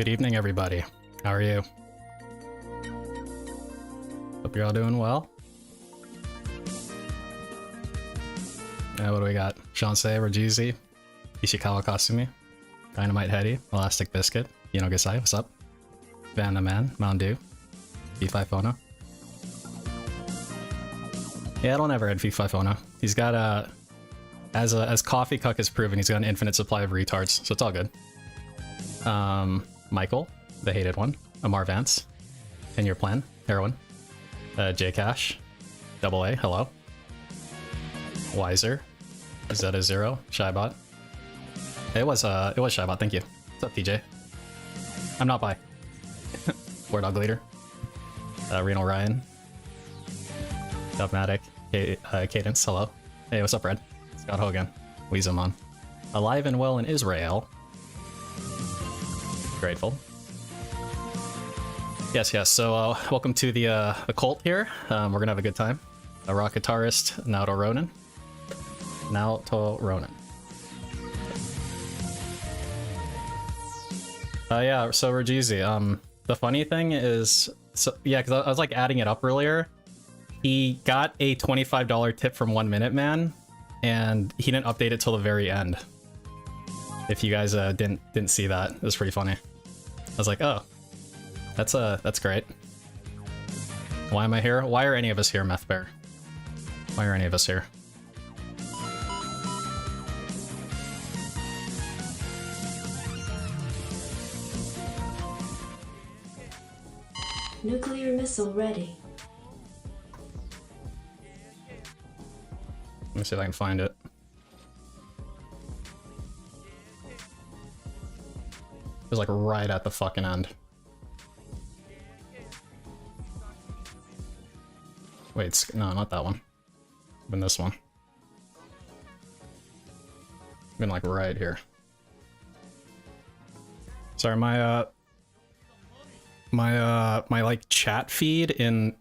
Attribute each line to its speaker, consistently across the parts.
Speaker 1: Good evening, everybody. How are you? Hope you're all doing well. What do we got? Shansei, Rajizi, Ishikawa Kasumi, Dynamite Hetty, Elastic Biscuit, Yino Gasai, what's up? Vanda Man, Moundu, V5 Phono. Yeah, I don't ever add V5 Phono. He's got as Coffee Cuck has proven, he's got an infinite supply of retards, so it's all good. Michael, the hated one, Amar Vance, In Your Plan, Heroin, J Cash, Double A, hello. Wiser, Zeta Zero, Shybot. It was Shybot, thank you. What's up, TJ? I'm not bi. War Dog Leader. Reno Ryan. Dubmatic. Cadence, hello. Hey, what's up, Red? Scott Hogan. Weezamon. Alive and well in Israel. Grateful. Yes, so welcome to the cult here. We're gonna have a good time. A rock guitarist, Naoto Ronin. Yeah, so Rajizi, the funny thing is, so yeah, because I was like adding it up earlier. He got a $25 tip from 1 Minute Man, and he didn't update it till the very end. If you guys didn't see that, it was pretty funny. I was like, oh, that's great. Why am I here? Why are any of us here, Meth Bear? Why are any of us here?
Speaker 2: Nuclear missile ready.
Speaker 1: Let me see if I can find it. It was like right at the fucking end. Wait, no, not that one. Been this one. Been like right here. Sorry, my like chat feed in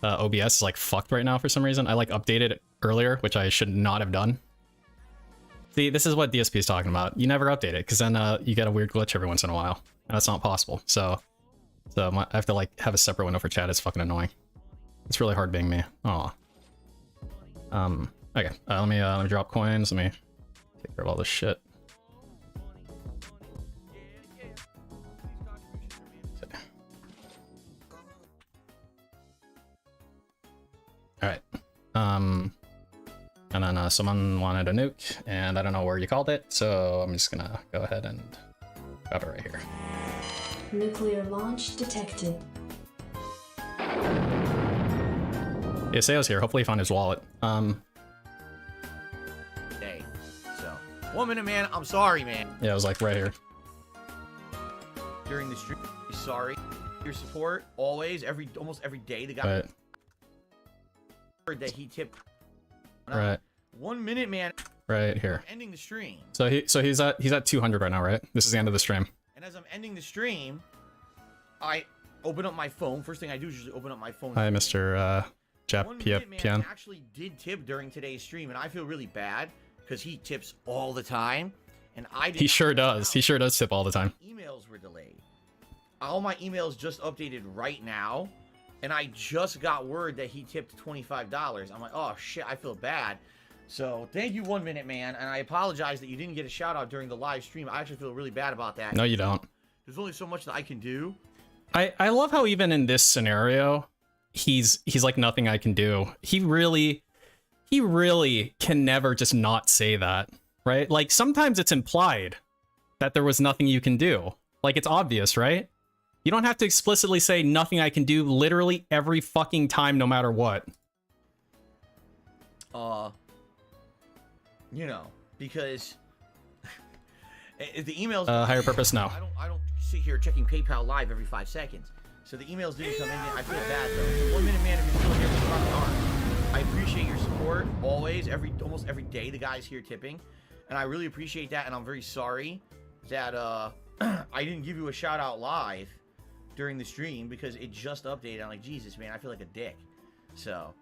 Speaker 1: OBS is like fucked right now for some reason. I like updated it earlier, which I should not have done. See, this is what DSP is talking about. You never update it because then you get a weird glitch every once in a while, and that's not possible. So I have to like have a separate window for chat. It's fucking annoying. It's really hard being me. Aw. Okay. Let me drop coins. Let me take care of all this shit. All right. And then someone wanted a nuke, and I don't know where you called it, so I'm just gonna go ahead and grab it right here.
Speaker 2: Nuclear launch detected.
Speaker 1: Yeah, Seo's here. Hopefully he found his wallet.
Speaker 3: Hey, so 1 Minute Man, I'm sorry, man.
Speaker 1: Yeah, it was like right here.
Speaker 3: During the stream, sorry. Your support always, almost every day. The guy
Speaker 1: Right.
Speaker 3: that he tipped.
Speaker 1: Right.
Speaker 3: 1 Minute Man.
Speaker 1: Right here.
Speaker 3: I'm ending the stream.
Speaker 1: So he's at 200 right now, right? This is the end of the stream.
Speaker 3: And as I'm ending the stream, I open up my phone. First thing I do is usually open up my phone.
Speaker 1: Hi, Mr. Jap
Speaker 3: 1 Minute Man
Speaker 1: Pian.
Speaker 3: actually did tip during today's stream, and I feel really bad because he tips all the time, and I did.
Speaker 1: He sure does. He sure does tip all the time.
Speaker 3: Emails were delayed. All my emails just updated right now, and I just got word that he tipped $25. I'm like, oh shit, I feel bad. So thank you, 1 Minute Man, and I apologize that you didn't get a shout out during the live stream. I actually feel really bad about that.
Speaker 1: No, you don't.
Speaker 3: There's only so much that I can do.
Speaker 1: I love how even in this scenario, he's like nothing I can do. He really can never just not say that, right? Like sometimes it's implied that there was nothing you can do. Like it's obvious, right? You don't have to explicitly say nothing I can do literally every fucking time, no matter what.
Speaker 3: You know, because the emails.
Speaker 1: Higher purpose, no.
Speaker 3: I don't sit here checking PayPal live every 5 seconds. So the emails didn't come in. I feel bad though. So 1 Minute Man, if you're still here, I appreciate your support always, almost every day. The guy's here tipping, and I really appreciate that. And I'm very sorry that I didn't give you a shout out live during the stream because it just updated. I'm like, Jesus, man, I feel like a dick. So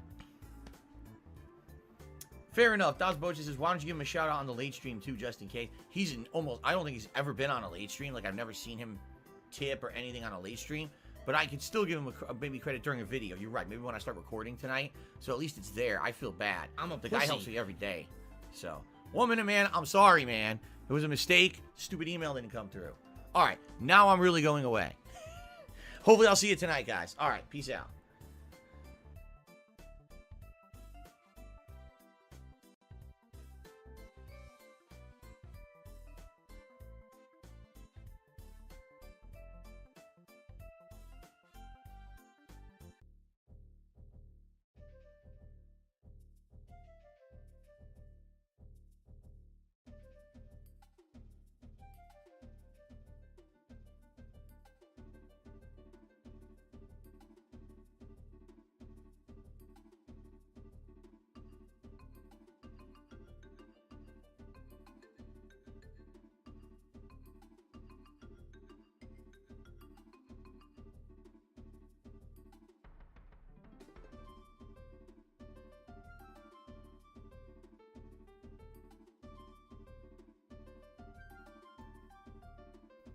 Speaker 3: Fair enough. Daz Bocha says, why don't you give him a shout out on the late stream too, just in case? He's almost, I don't think he's ever been on a late stream. Like, I've never seen him tip or anything on a late stream. But I could still give him maybe credit during a video. You're right. Maybe when I start recording tonight. So at least it's there. I feel bad. The guy helps me every day. So, 1 minute, man. I'm sorry, man. It was a mistake. Stupid email didn't come through. All right. Now I'm really going away. Hopefully I'll see you tonight, guys. All right. Peace out.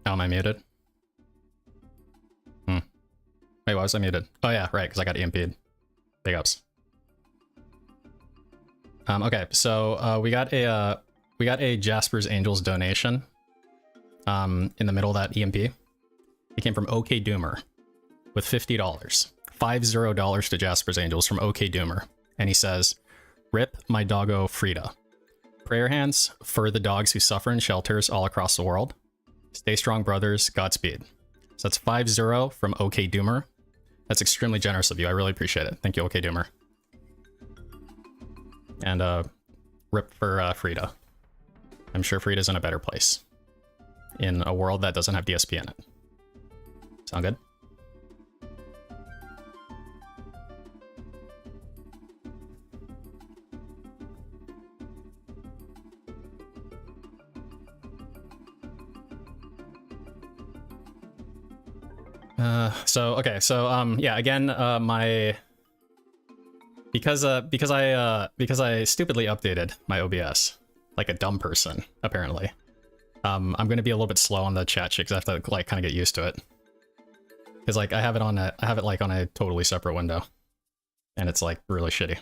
Speaker 1: How am I muted? Wait, why was I muted? Oh yeah, right, because I got EMP'd. Big ups. Okay, so we got a Jasper's Angels donation. In the middle of that EMP. It came from OK Doomer with $50. $50 to Jasper's Angels from OK Doomer. And he says, "Rip my doggo Frida. Prayer hands for the dogs who suffer in shelters all across the world. Stay strong, brothers. Godspeed." So that's 50 from OK Doomer. That's extremely generous of you. I really appreciate it. Thank you, OK Doomer. And rip for Frida. I'm sure Frida's in a better place. In a world that doesn't have DSP in it. Sound good? Yeah, again, because I stupidly updated my OBS like a dumb person, apparently. I'm gonna be a little bit slow on the chat shit because I have to like kind of get used to it. Because like I have it on a totally separate window, and it's like really shitty.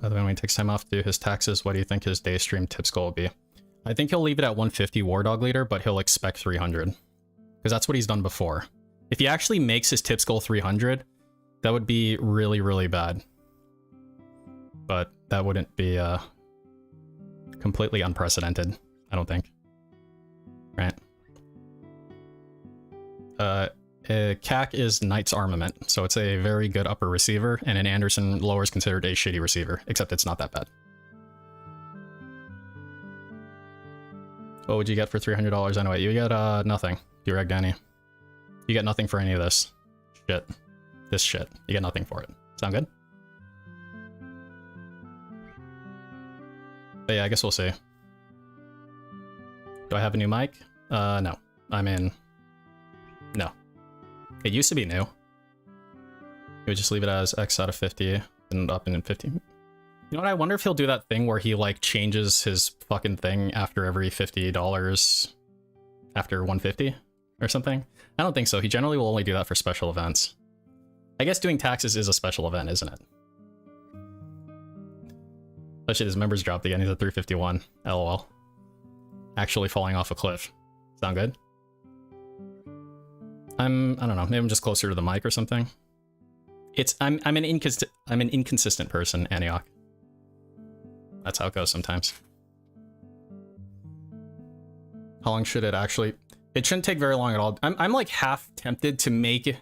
Speaker 1: By the way, when he takes time off to do his taxes, what do you think his day stream tips goal will be? I think he'll leave it at 150 War Dog Leader, but he'll expect 300. Because that's what he's done before. If he actually makes his tips goal 300, that would be really, really bad. But that wouldn't be completely unprecedented, I don't think. Right? CAC is Knight's Armament, so it's a very good upper receiver, and an Anderson lower is considered a shitty receiver, except it's not that bad. What would you get for $300 anyway? You get nothing, Durag Danny. You get nothing for any of this shit. This shit. You get nothing for it. Sound good? But yeah, I guess we'll see. Do I have a new mic? No. I mean, no. It used to be new. You would just leave it as X out of 50 and up in 50. You know what? I wonder if he'll do that thing where he like changes his fucking thing after every $50 after 150 or something. I don't think so. He generally will only do that for special events. I guess doing taxes is a special event, isn't it? Oh shit, his members dropped again. He's at 351. LOL. Actually falling off a cliff. Sound good? I don't know. Maybe I'm just closer to the mic or something. I'm an inconsistent person, Antioch. That's how it goes sometimes. How long should it actually? It shouldn't take very long at all. I'm like half tempted to make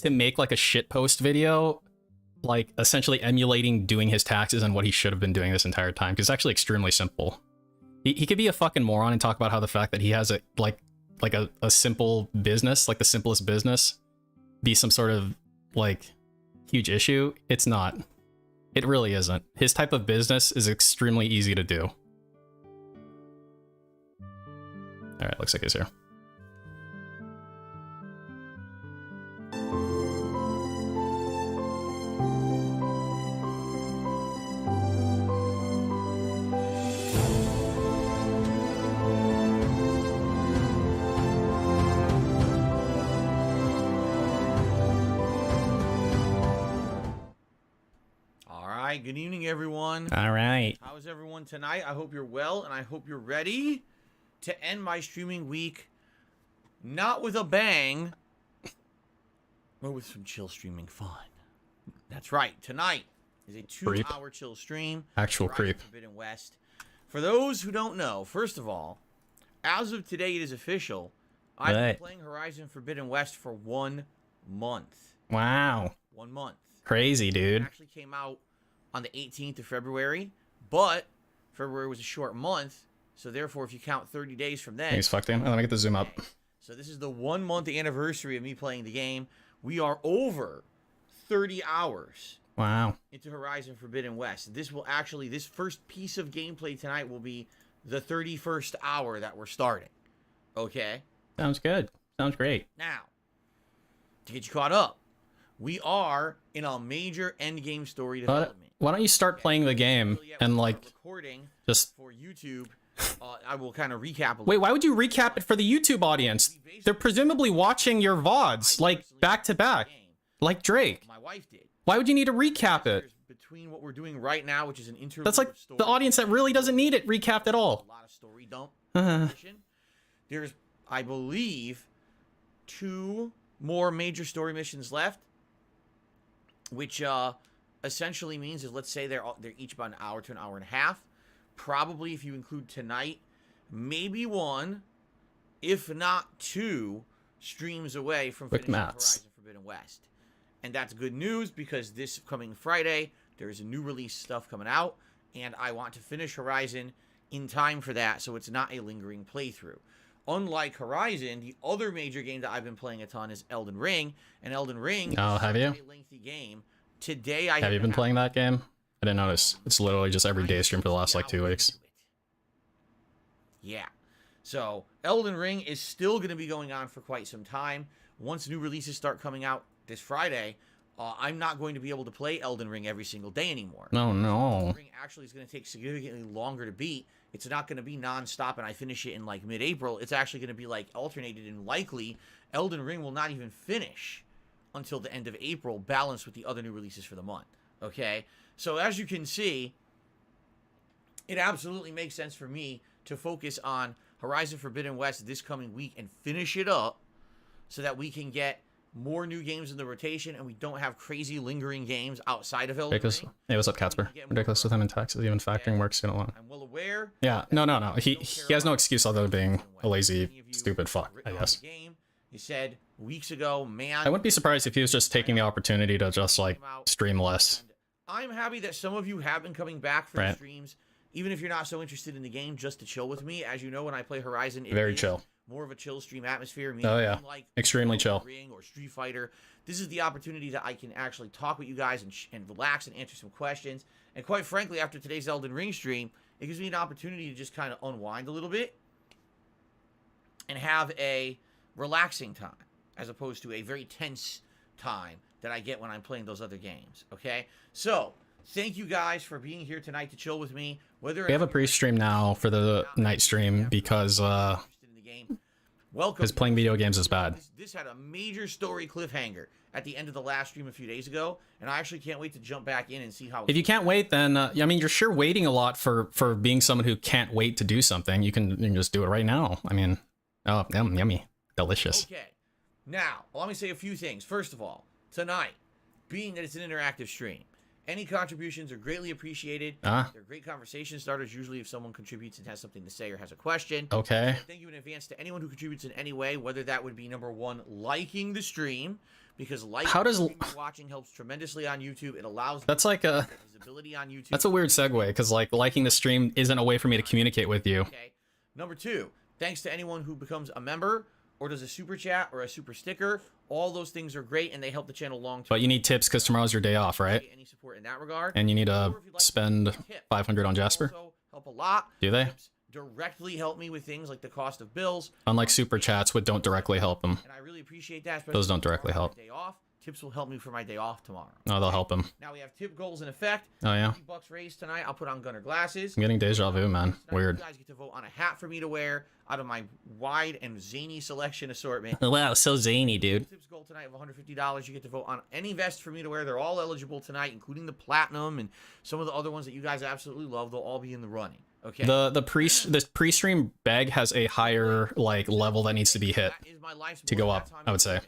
Speaker 1: like a shitpost video, like essentially emulating doing his taxes and what he should have been doing this entire time, because it's actually extremely simple. He could be a fucking moron and talk about how the fact that he has a a simple business, like the simplest business, be some sort of like huge issue. It's not. It really isn't. His type of business is extremely easy to do. Alright, looks like he's here.
Speaker 3: right. Good evening, everyone.
Speaker 1: All right.
Speaker 3: How's everyone tonight? I hope you're well, and I hope you're ready to end my streaming week not with a bang, but with some chill streaming fun. That's right. Tonight is a 2-hour chill stream.
Speaker 1: Actual creep.
Speaker 3: Forbidden West. For those who don't know, first of all, as of today, it is official. I've been playing Horizon Forbidden West for 1 month.
Speaker 1: Wow.
Speaker 3: 1 month.
Speaker 1: Crazy, dude.
Speaker 3: It actually came out on the 18th of February, but February was a short month, so therefore, if you count 30 days from then...
Speaker 1: Thanks, fucked in. Let me get the zoom up.
Speaker 3: So this is the 1 month anniversary of me playing the game. We are over 30 hours
Speaker 1: Wow.
Speaker 3: into Horizon Forbidden West. This will actually, this first piece of gameplay tonight will be the 31st hour that we're starting. Okay?
Speaker 1: Sounds good. Sounds great.
Speaker 3: Now, to get you caught up, we are in a major endgame story development.
Speaker 1: Why don't you start playing the game and like
Speaker 3: recording
Speaker 1: just
Speaker 3: for YouTube? I will kind of recap a little.
Speaker 1: Wait, why would you recap it for the YouTube audience? They're presumably watching your VODs like back to back, like Drake.
Speaker 3: My wife did.
Speaker 1: Why would you need to recap it?
Speaker 3: Between what we're doing right now, which is an interlude.
Speaker 1: That's like the audience that really doesn't need it recapped at all.
Speaker 3: A lot of story dump. There's, I believe, 2 more major story missions left, which essentially means is, let's say they're each about an hour to an hour and a half. Probably, if you include tonight, maybe 1, if not 2, streams away from finishing Horizon Forbidden West. And that's good news because this coming Friday, there's a new release stuff coming out, and I want to finish Horizon in time for that, so it's not a lingering playthrough. Unlike Horizon, the other major game that I've been playing a ton is Elden Ring, and Elden Ring is
Speaker 1: have you?
Speaker 3: a lengthy game. Today,
Speaker 1: Have you been playing that game? I didn't notice. It's literally just every day stream for the last like 2 weeks.
Speaker 3: Yeah. So Elden Ring is still going to be going on for quite some time. Once new releases start coming out this Friday, I'm not going to be able to play Elden Ring every single day anymore.
Speaker 1: No.
Speaker 3: Elden Ring actually is going to take significantly longer to beat. It's not going to be non-stop and I finish it in like mid-April. It's actually going to be like alternated, and likely Elden Ring will not even finish until the end of April, balanced with the other new releases for the month. Okay? So as you can see, it absolutely makes sense for me to focus on Horizon Forbidden West this coming week and finish it up so that we can get more new games in the rotation and we don't have crazy lingering games outside of Elden Ring.
Speaker 1: Hey, what's up, Casper? Ridiculous with him in taxes, even factoring works. You don't want.
Speaker 3: I'm well aware.
Speaker 1: Yeah, no. He has no excuse other than being a lazy, stupid fuck, I guess.
Speaker 3: He said weeks ago, man.
Speaker 1: I wouldn't be surprised if he was just taking the opportunity to just like stream less.
Speaker 3: I'm happy that some of you have been coming back for the streams, even if you're not so interested in the game, just to chill with me. As you know, when I play Horizon, it
Speaker 1: Very
Speaker 3: is
Speaker 1: chill.
Speaker 3: More of a chill stream atmosphere.
Speaker 1: Oh yeah,
Speaker 3: like
Speaker 1: extremely chill.
Speaker 3: Ring or Street Fighter. This is the opportunity that I can actually talk with you guys and relax and answer some questions. And quite frankly, after today's Elden Ring stream, it gives me an opportunity to just kind of unwind a little bit and have a relaxing time, as opposed to a very tense time that I get when I'm playing those other games. Okay, so thank you guys for being here tonight to chill with me. Whether
Speaker 1: we have a pre-stream now for the night stream because playing video games is bad.
Speaker 3: This had a major story cliffhanger at the end of the last stream a few days ago, and I actually can't wait to jump back in and see how.
Speaker 1: If you can't wait, then I mean, you're sure waiting a lot for being someone who can't wait to do something. You can just do it right now. I mean, oh, yummy, delicious.
Speaker 3: Okay, now let me say a few things. First of all, tonight, being that it's an interactive stream, any contributions are greatly appreciated. They're great conversation starters, usually if someone contributes and has something to say or has a question.
Speaker 1: Okay.
Speaker 3: Thank you in advance to anyone who contributes in any way, whether that would be number 1, liking the stream, because watching helps tremendously on YouTube. It allows visibility on YouTube.
Speaker 1: That's a weird segue, because like liking the stream isn't a way for me to communicate with you.
Speaker 3: Okay. Number 2, thanks to anyone who becomes a member or does a super chat or a super sticker. All those things are great and they help the channel long term.
Speaker 1: But you need tips because tomorrow's your day off, right?
Speaker 3: Any support in that regard.
Speaker 1: And you need to spend 500 on Jasper.
Speaker 3: Also help a lot.
Speaker 1: Do they?
Speaker 3: Tips directly help me with things like the cost of bills.
Speaker 1: Unlike super chats, which don't directly help them.
Speaker 3: And I really appreciate that.
Speaker 1: Those don't directly help.
Speaker 3: Day off. Tips will help me for my day off tomorrow.
Speaker 1: No, they'll help him.
Speaker 3: Now we have tip goals in effect.
Speaker 1: Oh yeah.
Speaker 3: $50 raised tonight. I'll put on Gunner glasses.
Speaker 1: I'm getting deja vu, man. Weird.
Speaker 3: You guys get to vote on a hat for me to wear out of my wide and zany selection assortment.
Speaker 1: Wow, so zany, dude.
Speaker 3: Tips goal tonight tonight of $150. You get to vote on any vest for me to wear. They're all eligible tonight, including the platinum and some of the other ones that you guys absolutely love. They'll all be in the running. Okay.
Speaker 1: The pre-stream bag has a higher like level that needs to be hit to go up, I would say.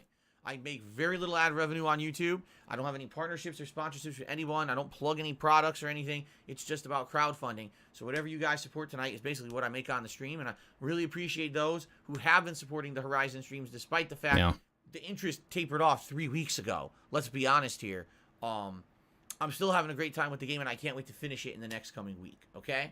Speaker 3: I make very little ad revenue on YouTube. I don't have any partnerships or sponsorships with anyone. I don't plug any products or anything. It's just about crowdfunding. So whatever you guys support tonight is basically what I make on the stream, and I really appreciate those who have been supporting the Horizon streams despite the fact the interest tapered off 3 weeks ago. Let's be honest here. I'm still having a great time with the game, and I can't wait to finish it in the next coming week, okay?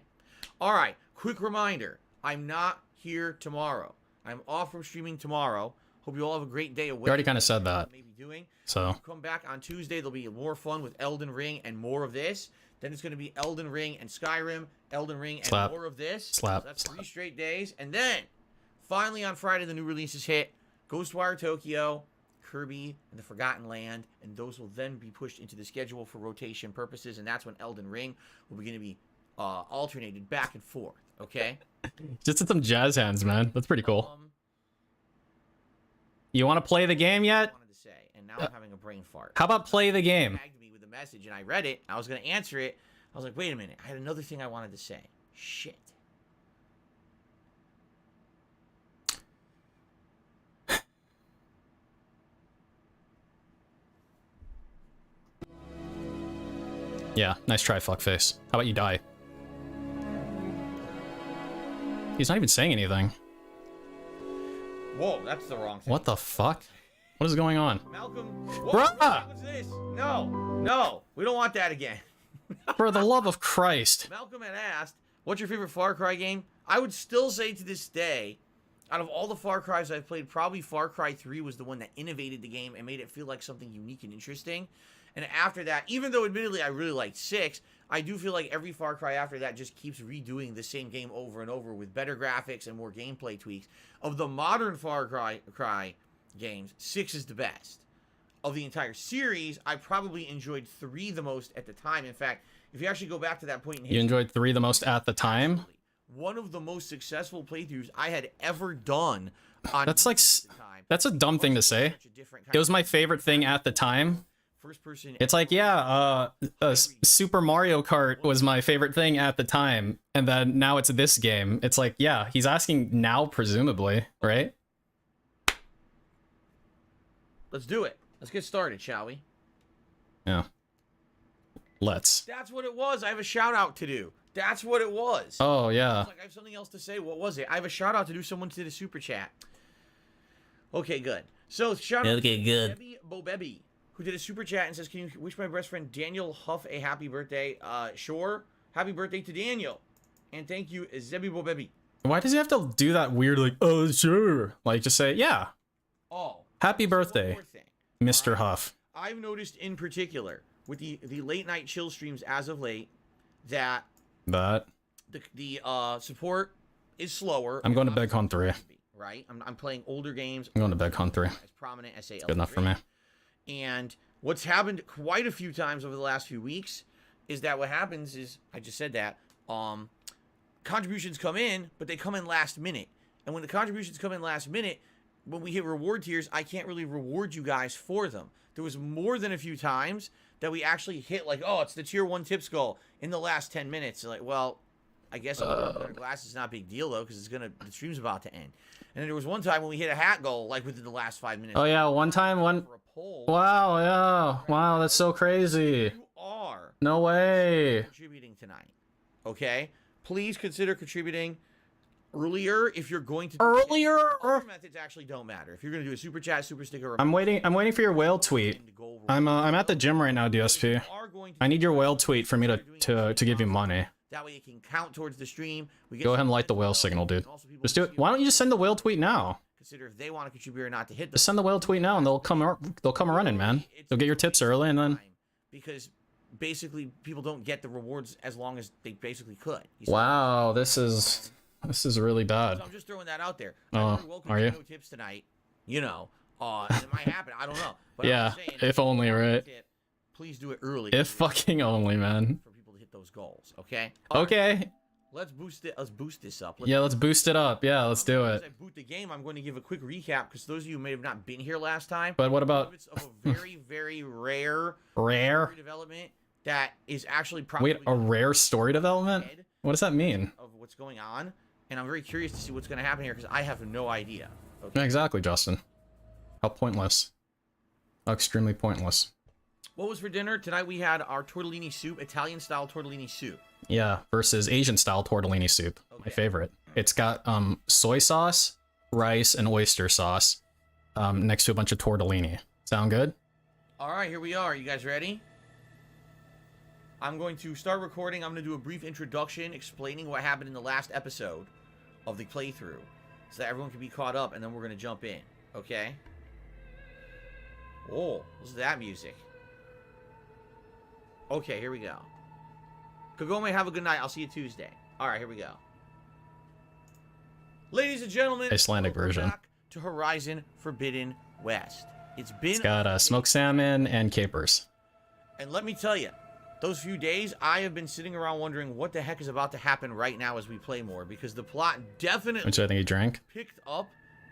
Speaker 3: All right, quick reminder. I'm not here tomorrow. I'm off from streaming tomorrow. Hope you all have a great day away.
Speaker 1: You already kind of said that.
Speaker 3: Maybe doing.
Speaker 1: So
Speaker 3: Come back on Tuesday. There'll be more fun with Elden Ring and more of this. Then it's going to be Elden Ring and Skyrim, Elden Ring and more of this. So that's 3 straight days. And then, finally on Friday, the new releases hit. Ghostwire Tokyo, Kirby, and the Forgotten Land. And those will then be pushed into the schedule for rotation purposes. And that's when Elden Ring will begin to be alternated back and forth. Okay?
Speaker 1: Just did some jazz hands, man. That's pretty cool. You want to play the game yet?
Speaker 3: Wanted to say, and now I'm having a brain fart.
Speaker 1: How about play the game?
Speaker 3: Tagged me with a message, and I read it. I was going to answer it. I was like, wait a minute. I had another thing I wanted to say. Shit.
Speaker 1: Yeah, nice try, fuckface. How about you die? He's not even saying anything.
Speaker 3: Whoa, that's the wrong thing.
Speaker 1: What the fuck? What is going on?
Speaker 3: Malcolm,
Speaker 1: Bruh!
Speaker 3: What's this? No, we don't want that again.
Speaker 1: For the love of Christ.
Speaker 3: Malcolm had asked, what's your favorite Far Cry game? I would still say to this day, out of all the Far Cries I've played, probably Far Cry 3 was the one that innovated the game and made it feel like something unique and interesting. And after that, even though admittedly I really liked 6, I do feel like every Far Cry after that just keeps redoing the same game over and over with better graphics and more gameplay tweaks. Of the modern Far Cry games, 6 is the best. Of the entire series, I probably enjoyed 3 the most at the time. In fact, if you actually go back to that point in history,
Speaker 1: You enjoyed 3 the most at the time?
Speaker 3: one of the most successful playthroughs I had ever done on
Speaker 1: That's like,
Speaker 3: YouTube at the time.
Speaker 1: that's a dumb thing to say. It was my favorite thing at the time.
Speaker 3: First person.
Speaker 1: It's like, yeah, Super Mario Kart was my favorite thing at the time, and then now it's this game. It's like, yeah, he's asking now, presumably, right?
Speaker 3: Let's do it. Let's get started, shall we?
Speaker 1: Yeah. Let's.
Speaker 3: That's what it was. I have a shout out to do. That's what it was.
Speaker 1: Oh, yeah.
Speaker 3: Like I have something else to say. What was it? I have a shout out to do. Someone did a super chat. Okay, good. So shout out to Debbie Bobebi, who did a super chat and says, can you wish my best friend Daniel Huff a happy birthday? Sure. Happy birthday to Daniel. And thank you, Zebi Bobebi.
Speaker 1: Why does he have to do that weird, like, oh, sure? Like, just say, yeah.
Speaker 3: Oh.
Speaker 1: Happy birthday,
Speaker 3: One more thing.
Speaker 1: Mr. Huff.
Speaker 3: I've noticed in particular, with the late night chill streams as of late, that the support is slower.
Speaker 1: I'm going to BEGCON 3.
Speaker 3: Right? I'm playing older games.
Speaker 1: I'm going to BEGCON 3.
Speaker 3: As prominent as say
Speaker 1: Good enough for me.
Speaker 3: And what's happened quite a few times over the last few weeks is that what happens is, I just said that, contributions come in, but they come in last minute. And when the contributions come in last minute, when we hit reward tiers, I can't really reward you guys for them. There was more than a few times that we actually hit, like, oh, it's the tier 1 tip skull in the last 10 minutes. Like, well, I guess glass is not a big deal, though, because the stream's about to end. And then there was one time when we hit a hat goal, like, within the last 5 minutes.
Speaker 1: Oh, yeah, one time, Wow, yeah. Wow, that's so crazy.
Speaker 3: You are.
Speaker 1: No way.
Speaker 3: Contributing tonight. Okay? Please consider contributing earlier if you're going to do
Speaker 1: earlier.
Speaker 3: Other methods actually don't matter. If you're going to do a super chat, super sticker.
Speaker 1: I'm waiting for your whale tweet. I'm at the gym right now, DSP. I need your whale tweet for me to give you money.
Speaker 3: That way it can count towards the stream.
Speaker 1: Go ahead and light the whale signal, dude. Just do it. Why don't you just send the whale tweet now?
Speaker 3: Consider if they want to contribute or not to hit them.
Speaker 1: Just send the whale tweet now, and they'll come running, man. They'll get your tips early, and then.
Speaker 3: Because basically people don't get the rewards as long as they basically could.
Speaker 1: Wow, this is really bad.
Speaker 3: So I'm just throwing that out there.
Speaker 1: Oh, are you?
Speaker 3: No tips tonight. You know, it might happen. I don't know. But
Speaker 1: yeah,
Speaker 3: saying,
Speaker 1: if only, right?
Speaker 3: Please do it early.
Speaker 1: If fucking only, man.
Speaker 3: For people to hit those goals, okay?
Speaker 1: Okay.
Speaker 3: Let's boost it. Let's boost this up.
Speaker 1: Yeah, let's boost it up. Yeah, let's do it.
Speaker 3: As I boot the game, I'm going to give a quick recap because those of you who may have not been here last time.
Speaker 1: But what about
Speaker 3: It's of a very, very rare
Speaker 1: rare
Speaker 3: development that is actually probably
Speaker 1: wait, a rare story development? What does that mean?
Speaker 3: Of what's going on, and I'm very curious to see what's going to happen here because I have no idea. Okay.
Speaker 1: Yeah, exactly, Justin. How pointless. How extremely pointless.
Speaker 3: What was for dinner tonight? We had our tortellini soup, Italian-style tortellini soup.
Speaker 1: Yeah, versus Asian-style tortellini soup.
Speaker 3: Okay.
Speaker 1: My favorite. It's got soy sauce, rice, and oyster sauce next to a bunch of tortellini. Sound good?
Speaker 3: All right, here we are. You guys ready? I'm going to start recording. I'm going to do a brief introduction explaining what happened in the last episode of the playthrough so that everyone can be caught up, and then we're going to jump in. Okay? Oh, listen to that music. Okay, here we go. Kagome, have a good night. I'll see you Tuesday. All right, here we go. Ladies and gentlemen,
Speaker 1: Icelandic version.
Speaker 3: back to Horizon Forbidden West. It's
Speaker 1: got smoked salmon and capers.
Speaker 3: And let me tell you, those few days, I have been sitting around wondering what the heck is about to happen right now as we play more, because the plot definitely
Speaker 1: Which I think he drank.
Speaker 3: picked up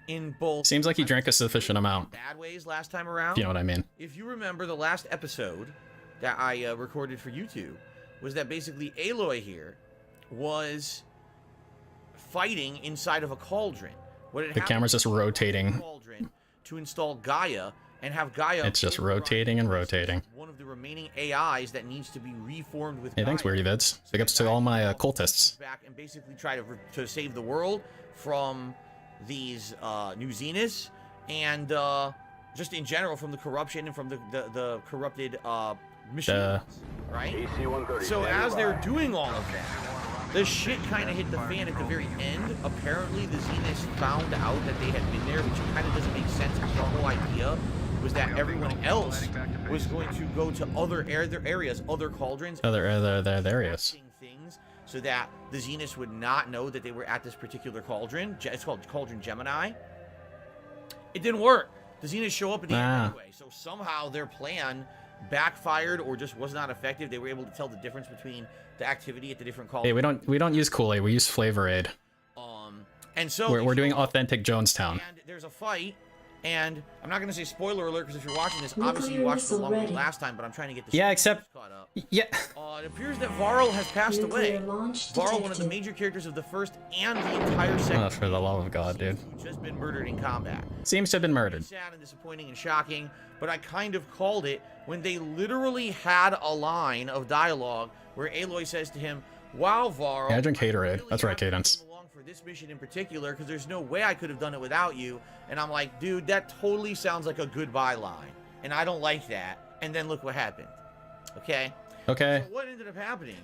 Speaker 3: in both.
Speaker 1: Seems like he drank a sufficient amount.
Speaker 3: Bad ways last time around.
Speaker 1: If you know what I mean.
Speaker 3: If you remember, the last episode that I recorded for YouTube was that basically Aloy here was fighting inside of a cauldron.
Speaker 1: The camera's just rotating.
Speaker 3: Cauldron to install Gaia and have Gaia.
Speaker 1: It's just rotating and rotating.
Speaker 3: One of the remaining AIs that needs to be reformed with.
Speaker 1: Hey, thanks,
Speaker 3: Gaia.
Speaker 1: Weirdy Vids. Big ups to all my cultists.
Speaker 3: Back and basically try to save the world from these new Zeniths and just in general from the corruption and from the corrupted machines, right? So as they're doing all of that, the shit kind of hit the fan at the very end. Apparently, the Zeniths found out that they had been there, which kind of doesn't make sense because the whole idea was that everyone else was going to go to other areas, other cauldrons,
Speaker 1: Other areas.
Speaker 3: things, so that the Zeniths would not know that they were at this particular cauldron. It's called Cauldron Gemini. It didn't work. The Zeniths show up at the end anyway, so somehow their plan backfired or just was not effective. They were able to tell the difference between the activity at the different cauldrons.
Speaker 1: Hey, we don't use Kool-Aid. We use Flavor Aid.
Speaker 3: And so
Speaker 1: We're doing authentic Jonestown.
Speaker 3: And there's a fight, and I'm not going to say spoiler alert because if you're watching this, obviously you watched the long one last time, but I'm trying to get the
Speaker 1: except
Speaker 3: caught up.
Speaker 1: Yeah.
Speaker 3: It appears that Varl has passed away.
Speaker 2: Launch
Speaker 3: Varl, one of the
Speaker 2: detected.
Speaker 3: major characters of the first and the entire second.
Speaker 1: Oh, for the love of God, dude.
Speaker 3: Who just been murdered in combat.
Speaker 1: Seems to have been murdered.
Speaker 3: Sad and disappointing and shocking, but I kind of called it when they literally had a line of dialogue where Aloy says to him, "Wow, Varl,
Speaker 1: Yeah, I drink Haterade.
Speaker 3: really
Speaker 1: That's right,
Speaker 3: happy you
Speaker 1: Cadence.
Speaker 3: came along for this mission in particular because there's no way I could have done it without you." And I'm like, dude, that totally sounds like a goodbye line, and I don't like that. And then look what happened. Okay.
Speaker 1: Okay.
Speaker 3: So what ended up happening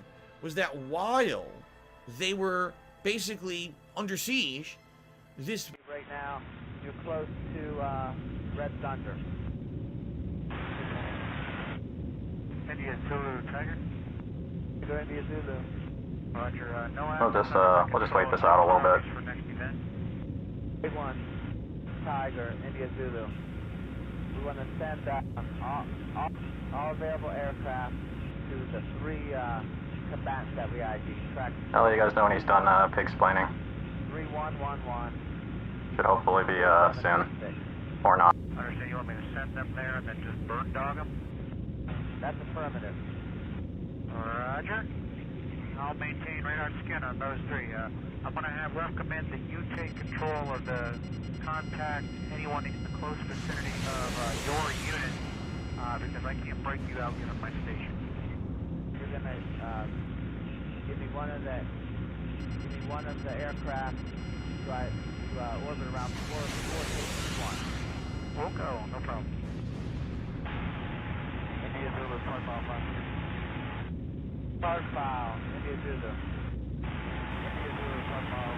Speaker 3: was that while they were basically under siege, this
Speaker 4: right now, you're close to Red Thunder. India Zulu Tiger. Go India Zulu. Roger. No.
Speaker 5: We'll just wait this out a little bit.
Speaker 4: For next event. Big one. Tiger. India Zulu. We want to send all available aircraft to the 3 combatants that we ID. Track.
Speaker 5: I'll let you guys know when he's done pig-splaining.
Speaker 4: 3111.
Speaker 5: Should hopefully be soon. Or not.
Speaker 4: Understand you want me to send them there and then just bird dog them? That's affirmative. Roger. I'll maintain radar scan on those 3. I'm going to have recommend that you take control of the contact anyone in the close vicinity of your unit because I can't break you out of my station. You're going to give me one of the aircraft to orbit around 461. We'll go, no problem. India Zulu, Profile, India Zulu. India Zulu, profile,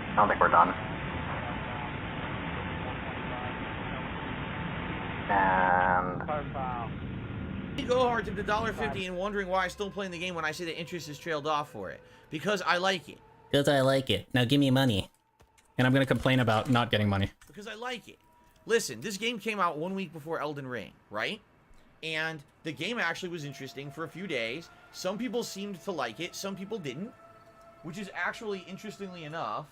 Speaker 5: I don't think we're done. And
Speaker 4: profile.
Speaker 3: go hard to the $1.50 and wondering why I'm still playing the game when I say the interest has trailed off for it. Because I like it.
Speaker 1: Because I like it. Now give me money. And I'm going to complain about not getting money.
Speaker 3: Because I like it. Listen, this game came out 1 week before Elden Ring, right? And the game actually was interesting for a few days. Some people seemed to like it, some people didn't. Which is actually, interestingly enough,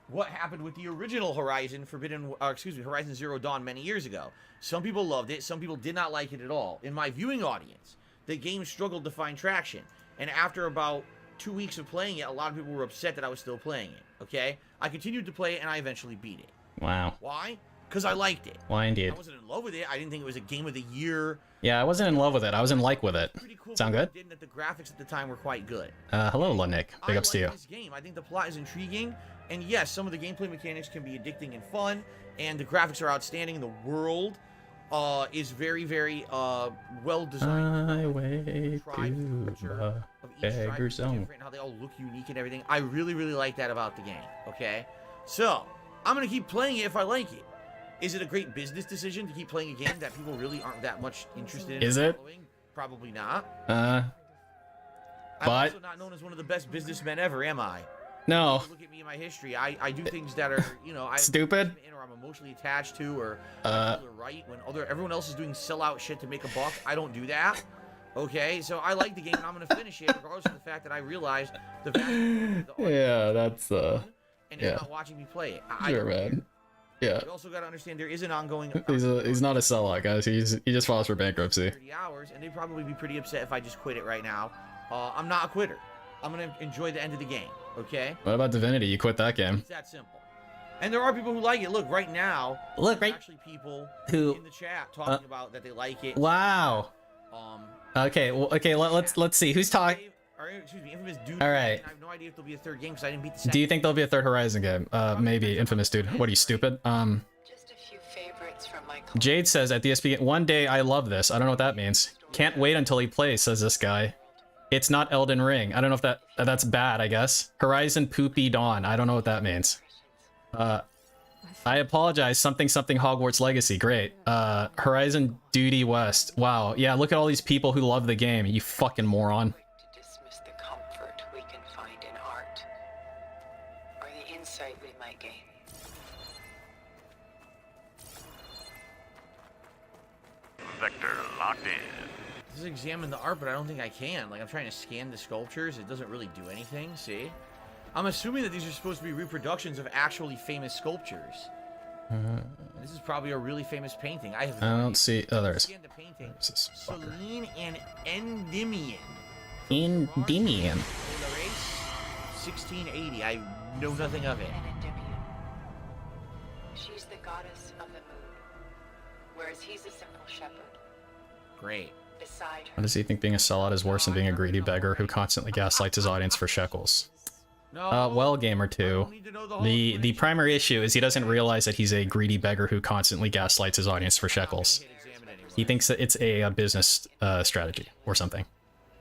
Speaker 3: what happened with the original Horizon Horizon Zero Dawn many years ago. Some people loved it, some people did not like it at all. In my viewing audience, the game struggled to find traction. And after about 2 weeks of playing it, a lot of people were upset that I was still playing it, okay? I continued to play it, and I eventually beat it.
Speaker 1: Wow.
Speaker 3: Why? Because I liked it.
Speaker 1: Why indeed.
Speaker 3: I wasn't in love with it. I didn't think it was a game of the year.
Speaker 1: Yeah, I wasn't in love with it. I was in like with it.
Speaker 3: Pretty cool.
Speaker 1: Sound good?
Speaker 3: Didn't that the graphics at the time were quite good.
Speaker 1: Hello, Ludnick. Big ups to you.
Speaker 3: This game. I think the plot is intriguing, and yes, some of the gameplay mechanics can be addicting and fun, and the graphics are outstanding. The world is very, very well designed.
Speaker 1: Highway to the beggar zone.
Speaker 3: How they all look unique and everything. I really, really like that about the game. Okay, so I'm gonna keep playing it if I like it. Is it a great business decision to keep playing a game that people really aren't that much interested in?
Speaker 1: Is it?
Speaker 3: Probably not.
Speaker 1: But
Speaker 3: I'm also not known as one of the best businessmen ever, am I?
Speaker 1: no.
Speaker 3: Look at me in my history. I do things that are, you know,
Speaker 1: Stupid.
Speaker 3: Or I'm emotionally attached to, or right when everyone else is doing sellout shit to make a buck. I don't do that. Okay, so I like the game and I'm gonna finish it, regardless of the fact that I realized the value of the
Speaker 1: Yeah, that's
Speaker 3: and you're not watching me play it.
Speaker 1: sure, man. Yeah.
Speaker 3: You also got to understand there is an ongoing.
Speaker 1: He's not a sellout, guys. He just files for bankruptcy.
Speaker 3: 30 hours, and they'd probably be pretty upset if I just quit it right now. I'm not a quitter. I'm gonna enjoy the end of the game. Okay.
Speaker 1: What about Divinity? You quit that game.
Speaker 3: It's that simple. And there are people who like it. Look, right now.
Speaker 1: Look, right.
Speaker 3: Actually, people
Speaker 1: who
Speaker 3: in the chat talking about that they like it.
Speaker 1: Wow. Okay. Well. Okay. Let's see. Who's talking?
Speaker 3: Excuse me, Infamous Dude.
Speaker 1: All right.
Speaker 3: I have no idea if there'll be a third game because I didn't beat the second.
Speaker 1: Do you think there'll be a third Horizon game? Maybe. Infamous Dude. What are you, stupid?
Speaker 6: Just a few favorites from my
Speaker 1: Jade says at the SB, one day I love this. I don't know what that means. Can't wait until he plays, says this guy. It's not Elden Ring. I don't know if that's bad, I guess. Horizon Poopy Dawn. I don't know what that means. I apologize. Something Hogwarts Legacy. Great. Horizon Duty West. Wow. Yeah, look at all these people who love the game. You fucking moron.
Speaker 6: to dismiss the comfort we can find in art, or the insight we might gain.
Speaker 5: Vector locked in.
Speaker 3: Just examine the art, but I don't think I can. Like, I'm trying to scan the sculptures. It doesn't really do anything. See? I'm assuming that these are supposed to be reproductions of actually famous sculptures. This is probably a really famous painting. I
Speaker 1: don't see. Oh, there is.
Speaker 3: The painting.
Speaker 1: There's this fucker.
Speaker 3: Celine and Endymion.
Speaker 1: Endymion.
Speaker 3: 1680. I know nothing of it.
Speaker 6: She's the goddess of the moon, whereas he's a simple shepherd.
Speaker 3: Great.
Speaker 6: Beside her,
Speaker 1: How does he think being a sellout is worse than being a greedy beggar who constantly gaslights his audience for shekels?
Speaker 3: No.
Speaker 1: Well, Gamer 2, the primary issue is he doesn't realize that he's a greedy beggar who constantly gaslights his audience for shekels. He thinks that it's a business strategy or something.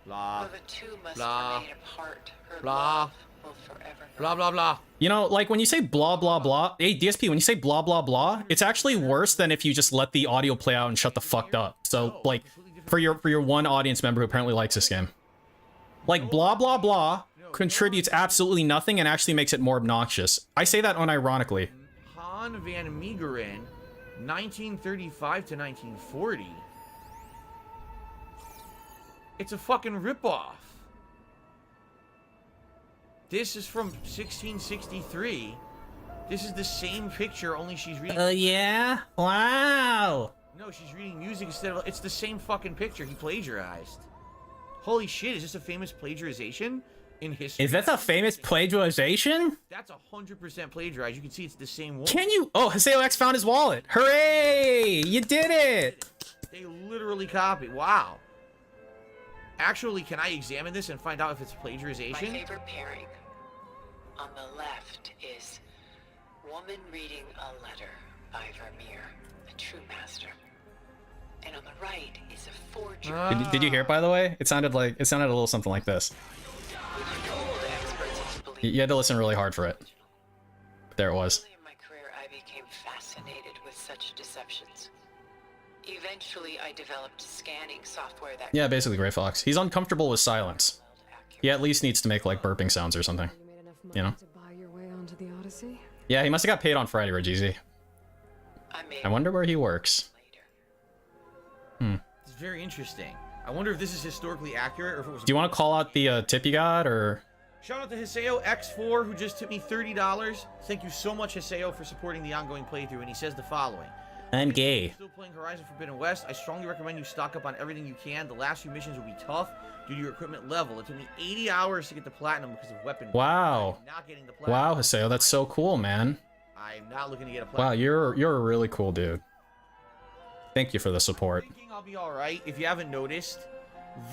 Speaker 3: Blah.
Speaker 6: though the two must
Speaker 3: Blah.
Speaker 6: remain apart, her
Speaker 3: Blah.
Speaker 6: love will forever
Speaker 3: Blah, blah, blah.
Speaker 1: You know, like when you say blah blah blah, hey DSP, when you say blah blah blah, it's actually worse than if you just let the audio play out and shut the fuck up. So like for your one audience member who apparently likes this game. Like blah blah blah contributes absolutely nothing and actually makes it more obnoxious. I say that unironically.
Speaker 3: Han van Meegeren, 1935 to 1940. It's a fucking ripoff. This is from 1663. This is the same picture, only she's reading.
Speaker 1: Yeah? Wow.
Speaker 3: No, she's reading music instead of. It's the same fucking picture. He plagiarized. Holy shit! Is this a famous plagiarization in history?
Speaker 1: Is that a famous plagiarization?
Speaker 3: That's 100% plagiarized. You can see it's the same one.
Speaker 1: Can you? Oh, Haseo X found his wallet. Hooray! You did it!
Speaker 3: They literally copied. Wow. Actually, can I examine this and find out if it's
Speaker 6: My
Speaker 3: plagiarization?
Speaker 6: favorite pairing. On the left is Woman Reading a Letter by Vermeer, a true master. And on the right is a forgery.
Speaker 1: Did you hear it, by the way? It sounded a little something like this.
Speaker 6: which fooled experts into believing.
Speaker 1: You had to listen really hard for it. But there it was.
Speaker 6: Early in my career, I became fascinated with such deceptions. Eventually, I developed scanning software that
Speaker 1: Yeah, basically Gray Fox. He's uncomfortable with silence. He at least needs to make like burping sounds or something.
Speaker 7: You made enough money
Speaker 1: You know?
Speaker 7: to buy your way onto the Odyssey?
Speaker 1: Yeah, he must have got paid on Friday, Regeezy.
Speaker 6: I made
Speaker 1: I wonder where he works.
Speaker 6: later.
Speaker 3: very interesting. I wonder if this is historically accurate or if it was.
Speaker 1: Do you want to call out the tip you got, or?
Speaker 3: Shout out to Hiseo X4 who just tipped me $30. Thank you so much, Hiseo, for supporting the ongoing playthrough. And he says the following.
Speaker 1: I'm gay.
Speaker 3: Still playing Horizon Forbidden West. I strongly recommend you stock up on everything you can. The last few missions will be tough due to your equipment level. It took me 80 hours to get the platinum because of weapon.
Speaker 1: Wow.
Speaker 3: I'm not getting the platinum.
Speaker 1: Wow, Hiseo, that's so cool, man.
Speaker 3: I'm not looking to get a platinum.
Speaker 1: Wow, you're a really cool dude. Thank you for the support.
Speaker 3: I'm thinking I'll be all right. If you haven't noticed,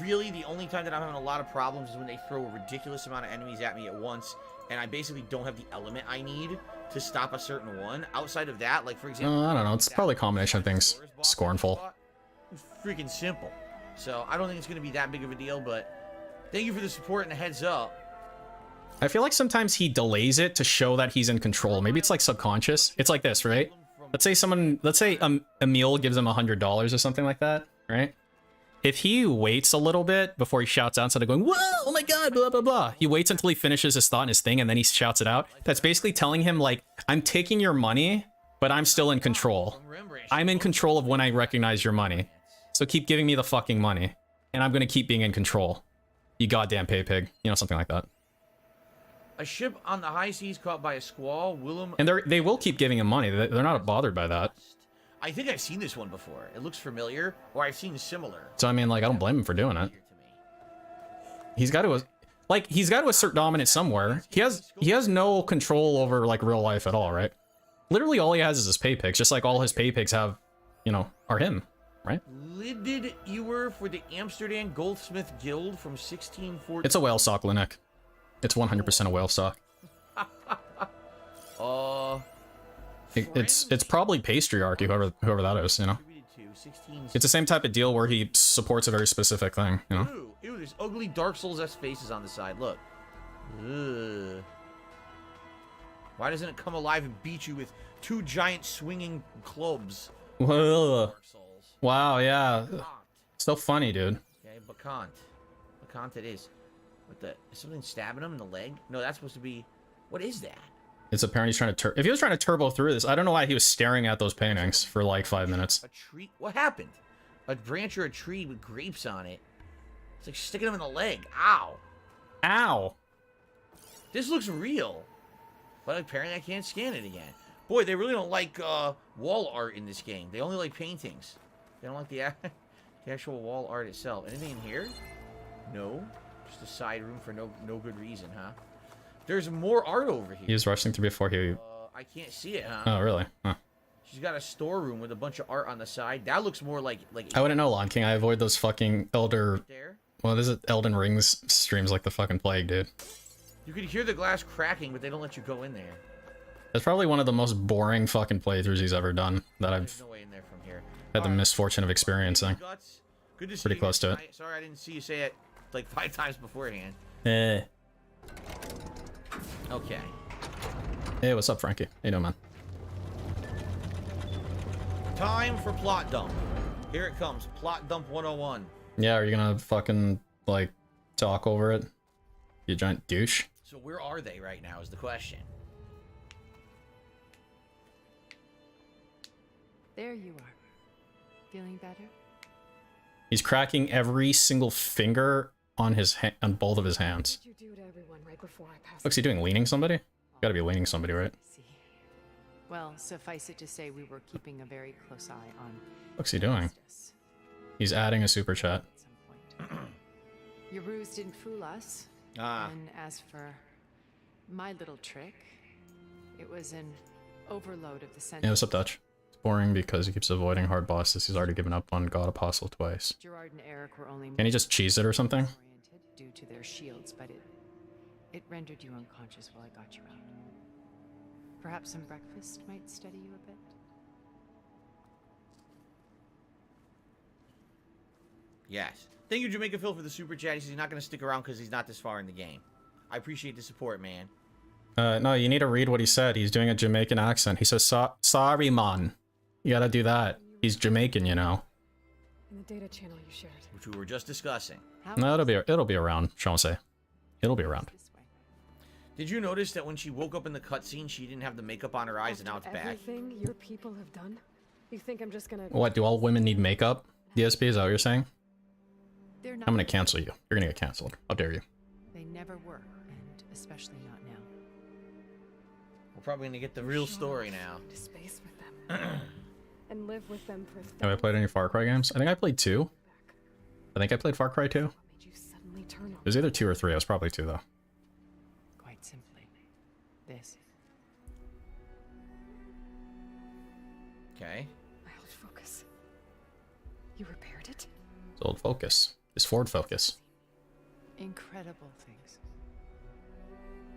Speaker 3: really the only time that I'm having a lot of problems is when they throw a ridiculous amount of enemies at me at once, and I basically don't have the element I need to stop a certain one. Outside of that, like for example,
Speaker 1: I don't know. It's probably a combination of things. Scornful.
Speaker 3: It's freaking simple. So I don't think it's going to be that big of a deal, but thank you for the support and the heads up.
Speaker 1: I feel like sometimes he delays it to show that he's in control. Maybe it's like subconscious. It's like this, right? Let's say Emil gives him $100 or something like that, right? If he waits a little bit before he shouts out instead of going, whoa, oh my god, blah, blah, blah. He waits until he finishes his thought and his thing, and then he shouts it out. That's basically telling him, like, I'm taking your money, but I'm still in control. I'm in control of when I recognize your money. So keep giving me the fucking money, and I'm going to keep being in control. You goddamn pay pig. You know, something like that.
Speaker 3: A ship on the high seas caught by a squall. Willem.
Speaker 1: And they will keep giving him money. They're not bothered by that.
Speaker 3: I think I've seen this one before. It looks familiar, or I've seen similar.
Speaker 1: So I mean, like, I don't blame him for doing it. He's got to assert dominance somewhere. He has no control over like real life at all, right? Literally, all he has is his pay pigs, just like all his pay pigs have, you know, are him, right?
Speaker 3: Lidded Ewer for the Amsterdam Goldsmith Guild from 1614.
Speaker 1: It's a whale sock, Linek. It's 100% a whale sock. It's probably Pastryarchy, whoever that is, you know. It's the same type of deal where he supports a very specific thing, you know.
Speaker 3: Ew, there's ugly Dark Souls-esque faces on the side. Look. Ugh. Why doesn't it come alive and beat you with two giant swinging clubs?
Speaker 1: Whoa. Wow, yeah. So funny, dude.
Speaker 3: Okay, BEGCON. BEGCON it is. What the? Is something stabbing him in the leg? No, that's supposed to be. What is that?
Speaker 1: It's apparently he's trying to if he was trying to turbo through this, I don't know why he was staring at those paintings for like 5 minutes.
Speaker 3: A tree? What happened? A branch or a tree with grapes on it. It's like sticking him in the leg. Ow.
Speaker 1: Ow.
Speaker 3: This looks real. But apparently I can't scan it again. Boy, they really don't like wall art in this game. They only like paintings. They don't like the actual wall art itself. Anything in here? No. Just a side room for no good reason, huh? There's more art over here.
Speaker 1: He was rushing through before he...
Speaker 3: I can't see it, huh?
Speaker 1: Oh, really? Huh.
Speaker 3: She's got a storeroom with a bunch of art on the side. That looks more like...
Speaker 1: I wouldn't know, Lon King. I avoid those fucking Elder... Well, this is Elden Ring's streams like the fucking plague, dude.
Speaker 3: You could hear the glass cracking, but they don't let you go in there.
Speaker 1: That's probably one of the most boring fucking playthroughs he's ever done that I've
Speaker 3: no way in there from here.
Speaker 1: had the misfortune of experiencing.
Speaker 3: Good to see
Speaker 1: Pretty
Speaker 3: you
Speaker 1: close to it.
Speaker 3: Sorry I didn't see you say it like 5 times beforehand. Okay.
Speaker 1: Hey, what's up, Frankie? How you doing, man?
Speaker 3: Time for plot dump. Here it comes. Plot dump 101.
Speaker 1: Yeah, are you gonna fucking, like, talk over it? You giant douche.
Speaker 3: So where are they right now is the question.
Speaker 7: There you are. Feeling better?
Speaker 1: He's cracking every single finger on on both of his hands.
Speaker 7: What did you do to everyone right before I passed?
Speaker 1: What's he doing? Leaning somebody? Gotta be leaning somebody, right?
Speaker 7: See. Well, suffice it to say we were keeping a very close eye on
Speaker 1: What's he doing?
Speaker 7: justice
Speaker 1: He's adding a super chat.
Speaker 7: at some point. Your ruse didn't fool us.
Speaker 3: Ah.
Speaker 7: And as for my little trick, it was an overload of the senses.
Speaker 1: Yeah, what's up, Dutch? It's boring because he keeps avoiding hard bosses. He's already given up on God Apostle twice.
Speaker 7: Gerard and Eric were only
Speaker 1: Can he just cheese it or something?
Speaker 7: oriented due to their shields, but it rendered you unconscious while I got you out. Perhaps some breakfast might steady you a bit.
Speaker 3: Yes. Thank you, Jamaica Phil, for the super chat. He says he's not going to stick around because he's not this far in the game. I appreciate the support, man.
Speaker 1: No, you need to read what he said. He's doing a Jamaican accent. He says, sorry, man. You gotta do that. He's Jamaican, you know.
Speaker 7: In the data channel you shared.
Speaker 3: Which we were just discussing.
Speaker 1: No, it'll be around, shall I say. It'll be around.
Speaker 3: Did you notice that when she woke up in the cutscene, she didn't have the makeup on her eyes and now it's back?
Speaker 7: Everything your people have done? You think I'm just gonna...
Speaker 1: What, do all women need makeup? DSP, is that what you're saying?
Speaker 7: They're not.
Speaker 1: I'm gonna cancel you. You're gonna get canceled. How dare you?
Speaker 7: They never were, and especially not now.
Speaker 3: We're probably gonna get the real story now.
Speaker 8: To space with them and live with them for.
Speaker 1: Have I played any Far Cry games? I think I played 2. I think I played Far Cry 2.
Speaker 8: What made you suddenly turn on?
Speaker 1: It was either 2 or 3. It was probably 2 though.
Speaker 7: Quite simply, this.
Speaker 3: Okay.
Speaker 8: My old Focus. You repaired it?
Speaker 1: It's old Focus. It's Ford Focus.
Speaker 7: Incredible things.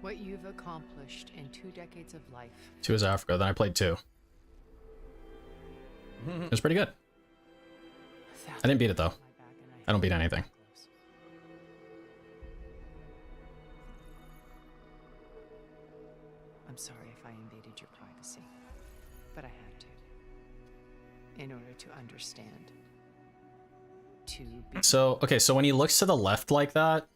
Speaker 7: What you've accomplished in 2 decades of life.
Speaker 1: 2 is Africa. Then I played 2. It was pretty good. I didn't beat it though. I don't beat anything.
Speaker 7: I'm sorry if I invaded your privacy, but I had to. In order to understand. To be
Speaker 1: So, okay, so when he looks to the left like that,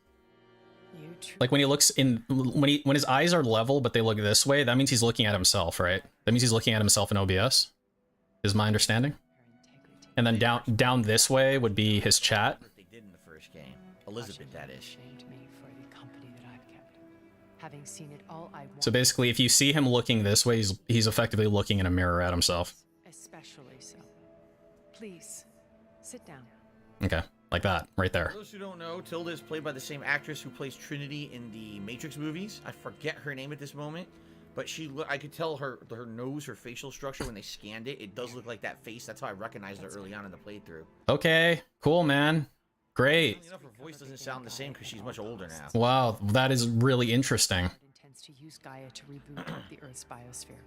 Speaker 7: you
Speaker 1: like when he looks in, when his eyes are level but they look this way, that means he's looking at himself, right? That means he's looking at himself in OBS, is my understanding. And then down this way would be his chat.
Speaker 3: They did in the first game. Elizabeth, that is.
Speaker 7: shamed me for the company that I've kept. Having seen it all I want.
Speaker 1: So basically, if you see him looking this way, he's effectively looking in a mirror at himself.
Speaker 7: Especially so. Please, sit down.
Speaker 1: Okay, like that, right there.
Speaker 3: For those who don't know, Tilda is played by the same actress who plays Trinity in the Matrix movies. I forget her name at this moment, but I could tell her nose, her facial structure when they scanned it. It does look like that face. That's how I recognized her early on in the playthrough.
Speaker 1: Okay, cool, man. Great.
Speaker 3: Funny enough, her voice doesn't sound the same because she's much older now.
Speaker 1: Wow, that is really interesting.
Speaker 7: It intends to use Gaia to reboot the Earth's biosphere.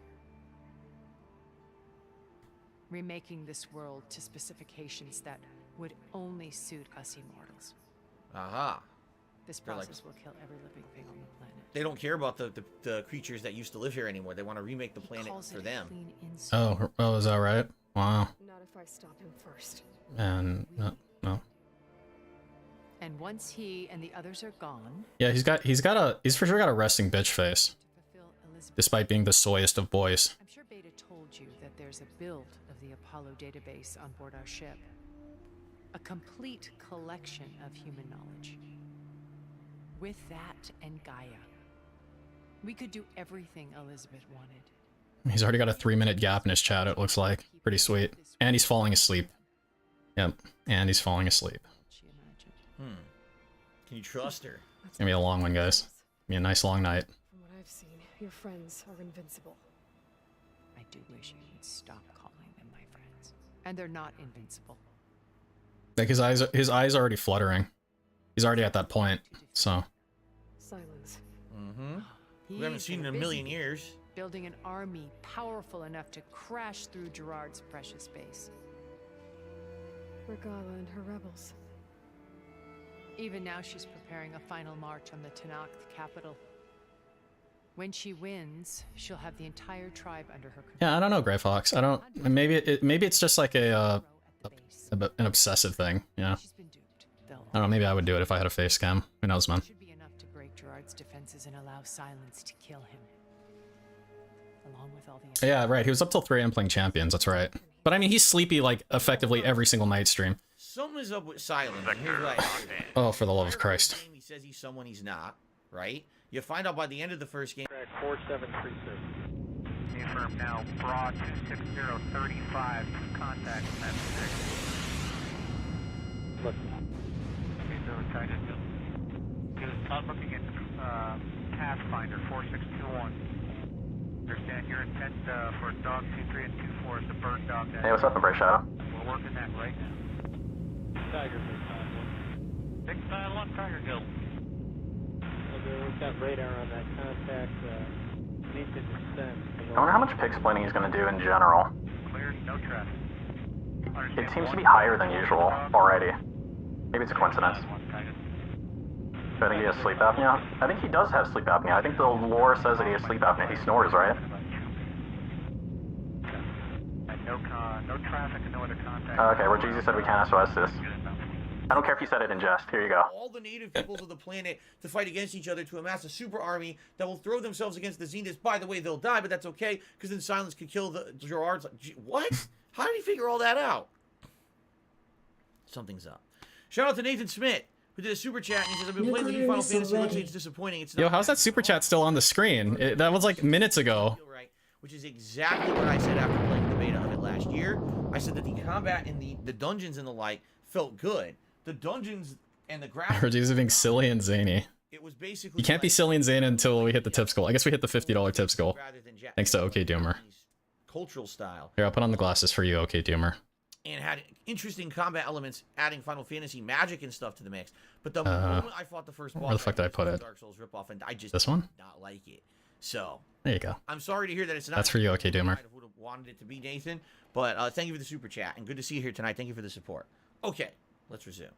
Speaker 7: Remaking this world to specifications that would only suit us immortals.
Speaker 3: Aha.
Speaker 7: This
Speaker 3: They're like-
Speaker 7: process will kill every living thing on the planet.
Speaker 3: They don't care about the creatures that used to live here anymore. They want to remake the
Speaker 7: He
Speaker 3: planet
Speaker 7: calls
Speaker 3: for
Speaker 7: it a
Speaker 3: them.
Speaker 7: clean insult.
Speaker 1: Oh, is that right? Wow.
Speaker 8: Not if I stop him first.
Speaker 1: And no.
Speaker 7: And once he and the others are gone,
Speaker 1: Yeah, he's for sure got a resting bitch face,
Speaker 7: to fulfill Elizabeth.
Speaker 1: despite being the soyest of boys.
Speaker 7: I'm sure Beta told you that there's a build of the Apollo database on board our ship. A complete collection of human knowledge. With that and Gaia, we could do everything Elizabeth wanted.
Speaker 1: He's already got a 3-minute gap in his chat, it looks like. Pretty sweet. And he's falling asleep. Yep, and he's falling asleep.
Speaker 7: She imagined.
Speaker 3: Can you trust her?
Speaker 1: It's gonna be a long one, guys. Gonna be a nice long night.
Speaker 8: From what I've seen, your friends are invincible.
Speaker 7: I do wish you would stop calling them my friends. And they're not invincible.
Speaker 1: Like his eyes are already fluttering. He's already at that point, so.
Speaker 8: Silence.
Speaker 3: Mm-hmm. We haven't seen in a million years.
Speaker 7: Building an army powerful enough to crash through Gerard's precious base.
Speaker 8: Regala and her rebels.
Speaker 7: Even now she's preparing a final march on the Tanakh capital. When she wins, she'll have the entire tribe under her control.
Speaker 1: Yeah, I don't know, Gray Fox. I don't. Maybe it's just like an obsessive thing. Yeah.
Speaker 7: She's been duped. They'll
Speaker 1: I don't know. Maybe I would do it if I had a face cam. Who knows, man?
Speaker 7: should be enough to break Gerard's defenses and allow Silence to kill him. Along with all the
Speaker 1: Yeah, right. He was up till 3 AM playing Champions. That's right. But I mean, he's sleepy like effectively every single night stream.
Speaker 3: Something is up with Silence. And here's what I hear.
Speaker 1: Oh, for the love of
Speaker 3: Early
Speaker 1: Christ.
Speaker 3: game, he says he's someone he's not, right? You find out by the end of the first game.
Speaker 4: Track 4736. Confirm now. Broad 26035. Contact message. Look. Okay, so Titan. I'm looking at Pathfinder 4621. Understand your intent for dog 23 and 24 is the bird dog.
Speaker 5: Hey, what's up, Embrace Shadow?
Speaker 4: We're working that right now. Tiger Big Style 1, Tiger Guild. We've got radar on that contact. Need to descend.
Speaker 5: I wonder how much pig splitting he's going to do in general.
Speaker 4: Clear, no traffic.
Speaker 5: It seems to be higher than usual already. Maybe it's a coincidence. Do I think he has sleep apnea? I think he does have sleep apnea. I think the lore says that he has sleep apnea. He snores, right?
Speaker 4: No traffic and no other contact.
Speaker 5: Okay, where Jesus said we can't SOS this. I don't care if you said it in jest. Here you go.
Speaker 3: All the native peoples of the planet to fight against each other to amass a super army that will throw themselves against the Zeniths. By the way, they'll die, but that's okay, because then Silence could kill the Gerards. Like, what? How did he figure all that out? Something's up. Shout out to Nathan Smith, who did a super chat, and he says, I've been playing the new
Speaker 2: Nuclear
Speaker 3: Final
Speaker 2: missile
Speaker 3: Fantasy. Looks like
Speaker 2: ready.
Speaker 3: it's disappointing. It's
Speaker 1: Yo,
Speaker 3: not
Speaker 1: how's that super chat still on the screen? That was like minutes ago.
Speaker 3: Right, which is exactly what I said after playing the beta of it last year. I said that the combat in the dungeons and the like felt good. The dungeons and the graphics.
Speaker 1: Reggie's being silly and zany.
Speaker 3: It was basically
Speaker 1: You can't be silly and zany until we hit the tips goal. I guess we hit the $50 tips goal. Thanks to OK Doomer.
Speaker 3: Cultural style.
Speaker 1: Here, I'll put on the glasses for you, OK Doomer.
Speaker 3: And had interesting combat elements, adding Final Fantasy magic and stuff to the mix. But the moment I fought the first boss,
Speaker 1: where the fuck did I put it?
Speaker 3: Dark Souls ripoff, and I just
Speaker 1: This one?
Speaker 3: did not like it. So
Speaker 1: There you go.
Speaker 3: I'm sorry to hear that it's not.
Speaker 1: That's for you, OK Doomer.
Speaker 3: I would have wanted it to be Nathan, but thank you for the super chat and good to see you here tonight. Thank you for the support. Okay, let's resume.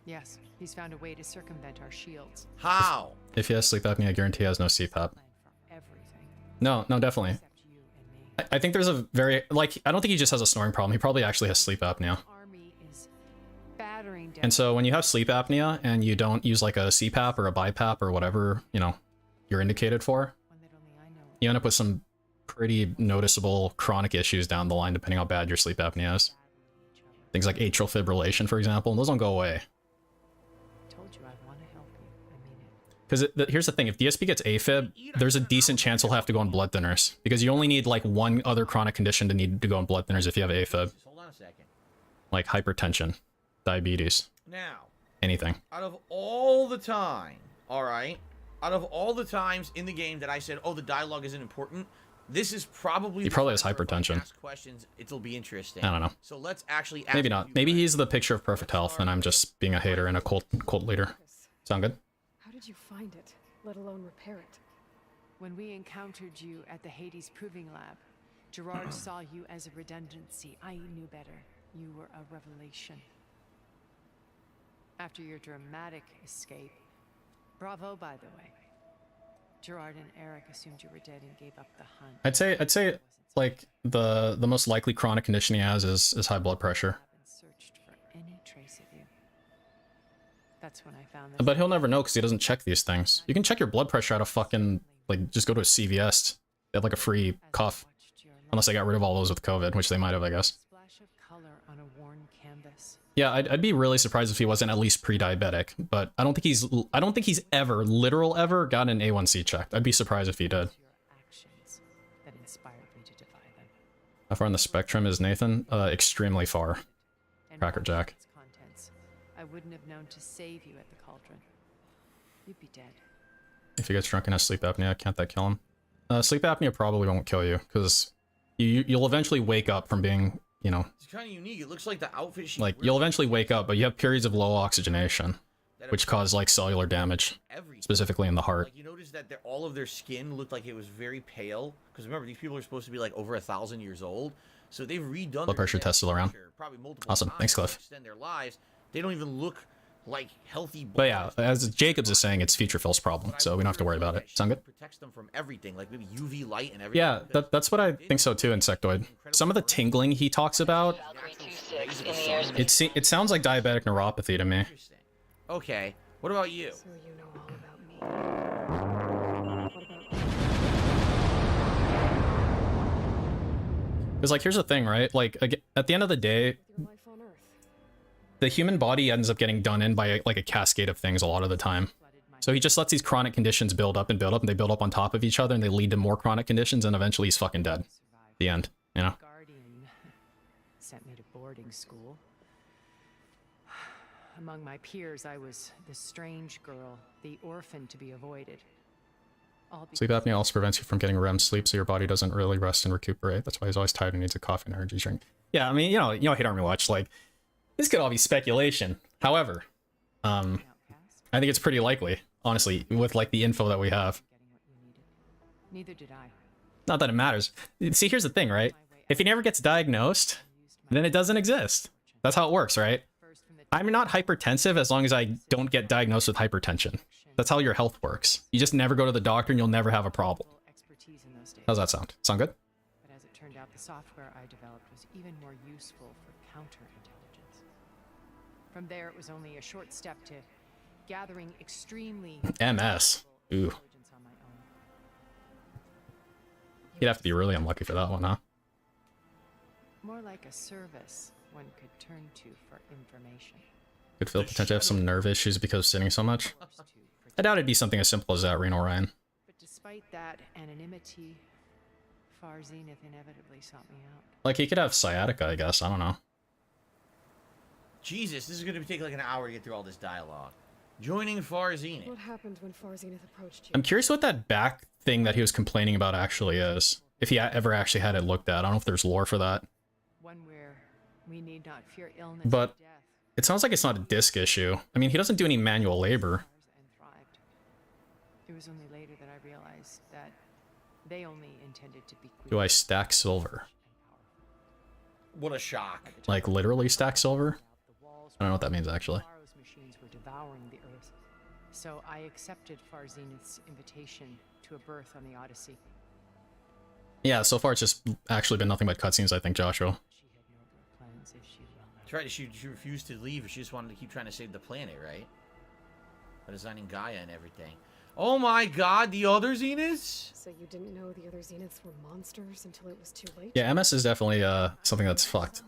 Speaker 7: Yes, he's found a way to circumvent our shields.
Speaker 3: How?
Speaker 1: If he has sleep apnea, I guarantee he has no CPAP.
Speaker 7: Plan for everything
Speaker 1: No, definitely.
Speaker 7: except you and me.
Speaker 1: I think there's a very, like, I don't think he just has a snoring problem. He probably actually has sleep apnea.
Speaker 7: Army is battering down.
Speaker 1: And so when you have sleep apnea and you don't use like a CPAP or a BiPAP or whatever, you know, you're indicated for,
Speaker 7: one that only I know.
Speaker 1: you end up with some pretty noticeable chronic issues down the line depending how bad your sleep apnea is. Things like atrial fibrillation, for example, and those don't go away.
Speaker 7: I told you I want to help you. I mean it.
Speaker 1: Because here's the thing, if DSP gets AFib, there's a decent chance he'll have to go on blood thinners. Because you only need like one other chronic condition to need to go on blood thinners if you have AFib.
Speaker 3: Just hold on a second.
Speaker 1: Like hypertension, diabetes,
Speaker 3: Now,
Speaker 1: anything.
Speaker 3: out of all the time, all right, out of all the times in the game that I said, oh, the dialogue isn't important, this is probably.
Speaker 1: He
Speaker 3: the
Speaker 1: probably has
Speaker 3: time where if I
Speaker 1: hypertension.
Speaker 3: ask questions, it'll be interesting.
Speaker 1: I don't know.
Speaker 3: So let's actually. Ask
Speaker 1: Maybe
Speaker 3: you
Speaker 1: not. Maybe
Speaker 3: guys.
Speaker 1: he's the picture of perfect health and I'm just being a hater and a cult leader. Sound good?
Speaker 8: How did you find it, let alone repair it?
Speaker 7: When we encountered you at the Hades Proving Lab, Gerard saw you as a redundancy. I knew better. You were a revelation. After your dramatic escape, bravo, by the way. Gerard and Eric assumed you were dead and gave up the hunt.
Speaker 1: I'd say like the most likely chronic condition he has is high blood pressure.
Speaker 7: And searched for any trace of you. That's when I found this.
Speaker 1: But he'll never know because he doesn't check these things. You can check your blood pressure at a fucking, like, just go to a CVS. They have like a free cuff. Unless they got rid of all those with COVID, which they might have, I guess.
Speaker 7: Splash of color on a worn canvas.
Speaker 1: Yeah, I'd be really surprised if he wasn't at least pre-diabetic, but I don't think he's ever gotten an A1C checked. I'd be surprised if he did.
Speaker 7: Your actions that inspired me to defy them.
Speaker 1: How far on the spectrum is Nathan? Extremely far.
Speaker 7: And
Speaker 1: Cracker
Speaker 7: without
Speaker 1: Jack.
Speaker 7: its contents, I wouldn't have known to save you at the cauldron. You'd be dead.
Speaker 1: If he gets drunk and has sleep apnea, can't that kill him? Sleep apnea probably won't kill you, because you'll eventually wake up from being, you know,
Speaker 3: It's kind of unique. It looks like the outfit she.
Speaker 1: like, you'll eventually wake up, but you have periods of low oxygenation, which cause, like, cellular damage,
Speaker 3: everything.
Speaker 1: specifically in the heart.
Speaker 3: Like you notice that all of their skin looked like it was very pale. Because remember, these people are supposed to be like over 1,000 years old. So they've redone
Speaker 1: Blood pressure tests still around.
Speaker 3: probably multiple
Speaker 1: Awesome.
Speaker 3: times
Speaker 1: Thanks, Cliff.
Speaker 3: to extend their lives. They don't even look like healthy.
Speaker 1: But yeah, as Jacobs is saying, it's Future Phil's problem, so we don't have to worry about it. Sound good?
Speaker 3: Protects them from everything, like maybe UV light and everything.
Speaker 1: Yeah, that's what I think so too, Insectoid. Some of the tingling he talks about, it sounds like diabetic neuropathy to me.
Speaker 3: Interesting. Okay. What about you?
Speaker 8: So you know all about me. What about
Speaker 1: Because, like, here's the thing, right? Like, at the end of the day,
Speaker 8: your life on Earth?
Speaker 1: the human body ends up getting done in by, like, a cascade of things a lot of the time. So he just lets these chronic conditions build up and build up, and they build up on top of each other, and they lead to more chronic conditions, and eventually he's fucking dead. The end, you know?
Speaker 7: Guardian sent me to boarding school. Among my peers, I was the strange girl, the orphan to be avoided. All
Speaker 1: Sleep apnea also prevents you from getting REM sleep, so your body doesn't really rest and recuperate. That's why he's always tired and needs a coffee and energy drink. Yeah, I mean, you know, Hate Army Watch, like, this could all be speculation. However, I think it's pretty likely, honestly, with, like, the info that we have.
Speaker 7: getting what you needed. Neither did I.
Speaker 1: Not that it matters. See, here's the thing, right? If he never gets diagnosed, then it doesn't exist. That's how it works, right?
Speaker 7: First from the
Speaker 1: I'm not hypertensive as long as I don't get diagnosed with hypertension. That's how your health works. You just never go to the doctor and you'll never have a problem.
Speaker 7: expertise in those days.
Speaker 1: How's that sound? Sound good?
Speaker 7: But as it turned out, the software I developed was even more useful for counterintelligence. From there, it was only a short step to gathering extremely
Speaker 1: MS. Ooh.
Speaker 7: intelligence on my own.
Speaker 1: You'd have to be really unlucky for that one, huh?
Speaker 7: More like a service. one could turn to for information.
Speaker 1: Could feel potentially have some nerve issues because of sitting so much. I doubt it'd be something as simple as that, Reno Ryan.
Speaker 7: But despite that anonymity, Far Zenith inevitably sought me out.
Speaker 1: Like, he could have sciatica, I guess. I don't know.
Speaker 3: Jesus, this is going to take like an hour to get through all this dialogue. Joining Far Zenith.
Speaker 8: What happened when Far Zenith approached you?
Speaker 1: I'm curious what that back thing that he was complaining about actually is. If he ever actually had it looked at. I don't know if there's lore for that.
Speaker 7: One where we need not fear illness
Speaker 1: But
Speaker 7: or death.
Speaker 1: it sounds like it's not a disc issue. I mean, he doesn't do any manual labor.
Speaker 7: And thrived. It was only later that I realized that they only intended to be.
Speaker 1: Do I stack silver?
Speaker 3: What a shock.
Speaker 1: Like, literally stack silver? I don't know what that means, actually.
Speaker 7: Tomorrow's machines were devouring the Earth. So I accepted Far Zenith's invitation to a berth on the Odyssey.
Speaker 1: Yeah, so far it's just actually been nothing but cutscenes, I think, Joshua.
Speaker 7: She had nobler plans if she will.
Speaker 3: That's right, she refused to leave. She just wanted to keep trying to save the planet, right? By designing Gaia and everything. Oh my god, the other Zeniths?
Speaker 8: So you didn't know the other Zeniths were monsters until it was too late?
Speaker 1: Yeah, MS is definitely something that's fucked,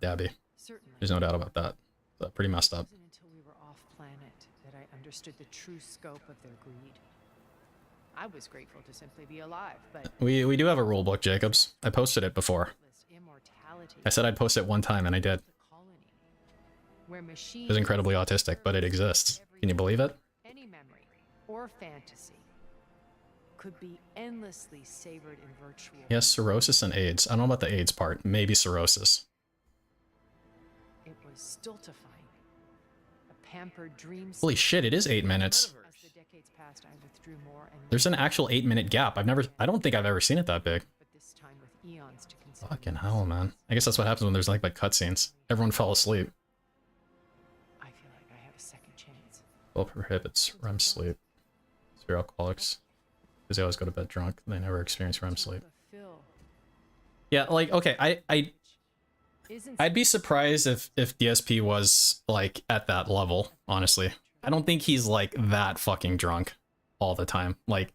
Speaker 1: Dabby.
Speaker 7: Certainly.
Speaker 1: There's no doubt about that. Pretty messed up.
Speaker 7: It wasn't until we were off planet that I understood the true scope of their greed. I was grateful to simply be alive, but
Speaker 1: We do have a rule book, Jacobs. I posted it before.
Speaker 7: immortality.
Speaker 1: I said I'd post it one time, and I did.
Speaker 7: Colony, where machines
Speaker 1: It was incredibly autistic, but it exists. Can you believe it?
Speaker 7: Any memory or fantasy could be endlessly savored in virtual.
Speaker 1: Yes, cirrhosis and AIDS. I don't know about the AIDS part. Maybe cirrhosis.
Speaker 7: It was stultifying. A pampered dream.
Speaker 1: Holy shit, it is 8 minutes.
Speaker 7: As the decades passed, I withdrew more and
Speaker 1: There's an actual 8-minute gap. I don't think I've ever seen it that big.
Speaker 7: but this time with eons to consider.
Speaker 1: Fucking hell, man. I guess that's what happens when there's like cutscenes. Everyone fell asleep.
Speaker 7: I feel like I have a second chance.
Speaker 1: Well, prohibits REM sleep. Severe alcoholics. Because they always go to bed drunk. They never experience REM sleep.
Speaker 7: Fulfill.
Speaker 1: Yeah, like, okay,
Speaker 7: Isn't
Speaker 1: I'd be surprised if DSP was, like, at that level, honestly. I don't think he's, like, that fucking drunk all the time. Like,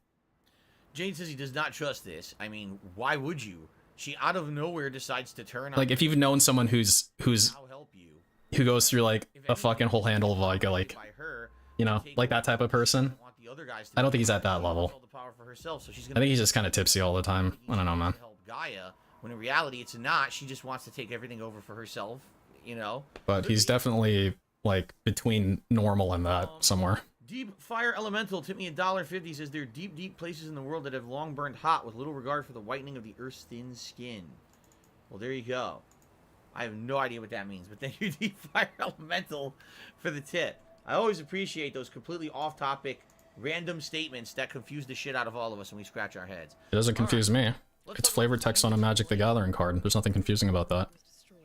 Speaker 3: Jane says he does not trust this. I mean, why would you? She out of nowhere decides to turn on.
Speaker 1: like if you've known someone who's
Speaker 3: I'll help you.
Speaker 1: who goes through, like,
Speaker 3: If
Speaker 1: a
Speaker 3: anything,
Speaker 1: fucking whole handle of, like,
Speaker 3: by her,
Speaker 1: you know,
Speaker 3: take
Speaker 1: like that
Speaker 3: away
Speaker 1: type of
Speaker 3: the
Speaker 1: person.
Speaker 3: power. Want the other guys to
Speaker 1: I don't
Speaker 3: be
Speaker 1: think he's at that
Speaker 3: all
Speaker 1: level.
Speaker 3: the power for herself, so she's
Speaker 1: I
Speaker 3: gonna
Speaker 1: think he's just kind of tipsy all the time. I don't know, man.
Speaker 3: help Gaia, when in reality it's not. She just wants to take everything over for herself, you know?
Speaker 1: But he's definitely, like, between normal and that somewhere.
Speaker 3: Deep Fire Elemental tipped me $1.50, says there are deep, deep places in the world that have long burned hot with little regard for the whitening of the Earth's thin skin. Well, there you go. I have no idea what that means, but thank you, Deep Fire Elemental, for the tip. I always appreciate those completely off-topic, random statements that confuse the shit out of all of us and we scratch our heads.
Speaker 1: It doesn't confuse me.
Speaker 3: Let's
Speaker 1: It's
Speaker 3: talk
Speaker 1: flavor
Speaker 3: about
Speaker 1: text on a Magic the Gathering card. There's nothing confusing about that.
Speaker 8: Was destroyed.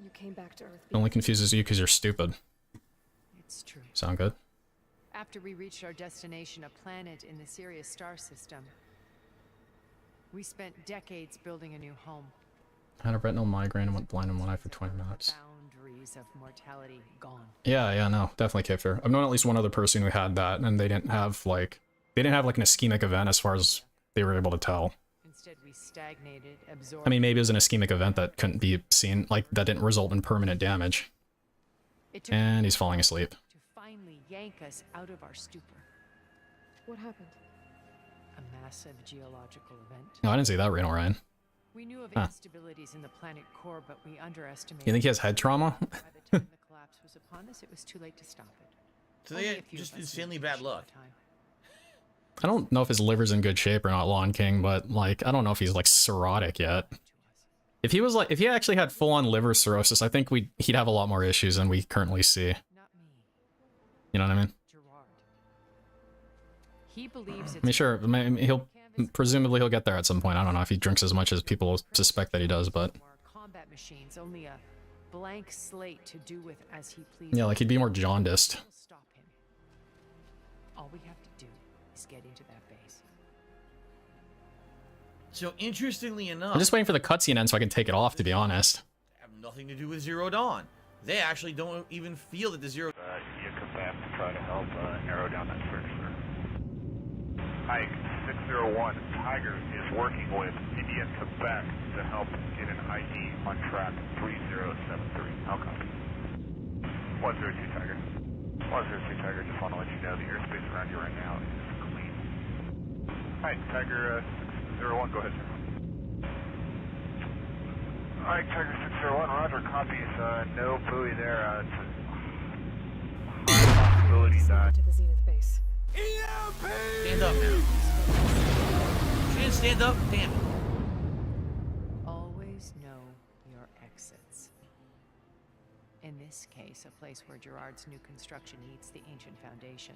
Speaker 8: You came back to Earth.
Speaker 1: It only confuses you because you're stupid.
Speaker 7: it's true.
Speaker 1: Sound good?
Speaker 7: After we reached our destination, a planet in the Sirius star system, we spent decades building a new home.
Speaker 1: I had a retinal migraine and went blind in one eye for 20 minutes.
Speaker 7: Boundaries of mortality gone.
Speaker 1: Yeah, no, definitely Kipfer. I've known at least one other person who had that, and they didn't have like an ischemic event as far as they were able to tell.
Speaker 7: Instead, we stagnated, absorbed.
Speaker 1: I mean, maybe it was an ischemic event that couldn't be seen, like that didn't result in permanent damage.
Speaker 7: It took
Speaker 1: And he's falling asleep.
Speaker 7: to finally yank us out of our stupor.
Speaker 8: What happened?
Speaker 7: A massive geological event.
Speaker 1: No, I didn't see that, Reno Ryan.
Speaker 7: We knew of
Speaker 1: Huh.
Speaker 7: instabilities in the planet core, but we underestimated.
Speaker 1: You think he has head trauma?
Speaker 7: By the time the collapse was upon us, it was too late to stop it.
Speaker 3: So
Speaker 7: Only
Speaker 3: they
Speaker 7: a
Speaker 3: had
Speaker 7: few
Speaker 3: just
Speaker 7: of us
Speaker 3: insanely
Speaker 7: knew
Speaker 3: bad
Speaker 7: for
Speaker 3: luck.
Speaker 7: time.
Speaker 1: I don't know if his liver's in good shape or not, Lawn King, but like, I don't know if he's like cirrhotic yet.
Speaker 7: To us.
Speaker 1: If he actually had full-on liver cirrhosis, I think he'd have a lot more issues than we currently see.
Speaker 7: Not me,
Speaker 1: You know what I mean?
Speaker 7: Gerard. He believes it's.
Speaker 1: I mean, sure, presumably he'll get there at some point. I don't know if he drinks as much as people suspect that he does, but
Speaker 7: Our combat machines, only a blank slate to do with as he pleases.
Speaker 1: yeah, like he'd be more jaundiced.
Speaker 7: We'll stop him. All we have to do is get into that base.
Speaker 3: So interestingly enough,
Speaker 1: I'm just waiting for the cutscene to end so I can take it off, to be honest.
Speaker 3: have nothing to do with Zero Dawn. They actually don't even feel that the Zero.
Speaker 4: You come back to try to help narrow down that search, sir. Ike, 601, Tiger is working with India Quebec to help get an ID on track 3073. How copy? 102 Tiger. 102 Tiger, just want to let you know the airspace around you right now is clean. Alright, Tiger 601, go ahead, sir. Alright, Tiger 601, roger, copies. No buoy there. It's a high possibility that...
Speaker 8: To the Zenith base.
Speaker 3: Stand up now. She didn't stand up? Damn it.
Speaker 7: Always know your exits. In this case, a place where Gerard's new construction meets the ancient foundation.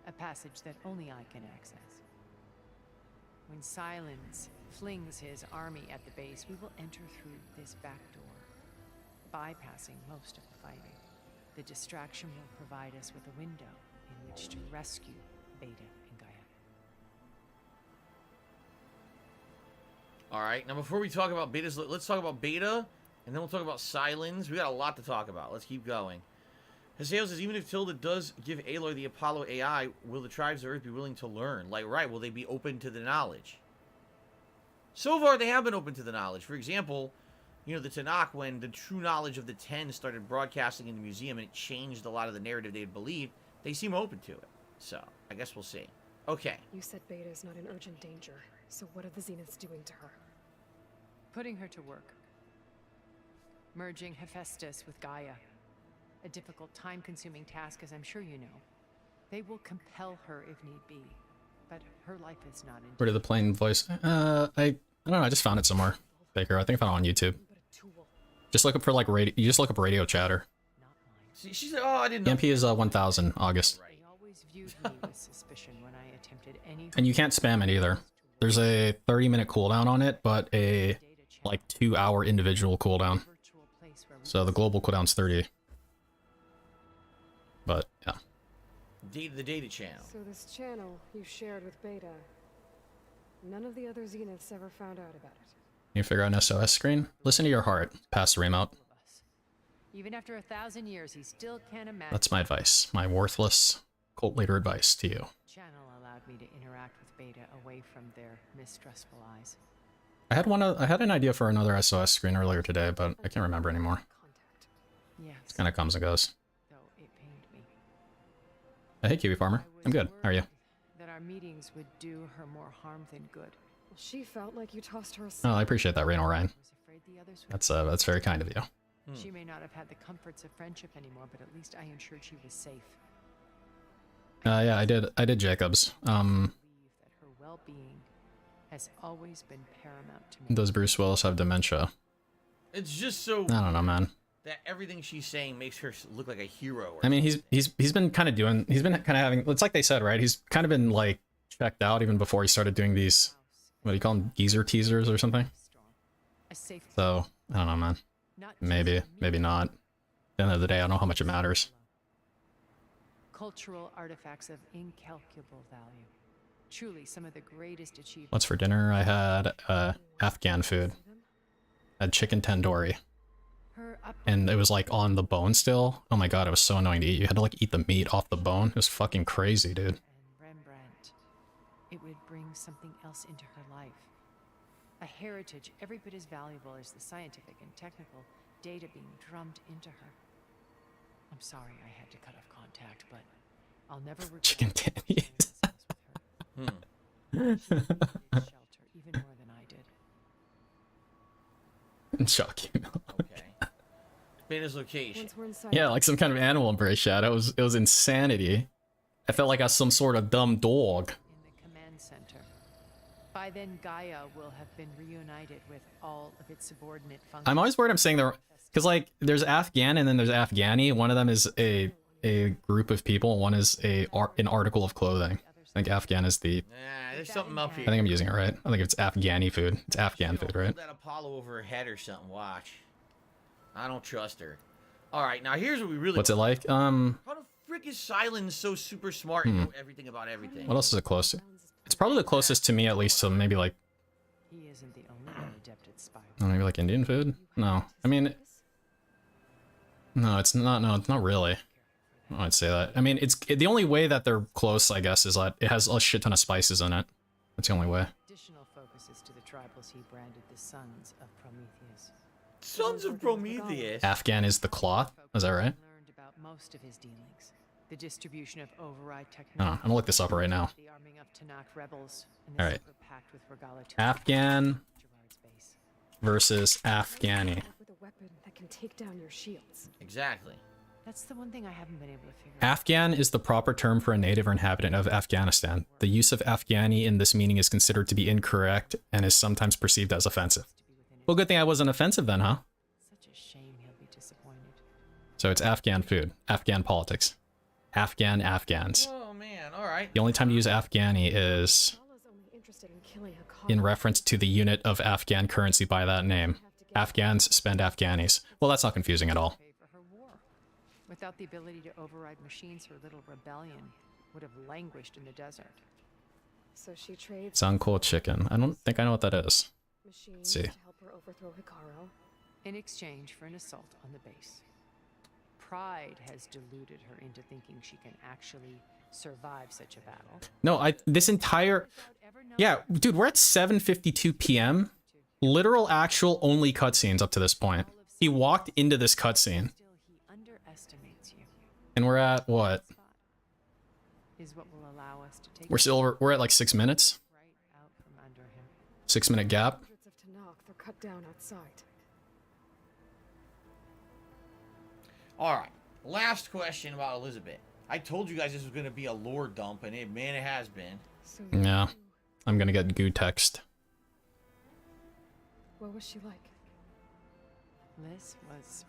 Speaker 7: A passage that only I can access. When Silence flings his army at the base, we will enter through this back door, bypassing most of the fighting. The distraction will provide us with a window in which to rescue Beta and Gaia.
Speaker 3: Alright, now before we talk about Beta's, let's talk about Beta, and then we'll talk about Silence. We got a lot to talk about. Let's keep going. Haseo says, even if Tilda does give Aloy the Apollo AI, will the tribes of Earth be willing to learn? Like, right, will they be open to the knowledge? So far, they have been open to the knowledge. For example, you know, the Tanakh, when the true knowledge of the Ten started broadcasting in the museum and it changed a lot of the narrative they had believed, they seem open to it. So, I guess we'll see. Okay.
Speaker 8: You said Beta is not in urgent danger, so what are the Zeniths doing to her?
Speaker 7: Putting her to work. Merging Hephaestus with Gaia. A difficult, time-consuming task, as I'm sure you know. They will compel her if need be, but her life is not in.
Speaker 1: Where did the plain voice? I don't know. I just found it somewhere. Baker, I think I found it on YouTube. Just look up for like radio. You just look up radio chatter.
Speaker 3: See, she said, "Oh, I didn't know."
Speaker 1: EMP is 1000 August.
Speaker 7: They always viewed me with suspicion when I attempted any.
Speaker 1: And you can't spam it either. There's a 30-minute cooldown on it, but a like 2-hour individual cooldown. So the global cooldown's 30. But yeah.
Speaker 3: The data channel.
Speaker 8: So this channel you shared with Beta, none of the other Zeniths ever found out about it.
Speaker 1: You figure out an SOS screen? Listen to your heart. Pass the remote.
Speaker 7: Even after 1,000 years, he still can't imagine.
Speaker 1: That's my advice. My worthless cult leader advice to you.
Speaker 7: Channel allowed me to interact with Beta away from their mistrustful eyes.
Speaker 1: I had an idea for another SOS screen earlier today, but I can't remember anymore.
Speaker 7: Yes.
Speaker 1: It kind of comes and goes.
Speaker 7: Though it pained me.
Speaker 1: Hey, Kiwi Farmer. I'm good. How are you?
Speaker 7: That our meetings would do her more harm than good.
Speaker 8: Well, she felt like you tossed her aside.
Speaker 1: Oh, I appreciate that, Rain Orion.
Speaker 7: I was afraid the others would.
Speaker 1: That's very kind of you.
Speaker 7: She may not have had the comforts of friendship anymore, but at least I ensured she was safe.
Speaker 1: Yeah, I did Jacobs.
Speaker 7: I believe that her well-being has always been paramount to me.
Speaker 1: Does Bruce Willis have dementia?
Speaker 3: It's just so
Speaker 1: I don't know, man.
Speaker 3: that everything she's saying makes her look like a hero. Or
Speaker 1: I mean, he's been kind of doing. He's been kind of having. It's like they said, right? He's kind of been like checked out even before he started doing these. What do you call them? Geezer teasers or something.
Speaker 7: A safe
Speaker 1: So I don't know, man. Maybe, maybe not. At the end of the day, I don't know how much it matters.
Speaker 7: cultural artifacts of incalculable value. Truly some of the greatest achievements.
Speaker 1: What's for dinner? I had Afghan food. I had chicken tandoori. And it was like on the bone still. Oh my god, it was so annoying to eat. You had to like eat the meat off the bone. It was fucking crazy, dude.
Speaker 7: And Rembrandt. It would bring something else into her life. A heritage every bit as valuable as the scientific and technical data being drummed into her. I'm sorry I had to cut off contact, but I'll never regret
Speaker 1: Chicken titties.
Speaker 7: shelter even more than I did.
Speaker 1: Shock you.
Speaker 3: Okay. Beta's location.
Speaker 8: Once we're inside,
Speaker 1: Yeah, like some kind of animal embrace shot. It was insanity. I felt like I was some sort of dumb dog.
Speaker 7: In the command center. By then, Gaia will have been reunited with all of its subordinate functions.
Speaker 1: I'm always worried I'm saying they're... Because, like, there's Afghan and then there's Afghani. One of them is a group of people. One is an article of clothing. I think Afghan is the...
Speaker 3: Nah, there's something up here.
Speaker 1: I think I'm using it right. I think it's Afghani food. It's Afghan food, right?
Speaker 3: Hold that Apollo over her head or something. Watch. I don't trust her. All right, now here's what we really...
Speaker 1: What's it like?
Speaker 3: How the frick is Silence so super smart and know everything about everything?
Speaker 1: What else is it close to? It's probably the closest to me, at least, to maybe like...
Speaker 7: He isn't the only one adept at spying.
Speaker 1: Maybe like Indian food? No. I mean... No, it's not. No, it's not really. I'd say that. I mean, it's the only way that they're close, I guess, is that it has a shit ton of spices in it. That's the only way.
Speaker 7: Additional focuses to the tribals he branded the Sons of Prometheus.
Speaker 3: Sons of Prometheus.
Speaker 1: Afghan is the cloth. Is that right?
Speaker 7: Learned about most of his dealings. The distribution of override
Speaker 1: Oh,
Speaker 7: technology.
Speaker 1: I'm gonna look this up right now.
Speaker 7: The arming of Tanakh rebels. And the
Speaker 1: All right.
Speaker 7: secret pact with Regala to
Speaker 1: Afghan
Speaker 7: Gerard's base.
Speaker 1: versus Afghani.
Speaker 8: With a weapon that can take down your shields.
Speaker 3: Exactly.
Speaker 7: That's the one thing I haven't been able to figure out.
Speaker 1: Afghan is the proper term for a native or inhabitant of Afghanistan. The use of Afghani in this meaning is considered to be incorrect and is sometimes perceived as offensive. Well, good thing I wasn't offensive then, huh?
Speaker 7: Such a shame he'll be disappointed.
Speaker 1: So it's Afghan food, Afghan politics, Afghans.
Speaker 3: Oh man, all right.
Speaker 1: The only time to use Afghani is
Speaker 8: Regala's only interested in killing Hakari.
Speaker 1: in reference to the unit of Afghan currency by that name. Afghans spend Afghanis. Well, that's not confusing at all.
Speaker 7: Pay for her war. Without the ability to override machines, her little rebellion would have languished in the desert.
Speaker 8: So she trades
Speaker 1: Suncool chicken. I don't think I know what that is.
Speaker 8: machines
Speaker 1: see.
Speaker 8: to help her overthrow Hikaru.
Speaker 7: In exchange for an assault on the base. Pride has deluded her into thinking she can actually survive such a battle.
Speaker 1: No, this entire yeah, dude, we're at 7:52 p.m. Literal, actual, only cutscenes up to this point. He walked into this cutscene,
Speaker 7: Still, he underestimates you.
Speaker 1: and we're at what?
Speaker 7: Is what will allow us to take
Speaker 1: We're at like 6 minutes.
Speaker 7: right out from under him.
Speaker 1: 6 minute gap.
Speaker 8: Hundreds of Tanakh, they're cut down outside.
Speaker 3: All right. Last question about Elizabeth. I told you guys this was going to be a lore dump, and it has been.
Speaker 8: So
Speaker 1: Yeah, I'm gonna get goo text.
Speaker 8: what was she like?
Speaker 7: Liz was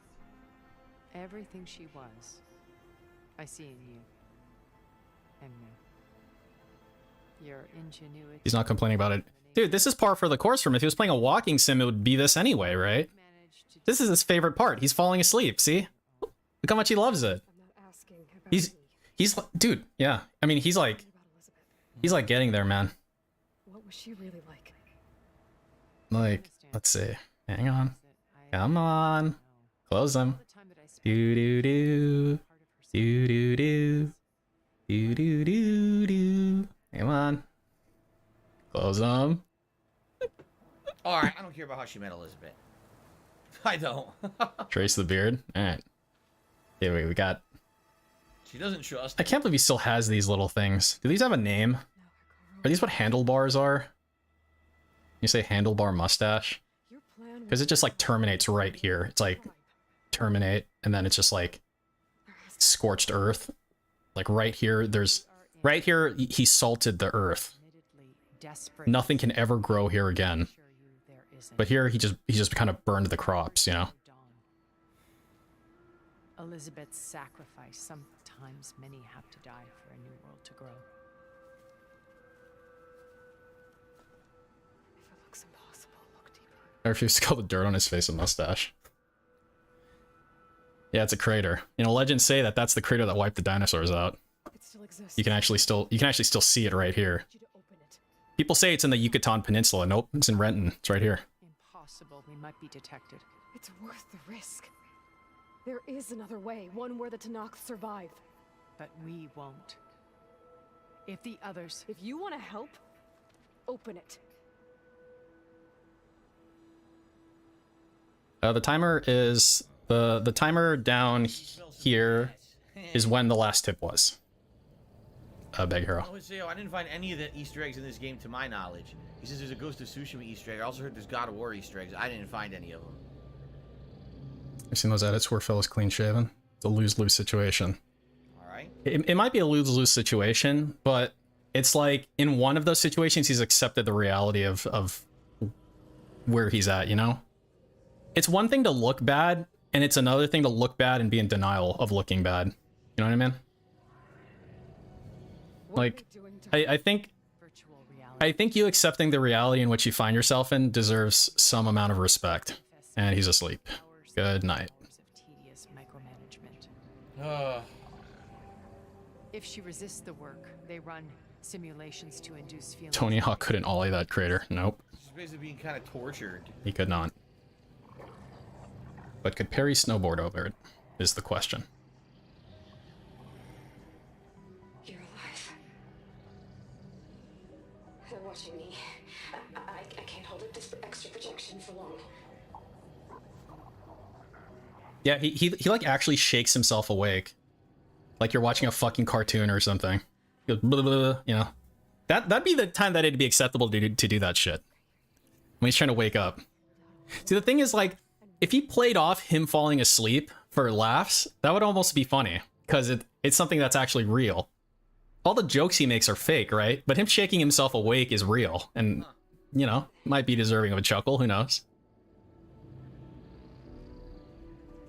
Speaker 7: everything she was. I see in you. And me. Your ingenuity.
Speaker 1: He's not complaining about it. Dude, this is par for the course for him. If he was playing a walking sim, it would be this anyway, right?
Speaker 7: Managed to
Speaker 1: This is his favorite part. He's falling asleep, see? Look how much he loves it.
Speaker 8: I'm not asking about
Speaker 1: He's,
Speaker 8: me.
Speaker 1: he's, dude, yeah. I mean, he's like getting there, man.
Speaker 8: What was she really like?
Speaker 1: Like, let's see. Hang on. Come on. Close them. Do do do. Do do do. Do do do do. Come on. Close them.
Speaker 3: All right. I don't care about how she met Elizabeth. I don't.
Speaker 1: Trace the beard. All right. Yeah, wait, we got.
Speaker 3: She doesn't trust.
Speaker 1: I can't believe he still has these little things. Do these have a name? Are these what handlebars are? You say handlebar mustache?
Speaker 8: Your plan
Speaker 1: Because it just like terminates right here. It's like terminate, and then it's just like scorched earth. Like right here, right here, he salted the earth. Nothing can ever grow here again. But here, he just kind of burned the crops, you know?
Speaker 7: Elizabeth's sacrifice. Sometimes many have to die for a new world to grow.
Speaker 8: If it looks impossible, look deeper.
Speaker 1: I refuse to call the dirt on his face a mustache. Yeah, it's a crater. You know, legends say that that's the crater that wiped the dinosaurs out.
Speaker 8: It still exists.
Speaker 1: You can actually still see it right here.
Speaker 8: You to open it.
Speaker 1: People say it's in the Yucatan Peninsula. Nope, it's in Renton. It's right here.
Speaker 7: Impossible. We might be detected.
Speaker 8: It's worth the risk. There is another way, one where the Tanakh survive.
Speaker 7: But we won't. If the others...
Speaker 8: If you want to help, open it.
Speaker 1: The timer is the timer down here is when the last tip was. Beg Hero.
Speaker 3: I would say, I didn't find any of the Easter eggs in this game to my knowledge. He says there's a Ghost of Tsushima Easter egg. I also heard there's God of War Easter eggs. I didn't find any of them.
Speaker 1: I've seen those edits where Phil is clean shaven. It's a lose-lose situation.
Speaker 3: Alright.
Speaker 1: It might be a lose-lose situation, but it's like in one of those situations he's accepted the reality of where he's at, you know? It's one thing to look bad, and it's another thing to look bad and be in denial of looking bad. You know what I mean? Like, I think
Speaker 7: Virtual reality.
Speaker 1: I think you accepting the reality in which you find yourself in deserves some amount of respect. And he's asleep. Good night.
Speaker 7: Hours of tedious micromanagement. If she resists the work, they run simulations to induce feelings.
Speaker 1: Tony Hawk couldn't ollie that crater. Nope,
Speaker 3: She's basically being kind of tortured.
Speaker 1: he could not. But could Perry snowboard over it, is the question.
Speaker 2: You're alive. And what watching me. I can't hold up this extra protection for long.
Speaker 1: Yeah, he like actually shakes himself awake. Like you're watching a fucking cartoon or something. He goes, blah, blah, blah, you know. That'd be the time that it'd be acceptable to do that shit. When he's trying to wake up. See, the thing is, like, if he played off him falling asleep for laughs, that would almost be funny. Because it's something that's actually real. All the jokes he makes are fake, right? But him shaking himself awake is real. And, you know, might be deserving of a chuckle. Who knows?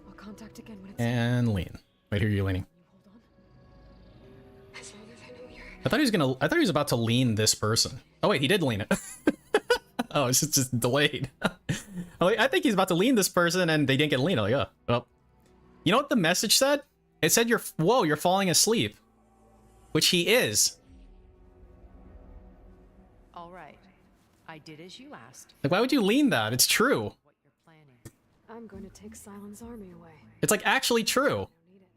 Speaker 8: I'll contact again when it's
Speaker 1: And lean. Right here, you're leaning.
Speaker 8: Hold on.
Speaker 2: As long as I know you're...
Speaker 1: I thought he was about to lean this person. Oh wait, he did lean it. Oh, it's just delayed. I think he's about to lean this person and they didn't get lean. Like, oh, well. You know what the message said? It said you're falling asleep. Which he is.
Speaker 7: All right. I did as you asked.
Speaker 1: Like, why would you lean that? It's true.
Speaker 7: What you're planning.
Speaker 8: I'm going to take Silent's army away.
Speaker 1: It's like actually true.
Speaker 8: I don't need it.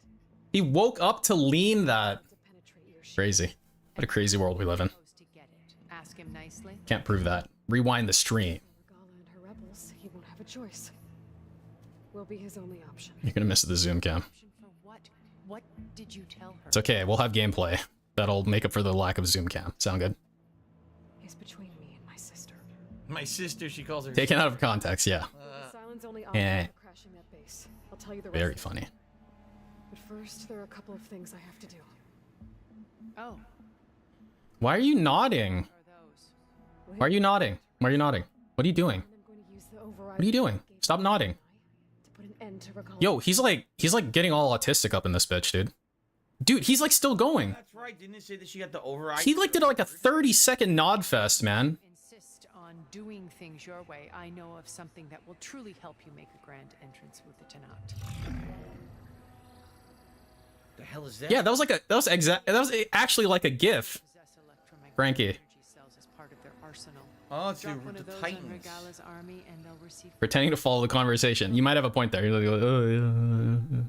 Speaker 1: He woke up to lean that.
Speaker 8: To penetrate your ship.
Speaker 1: Crazy. What a crazy world we live in.
Speaker 7: Supposed to get it. Ask him nicely.
Speaker 1: Can't prove that. Rewind the stream.
Speaker 8: Regala and her rebels, he won't have a choice. We'll be his only option.
Speaker 1: You're gonna miss the zoom cam.
Speaker 7: Option for what? What did you tell her?
Speaker 1: It's okay. We'll have gameplay. That'll make up for the lack of zoom cam. Sound good?
Speaker 8: He's between me and my sister.
Speaker 3: My sister, she calls her.
Speaker 1: Taken out of context, yeah.
Speaker 8: Silent's only option
Speaker 1: Eh.
Speaker 8: for crashing that base. I'll tell you the rest.
Speaker 1: Very funny.
Speaker 8: But first, there are a couple of things I have to do.
Speaker 7: Oh,
Speaker 1: Why are you nodding?
Speaker 7: are those?
Speaker 1: Why are you nodding? Why are you nodding? What are you doing?
Speaker 8: And I'm going to use the override
Speaker 1: What are you doing?
Speaker 8: that gave
Speaker 1: Stop
Speaker 8: me
Speaker 1: nodding.
Speaker 8: to put an end to Regala.
Speaker 1: Yo, he's like getting all autistic up in this bitch, dude. Dude, he's like still going.
Speaker 3: That's right. Didn't it say that she got the override?
Speaker 1: He like did like a 30-second nod fest, man.
Speaker 7: Insist on doing things your way. I know of something that will truly help you make a grand entrance with the Tenat.
Speaker 3: The hell is that?
Speaker 1: Yeah, that was actually like a GIF.
Speaker 7: Possess electromagnetic
Speaker 1: Frankie.
Speaker 7: energy cells as part of their arsenal.
Speaker 3: Oh, it's
Speaker 7: Drop one of
Speaker 3: the
Speaker 7: those on
Speaker 3: Titans.
Speaker 7: Regala's army and they'll receive
Speaker 1: Pretending to follow the conversation. You might have a point there. You're like, oh, yeah.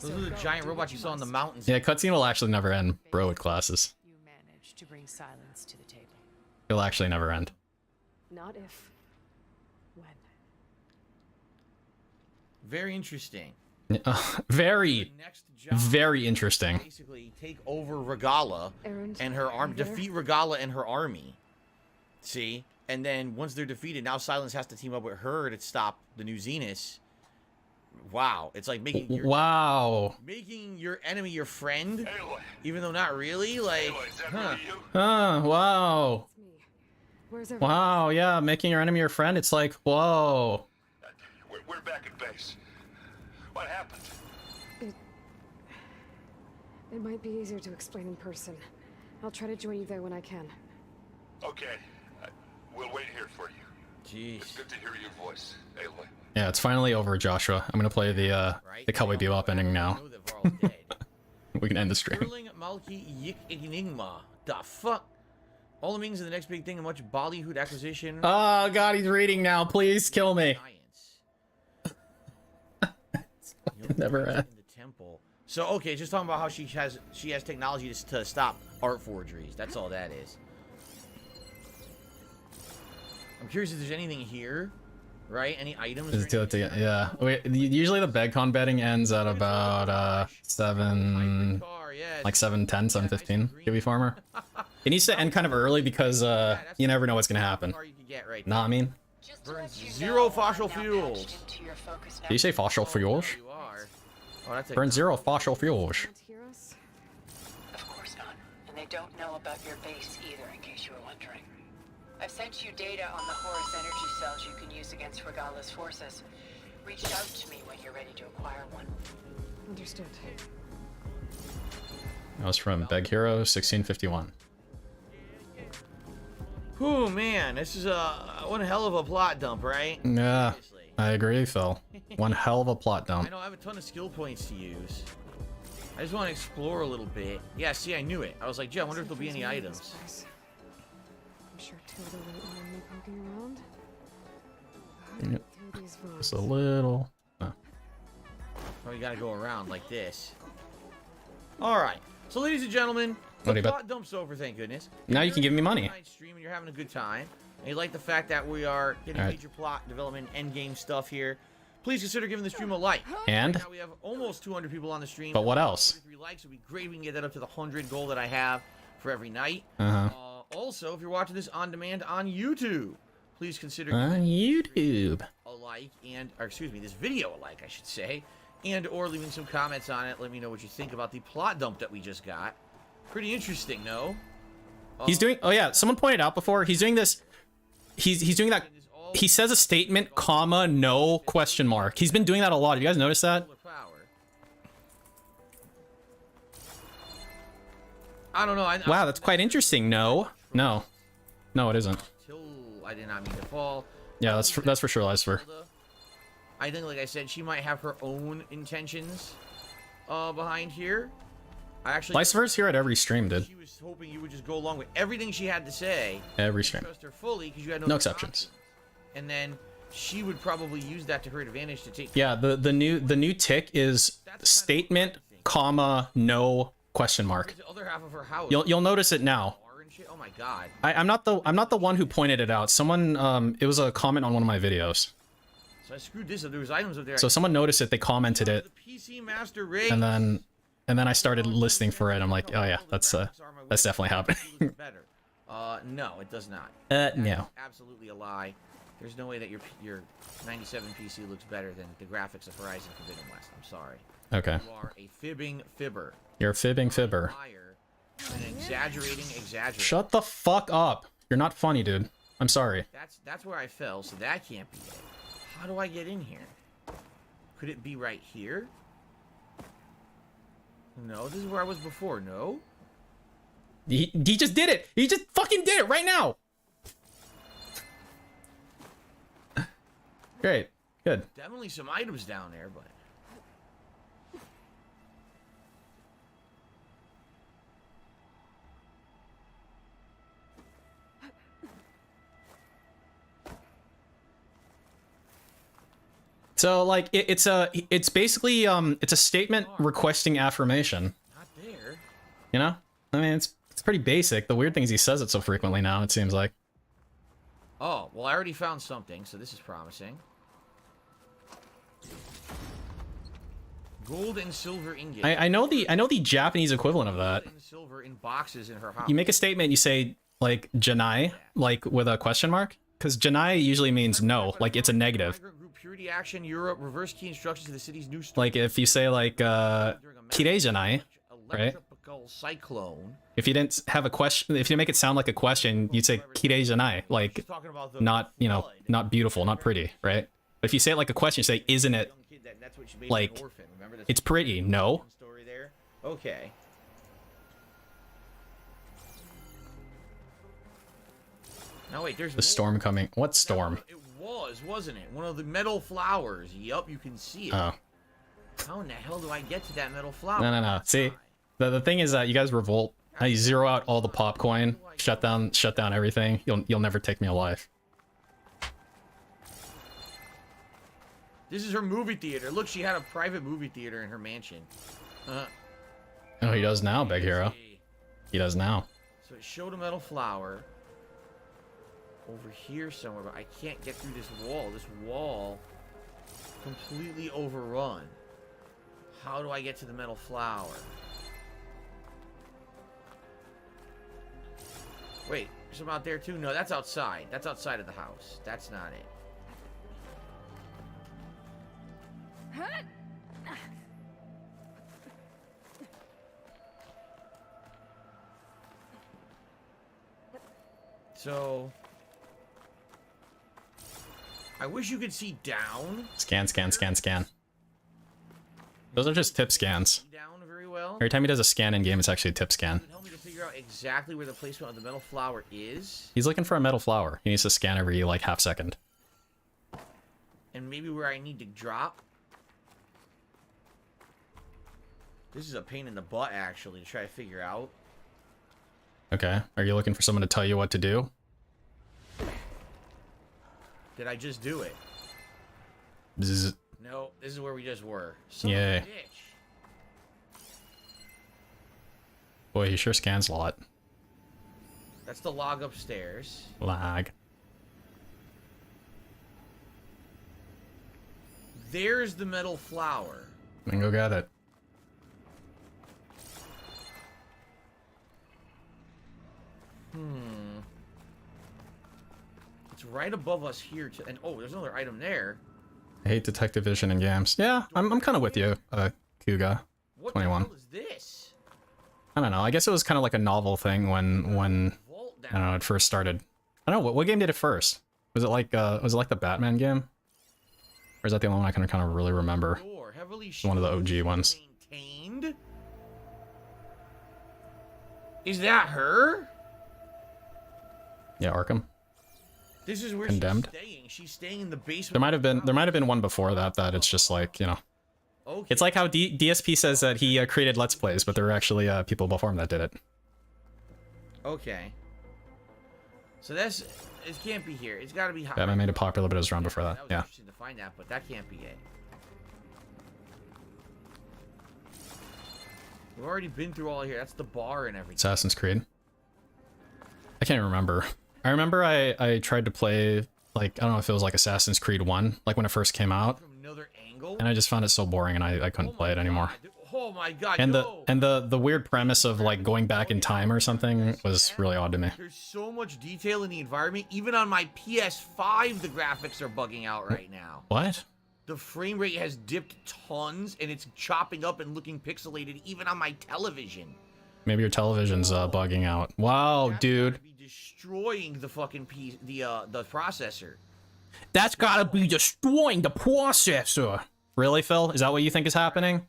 Speaker 3: Those are the giant robots you saw in the mountains.
Speaker 1: Yeah, cutscene will actually never end, bro, with classes.
Speaker 7: you manage to bring silence to the table.
Speaker 1: It'll actually never end.
Speaker 8: Not if. When.
Speaker 3: Very interesting.
Speaker 1: Very,
Speaker 3: Next job,
Speaker 1: very interesting.
Speaker 3: basically take over Regala
Speaker 8: Errand,
Speaker 3: and her arm,
Speaker 8: there.
Speaker 3: defeat Regala and her army. See? And then once they're defeated, now Silence has to team up with her to stop the new Zenith. Wow. It's like making your,
Speaker 1: Wow.
Speaker 3: making your enemy your friend, even though not really. Like, huh.
Speaker 1: Wow.
Speaker 8: It's me. Where's everyone?
Speaker 1: Wow, yeah, making your enemy your friend. It's like, whoa.
Speaker 9: We're back at base. What happened?
Speaker 8: It might be easier to explain in person. I'll try to join you there when I can.
Speaker 9: Okay. We'll wait here for you.
Speaker 3: Jeez.
Speaker 9: It's good to hear your voice, Aloy.
Speaker 1: Yeah, it's finally over, Joshua. I'm gonna play the Cowboy Bebop ending now.
Speaker 3: Know that we're all dead.
Speaker 1: We can end the stream.
Speaker 3: Sterling Malki Yik Enigma. The fuck? All the means of the next big thing and much Bollywood acquisition.
Speaker 1: Oh god, he's reading now. Please kill me. Never end.
Speaker 3: In the temple. So okay, just talking about how she has technology to stop art forgeries. That's all that is. I'm curious if there's anything here, right? Any items? or anything?
Speaker 1: Yeah. Wait, usually the BEGCON betting ends at about 7,
Speaker 3: Car, yeah,
Speaker 1: like
Speaker 3: it's-
Speaker 1: 7:10, 7:15.
Speaker 3: green.
Speaker 1: Kiwi Farmer. It needs to end kind of early because you never know what's gonna happen.
Speaker 3: car you can get right
Speaker 1: Nah, I mean,
Speaker 6: Just to
Speaker 3: Burns
Speaker 6: let you
Speaker 3: zero
Speaker 6: know,
Speaker 3: fossil
Speaker 6: I'm now
Speaker 3: fuels.
Speaker 6: patched into your focus
Speaker 1: did you say fossil fuels?
Speaker 3: there. You are. Oh, that's a
Speaker 1: Burn 0 fossil fuels.
Speaker 8: Can't hear us?
Speaker 6: Of course not. And they don't know about your base either, in case you were wondering. I've sent you data on the Horus energy cells you can use against Regala's forces. Reach out to me when you're ready to acquire one.
Speaker 8: Understood.
Speaker 1: That was from Beg Hero 1651.
Speaker 3: Oh man, this is one hell of a plot dump, right?
Speaker 1: Yeah,
Speaker 3: Seriously.
Speaker 1: I agree, Phil. One hell of a plot
Speaker 3: I
Speaker 1: dump.
Speaker 3: know I have a ton of skill points to use. I just want to explore a little bit. Yeah, see, I knew it. I was like, gee, I wonder if there'll be any items.
Speaker 8: I'm sure Tilda won't mind me poking around.
Speaker 1: Yep.
Speaker 8: Through these
Speaker 1: Just a
Speaker 8: rooms.
Speaker 1: little. Oh.
Speaker 3: Oh, you gotta go around like this. Alright. So, ladies and gentlemen,
Speaker 1: What
Speaker 3: The
Speaker 1: about
Speaker 3: plot dump's over, thank goodness.
Speaker 1: now? You can give me money.
Speaker 3: Stream and you're having a good time, and you like the fact that we are getting
Speaker 1: Alright.
Speaker 3: major plot development, end game stuff here, please consider giving the stream a like.
Speaker 1: And
Speaker 3: Right now we have almost 200 people on the stream.
Speaker 1: but what else?
Speaker 3: 43 likes would be great. If we can get that up to the 100 goal that I have for every night. Also, if you're watching this on demand on YouTube, please consider
Speaker 1: On YouTube.
Speaker 3: a like and, or excuse me, this video a like, I should say, and or leaving some comments on it. Let me know what you think about the plot dump that we just got. Pretty interesting, no?
Speaker 1: He's doing. Oh yeah, someone pointed out before. He's doing this. He's doing that. He says a statement, comma, no, question mark. He's been doing that a lot. Have you guys noticed that?
Speaker 3: I don't know.
Speaker 1: Wow, that's quite interesting. No, no, no, it isn't.
Speaker 3: Till I did not mean to fall.
Speaker 1: Yeah, that's for sure, Lycifer.
Speaker 3: I think, like I said, she might have her own intentions behind here. I actually
Speaker 1: Lycifer's here at every stream, dude.
Speaker 3: She was hoping you would just go along with everything she had to say.
Speaker 1: Every stream.
Speaker 3: Trust her fully because you had
Speaker 1: No exceptions.
Speaker 3: And then she would probably use that to her advantage to take.
Speaker 1: Yeah, the new tick is statement, comma, no, question mark.
Speaker 3: The other half of her house.
Speaker 1: You'll notice it now.
Speaker 3: Oh my god.
Speaker 1: I'm not the one who pointed it out. Someone it was a comment on one of my videos.
Speaker 3: So I screwed this up. There was items up there.
Speaker 1: So someone noticed it, they commented it,
Speaker 3: The PC Master Rig.
Speaker 1: and then I started listening for it. I'm like, oh yeah, that's definitely happening.
Speaker 3: Better. No, it does not.
Speaker 1: No.
Speaker 3: Absolutely a lie. There's no way that your 97 PC looks better than the graphics of Horizon Forbidden West. I'm sorry.
Speaker 1: Okay.
Speaker 3: You are a fibbing fibber.
Speaker 1: You're a fibbing fibber.
Speaker 3: Liar. An exaggerating exaggerator.
Speaker 1: Shut the fuck up. You're not funny, dude. I'm sorry.
Speaker 3: That's where I fell, so that can't be it. How do I get in here? Could it be right here? No, this is where I was before. No?
Speaker 1: He just did it. He just fucking did it right now. Great. Good.
Speaker 3: Definitely some items down there, but...
Speaker 1: So like it's basically it's a statement requesting affirmation.
Speaker 3: Not there.
Speaker 1: You know? I mean it's pretty basic. The weird thing is he says it so frequently now, it seems like.
Speaker 3: Oh, well I already found something, so this is promising. Gold and silver ingots.
Speaker 1: I know the Japanese equivalent of that.
Speaker 3: Gold and silver in boxes in her house.
Speaker 1: You make a statement, you say like Janai, like with a question mark, because Janai usually means no, like it's a negative.
Speaker 3: Purity Action Europe, reverse key instructions to the city's new
Speaker 1: Like if you say like Kirei Janai, right?
Speaker 3: Cyclone.
Speaker 1: If you didn't have a question, if you make it sound like a question, you'd say Kirei Janai, like not, you know, not beautiful, not pretty, right? But if you say it like a question, you say, isn't it like it's pretty? No.
Speaker 3: Story there. Okay. Now wait, there's
Speaker 1: the storm coming. What storm?
Speaker 3: It was, wasn't it? One of the metal flowers. Yup, you can see it.
Speaker 1: Oh.
Speaker 3: How in the hell do I get to that metal flower?
Speaker 1: No. See, the thing is that you guys revolt. You zero out all the pop coin, shut down everything. You'll never take me alive.
Speaker 3: This is her movie theater. Look, she had a private movie theater in her mansion.
Speaker 1: Oh, he does now, Big Hero. He does now.
Speaker 3: So it showed a metal flower over here somewhere, but I can't get through this wall. This wall completely overrun. How do I get to the metal flower? Wait, there's some out there too? No, that's outside. That's outside of the house. That's not it. So I wish you could see down.
Speaker 1: Scan. Those are just tip scans.
Speaker 3: Down very well.
Speaker 1: Every time he does a scan in game, it's actually a tip scan.
Speaker 3: Help me to figure out exactly where the placement of the metal flower is.
Speaker 1: He's looking for a metal flower. He needs to scan every like half second.
Speaker 3: And maybe where I need to drop. This is a pain in the butt actually to try to figure out.
Speaker 1: Okay. Are you looking for someone to tell you what to do?
Speaker 3: Did I just do it?
Speaker 1: Zzz.
Speaker 3: No, this is where we just were.
Speaker 1: Yeah. Boy, he sure scans a lot.
Speaker 3: That's the log upstairs.
Speaker 1: Lag.
Speaker 3: There's the metal flower.
Speaker 1: Then go get it.
Speaker 3: It's right above us here, too. And oh, there's another item there.
Speaker 1: I hate detective vision in games. Yeah, I'm kind of with you, Kuga.
Speaker 3: What
Speaker 1: 21.
Speaker 3: the hell is this?
Speaker 1: I don't know. I guess it was kind of like a novel thing when I don't know, it first started. I don't know what game did it first. Was it like the Batman game? Or is that the only one I can kind of really remember? One of the OG ones.
Speaker 3: Maintained? Is that her?
Speaker 1: Yeah, Arkham.
Speaker 3: This is where
Speaker 1: Condemned.
Speaker 3: she's staying. She's staying in the basement.
Speaker 1: There might have been one before that it's just like, you know.
Speaker 3: Okay.
Speaker 1: It's like how DSP says that he created Let's Plays, but there were actually people before him that did it.
Speaker 3: Okay. So it can't be here. It's got to be high.
Speaker 1: Batman made it popular, but it was around before that.
Speaker 3: That was
Speaker 1: Yeah.
Speaker 3: interesting to find out, but that can't be it. We've already been through all here. That's the bar and everything.
Speaker 1: Assassin's Creed. I can't remember. I remember I tried to play, like, I don't know if it was like Assassin's Creed 1, like when it first came out.
Speaker 3: From another angle?
Speaker 1: And I just found it so boring and I couldn't play it anymore.
Speaker 3: Oh my god.
Speaker 1: And
Speaker 3: yo.
Speaker 1: the weird premise of like going back in time or something was really odd to me.
Speaker 3: There's so much detail in the environment. Even on my PS5, the graphics are bugging out right now.
Speaker 1: What?
Speaker 3: The frame rate has dipped tons, and it's chopping up and looking pixelated even on my television.
Speaker 1: Maybe your television's bugging out. Wow, dude.
Speaker 3: Be destroying the fucking the processor.
Speaker 1: That's gotta be destroying the processor. Really, Phil? Is that what you think is happening?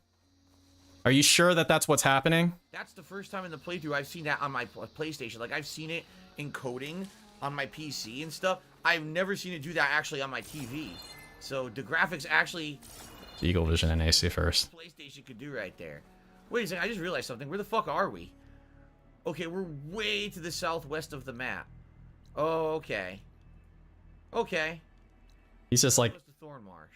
Speaker 1: Are you sure that that's what's happening?
Speaker 3: That's the first time in the playthrough I've seen that on my PlayStation. Like, I've seen it encoding on my PC and stuff. I've never seen it do that actually on my TV. So the graphics actually...
Speaker 1: It's Eagle Vision and AC first.
Speaker 3: PlayStation could do right there. Wait a second, I just realized something. Where the fuck are we? Okay, we're way to the southwest of the map. Oh, okay. Okay.
Speaker 1: He's just like...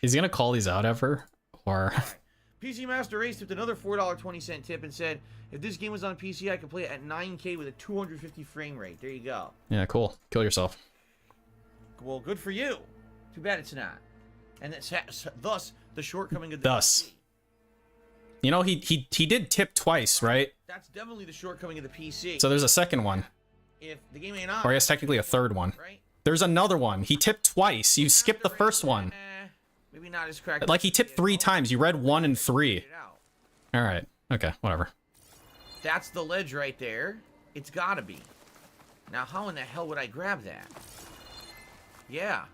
Speaker 1: Is he gonna call these out ever? Or...
Speaker 3: Right. PC Master Race tipped another $4.20 tip and said, if this game was on PC, I could play it at 9K with a 250 frame rate. There you go.
Speaker 1: Yeah, cool. Kill yourself.
Speaker 3: Well, good for you. Too bad it's not. And that's thus the shortcoming of the
Speaker 1: Thus.
Speaker 3: PC.
Speaker 1: You know, he did tip twice, right?
Speaker 3: That's definitely the shortcoming of the PC.
Speaker 1: So there's a second one.
Speaker 3: If the game ain't on,
Speaker 1: Or I guess technically a third one.
Speaker 3: right?
Speaker 1: There's another one. He tipped twice. You skipped the first one.
Speaker 3: Maybe not as cracked.
Speaker 1: Like, he tipped 3 times. You read 1 and 3. Alright. Okay, whatever.
Speaker 3: That's the ledge right there. It's gotta be. Now, how in the hell would I grab that? Yeah.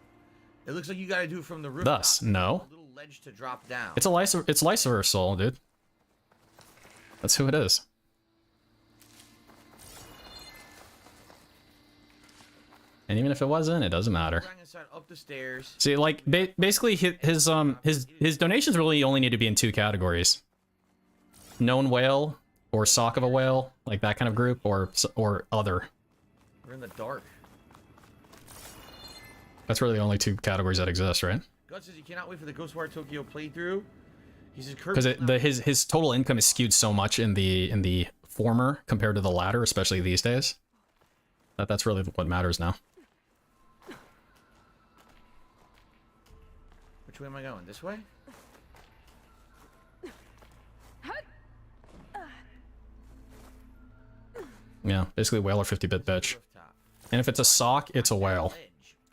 Speaker 3: It looks like you gotta do it from the roof.
Speaker 1: Thus, no.
Speaker 3: A little ledge to drop down.
Speaker 1: It's Lycifer Soul, dude. That's who it is. And even if it wasn't, it doesn't matter.
Speaker 3: Up the stairs.
Speaker 1: See, like, basically his donations really only need to be in 2 categories: known whale or sock of a whale, like that kind of group, or other.
Speaker 3: We're in the dark.
Speaker 1: That's really the only 2 categories that exist, right?
Speaker 3: God says he cannot wait for the Ghostwire Tokyo playthrough. He says
Speaker 1: Because his total income is skewed so much in the former compared to the latter, especially these days. That's really what matters now.
Speaker 3: Which way am I going? This way?
Speaker 1: Yeah, basically whale or 50-bit bitch. And if it's a sock, it's a whale.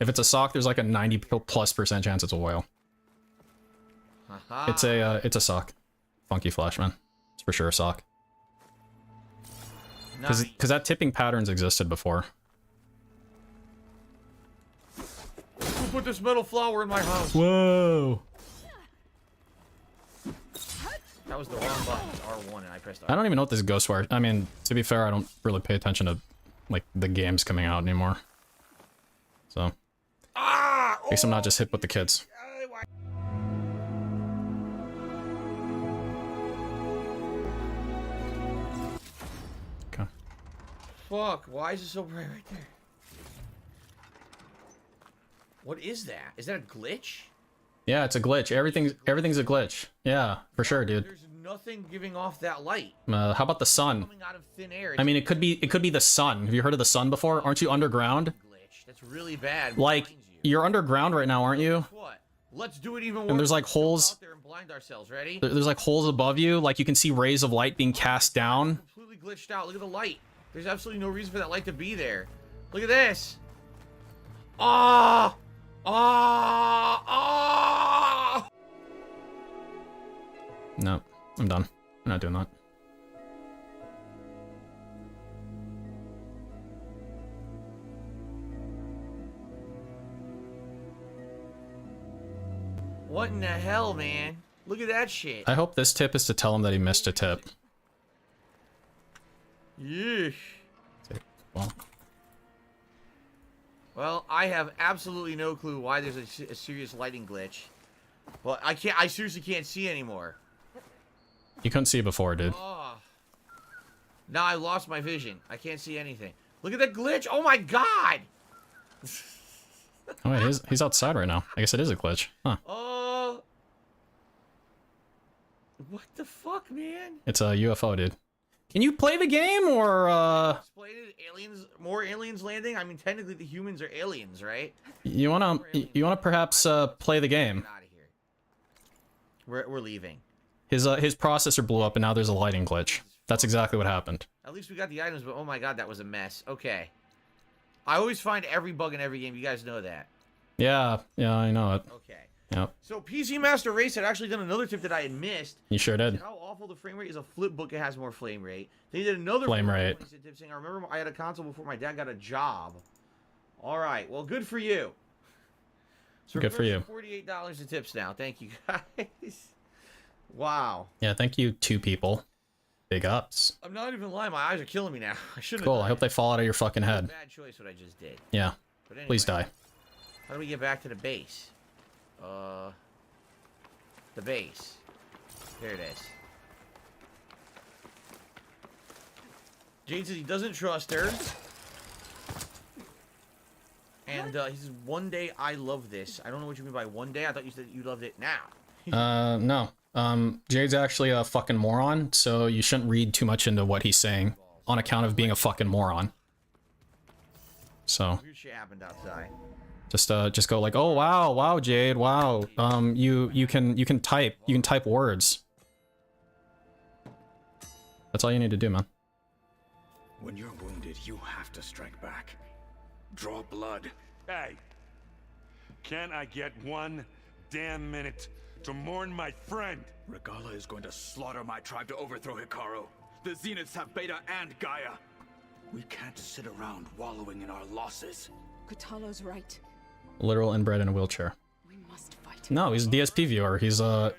Speaker 1: If it's a sock, there's like a 90+% chance it's a whale. It's a sock. Funky Flash, man. It's for sure a sock. Because that tipping patterns existed before.
Speaker 3: Who put this metal flower in my house?
Speaker 1: Whoa!
Speaker 3: That was the wrong button. R1 and I pressed R.
Speaker 1: I don't even know what this Ghostwire... I mean, to be fair, I don't really pay attention to, like, the games coming out anymore. So... At least I'm not just hip with the kids. Okay.
Speaker 3: Fuck, why is it so bright right there? What is that? Is that a glitch?
Speaker 1: Yeah, it's a glitch. Everything's a glitch. Yeah, for sure, dude.
Speaker 3: There's nothing giving off that light.
Speaker 1: How about the sun?
Speaker 3: Coming out of thin air.
Speaker 1: I mean, it could be the sun. Have you heard of the sun before? Aren't you underground?
Speaker 3: Glitch. That's really bad.
Speaker 1: Like, you're underground right now, aren't you?
Speaker 3: What? Let's do it even worse.
Speaker 1: And there's like
Speaker 3: Let's go
Speaker 1: holes.
Speaker 3: out there and blind ourselves. Ready?
Speaker 1: There's like holes above you. Like you can see rays of light being cast down.
Speaker 3: Completely glitched out. Look at the light. There's absolutely no reason for that light to be there. Look at this. Ah! Ah! Ah!
Speaker 1: No, I'm done. I'm not doing that.
Speaker 3: What in the hell, man? Look at that shit.
Speaker 1: I hope this tip is to tell him that he missed a tip.
Speaker 3: Yeesh.
Speaker 1: Well,
Speaker 3: Well, I have absolutely no clue why there's a serious lighting glitch. But I seriously can't see anymore.
Speaker 1: you couldn't see before, dude.
Speaker 3: Oh. Now I lost my vision. I can't see anything. Look at that glitch. Oh my god.
Speaker 1: Oh wait, he's outside right now. I guess it is a glitch. Huh.
Speaker 3: Oh. What the fuck, man?
Speaker 1: It's a UFO, dude. Can you play the game or
Speaker 3: Explain it. Aliens, more aliens landing? I mean, technically the humans are aliens, right?
Speaker 1: you wanna perhaps play the game?
Speaker 3: Get out of here. We're leaving.
Speaker 1: His processor blew up and now there's a lighting glitch. That's exactly what happened.
Speaker 3: At least we got the items, but oh my god, that was a mess. Okay. I always find every bug in every game. You guys know that.
Speaker 1: Yeah, I know it.
Speaker 3: Okay.
Speaker 1: Yep,
Speaker 3: So PC Master Race had actually done another tip that I had missed.
Speaker 1: you sure did.
Speaker 3: How awful the frame rate is. A flip book, it has more flame rate. They did another
Speaker 1: Flame rate.
Speaker 3: tip saying, I remember I had a console before my dad got a job. All right, well, good for you. So
Speaker 1: Good for you.
Speaker 3: $48 in tips now. Thank you guys. Wow.
Speaker 1: Yeah, thank you, 2 people. Big ups.
Speaker 3: I'm not even lying. My eyes are killing me now. I shouldn't.
Speaker 1: Cool.
Speaker 3: have
Speaker 1: I hope they fall out of your fucking head.
Speaker 3: Bad choice what I just did.
Speaker 1: Yeah.
Speaker 3: But anyway,
Speaker 1: Please die.
Speaker 3: How do we get back to the base? The base. There it is. Jade says he doesn't trust her. And he says, one day I love this. I don't know what you mean by one day. I thought you said you loved it now.
Speaker 1: No. Jade's actually a fucking moron, so you shouldn't read too much into what he's saying on account of being a fucking moron. So
Speaker 3: Weird shit happened outside.
Speaker 1: just go like, oh wow, Jade, wow. You can type words. That's all you need to do, man.
Speaker 9: When you're wounded, you have to strike back. Draw blood. Hey, can I get one damn minute to mourn my friend?
Speaker 10: Regala is going to slaughter my tribe to overthrow Hikaru. The Zeniths have Beta and Gaia. We can't sit around wallowing in our losses.
Speaker 2: Kutalo's right.
Speaker 1: Literal inbred in a wheelchair.
Speaker 2: We must fight.
Speaker 1: No, he's a DSP viewer. He's best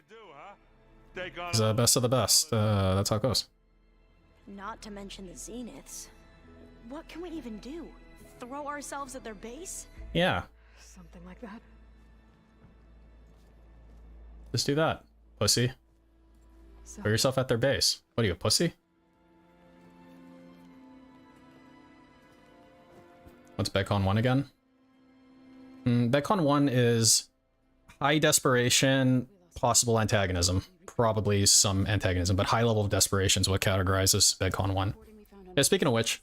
Speaker 1: of the best. That's how it goes.
Speaker 11: Not to mention the Zeniths. What can we even do? Throw ourselves at their base?
Speaker 1: Yeah,
Speaker 8: Something like that.
Speaker 1: just do that, pussy.
Speaker 8: So,
Speaker 1: Throw yourself at their base. What are you, a pussy? What's BEGCON 1 again? BEGCON 1 is high desperation, possible antagonism. Probably some antagonism, but high level of desperation is what categorizes BEGCON 1. Yeah, speaking of which,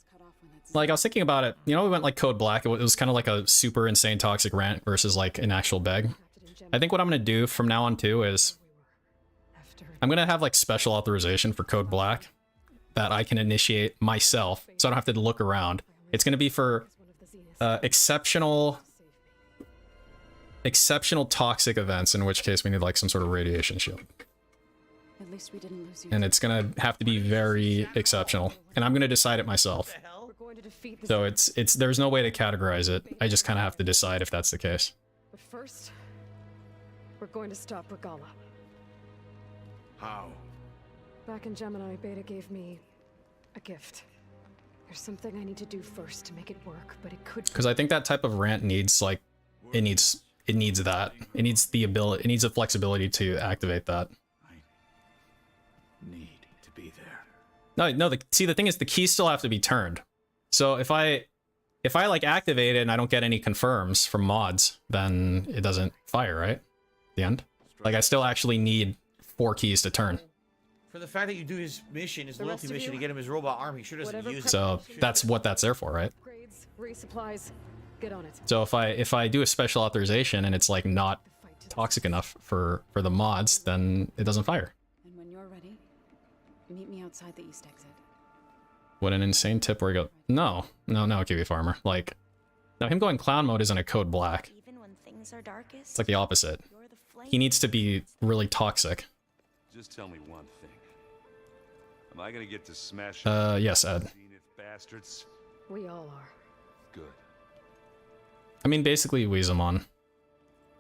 Speaker 1: like, I was thinking about it. You know, we went like Code Black. It was kind of like a super insane toxic rant versus like an actual beg. I think what I'm going to do from now on too is I'm going to have like special authorization for Code Black that I can initiate myself, so I don't have to look around. It's going to be for exceptional toxic events, in which case we need like some sort of radiation shield.
Speaker 2: At least we didn't lose you.
Speaker 1: And it's going to have to be very exceptional, and I'm going to decide it myself.
Speaker 8: we're going to defeat the
Speaker 1: So it's there's no way to categorize it. I just kind of have to decide if that's the case.
Speaker 8: But first, we're going to stop Regala.
Speaker 10: How?
Speaker 8: Back in Gemini, Beta gave me a gift. There's something I need to do first to make it work, but it could.
Speaker 1: Because I think that type of rant needs like it needs that. It needs the ability. It needs the flexibility to activate that.
Speaker 10: I need to be there.
Speaker 1: No. See, the thing is, the keys still have to be turned. So if I like activate it and I don't get any confirms from mods, then it doesn't fire, right? At the end. Like I still actually need 4 keys to turn.
Speaker 3: For the fact that you do his mission, his
Speaker 8: The
Speaker 3: loyalty
Speaker 8: rest of
Speaker 3: mission to
Speaker 8: you,
Speaker 3: get him his robot arm, he sure doesn't
Speaker 8: whatever
Speaker 3: use it.
Speaker 1: So that's what that's there for, right?
Speaker 8: Grades, resupplies. Get on it.
Speaker 1: So if I do a special authorization and it's like not toxic enough for the mods, then it doesn't fire.
Speaker 12: And when you're ready, meet me outside the east exit.
Speaker 1: What an insane tip where you go, no, Kiwi Farmer. Like, now him going clown mode isn't a code black.
Speaker 11: Even when things are darkest,
Speaker 1: It's like the opposite.
Speaker 11: you're the flame.
Speaker 1: He needs to be really toxic.
Speaker 9: Just tell me one thing. Am I gonna get to smash
Speaker 1: Yes, Ed.
Speaker 9: Zenith bastards?
Speaker 8: We all are.
Speaker 9: Good.
Speaker 1: I mean, basically Weezamon.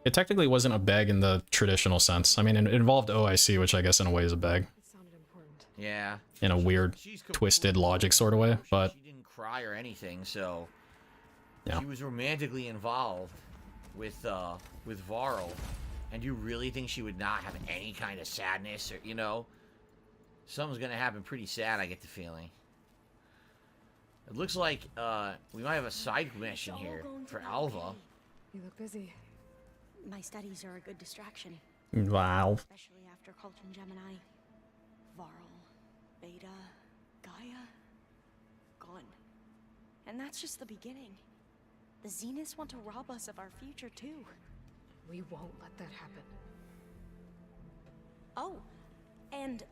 Speaker 1: It technically wasn't a beg in the traditional sense. I mean, it involved OIC, which I guess in a way is a beg.
Speaker 8: It sounded important.
Speaker 3: Yeah.
Speaker 1: In a weird,
Speaker 3: She's
Speaker 1: twisted logic sort of way, but
Speaker 3: she didn't cry or anything, so
Speaker 1: yeah.
Speaker 3: she was romantically involved with Varl. And you really think she would not have any kind of sadness, or, you know? Something's gonna happen pretty sad, I get the feeling. It looks like we might have a side mission here for Alva.
Speaker 8: You look busy.
Speaker 11: My studies are a good distraction,
Speaker 1: Wow.
Speaker 11: especially after Cult and Gemini. Varl, Beta, Gaia, gone. And that's just the beginning. The Zeniths want to rob us of our future too.
Speaker 8: We won't let that happen.
Speaker 11: Oh, and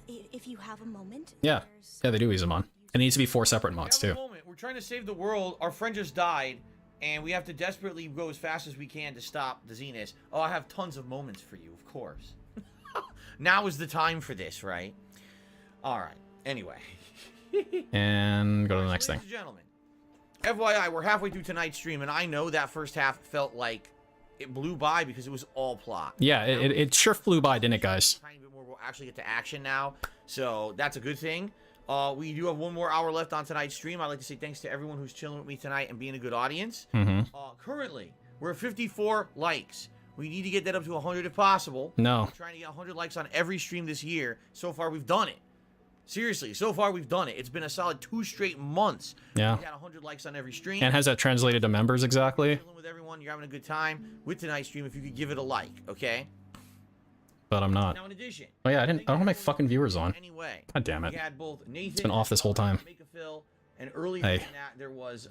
Speaker 11: if you have a moment,
Speaker 1: Yeah.
Speaker 11: there's
Speaker 1: Yeah, they do Weezamon. It needs to be 4 separate mods
Speaker 3: Have a
Speaker 1: too.
Speaker 3: moment. We're trying to save the world. Our friend just died, and we have to desperately go as fast as we can to stop the Zeniths. Oh, I have tons of moments for you, of course. Now is the time for this, right? All right. Anyway.
Speaker 1: And go to the next thing.
Speaker 3: Ladies and gentlemen, FYI, we're halfway through tonight's stream, and I know that first half felt like it blew by because it was all plot.
Speaker 1: Yeah, it sure flew by, didn't it, guys?
Speaker 3: A tiny bit more. We'll actually get to action now, so that's a good thing. We do have 1 more hour left on tonight's stream. I'd like to say thanks to everyone who's chilling with me tonight and being a good audience. Currently, we're at 54 likes. We need to get that up to 100 if possible.
Speaker 1: No.
Speaker 3: We're trying to get 100 likes on every stream this year. So far, we've done it. Seriously, so far we've done it. It's been a solid 2 straight months.
Speaker 1: Yeah.
Speaker 3: We got 100 likes on every stream.
Speaker 1: And has that translated to members exactly?
Speaker 3: Chilling with everyone, you're having a good time with tonight's stream. If you could give it a like, okay?
Speaker 1: But I'm not.
Speaker 3: Now, in addition,
Speaker 1: Oh yeah, I don't have my fucking viewers on.
Speaker 3: anyway,
Speaker 1: God damn it.
Speaker 3: we had both Nathan,
Speaker 1: It's been off this whole time.
Speaker 3: Phil, and earlier
Speaker 1: Hey.
Speaker 3: than that, there was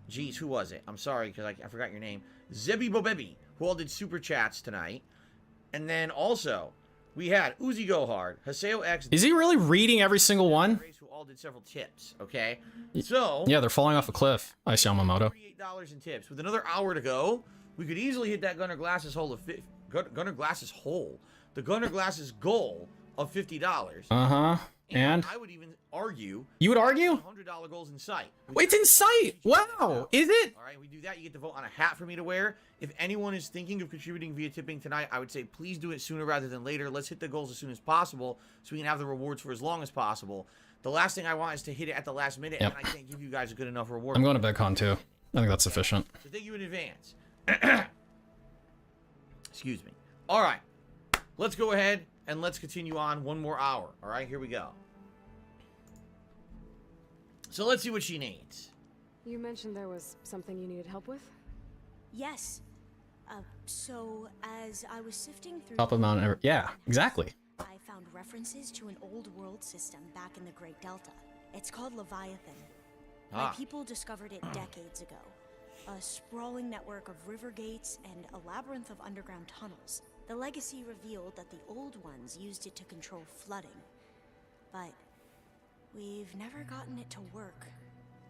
Speaker 3: geez, who was it? I'm sorry because I forgot your name. Zebby Bobebi, who all did super chats tonight, and then also we had Uzi Gohard, Haseo X.
Speaker 1: Is he really reading every single one?
Speaker 3: Who all did several tips? Okay, so
Speaker 1: Yeah, they're falling off a cliff. Ice Yamamoto.
Speaker 3: $38 in tips. With another hour to go, we could easily hit that Gunnar Glass's hole of Gunnar Glass's hole. The Gunnar Glass's goal of $50.
Speaker 1: Uh-huh. And
Speaker 3: I would even argue.
Speaker 1: you would argue?
Speaker 3: $100 goals in sight.
Speaker 1: It's in sight. Wow. Is it?
Speaker 3: All right, we do that. You get to vote on a hat for me to wear. If anyone is thinking of contributing via tipping tonight, I would say please do it sooner rather than later. Let's hit the goals as soon as possible so we can have the rewards for as long as possible. The last thing I want is to hit it at the last minute,
Speaker 1: Yep.
Speaker 3: and I can't give you guys a good enough reward.
Speaker 1: I'm going to BEGCON too. I think that's sufficient.
Speaker 3: So thank you in advance. Excuse me. All right. Let's go ahead and let's continue on 1 more hour. All right, here we go. So let's see what she needs.
Speaker 8: You mentioned there was something you needed help with?
Speaker 11: Yes. So as I was sifting through
Speaker 1: Top of Mount Everest. Yeah, exactly.
Speaker 11: I found references to an old world system back in the Great Delta. It's called Leviathan. My people discovered it decades ago. A sprawling network of river gates and a labyrinth of underground tunnels. The legacy revealed that the old ones used it to control flooding. But we've never gotten it to work.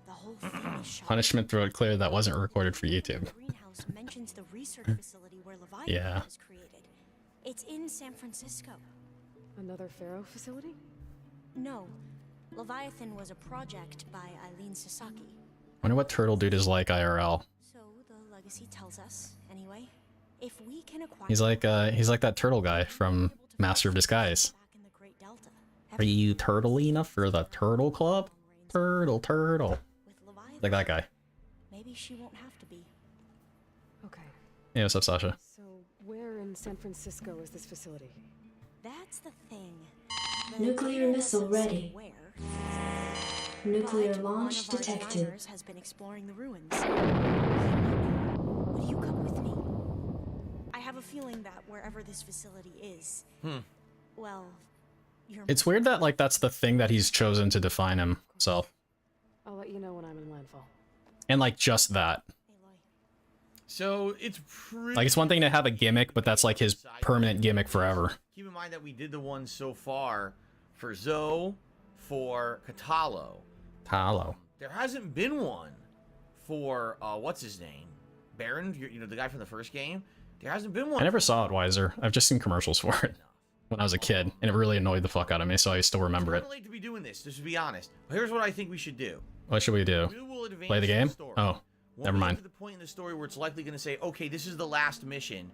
Speaker 11: The whole thing is shot.
Speaker 1: Punishment throat clear that wasn't recorded for YouTube.
Speaker 11: The greenhouse mentions the research facility where Leviathan
Speaker 1: Yeah.
Speaker 11: was created. It's in San Francisco.
Speaker 8: Another Pharaoh facility?
Speaker 11: No. Leviathan was a project by Eileen Sasaki.
Speaker 1: Wonder what Turtle Dude is like IRL.
Speaker 11: So the legacy tells us, anyway, if we can acquire
Speaker 1: He's like that turtle guy from Master of Disguise.
Speaker 11: back in the Great Delta,
Speaker 1: Are you turtle enough for the Turtle Club? Turtle.
Speaker 11: with Leviathan,
Speaker 1: Like that guy.
Speaker 11: maybe she won't have to be.
Speaker 8: Okay.
Speaker 1: Hey, what's up, Sasha?
Speaker 8: So where in San Francisco is this facility?
Speaker 11: That's the thing.
Speaker 13: Nuclear missile ready.
Speaker 11: Where?
Speaker 13: Nuclear
Speaker 11: But
Speaker 13: launch
Speaker 11: one of our
Speaker 13: detected.
Speaker 11: designers has been exploring the ruins. Would you come with me? I have a feeling that wherever this facility is, well,
Speaker 1: It's weird that like that's the thing that he's chosen to define himself.
Speaker 8: I'll let you know when I'm in landfall.
Speaker 1: And like just that.
Speaker 3: So it's pretty...
Speaker 1: Like it's one thing to have a gimmick, but that's like his permanent gimmick forever.
Speaker 3: Keep in mind that we did the ones so far for Zoe, for Katalo.
Speaker 1: Talo.
Speaker 3: There hasn't been one for, what's his name? Baron, you know, the guy from the first game? There hasn't been one.
Speaker 1: I never saw it, Wiser. I've just seen commercials for it when I was a kid, and it really annoyed the fuck out of me, so I still remember it.
Speaker 3: It's late to be doing this, just to be honest. Here's what I think we should do.
Speaker 1: What should we do?
Speaker 3: We will advance
Speaker 1: Play the game?
Speaker 3: story.
Speaker 1: Oh, never mind.
Speaker 3: To the point in the story where it's likely going to say, okay, this is the last mission.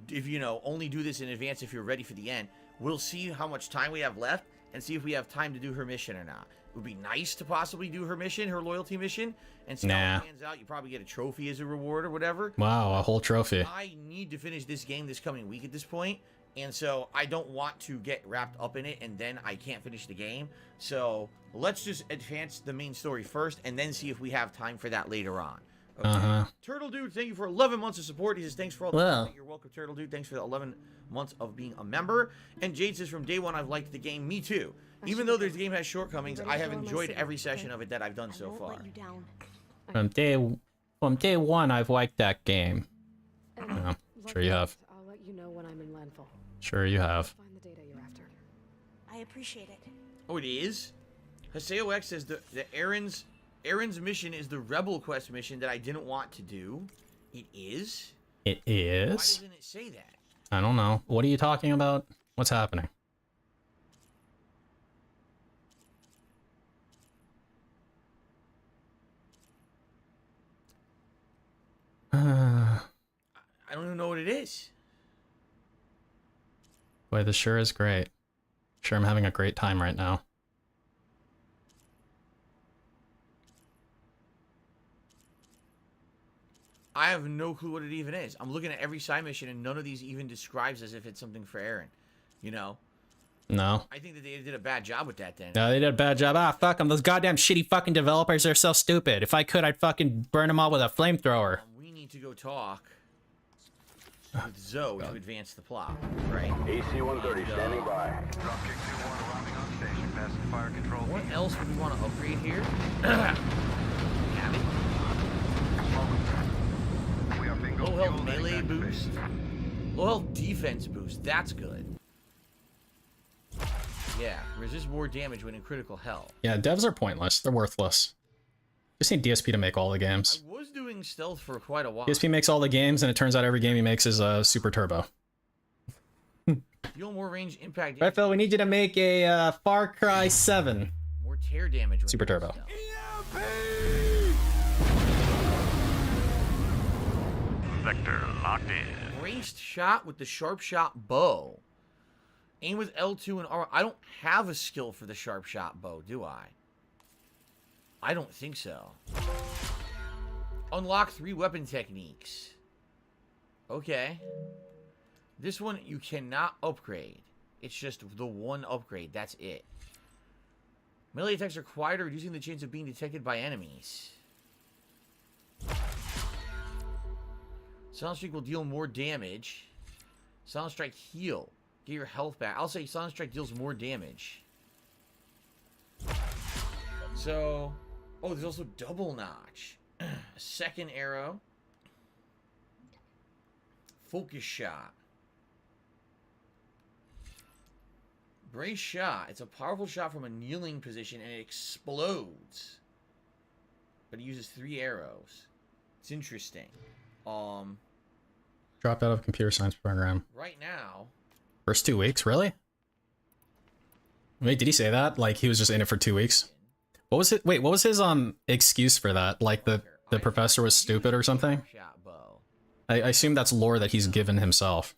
Speaker 3: If, you know, only do this in advance if you're ready for the end. We'll see how much time we have left and see if we have time to do her mission or not. It would be nice to possibly do her mission, her loyalty mission, and see how it pans out. You probably get a trophy as a reward or whatever.
Speaker 1: Wow, a whole trophy.
Speaker 3: I need to finish this game this coming week at this point, and so I don't want to get wrapped up in it, and then I can't finish the game. So let's just advance the main story first, and then see if we have time for that later on. Okay. Turtle Dude, thank you for 11 months of support. He says, thanks for all the support. You're welcome, Turtle Dude. Thanks for the 11 months of being a member. And Jade says, from day one, I've liked the game. Me too. Even though this game has shortcomings, I have enjoyed every session of it that I've done so far.
Speaker 1: From day one, I've liked that game. Yeah, sure you have.
Speaker 8: I'll let you know when I'm in landfall.
Speaker 1: Sure you have.
Speaker 8: Find the data you're after.
Speaker 11: I appreciate it.
Speaker 3: Oh, it is? Haseo X says the Aaron's mission is the Rebel Quest mission that I didn't want to do. It is?
Speaker 1: It is?
Speaker 3: Why doesn't it say that?
Speaker 1: I don't know. What are you talking about? What's happening?
Speaker 3: I don't even know what it is.
Speaker 1: Boy, this sure is great. Sure, I'm having a great time right now.
Speaker 3: I have no clue what it even is. I'm looking at every side mission and none of these even describes as if it's something for Aaron. You know?
Speaker 1: No.
Speaker 3: I think that they did a bad job with that then.
Speaker 1: No, they did a bad job. Ah, fuck them. Those goddamn shitty fucking developers are so stupid. If I could, I'd fucking burn them all with a flamethrower.
Speaker 3: We need to go talk with Zoe to advance the plot, right?
Speaker 14: AC-130 standing by.
Speaker 4: Dropkick 2-1 arriving on station, passing fire control.
Speaker 3: What else would we want to upgrade here? Have it. Low health melee boost. Low health defense boost. That's good. Yeah, resist more damage when in critical health.
Speaker 1: Yeah, devs are pointless. They're worthless. Just need DSP to make all the games.
Speaker 3: I was doing stealth for quite a while.
Speaker 1: DSP makes all the games, and it turns out every game he makes is super turbo.
Speaker 3: Deal more range impact.
Speaker 1: Right, Phil, we need you to make a Far Cry 7.
Speaker 3: More tear damage.
Speaker 1: Super turbo.
Speaker 4: Vector locked in.
Speaker 3: Braced shot with the sharp shot bow. Aim with L2 and R. I don't have a skill for the sharp shot bow, do I? I don't think so. Unlock 3 weapon techniques. Okay. This one you cannot upgrade. It's just the one upgrade. That's it. Melee attacks are quieter, reducing the chance of being detected by enemies. Silent Strike will deal more damage. Silent Strike heal. Get your health back. I'll say Silent Strike deals more damage. So... Oh, there's also double notch. Second arrow. Focus shot. Brace shot. It's a powerful shot from a kneeling position and it explodes. But it uses 3 arrows. It's interesting.
Speaker 1: Dropped out of a computer science program.
Speaker 3: Right now...
Speaker 1: First 2 weeks? Really? Wait, did he say that? Like, he was just in it for 2 weeks? What was it? Wait, what was his excuse for that? Like, the professor was stupid or something? I assume that's lore that he's given himself.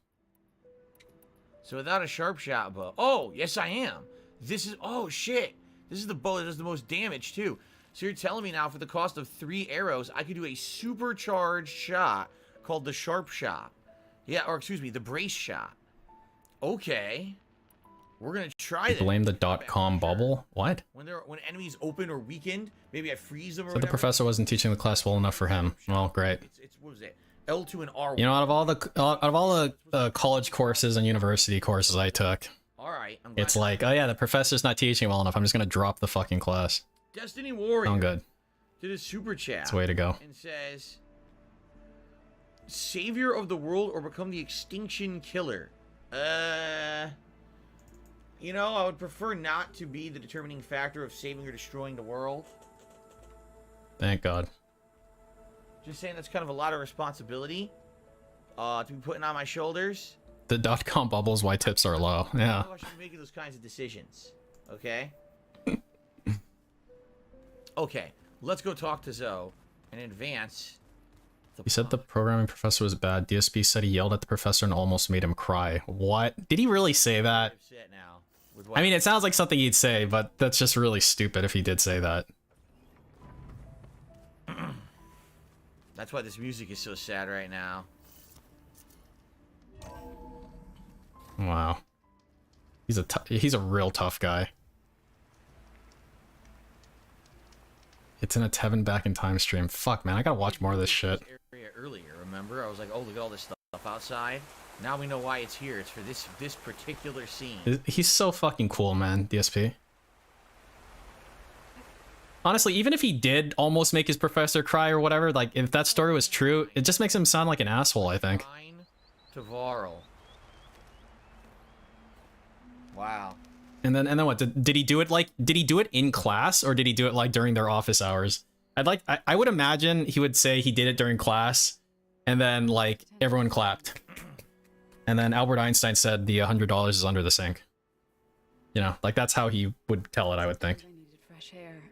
Speaker 3: So without a sharp shot bow... Oh, yes I am! This is... Oh, shit! This is the bow that does the most damage, too. So you're telling me now, for the cost of 3 arrows, I could do a supercharged shot called the sharp shot. Yeah, or excuse me, the brace shot. Okay. We're gonna try this.
Speaker 1: Blame the .com bubble? What?
Speaker 3: When enemies open or weakened, maybe I freeze them or
Speaker 1: so the professor wasn't teaching the class well enough for him. Well, great.
Speaker 3: It's what was it? L2 and R1.
Speaker 1: You know, out of all the college courses and university courses I took,
Speaker 3: Alright, I'm glad.
Speaker 1: It's like, oh yeah, the professor's not teaching well enough. I'm just gonna drop the fucking class.
Speaker 3: Destiny Warrior.
Speaker 1: I'm good.
Speaker 3: Did a super chat.
Speaker 1: That's the way to go.
Speaker 3: And says, Savior of the world or become the extinction killer? You know, I would prefer not to be the determining factor of saving or destroying the world.
Speaker 1: Thank God.
Speaker 3: Just saying that's kind of a lot of responsibility to be putting on my shoulders.
Speaker 1: The .com bubble is why tips are low. Yeah.
Speaker 3: I should be making those kinds of decisions. Okay? Okay, let's go talk to Zoe and advance.
Speaker 1: He said the programming professor was bad. DSP said he yelled at the professor and almost made him cry. What? Did he really say that? I mean, it sounds like something he'd say, but that's just really stupid if he did say that.
Speaker 3: That's why this music is so sad right now.
Speaker 1: Wow. He's a real tough guy. It's in a Tevin Back in Time stream. Fuck, man, I gotta watch more of this shit.
Speaker 3: Earlier, remember? I was like, oh, look at all this stuff outside. Now we know why it's here. It's for this particular scene.
Speaker 1: He's so fucking cool, man, DSP. Honestly, even if he did almost make his professor cry or whatever, like, if that story was true, it just makes him sound like an asshole, I think.
Speaker 3: To Varl. Wow.
Speaker 1: And then what? Did he do it like? Did he do it in class or did he do it like during their office hours? I would imagine he would say he did it during class, and then like everyone clapped, and then Albert Einstein said the $100 is under the sink. You know, like that's how he would tell it. I would think.
Speaker 12: I needed fresh air.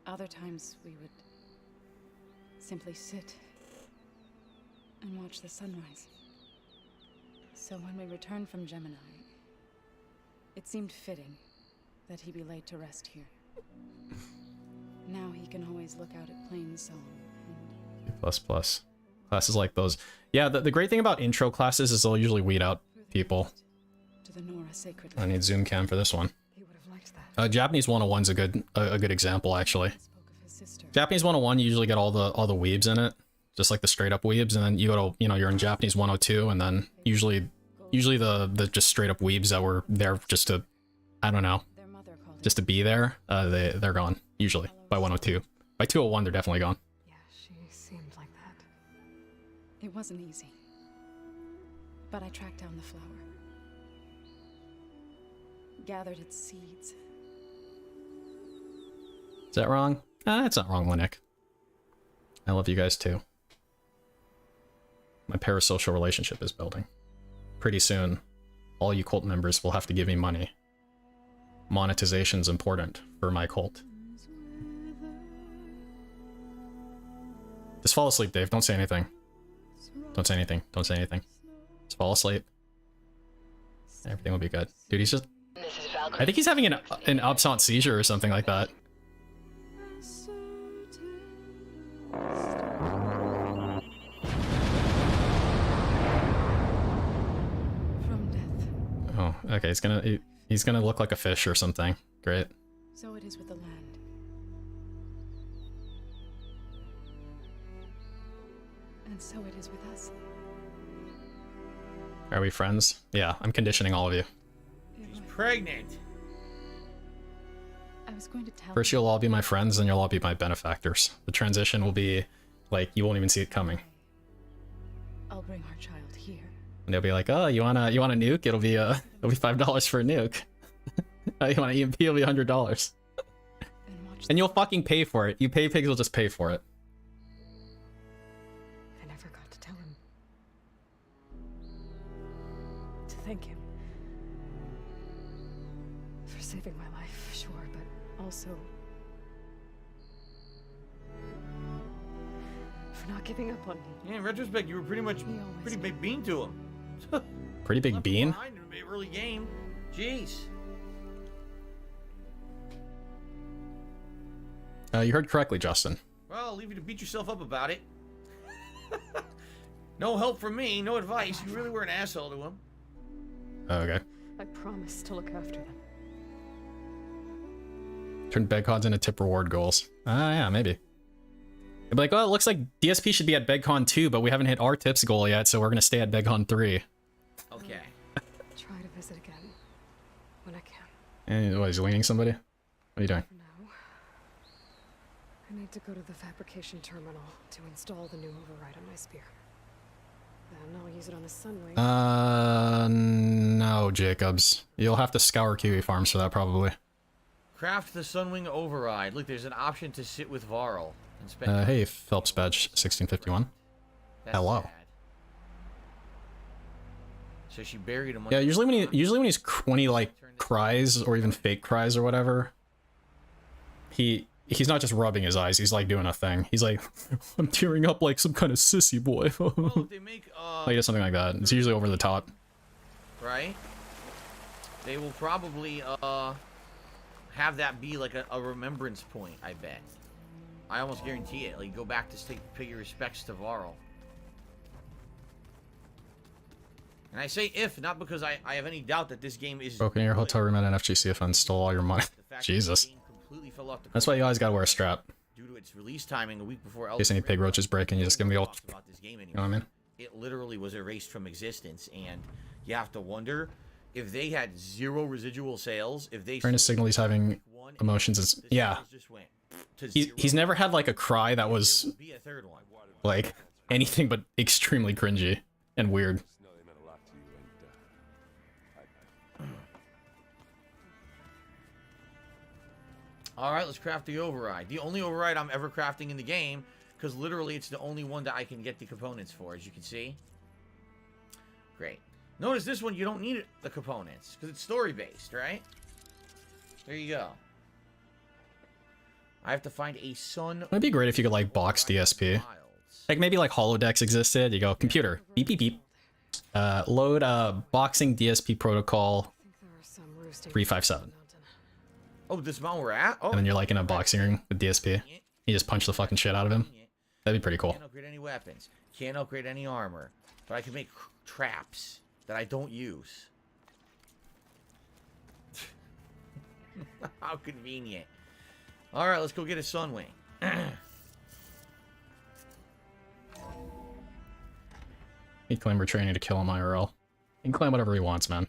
Speaker 12: Other times we would simply sit and watch the sunrise. So when we returned from Gemini, it seemed fitting that he be laid to rest here. Now he can always look out at plain song.
Speaker 1: C++. Classes like those. Yeah, the great thing about intro classes is they'll usually weed out people.
Speaker 12: To the Nora sacred
Speaker 1: I need zoom cam for this one.
Speaker 8: He would have liked that.
Speaker 1: Japanese 101's a good example, actually. Japanese 101, you usually get all the weebs in it, just like the straight up weebs, and then you go to, you know, you're in Japanese 102, and then usually the just straight up weebs that were there just to, I don't know, just to be there, they're gone usually by 102. By 201, they're definitely gone.
Speaker 8: Yeah, she seemed like that.
Speaker 12: It wasn't easy, but I tracked down the flower, gathered its seeds.
Speaker 1: Is that wrong? It's not wrong, Linux. I love you guys too. My parasocial relationship is building. Pretty soon, all you cult members will have to give me money. Monetization's important for my cult. Just fall asleep, Dave. Don't say anything. Don't say anything. Don't say anything. Just fall asleep. Everything will be good. Dude, he's just... I think he's having an absent seizure or something like that. Oh, okay. He's gonna look like a fish or something. Great.
Speaker 12: So it is with the land. And so it is with us.
Speaker 1: Are we friends? Yeah, I'm conditioning all of you.
Speaker 3: She's pregnant.
Speaker 12: I was going to tell
Speaker 1: First, you'll all be my friends, then you'll all be my benefactors. The transition will be like you won't even see it coming.
Speaker 12: I'll bring our child here.
Speaker 1: And they'll be like, "Oh, you want a nuke? It'll be $5 for a nuke. You want an EMP? It'll be $100." And you'll fucking pay for it. You pay pigs will just pay for it.
Speaker 8: I never got to tell him. To thank him. For saving my life, sure, but also... for not giving up on me.
Speaker 3: Yeah, in retrospect, you were pretty big bean to him.
Speaker 1: Pretty big bean?
Speaker 3: Behind him in the early game. Jeez.
Speaker 1: You heard correctly, Justin.
Speaker 3: Well, I'll leave you to beat yourself up about it. No help from me, no advice. You really were an asshole to him.
Speaker 1: Okay.
Speaker 8: I promise to look after them.
Speaker 1: Turn BEGCONs into tip reward goals. Yeah, maybe. They'd be like, oh, it looks like DSP should be at BEGCON 2, but we haven't hit our tips goal yet, so we're gonna stay at BEGCON 3.
Speaker 3: Okay.
Speaker 8: Try.
Speaker 1: And what, is he leaning somebody? What are you doing?
Speaker 8: No. I need to go to the fabrication terminal to install the new override on my spear. Then I'll use it on the Sunwing.
Speaker 1: No, Jacobs. You'll have to scour Kiwi Farms for that, probably.
Speaker 3: Craft the Sunwing override. Look, there's an option to sit with Varl and spend.
Speaker 1: Hey, Phelps Badge 1651.
Speaker 3: That's
Speaker 1: Hello.
Speaker 3: sad. So she buried him.
Speaker 1: Yeah, usually when he like cries or even fake cries or whatever, he's not just rubbing his eyes. He's like doing a thing. He's like, I'm tearing up like some kind of sissy boy.
Speaker 3: Well, they make,
Speaker 1: like does something like that. It's usually over the top.
Speaker 3: Right? They will probably have that be like a remembrance point, I bet. I almost guarantee it. Like, go back to pay your respects to Varl. And I say if, not because I have any doubt that this game is
Speaker 1: Broken your hotel room at an FGC if I install all your money. Jesus. That's why you always gotta wear a strap.
Speaker 3: Due to its release timing a week before
Speaker 1: In case any pig roaches break and you just give me the old... You know what I mean?
Speaker 3: It literally was erased from existence, and you have to wonder if they had 0 residual sales, if they...
Speaker 1: Trying to signal he's having emotions is... Yeah. He's never had like a cry that was like anything but extremely cringy and weird.
Speaker 3: Alright, let's craft the override. The only override I'm ever crafting in the game, because literally it's the only one that I can get the components for, as you can see. Great. Notice this one, you don't need the components, because it's story-based, right? There you go. I have to find a sun...
Speaker 1: It'd be great if you could like box DSP. Like maybe like holodecks existed. You go, computer, beep beep beep. Load boxing DSP protocol 357.
Speaker 3: Oh, this mountain we're at? Oh.
Speaker 1: And then you're like in a boxing ring with DSP. You just punch the fucking shit out of him. That'd be pretty cool.
Speaker 3: Can't upgrade any weapons. Can't upgrade any armor. But I can make traps that I don't use. How convenient. Alright, let's go get a Sunwing.
Speaker 1: He claimed we're training to kill him IRL. He can claim whatever he wants, man.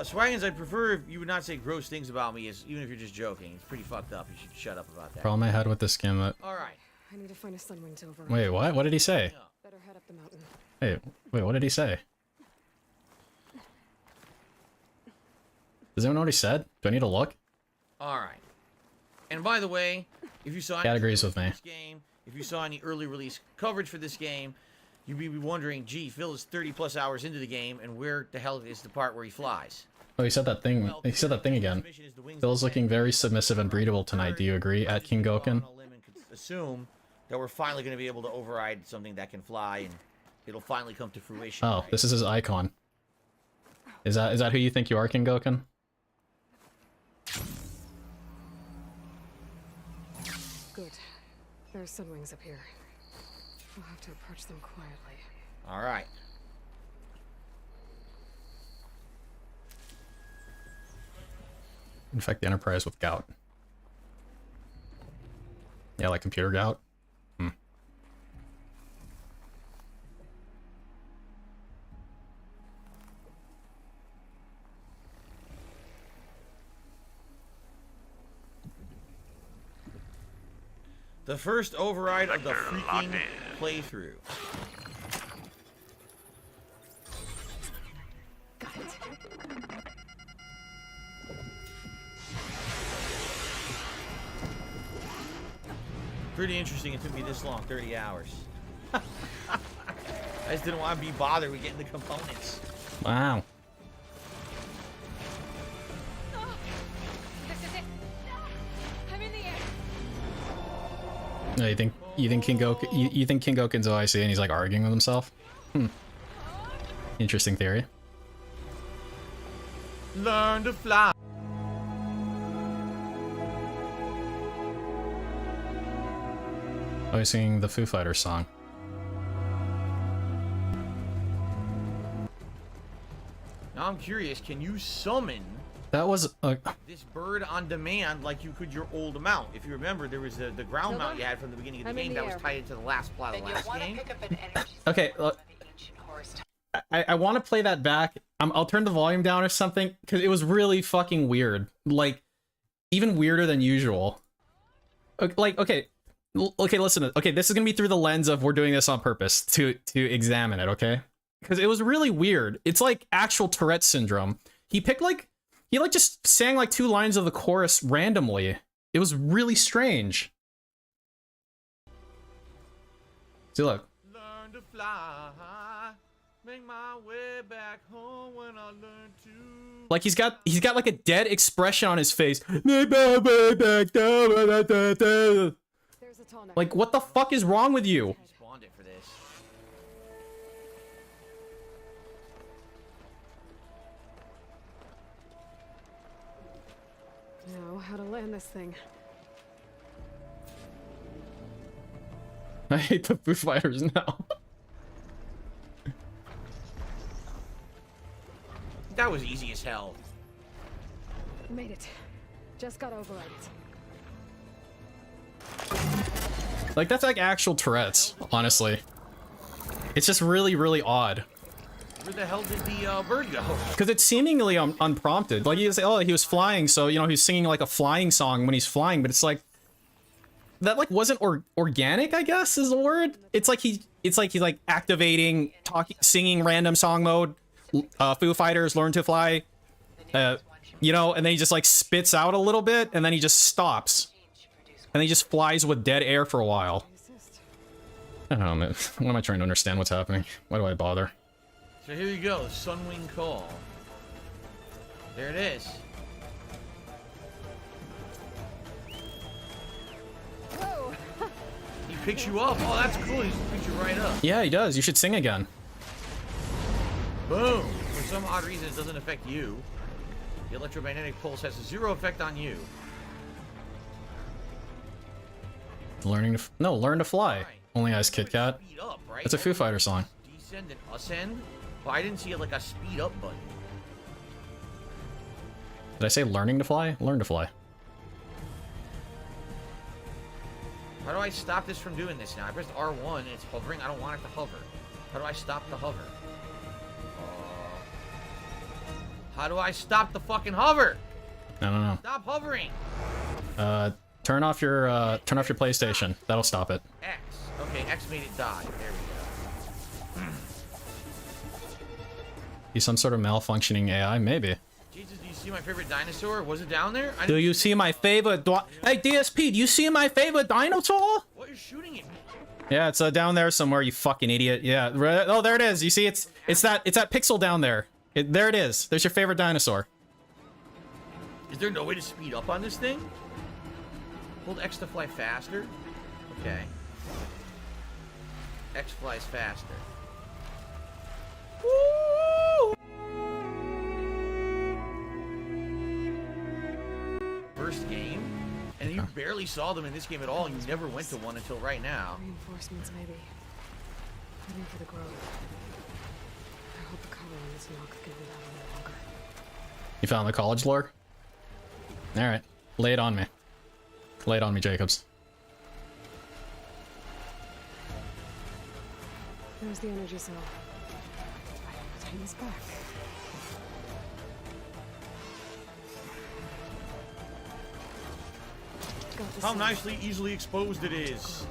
Speaker 3: Swaggins, I'd prefer if you would not say gross things about me, even if you're just joking. It's pretty fucked up. You should shut up about that.
Speaker 1: Problem I had with this game that...
Speaker 3: Alright.
Speaker 8: I need to find a Sunwing to override.
Speaker 1: Wait, what? What did he say?
Speaker 8: Better head up the mountain.
Speaker 1: Hey, wait, what did he say? Does anyone know what he said? Do I need to look?
Speaker 3: Alright. And by the way, if you saw
Speaker 1: Cat agrees with me.
Speaker 3: this game, if you saw any early release coverage for this game, you'd be wondering, gee, Phil is 30 plus hours into the game, and where the hell is the part where he flies?
Speaker 1: Oh, he said that thing. Well, he said that thing again. Phil's looking very submissive and breedable tonight. Do you agree? At King Goken.
Speaker 3: Assume that we're finally going to be able to override something that can fly, and it'll finally come to fruition.
Speaker 1: Oh, this is his icon. Is that who you think you are, King Goken?
Speaker 8: Good. There are Sunwings up here. I'll have to approach them quietly.
Speaker 3: All right.
Speaker 1: Infect the Enterprise with gout. Yeah, like computer gout. Hmm.
Speaker 3: The first override of the freaking playthrough.
Speaker 8: Got it.
Speaker 3: Pretty interesting it took me this long, 30 hours. I just didn't want to be bothered with getting the components.
Speaker 1: Wow.
Speaker 2: This is it. I'm in the air.
Speaker 1: No, you think King Goken, you think King Goken's OIC and he's like arguing with himself? Hmm. Interesting theory.
Speaker 3: Learn to fly.
Speaker 1: Oh, he's singing the Foo Fighters song.
Speaker 3: Now I'm curious, can you summon
Speaker 1: That was
Speaker 3: this bird on demand like you could your old mount? If you remember, there was the ground mount you had from the beginning of the game that was tied into the last plot of the last game.
Speaker 1: okay. I want to play that back. I'll turn the volume down or something because it was really fucking weird. Like, even weirder than usual. Like, okay, listen. Okay, this is gonna be through the lens of we're doing this on purpose to examine it. Okay, because it was really weird. It's like actual Tourette syndrome. He just sang like 2 lines of the chorus randomly. It was really strange. See, look.
Speaker 3: Learn to fly, make my way back home when I learn to.
Speaker 1: Like he's got like a dead expression on his face. Like, what the fuck is wrong with you?
Speaker 3: Spawned it for this.
Speaker 8: Now, how to land this thing.
Speaker 1: I hate the Foo Fighters now.
Speaker 3: That was easy as hell.
Speaker 8: Made it. Just got override it.
Speaker 1: Like, that's like actual Tourette's, honestly. It's just really, really odd.
Speaker 3: Where the hell did the bird go?
Speaker 1: Because it's seemingly unprompted. Like, you say, oh, he was flying, so, you know, he's singing like a flying song when he's flying, but it's like, that like wasn't organic, I guess is the word. It's like he's like activating, singing random song mode. Foo Fighters, Learn to Fly. You know, and then he just like spits out a little bit, and then he just stops, and then he just flies with dead air for a while. I don't know, man. What am I trying to understand what's happening? Why do I bother?
Speaker 3: So here you go, Sunwing Call. There it is.
Speaker 8: Whoa.
Speaker 3: He picks you up. Oh, that's cool. He picks you right up.
Speaker 1: Yeah, he does. You should sing again.
Speaker 3: Boom. For some odd reason, it doesn't affect you. The electromagnetic pulse has 0 effect on you.
Speaker 1: Learn to fly. Only has Kit Kat.
Speaker 3: Speed up, right?
Speaker 1: It's a Foo Fighter song.
Speaker 3: Descend and ascend. But I didn't see like a speed up button.
Speaker 1: Did I say learning to fly? Learn to fly.
Speaker 3: How do I stop this from doing this now? I pressed R1 and it's hovering. I don't want it to hover. How do I stop the hover? How do I stop the fucking hover?
Speaker 1: I don't know.
Speaker 3: Stop hovering.
Speaker 1: Turn off your PlayStation. That'll stop it.
Speaker 3: X. Okay, X made it die. There we go.
Speaker 1: He's some sort of malfunctioning AI, maybe.
Speaker 3: Jesus, do you see my favorite dinosaur? Was it down there?
Speaker 1: Do you see my favorite? Hey DSP, do you see my favorite dinosaur?
Speaker 3: What, you're shooting at me?
Speaker 1: Yeah, it's down there somewhere. You fucking idiot. Yeah. Oh, there it is. You see, it's that pixel down there. There it is. There's your favorite dinosaur.
Speaker 3: Is there no way to speed up on this thing? Hold X to fly faster. Okay. X flies faster. Woo! First game, and you barely saw them in this game at all. You never went to one until right now.
Speaker 8: Reinforcements, maybe. Heading for the grove. I hope the cover on this knock can hold out a little longer.
Speaker 1: You found the college lore? Alright. Lay it on me. Lay it on me, Jacobs.
Speaker 8: There's the energy cell. Tighten this back.
Speaker 3: How nicely, easily exposed it is.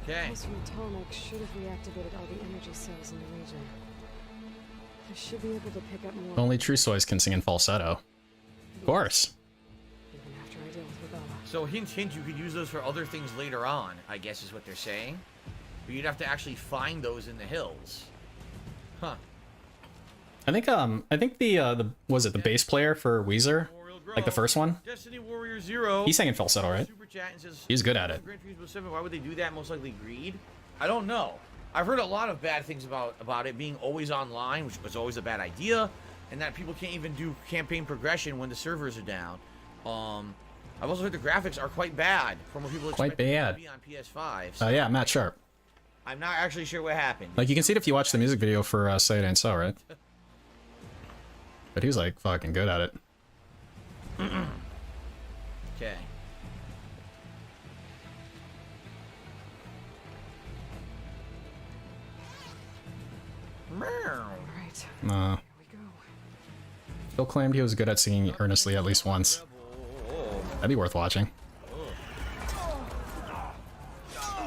Speaker 3: Okay.
Speaker 8: This from Atomic should have reactivated all the energy cells in the region. I should be able to pick up more.
Speaker 1: Only true soys can sing in falsetto. Of course.
Speaker 8: Even after I deal with Rebella.
Speaker 3: So hint, hint, you could use those for other things later on, I guess is what they're saying. But you'd have to actually find those in the hills. Huh.
Speaker 1: I think the was it the bass player for Weezer? Like the first one?
Speaker 3: Destiny Warrior 0.
Speaker 1: He sang in falsetto, right?
Speaker 3: Super chat and says,
Speaker 1: he's good at it.
Speaker 3: Why would they do that? Most likely greed. I don't know. I've heard a lot of bad things about it being always online, which was always a bad idea, and that people can't even do campaign progression when the servers are down. I've also heard the graphics are quite bad from what people expect to be on PS5.
Speaker 1: So yeah, Matt Sharp.
Speaker 3: I'm not actually sure what happened.
Speaker 1: Like you can see it if you watch the music video for Say It Ain't So, right? But he's like fucking good at it.
Speaker 3: Okay.
Speaker 8: Right.
Speaker 1: Nah. Phil claimed he was good at singing earnestly at least once. That'd be worth watching.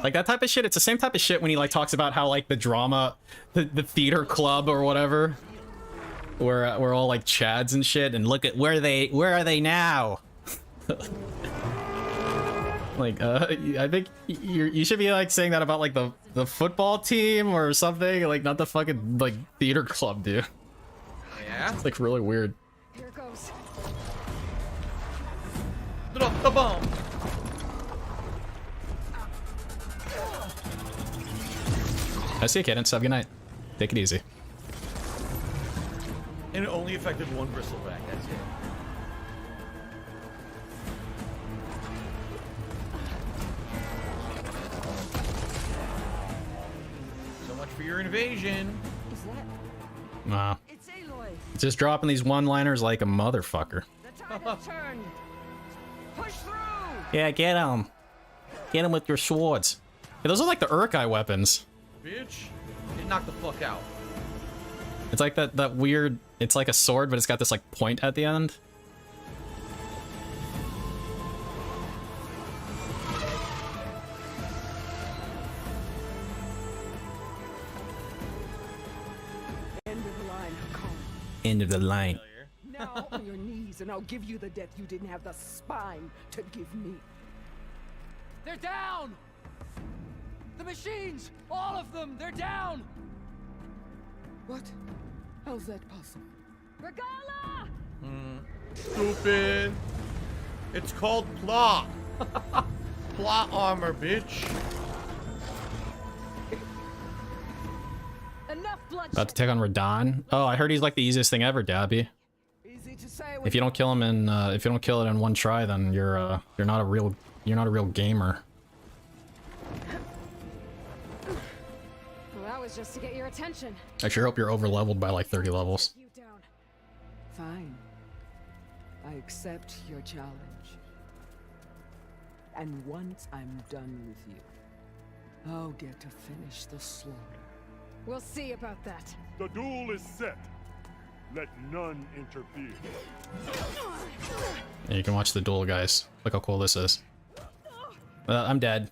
Speaker 1: Like that type of shit, it's the same type of shit when he like talks about how like the drama, the theater club or whatever, where we're all like chads and shit, and look at where are they now? Like I think you should be like saying that about like the football team or something, like not the fucking like theater club, dude.
Speaker 3: Yeah?
Speaker 1: It's like really weird.
Speaker 8: Here goes.
Speaker 3: Drop the bomb.
Speaker 1: I see you, Cadence. Have a good night. Take it easy.
Speaker 3: And it only affected one bristleback. That's it. So much for your invasion.
Speaker 2: Is that?
Speaker 1: Nah.
Speaker 2: It's Aloy.
Speaker 1: Just dropping these one-liners like a motherfucker.
Speaker 2: The tide has turned. Push through.
Speaker 1: Yeah, get him. Get him with your swords. Yeah, those are like the Urkai weapons.
Speaker 3: Bitch. It knocked the fuck out.
Speaker 1: It's like that weird, it's like a sword, but it's got this like point at the end.
Speaker 2: End of the line, Hakon.
Speaker 1: End of the line.
Speaker 2: Now on your knees, and I'll give you the death you didn't have the spine to give me.
Speaker 15: They're down! The machines! All of them! They're down!
Speaker 2: What? How's that possible?
Speaker 15: Regala!
Speaker 3: Stupid. It's called plot. Plot armor, bitch.
Speaker 2: Enough bloodshed.
Speaker 1: About to take on Radon. Oh, I heard he's like the easiest thing ever, Dabby.
Speaker 2: Easy to say.
Speaker 1: If you don't kill him in, if you don't kill it in one try, then you're not a real gamer.
Speaker 8: Well, that was just to get your attention.
Speaker 1: I sure hope you're over leveled by like 30 levels.
Speaker 8: You down.
Speaker 2: Fine. I accept your challenge. And once I'm done with you, I'll get to finish the slaughter.
Speaker 8: We'll see about that.
Speaker 9: The duel is set. Let none interfere.
Speaker 1: Yeah, you can watch the duel, guys. Look how cool this is. I'm dead.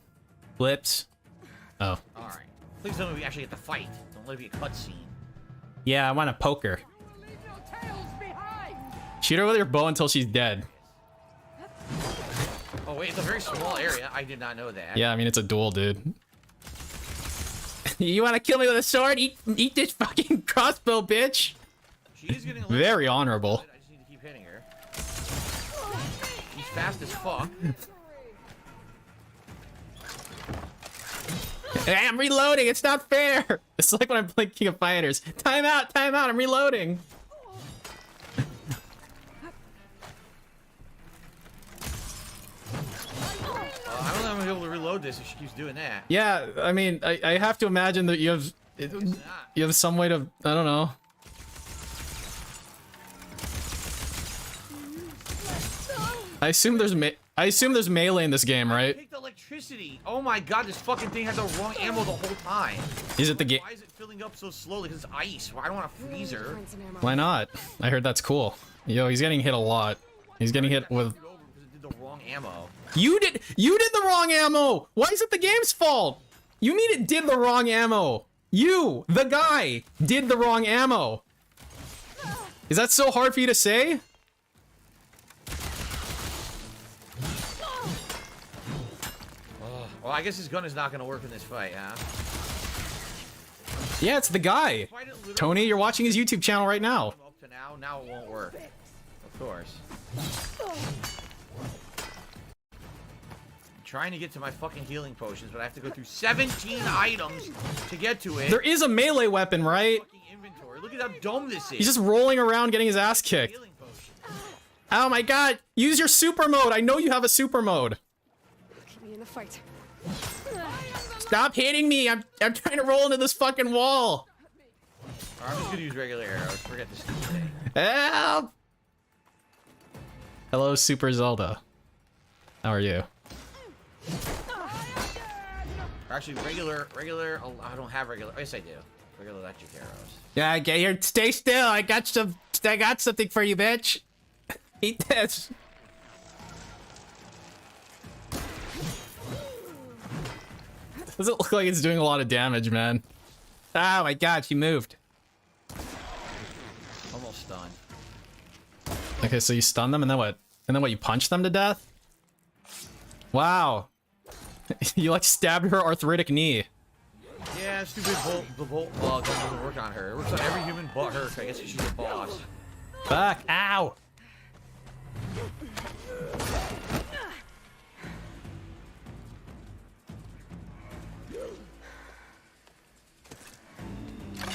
Speaker 1: Flips. Oh.
Speaker 3: Alright. Please don't let me actually get to fight. Don't let it be a cutscene.
Speaker 1: Yeah, I want a poker. Shoot her with your bow until she's dead.
Speaker 3: Oh wait, it's a very small area. I did not know that.
Speaker 1: Yeah, I mean, it's a duel, dude. You want to kill me with a sword? Eat this fucking crossbow, bitch.
Speaker 3: She is getting a
Speaker 1: Very honorable.
Speaker 3: I just need to keep hitting her. He's fast as fuck.
Speaker 1: Hey, I'm reloading. It's not fair. It's like when I'm playing King of Fighters. Time out. Time out. I'm reloading.
Speaker 3: I don't know if I'm gonna be able to reload this if she keeps doing that.
Speaker 1: Yeah, I mean, I have to imagine that you have some way to, I don't know. I assume there's melee in this game, right?
Speaker 3: Take the electricity. Oh my god, this fucking thing had the wrong ammo the whole time.
Speaker 1: Is it the game?
Speaker 3: Why is it filling up so slowly? Because it's ice. I don't want a freezer.
Speaker 1: Why not? I heard that's cool. Yo, he's getting hit a lot. He's getting hit with.
Speaker 3: It did the wrong ammo.
Speaker 1: You did the wrong ammo. Why is it the game's fault? You mean it did the wrong ammo? You, the guy, did the wrong ammo. Is that so hard for you to say?
Speaker 3: Well, I guess his gun is not gonna work in this fight, huh?
Speaker 1: Yeah, it's the guy. Tony, you're watching his YouTube channel right now.
Speaker 3: Up to now it won't work. Of course. I'm trying to get to my fucking healing potions, but I have to go through 17 items to get to it.
Speaker 1: There is a melee weapon, right?
Speaker 3: Inventory. Look at how dumb this is.
Speaker 1: He's just rolling around getting his ass kicked. Oh my god, use your super mode. I know you have a super mode.
Speaker 8: Keep me in the fight.
Speaker 1: Stop hitting me. I'm trying to roll into this fucking wall.
Speaker 3: Alright, I'm just gonna use regular arrows. Forget this stupid thing.
Speaker 1: Help! Hello, Super Zelda. How are you?
Speaker 3: Actually, regular. Oh, I don't have regular. Yes, I do. Regular electric arrows.
Speaker 1: Yeah, get here. Stay still. I got something for you, bitch. Eat this. Doesn't look like it's doing a lot of damage, man. Oh my god, she moved.
Speaker 3: Almost stunned.
Speaker 1: Okay, so you stun them and then what? And then what, you punch them to death? Wow. You like stabbed her arthritic knee.
Speaker 3: Yeah, stupid the Volt bug doesn't work on her. It works on every human but her, so I guess she's a boss.
Speaker 1: Fuck, ow!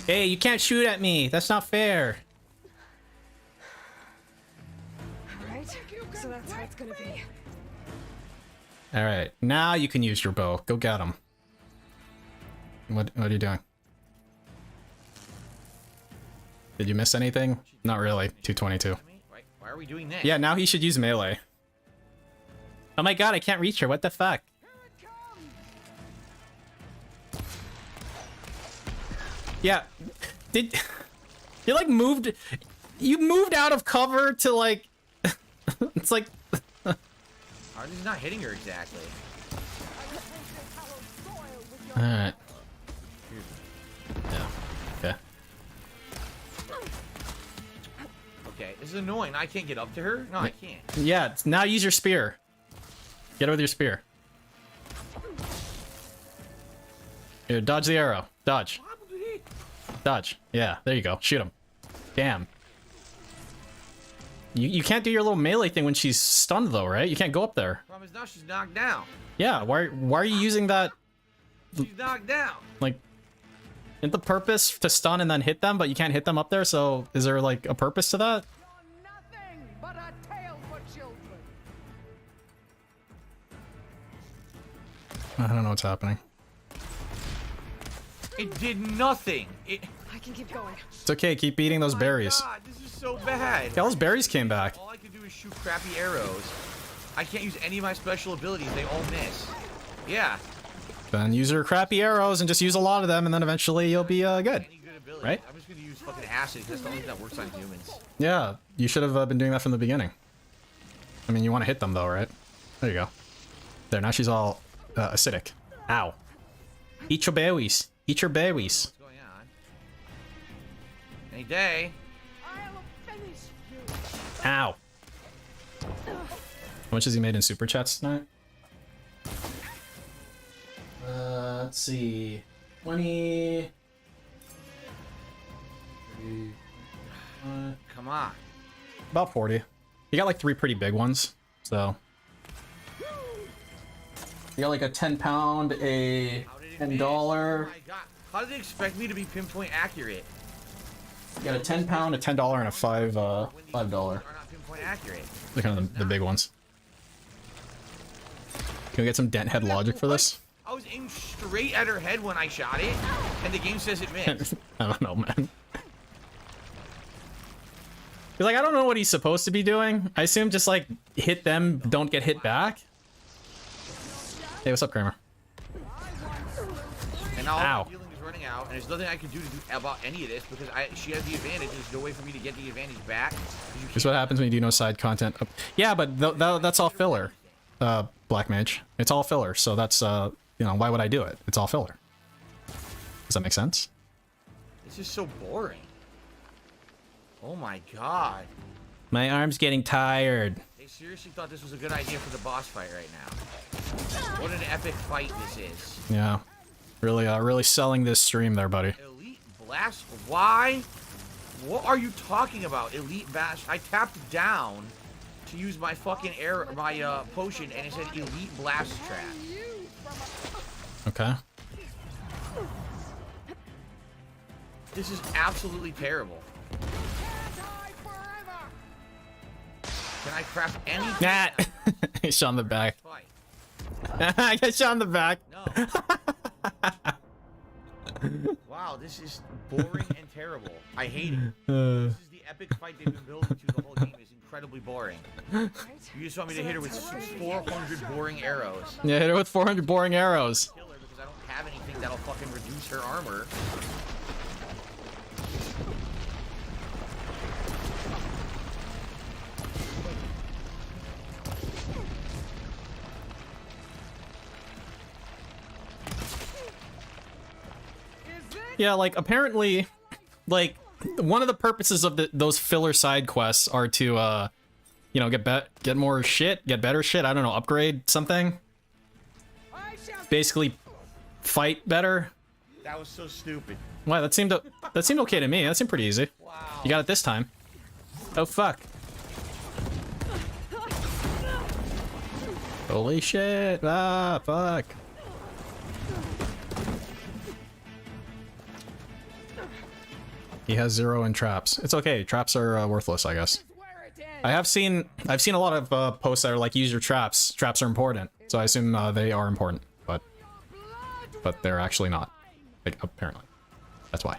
Speaker 1: Hey, you can't shoot at me. That's not fair.
Speaker 8: Alright, so that's how it's gonna be.
Speaker 1: Alright, now you can use your bow. Go get him. What are you doing? Did you miss anything? Not really. 222.
Speaker 3: Why are we doing this?
Speaker 1: Yeah, now he should use melee. Oh my god, I can't reach her. What the fuck? Yeah. Did you like moved? You moved out of cover to like. It's like.
Speaker 3: Are these not hitting her exactly?
Speaker 1: Alright. Yeah. Okay.
Speaker 3: Okay, this is annoying. I can't get up to her? No, I can't.
Speaker 1: Yeah, now use your spear. Get her with your spear. Here, dodge the arrow. Dodge. Dodge. Yeah, there you go. Shoot him. Damn. You can't do your little melee thing when she's stunned though, right? You can't go up there.
Speaker 3: Problem is now she's knocked down.
Speaker 1: Yeah, why are you using that?
Speaker 3: She's knocked down.
Speaker 1: Like, isn't the purpose to stun and then hit them, but you can't hit them up there, so is there like a purpose to that?
Speaker 15: Nothing but a tale for children.
Speaker 1: I don't know what's happening.
Speaker 3: It did nothing.
Speaker 8: I can keep going.
Speaker 1: It's okay, keep eating those berries.
Speaker 3: God, this is so bad.
Speaker 1: Yeah, those berries came back.
Speaker 3: All I can do is shoot crappy arrows. I can't use any of my special abilities. They all miss. Yeah.
Speaker 1: Then use your crappy arrows and just use a lot of them, and then eventually you'll be good. Right?
Speaker 3: I'm just gonna use fucking acid. That's the only thing that works on humans.
Speaker 1: Yeah, you should have been doing that from the beginning. I mean, you want to hit them though, right? There you go. There, now she's all acidic. Ow. Eat your berries. Eat your berries.
Speaker 3: What's going on? Any day.
Speaker 1: Ow. How much has he made in super chats tonight? Let's see. 20. 30,
Speaker 3: Come on.
Speaker 1: about 40. You got like 3 pretty big ones, so. You got like a 10-pound, a $10.
Speaker 3: Oh my god. How did they expect me to be pinpoint accurate?
Speaker 1: You got a 10-pound, a $10, and a $5.
Speaker 3: Are not pinpoint accurate.
Speaker 1: They're kind of the big ones. Can we get some dent head logic for this?
Speaker 3: I was aimed straight at her head when I shot it, and the game says it missed.
Speaker 1: I don't know, man. He's like, I don't know what he's supposed to be doing. I assume just like hit them, don't get hit back. Hey, what's up, Kramer?
Speaker 3: And now
Speaker 1: Ow.
Speaker 3: the healing is running out, and there's nothing I can do about any of this because she has the advantage. There's no way for me to get the advantage back.
Speaker 1: Here's what happens when you do no side content. Yeah, but that's all filler. Black Mage. It's all filler, so that's you know, why would I do it? It's all filler. Does that make sense?
Speaker 3: This is so boring. Oh my god.
Speaker 1: My arm's getting tired.
Speaker 3: They seriously thought this was a good idea for the boss fight right now. What an epic fight this is.
Speaker 1: Yeah. Really selling this stream there, buddy.
Speaker 3: Elite Blast? Why? What are you talking about? Elite Blast? I tapped down to use my fucking potion, and it said Elite Blast Trap.
Speaker 1: Okay.
Speaker 3: This is absolutely terrible. Can I craft anything?
Speaker 1: Nah. I shot in the back. I got shot in the back.
Speaker 3: No. Wow, this is boring and terrible. I hate it. This is the epic fight they've been building to. The whole game is incredibly boring. You just want me to hit her with 400 boring arrows.
Speaker 1: Yeah, hit her with 400 boring arrows.
Speaker 3: Kill her because I don't have anything that'll fucking reduce her armor.
Speaker 1: Yeah, like apparently, like one of the purposes of those filler side quests are to, you know, get more shit, get better shit. I don't know, upgrade something. Basically, fight better.
Speaker 3: That was so stupid.
Speaker 1: Wow, that seemed okay to me. That seemed pretty easy.
Speaker 3: Wow.
Speaker 1: You got it this time. Oh fuck. Holy shit. Ah, fuck. He has 0 in traps. It's okay. Traps are worthless, I guess. I've seen a lot of posts that are like, use your traps. Traps are important. So I assume they are important, but they're actually not. Like, apparently. That's why.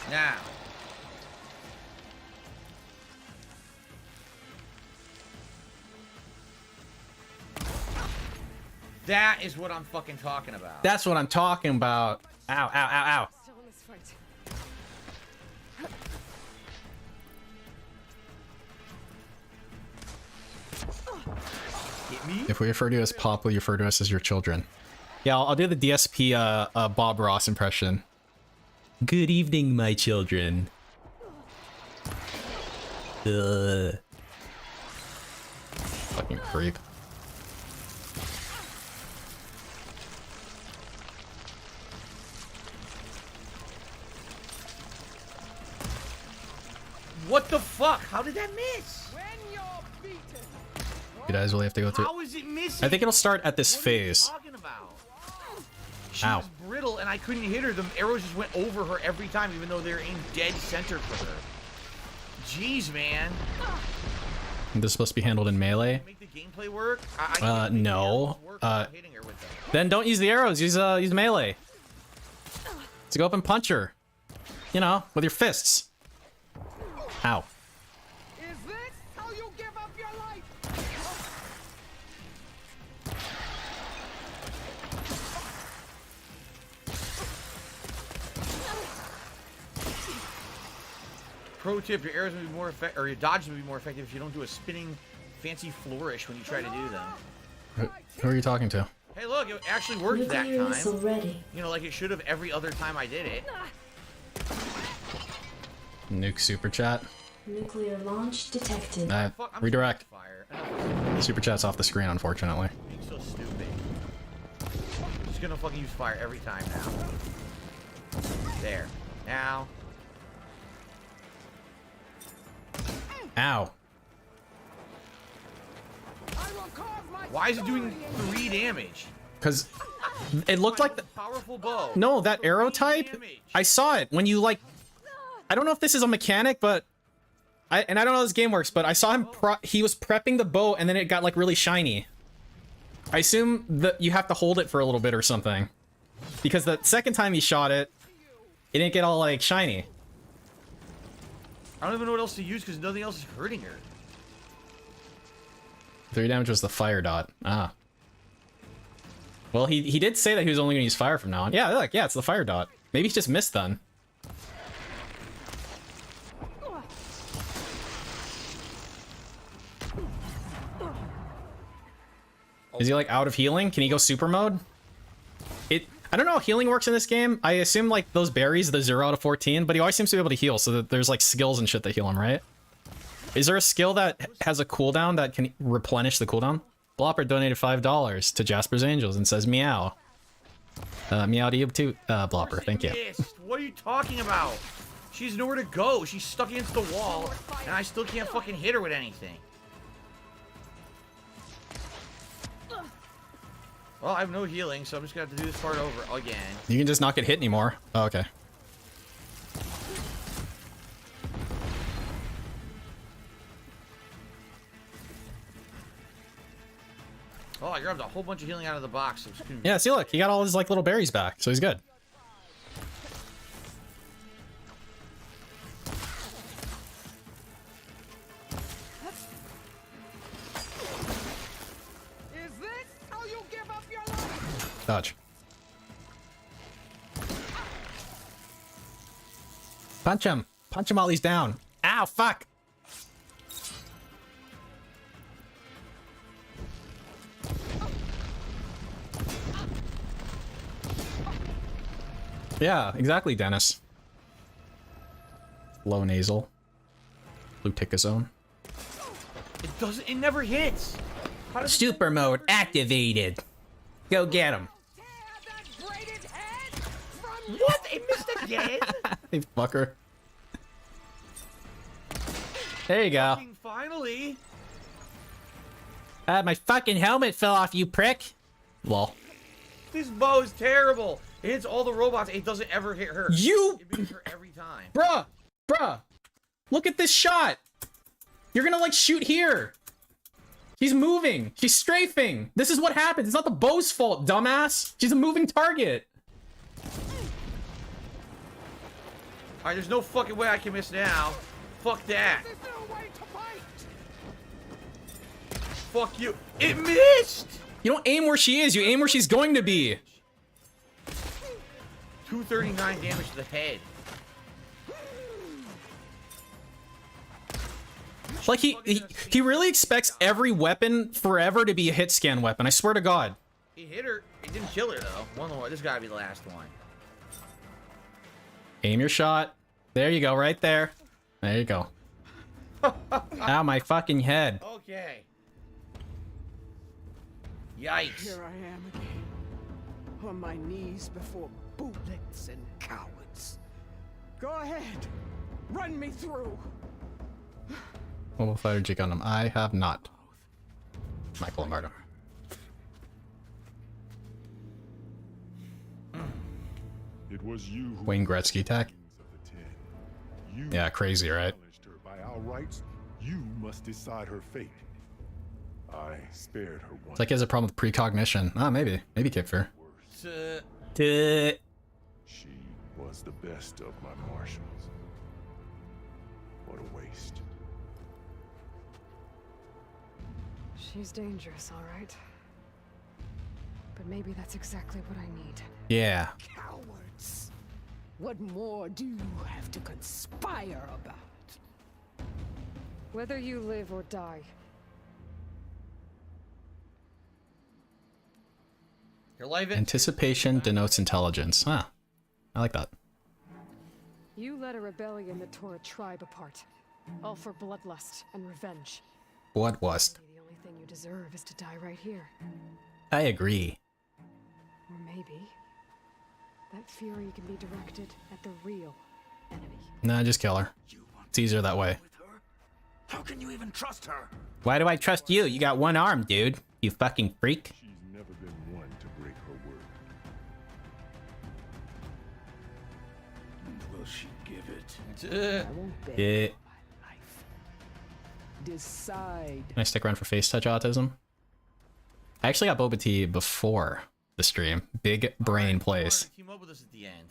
Speaker 3: Now. That is what I'm fucking talking about.
Speaker 1: That's what I'm talking about. Ow, ow, ow, ow.
Speaker 8: Still in this fight.
Speaker 3: Hit me?
Speaker 1: If we refer to you as Pop, will you refer to us as your children? Yeah, I'll do the DSP Bob Ross impression. Good evening, my children. Fucking creep.
Speaker 3: What the fuck? How did that miss?
Speaker 1: You guys really have to go through.
Speaker 3: How is it missing?
Speaker 1: I think it'll start at this
Speaker 3: What are you
Speaker 1: phase.
Speaker 3: talking about? She
Speaker 1: Ow.
Speaker 3: was brittle and I couldn't hit her. The arrows just went over her every time, even though they're aimed dead center for her. Jeez, man.
Speaker 1: This is supposed to be handled in melee.
Speaker 3: Make the gameplay work?
Speaker 1: No.
Speaker 3: Hitting her with them.
Speaker 1: Then don't use the arrows. Use melee. To go up and punch her. You know, with your fists. Ow.
Speaker 15: Is this how you give up your life?
Speaker 3: Pro tip: your arrows will be more effective, or your dodges will be more effective if you don't do a spinning, fancy flourish when you try to do them.
Speaker 1: Who are you talking to?
Speaker 3: Hey, look, it actually worked that
Speaker 13: Nuclear missile
Speaker 3: time.
Speaker 13: ready.
Speaker 3: You know, like it should have every other time I did it.
Speaker 1: Nuke super chat.
Speaker 13: Nuclear launch detected.
Speaker 1: Redirect. Super chat's off the screen, unfortunately.
Speaker 3: Being so stupid. Just gonna fucking use fire every time now. There. Now.
Speaker 1: Ow.
Speaker 3: Why is it doing 3 damage?
Speaker 1: Because it looked like the
Speaker 3: Powerful bow.
Speaker 1: No, that arrow type. I saw it when you like. I don't know if this is a mechanic, but I don't know how this game works. But I saw him. He was prepping the bow, and then it got like really shiny. I assume that you have to hold it for a little bit or something, because the second time he shot it, it didn't get all like shiny.
Speaker 3: I don't even know what else to use because nothing else is hurting her.
Speaker 1: 3 damage was the fire dot. Ah. Well, he did say that he was only going to use fire from now on. Yeah, look, yeah, it's the fire dot. Maybe he just missed then. Is he like out of healing? Can he go super mode? I don't know how healing works in this game. I assume like those berries, the 0 out of 14, but he always seems to be able to heal, so that there's like skills and shit that heal him, right? Is there a skill that has a cooldown that can replenish the cooldown? Blopper donated $5 to Jasper's Angels and says meow. Meow to you too, Blopper. Thank you.
Speaker 3: What are you talking about? She's nowhere to go. She's stuck against the wall, and I still can't fucking hit her with anything. Well, I have no healing, so I'm just gonna have to do this part over again.
Speaker 1: You can just not get hit anymore. Oh, okay.
Speaker 3: Oh, I grabbed a whole bunch of healing out of the box. So
Speaker 1: Yeah, see, look, he got all his like little berries back, so he's good.
Speaker 15: Is this how you give up your life?
Speaker 1: Dodge. Punch him. Punch him while he's down. Ow, fuck. Yeah, exactly, Dennis. Low nasal. Fluticazone.
Speaker 3: It doesn't. It never hits.
Speaker 1: Super mode activated. Go get him.
Speaker 3: What? It missed again?
Speaker 1: Hey, fucker. There you go.
Speaker 3: Finally.
Speaker 1: My fucking helmet fell off, you prick. Lol.
Speaker 3: This bow is terrible. It hits all the robots. It doesn't ever hit her.
Speaker 1: You.
Speaker 3: It beats her every time.
Speaker 1: Bruh. Look at this shot. You're gonna like shoot here. She's moving. She's strafing. This is what happens. It's not the bow's fault, dumbass. She's a moving target.
Speaker 3: Alright, there's no fucking way I can miss now. Fuck that. Fuck you. It missed!
Speaker 1: You don't aim where she is. You aim where she's going to be.
Speaker 3: 239 damage to the head.
Speaker 1: Like he really expects every weapon forever to be a hit scan weapon. I swear to God.
Speaker 3: He hit her. It didn't kill her though. One more. This gotta be the last one.
Speaker 1: Aim your shot. There you go, right there. There you go. Ow, my fucking head.
Speaker 3: Okay. Yikes.
Speaker 2: Here I am again. On my knees before bootlets and cowards. Go ahead. Run me through.
Speaker 1: Mobile fighter G Gundam. I have not. Michael Lombardo.
Speaker 9: It was you who
Speaker 1: Wayne Gretzky tech. Yeah, crazy, right?
Speaker 9: by our rights. You must decide her fate. I spared her once.
Speaker 1: It's like he has a problem with precognition. Ah, maybe Kipfer.
Speaker 9: She was the best of my marshals. What a waste.
Speaker 8: She's dangerous, all right. But maybe that's exactly what I need.
Speaker 1: Yeah.
Speaker 2: Cowards. What more do you have to conspire about?
Speaker 8: Whether you live or die.
Speaker 3: Your life.
Speaker 1: Anticipation denotes intelligence. Huh. I like that.
Speaker 8: You led a rebellion that tore a tribe apart. All for bloodlust and revenge.
Speaker 1: Bloodlust.
Speaker 8: The only thing you deserve is to die right here.
Speaker 1: I agree.
Speaker 8: Or maybe that fury can be directed at the real enemy.
Speaker 1: Nah, just kill her. It's easier that way.
Speaker 10: How can you even trust her?
Speaker 1: Why do I trust you? You got one arm, dude. You fucking freak.
Speaker 9: She's never been one to break her word.
Speaker 10: Will she give it?
Speaker 2: I won't bet
Speaker 1: Yeah.
Speaker 2: my life. Decide.
Speaker 1: Can I stick around for face touch autism? I actually got Boba Tea before the stream. Big brain plays.
Speaker 3: Team up with us at the end.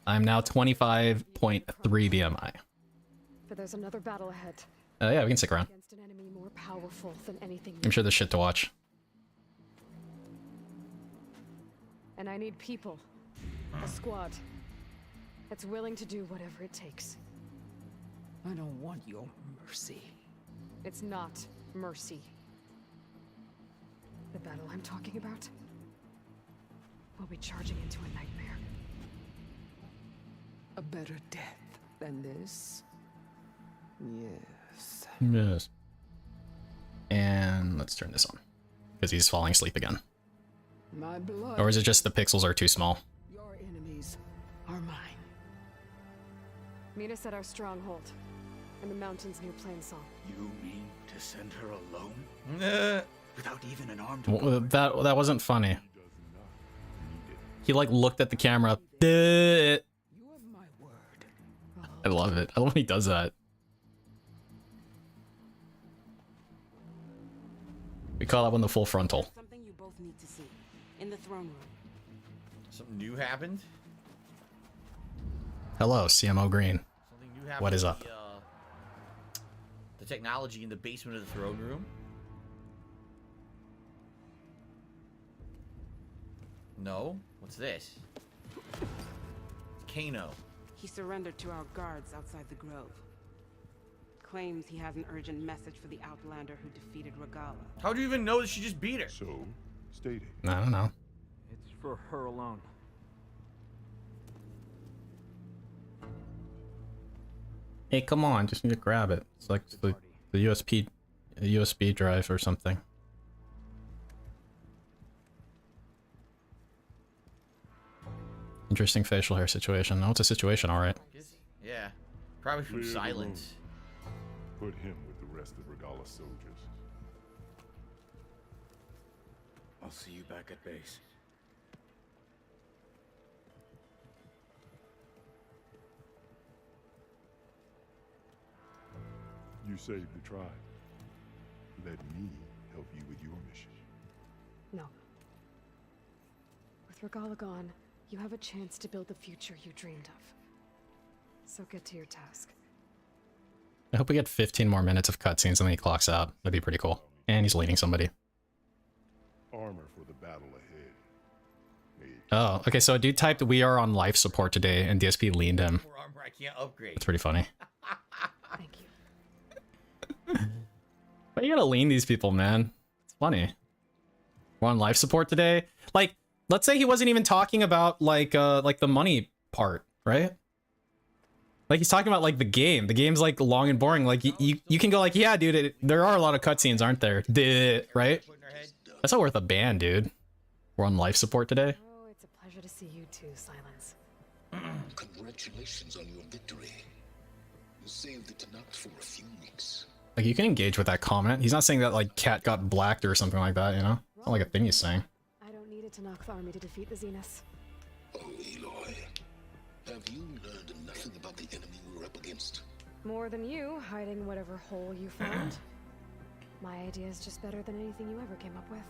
Speaker 1: I'm now 25.3 BMI.
Speaker 8: But there's another battle ahead.
Speaker 1: Yeah, we can stick around.
Speaker 8: Against an enemy more powerful than anything.
Speaker 1: I'm sure there's shit to watch.
Speaker 8: And I need people. A squad. That's willing to do whatever it takes.
Speaker 2: I don't want your mercy.
Speaker 8: It's not mercy. The battle I'm talking about will be charging into a nightmare.
Speaker 2: A better death than this? Yes.
Speaker 1: Yes. And let's turn this on. Because he's falling asleep again.
Speaker 2: My blood.
Speaker 1: Or is it just the pixels are too small?
Speaker 2: Your enemies are mine.
Speaker 8: Meet us at our stronghold. In the mountains near Plainsong.
Speaker 10: You mean to send her alone?
Speaker 3: Nah.
Speaker 10: Without even an armed
Speaker 1: That wasn't funny. He like looked at the camera. Duh. I love it. I love when he does that. We call that one the full frontal.
Speaker 16: Something you both need to see. In the throne room.
Speaker 3: Something new happened?
Speaker 1: Hello, CMO Green.
Speaker 3: Something new happened.
Speaker 1: What is up?
Speaker 3: The technology in the basement of the throne room. No? What's this? Kano.
Speaker 16: He surrendered to our guards outside the grove. Claims he has an urgent message for the Outlander who defeated Regala.
Speaker 3: How'd you even know that she just beat her?
Speaker 9: So, stating.
Speaker 1: I don't know.
Speaker 15: It's for her alone.
Speaker 1: Hey, come on, just need to grab it. It's like the USB drive or something. Interesting facial hair situation. Oh, it's a situation, all right.
Speaker 3: Yeah, probably from
Speaker 9: Clear the
Speaker 3: silence.
Speaker 9: room. Put him with the rest of Regala's soldiers.
Speaker 10: I'll see you back at base.
Speaker 9: You saved the tribe. Let me help you with your mission.
Speaker 8: No. With Regala gone, you have a chance to build the future you dreamed of. So get to your task.
Speaker 1: I hope we get 15 more minutes of cutscenes and then he clocks out. That'd be pretty cool. And he's leading somebody.
Speaker 9: Armor for the battle ahead.
Speaker 1: Oh, okay, so a dude typed, "We are on life support today," and DSP leaned him.
Speaker 3: More armor I can't upgrade.
Speaker 1: It's pretty funny.
Speaker 8: Thank you.
Speaker 1: But you gotta lean these people, man. It's funny. We're on life support today. Like, let's say he wasn't even talking about like the money part, right? Like he's talking about like the game. The game's like long and boring. Like you can go like, yeah, dude, there are a lot of cutscenes, aren't there? Right? That's not worth a ban, dude. We're on life support today.
Speaker 8: Oh, it's a pleasure to see you too, Silence.
Speaker 17: Congratulations on your victory. You saved the Tanakh for a few weeks.
Speaker 1: Like you can engage with that comment. He's not saying that like Cat got blacked or something like that, you know? It's not like a thing he's saying.
Speaker 8: I don't need a Tanakh army to defeat the Zeniths.
Speaker 17: Oh, Eloy. Have you learned nothing about the enemy we're up against?
Speaker 8: More than you, hiding whatever hole you found. My idea is just better than anything you ever came up with.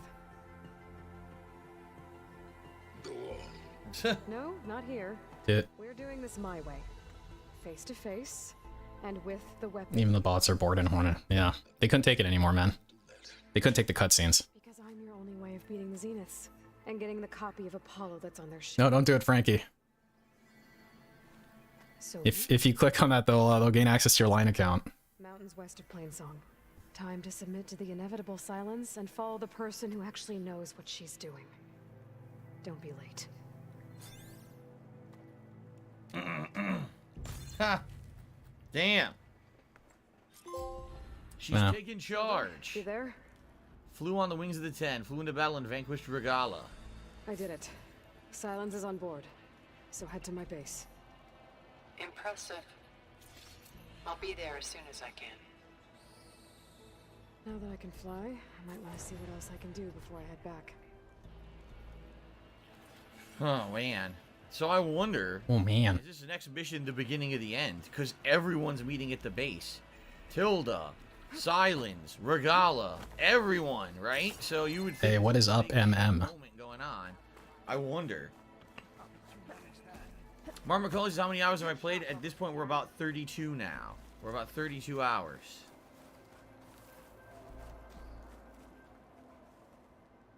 Speaker 17: Go on.
Speaker 8: No, not here.
Speaker 1: It.
Speaker 8: We're doing this my way. Face to face, and with the weapon.
Speaker 1: Even the bots are bored and horny. Yeah. They couldn't take it anymore, man. They couldn't take the cutscenes.
Speaker 8: Because I'm your only way of beating the Zeniths. And getting the copy of Apollo that's on their ship.
Speaker 1: No, don't do it, Frankie.
Speaker 8: So
Speaker 1: If you click on that, they'll gain access to your line account.
Speaker 8: Mountains west of Plainsong. Time to submit to the inevitable silence and follow the person who actually knows what she's doing. Don't be late.
Speaker 3: Ha! Damn. She's
Speaker 1: Yeah.
Speaker 3: taking charge.
Speaker 8: You there?
Speaker 3: Flew on the wings of the 10, flew into battle and vanquished Regala.
Speaker 8: I did it. Silence is on board. So head to my base.
Speaker 6: Impressive. I'll be there as soon as I can.
Speaker 8: Now that I can fly, I might want to see what else I can do before I head back.
Speaker 3: Oh, man. So I wonder...
Speaker 1: Oh, man.
Speaker 3: Is this an exhibition the beginning of the end? Because everyone's meeting at the base. Tilda, Silence, Regala, everyone, right? So you would think...
Speaker 1: Hey, what is up, MM?
Speaker 3: Moment going on. I wonder. Mark McCulley says, how many hours have I played? At this point, we're about 32 now. We're about 32 hours.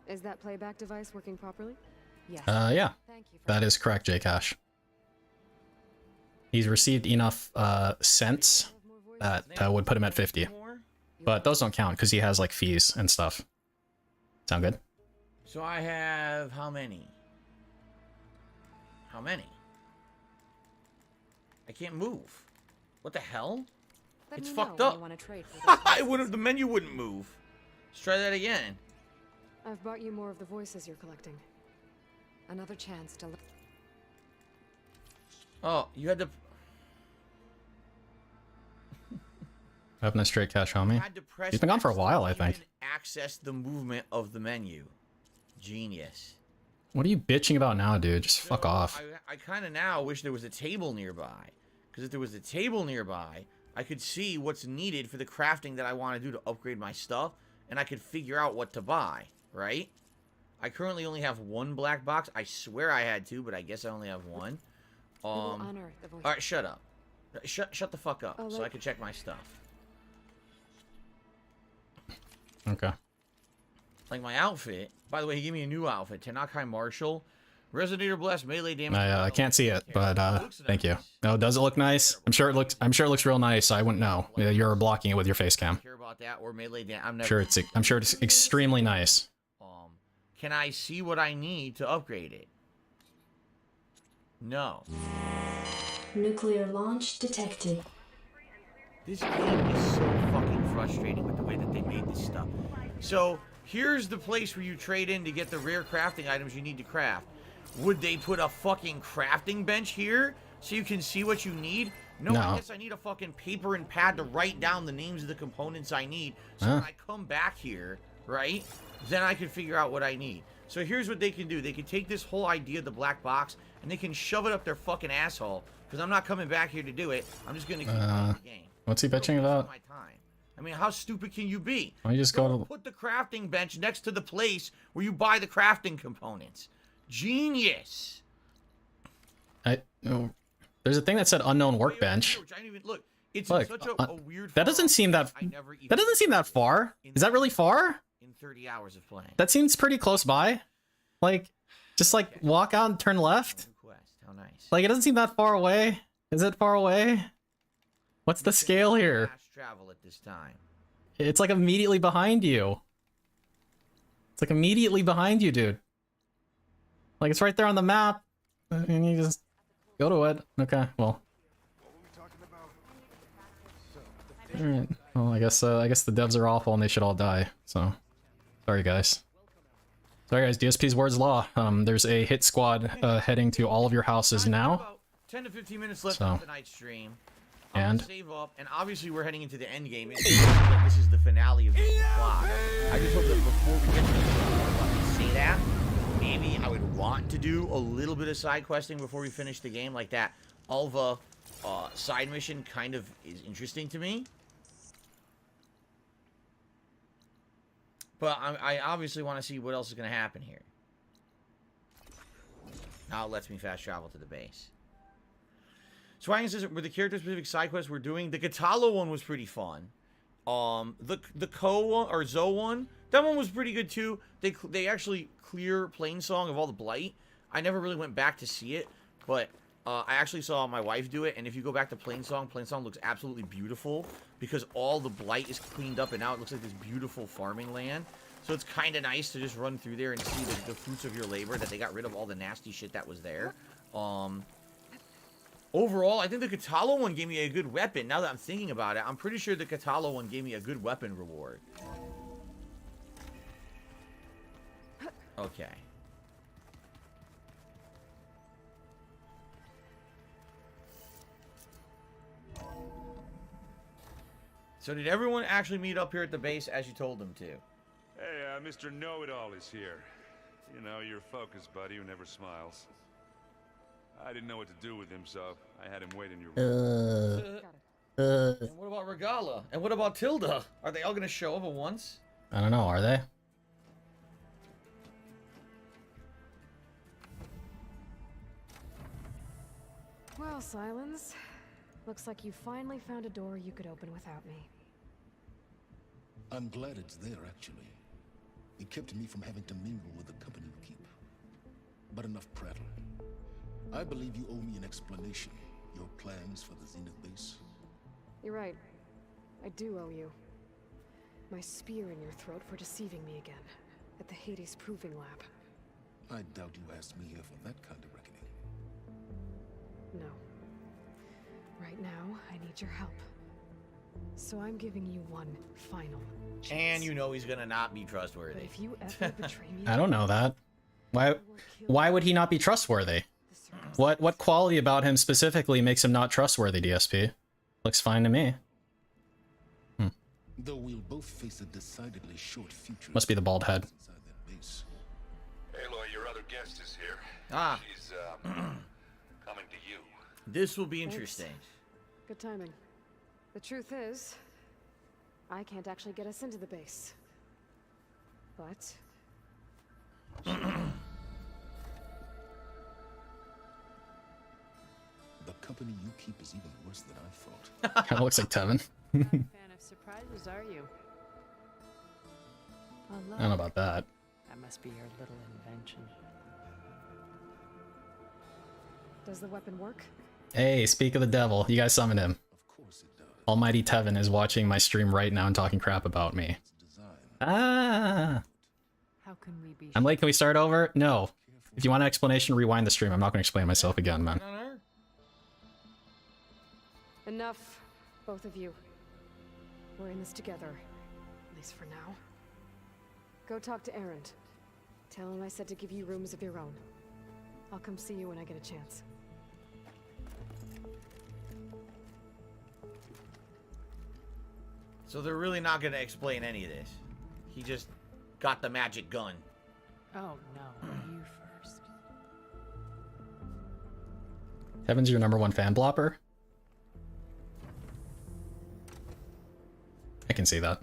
Speaker 8: Is that playback device working properly? Yes.
Speaker 1: Yeah.
Speaker 8: Thank you.
Speaker 1: That is correct, Jcash. He's received enough cents that would put him at 50. But those don't count because he has like fees and stuff. Sound good?
Speaker 3: So I have how many? How many? I can't move. What the hell? It's fucked up. It wouldn't. The menu wouldn't move. Let's try that again.
Speaker 8: I've brought you more of the voices you're collecting. Another chance to.
Speaker 3: Oh, you had to.
Speaker 1: Having a straight cash, homie. He's been gone for a while, I think.
Speaker 3: Access the movement of the menu. Genius.
Speaker 1: What are you bitching about now, dude? Just fuck off.
Speaker 3: I kind of now wish there was a table nearby. Because if there was a table nearby, I could see what's needed for the crafting that I want to do to upgrade my stuff. And I could figure out what to buy, right? I currently only have one black box. I swear I had two, but I guess I only have one. Alright, shut up. Shut the fuck up so I can check my stuff.
Speaker 1: Okay.
Speaker 3: Like my outfit. By the way, he gave me a new outfit. Tanakh High Marshal. Resonator blast melee damage.
Speaker 1: I can't see it, but thank you. No, does it look nice? I'm sure it looks real nice. I wouldn't know. You're blocking it with your face cam.
Speaker 3: Care about that or melee damage?
Speaker 1: I'm sure it's extremely nice.
Speaker 3: Can I see what I need to upgrade it? No.
Speaker 13: Nuclear launch detected.
Speaker 3: This game is so fucking frustrating with the way that they made this stuff. So, here's the place where you trade in to get the rare crafting items you need to craft. Would they put a fucking crafting bench here so you can see what you need? No, I guess I need a fucking paper and pad to write down the names of the components I need. So when I come back here, right, then I can figure out what I need. So here's what they can do. They can take this whole idea of the black box and they can shove it up their fucking asshole. Because I'm not coming back here to do it. I'm just going to keep playing the game.
Speaker 1: What's he bitching about?
Speaker 3: I mean, how stupid can you be?
Speaker 1: Why don't you just go to...
Speaker 3: Put the crafting bench next to the place where you buy the crafting components. Genius.
Speaker 1: There's a thing that said unknown workbench.
Speaker 3: Look, it's such a weird.
Speaker 1: That doesn't seem that. That doesn't seem that far. Is that really far?
Speaker 3: In 30 hours of playing.
Speaker 1: That seems pretty close by. Like, just like walk out and turn left.
Speaker 3: How nice.
Speaker 1: Like, it doesn't seem that far away. Is it far away? What's the scale here?
Speaker 3: Fast travel at this time.
Speaker 1: It's like immediately behind you. It's like immediately behind you, dude. Like, it's right there on the map. And you just go to it. Okay, well. Alright. Well, I guess the devs are awful and they should all die. So, sorry guys. Sorry guys, DSP's word's law. There's a hit squad heading to all of your houses now.
Speaker 3: About 10 to 15 minutes left on tonight's stream. I'm gonna save up, and obviously we're heading into the end game. It seems like this is the finale of the clock. I just hope that before we get to this, say that, maybe I would want to do a little bit of side questing before we finish the game, like that Alva side mission kind of is interesting to me. But I obviously want to see what else is going to happen here. Now it lets me fast travel to the base. Swaggin says, were the character-specific side quests we're doing? The Katalo one was pretty fun. The Ko one, or Zoe one, that one was pretty good too. They actually clear Plainsong of all the blight. I never really went back to see it, but I actually saw my wife do it, and if you go back to Plainsong looks absolutely beautiful because all the blight is cleaned up and now it looks like this beautiful farming land. So it's kind of nice to just run through there and see the fruits of your labor, that they got rid of all the nasty shit that was there. Overall, I think the Katalo one gave me a good weapon. Now that I'm thinking about it, I'm pretty sure the Katalo one gave me a good weapon reward. Okay. So did everyone actually meet up here at the base as you told them to?
Speaker 9: Hey, Mr. Know-It-All is here. You know, your focus buddy who never smiles. I didn't know what to do with him, so I had him wait in your room.
Speaker 3: And what about Regala? And what about Tilda? Are they all going to show up at once?
Speaker 1: I don't know, are they?
Speaker 8: Well, Silence. Looks like you finally found a door you could open without me.
Speaker 17: I'm glad it's there, actually. It kept me from having to mingle with the company you keep. But enough prattle. I believe you owe me an explanation. Your plans for the Zenith base.
Speaker 8: You're right. I do owe you. My spear in your throat for deceiving me again. At the Hades Proving Lab.
Speaker 17: I doubt you asked me here for that kind of reckoning.
Speaker 8: No. Right now, I need your help. So I'm giving you one final chance.
Speaker 3: And you know he's gonna not be trustworthy.
Speaker 8: But if you ever betray me,
Speaker 1: I don't know that. Why would he not be trustworthy? What quality about him specifically makes him not trustworthy, DSP? Looks fine to me.
Speaker 17: Though we'll both face a decidedly short future.
Speaker 1: Must be the bald head.
Speaker 9: Aloy, your other guest is here.
Speaker 3: Ah.
Speaker 9: She's coming to you.
Speaker 3: This will be interesting.
Speaker 8: Good timing. The truth is, I can't actually get us into the base. But
Speaker 17: the company you keep is even worse than I thought.
Speaker 1: Kind of looks like Tevin.
Speaker 7: Fan of surprises, are you?
Speaker 1: I don't know about that.
Speaker 7: That must be your little invention.
Speaker 8: Does the weapon work?
Speaker 1: Hey, speak of the devil. You guys summoned him. Almighty Tevin is watching my stream right now and talking crap about me. Ah!
Speaker 7: How can we be
Speaker 1: I'm late, can we start over? No. If you want an explanation, rewind the stream. I'm not going to explain myself again, man.
Speaker 8: Enough, both of you. We're in this together, at least for now. Go talk to Erend. Tell him I said to give you rooms of your own. I'll come see you when I get a chance.
Speaker 3: So they're really not going to explain any of this. He just got the magic gun.
Speaker 7: Oh no, you first.
Speaker 1: Tevin's your #1 fan blopper? I can see that.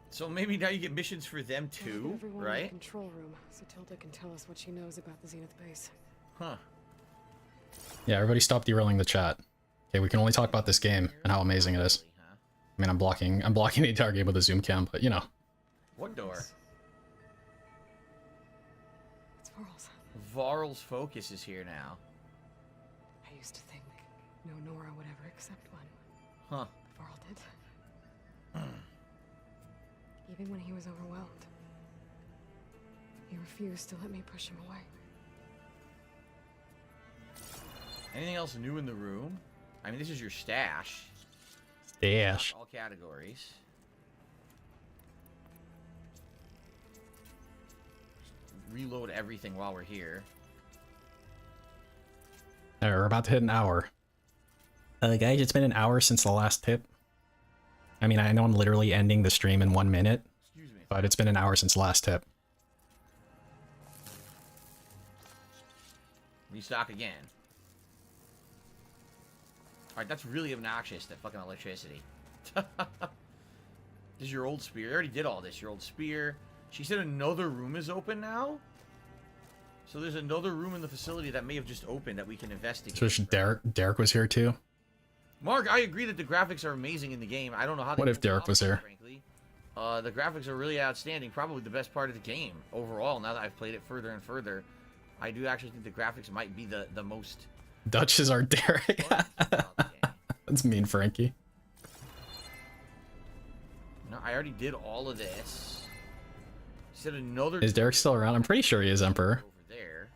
Speaker 3: So maybe now you get missions for them too,
Speaker 8: Everyone in the
Speaker 3: right?
Speaker 8: control room, so Tilda can tell us what she knows about the Zenith base.
Speaker 3: Huh.
Speaker 1: Yeah, everybody stop derailing the chat. Okay, we can only talk about this game and how amazing it is. I mean, I'm blocking the entire game with a zoom cam, but you know.
Speaker 3: What door?
Speaker 8: It's Varl's.
Speaker 3: Varl's focus is here now.
Speaker 8: I used to think no Nora would ever accept one.
Speaker 3: Huh.
Speaker 8: Varl did. Even when he was overwhelmed. He refused to let me push him away.
Speaker 3: Anything else new in the room? I mean, this is your stash.
Speaker 1: Stash.
Speaker 3: All categories. Reload everything while we're here.
Speaker 1: Alright, we're about to hit an hour. Guys, it's been an hour since the last tip. I mean, I know I'm literally ending the stream in 1 minute, but it's been an hour since the last tip.
Speaker 3: Restock again. Alright, that's really obnoxious, that fucking electricity. This is your old spear. You already did all this. Your old spear. She said another room is open now? So there's another room in the facility that may have just opened that we can investigate.
Speaker 1: So Derek was here too?
Speaker 3: Mark, I agree that the graphics are amazing in the game. I don't know how they
Speaker 1: What if Derek was here?
Speaker 3: frankly. The graphics are really outstanding. Probably the best part of the game overall. Now that I've played it further and further, I do actually think the graphics might be the most...
Speaker 1: Dutch is our Derek. That's mean, Frankie.
Speaker 3: No, I already did all of this. He said another...
Speaker 1: Is Derek still around? I'm pretty sure he is, Emperor.
Speaker 3: Over there.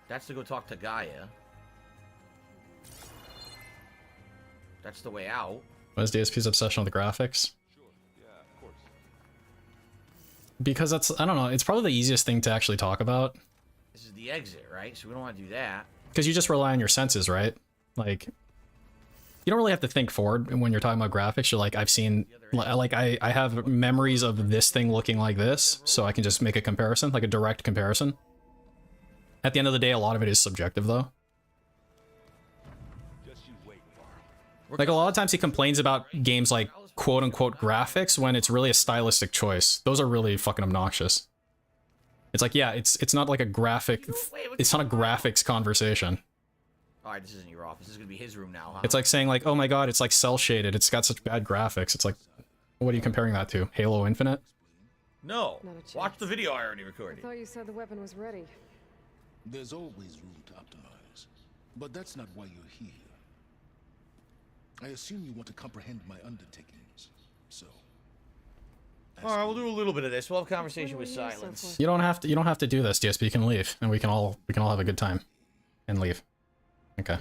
Speaker 3: That's to go talk to Gaia. That's the way out.
Speaker 1: What is DSP's obsession with the graphics? Because that's, I don't know, it's probably the easiest thing to actually talk about.
Speaker 3: This is the exit, right? So we don't want to do that.
Speaker 1: Because you just rely on your senses, right? Like, you don't really have to think forward when you're talking about graphics. You're like, I've seen, like, I have memories of this thing looking like this, so I can just make a comparison, like a direct comparison. At the end of the day, a lot of it is subjective, though. Like, a lot of times he complains about games like quote-unquote graphics when it's really a stylistic choice. Those are really fucking obnoxious. It's like, yeah, it's not like a graphic... It's not a graphics conversation.
Speaker 3: Alright, this isn't your office. This is gonna be his room now, huh?
Speaker 1: It's like saying, like, oh my god, it's like cel-shaded. It's got such bad graphics. It's like, what are you comparing that to? Halo Infinite?
Speaker 3: No. Watch the video I already
Speaker 8: I
Speaker 3: recorded.
Speaker 8: thought you said the weapon was ready.
Speaker 17: There's always room to optimize. But that's not why you're here. I assume you want to comprehend my undertakings, so...
Speaker 3: Alright, we'll do a little bit of this. We'll have a conversation with Silence.
Speaker 1: You don't have to do this, DSP. You can leave, and we can all have a good time. And leave. Okay.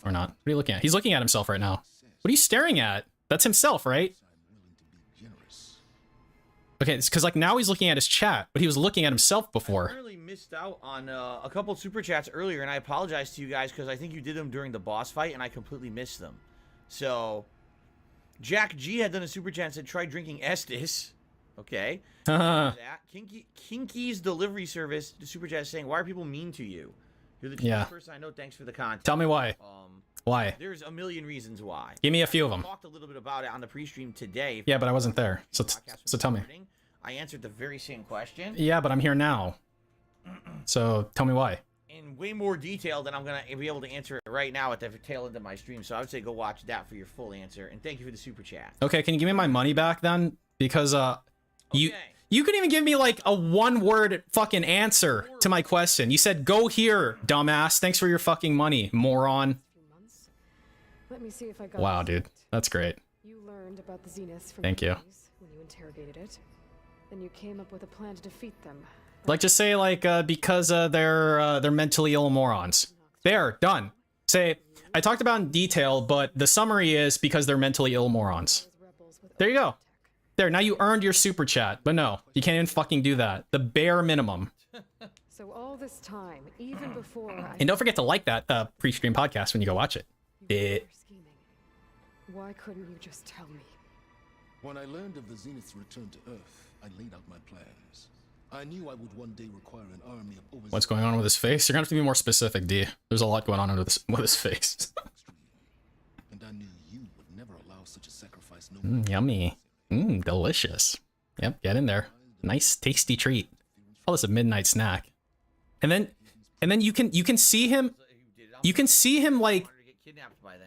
Speaker 1: Or not. What are you looking at? He's looking at himself right now. What are you staring at? That's himself, right? Okay, it's because, like, now he's looking at his chat, but he was looking at himself before.
Speaker 3: I really missed out on a couple of super chats earlier, and I apologize to you guys because I think you did them during the boss fight, and I completely missed them. So, Jack G had done a super chat and said, try drinking Estes. Okay. That. Kinky's delivery service, the super chat is saying, why are people mean to you? You're the cheapest person I know. Thanks for the content.
Speaker 1: Tell me why. Why?
Speaker 3: There's a million reasons why.
Speaker 1: Give me a few of them.
Speaker 3: I talked a little bit about it on the pre-stream today.
Speaker 1: Yeah, but I wasn't there. So tell me.
Speaker 3: I answered the very same question.
Speaker 1: Yeah, but I'm here now. So tell me why.
Speaker 3: In way more detail than I'm going to be able to answer it right now at the tail end of my stream. So I would say go watch that for your full answer. And thank you for the super chat.
Speaker 1: Okay, can you give me my money back then? Because You couldn't even give me like a one-word fucking answer to my question. You said, go here, dumbass. Thanks for your fucking money, moron.
Speaker 8: Let me see if I got
Speaker 1: Wow, dude. That's great.
Speaker 8: You learned about the Zeniths from
Speaker 1: Thank you.
Speaker 8: when you interrogated it. Then you came up with a plan to defeat them.
Speaker 1: Like, just say, like, because they're mentally ill morons. There, done. Say, I talked about in detail, but the summary is because they're mentally ill morons. There you go. There, now you earned your super chat, but no, you can't even fucking do that. The bare minimum.
Speaker 8: So all this time, even before
Speaker 1: And don't forget to like that pre-stream podcast when you go watch it.
Speaker 8: Why couldn't you just tell me?
Speaker 17: When I learned of the Zenith's return to Earth, I laid out my plans. I knew I would one day require an army of over...
Speaker 1: What's going on with his face? You're gonna have to be more specific, D. There's a lot going on with his face.
Speaker 17: And I knew you would never allow such a sacrifice.
Speaker 1: Yummy. Delicious. Yep, get in there. Nice, tasty treat. Oh, this is a midnight snack. And then you can see him. You can see him like.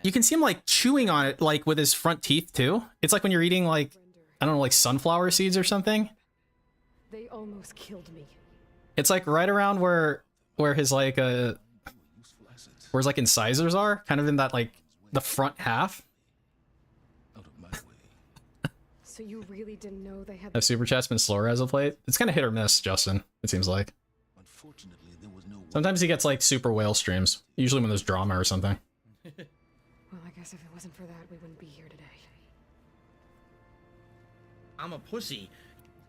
Speaker 1: You can see him like chewing on it like with his front teeth too. It's like when you're eating like, I don't know, like sunflower seeds or something.
Speaker 8: They almost killed me.
Speaker 1: It's like right around where his like where his like incisors are, kind of in that like the front half.
Speaker 8: So you really didn't know they had...
Speaker 1: Have super chat's been slower as of late? It's kind of hit or miss, Justin, it seems like. Sometimes he gets like super whale streams, usually when there's drama or something.
Speaker 8: Well, I guess if it wasn't for that, we wouldn't be here today.
Speaker 3: I'm a pussy.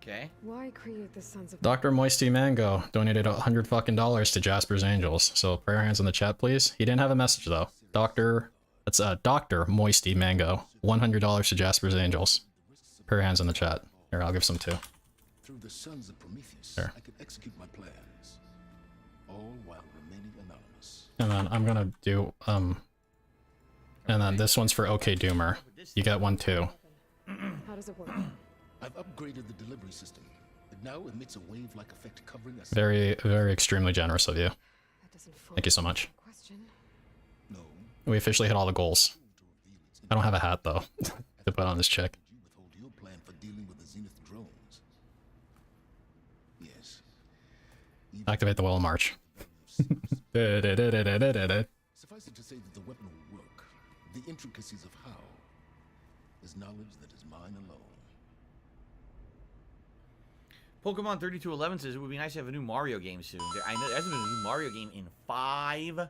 Speaker 3: Okay.
Speaker 8: Why create the Sons of...
Speaker 1: Dr. Moisty Mango donated $100 fucking to Jasper's Angels. So prayer hands in the chat, please. He didn't have a message though. That's Dr. Moisty Mango. $100 to Jasper's Angels. Prayer hands in the chat. Here, I'll give some too.
Speaker 17: Through the sons of Prometheus,
Speaker 1: there.
Speaker 17: I could execute my plans, all while remaining anonymous.
Speaker 1: And then I'm gonna do and then this one's for OK Doomer. You get one too.
Speaker 8: How does it work?
Speaker 17: I've upgraded the delivery system. It now emits a wave-like effect covering us.
Speaker 1: Very, very extremely generous of you. Thank you so much.
Speaker 17: No.
Speaker 1: We officially hit all the goals. I don't have a hat though to put on this chick.
Speaker 17: Withhold your plan for dealing with the Zenith drones. Yes.
Speaker 1: Activate the Will of March.
Speaker 17: Suffice it to say that the weapon will work. The intricacies of how is knowledge that is mine alone.
Speaker 3: Pokemon 3211 says it would be nice to have a new Mario game soon. I know there hasn't been a new Mario game in 5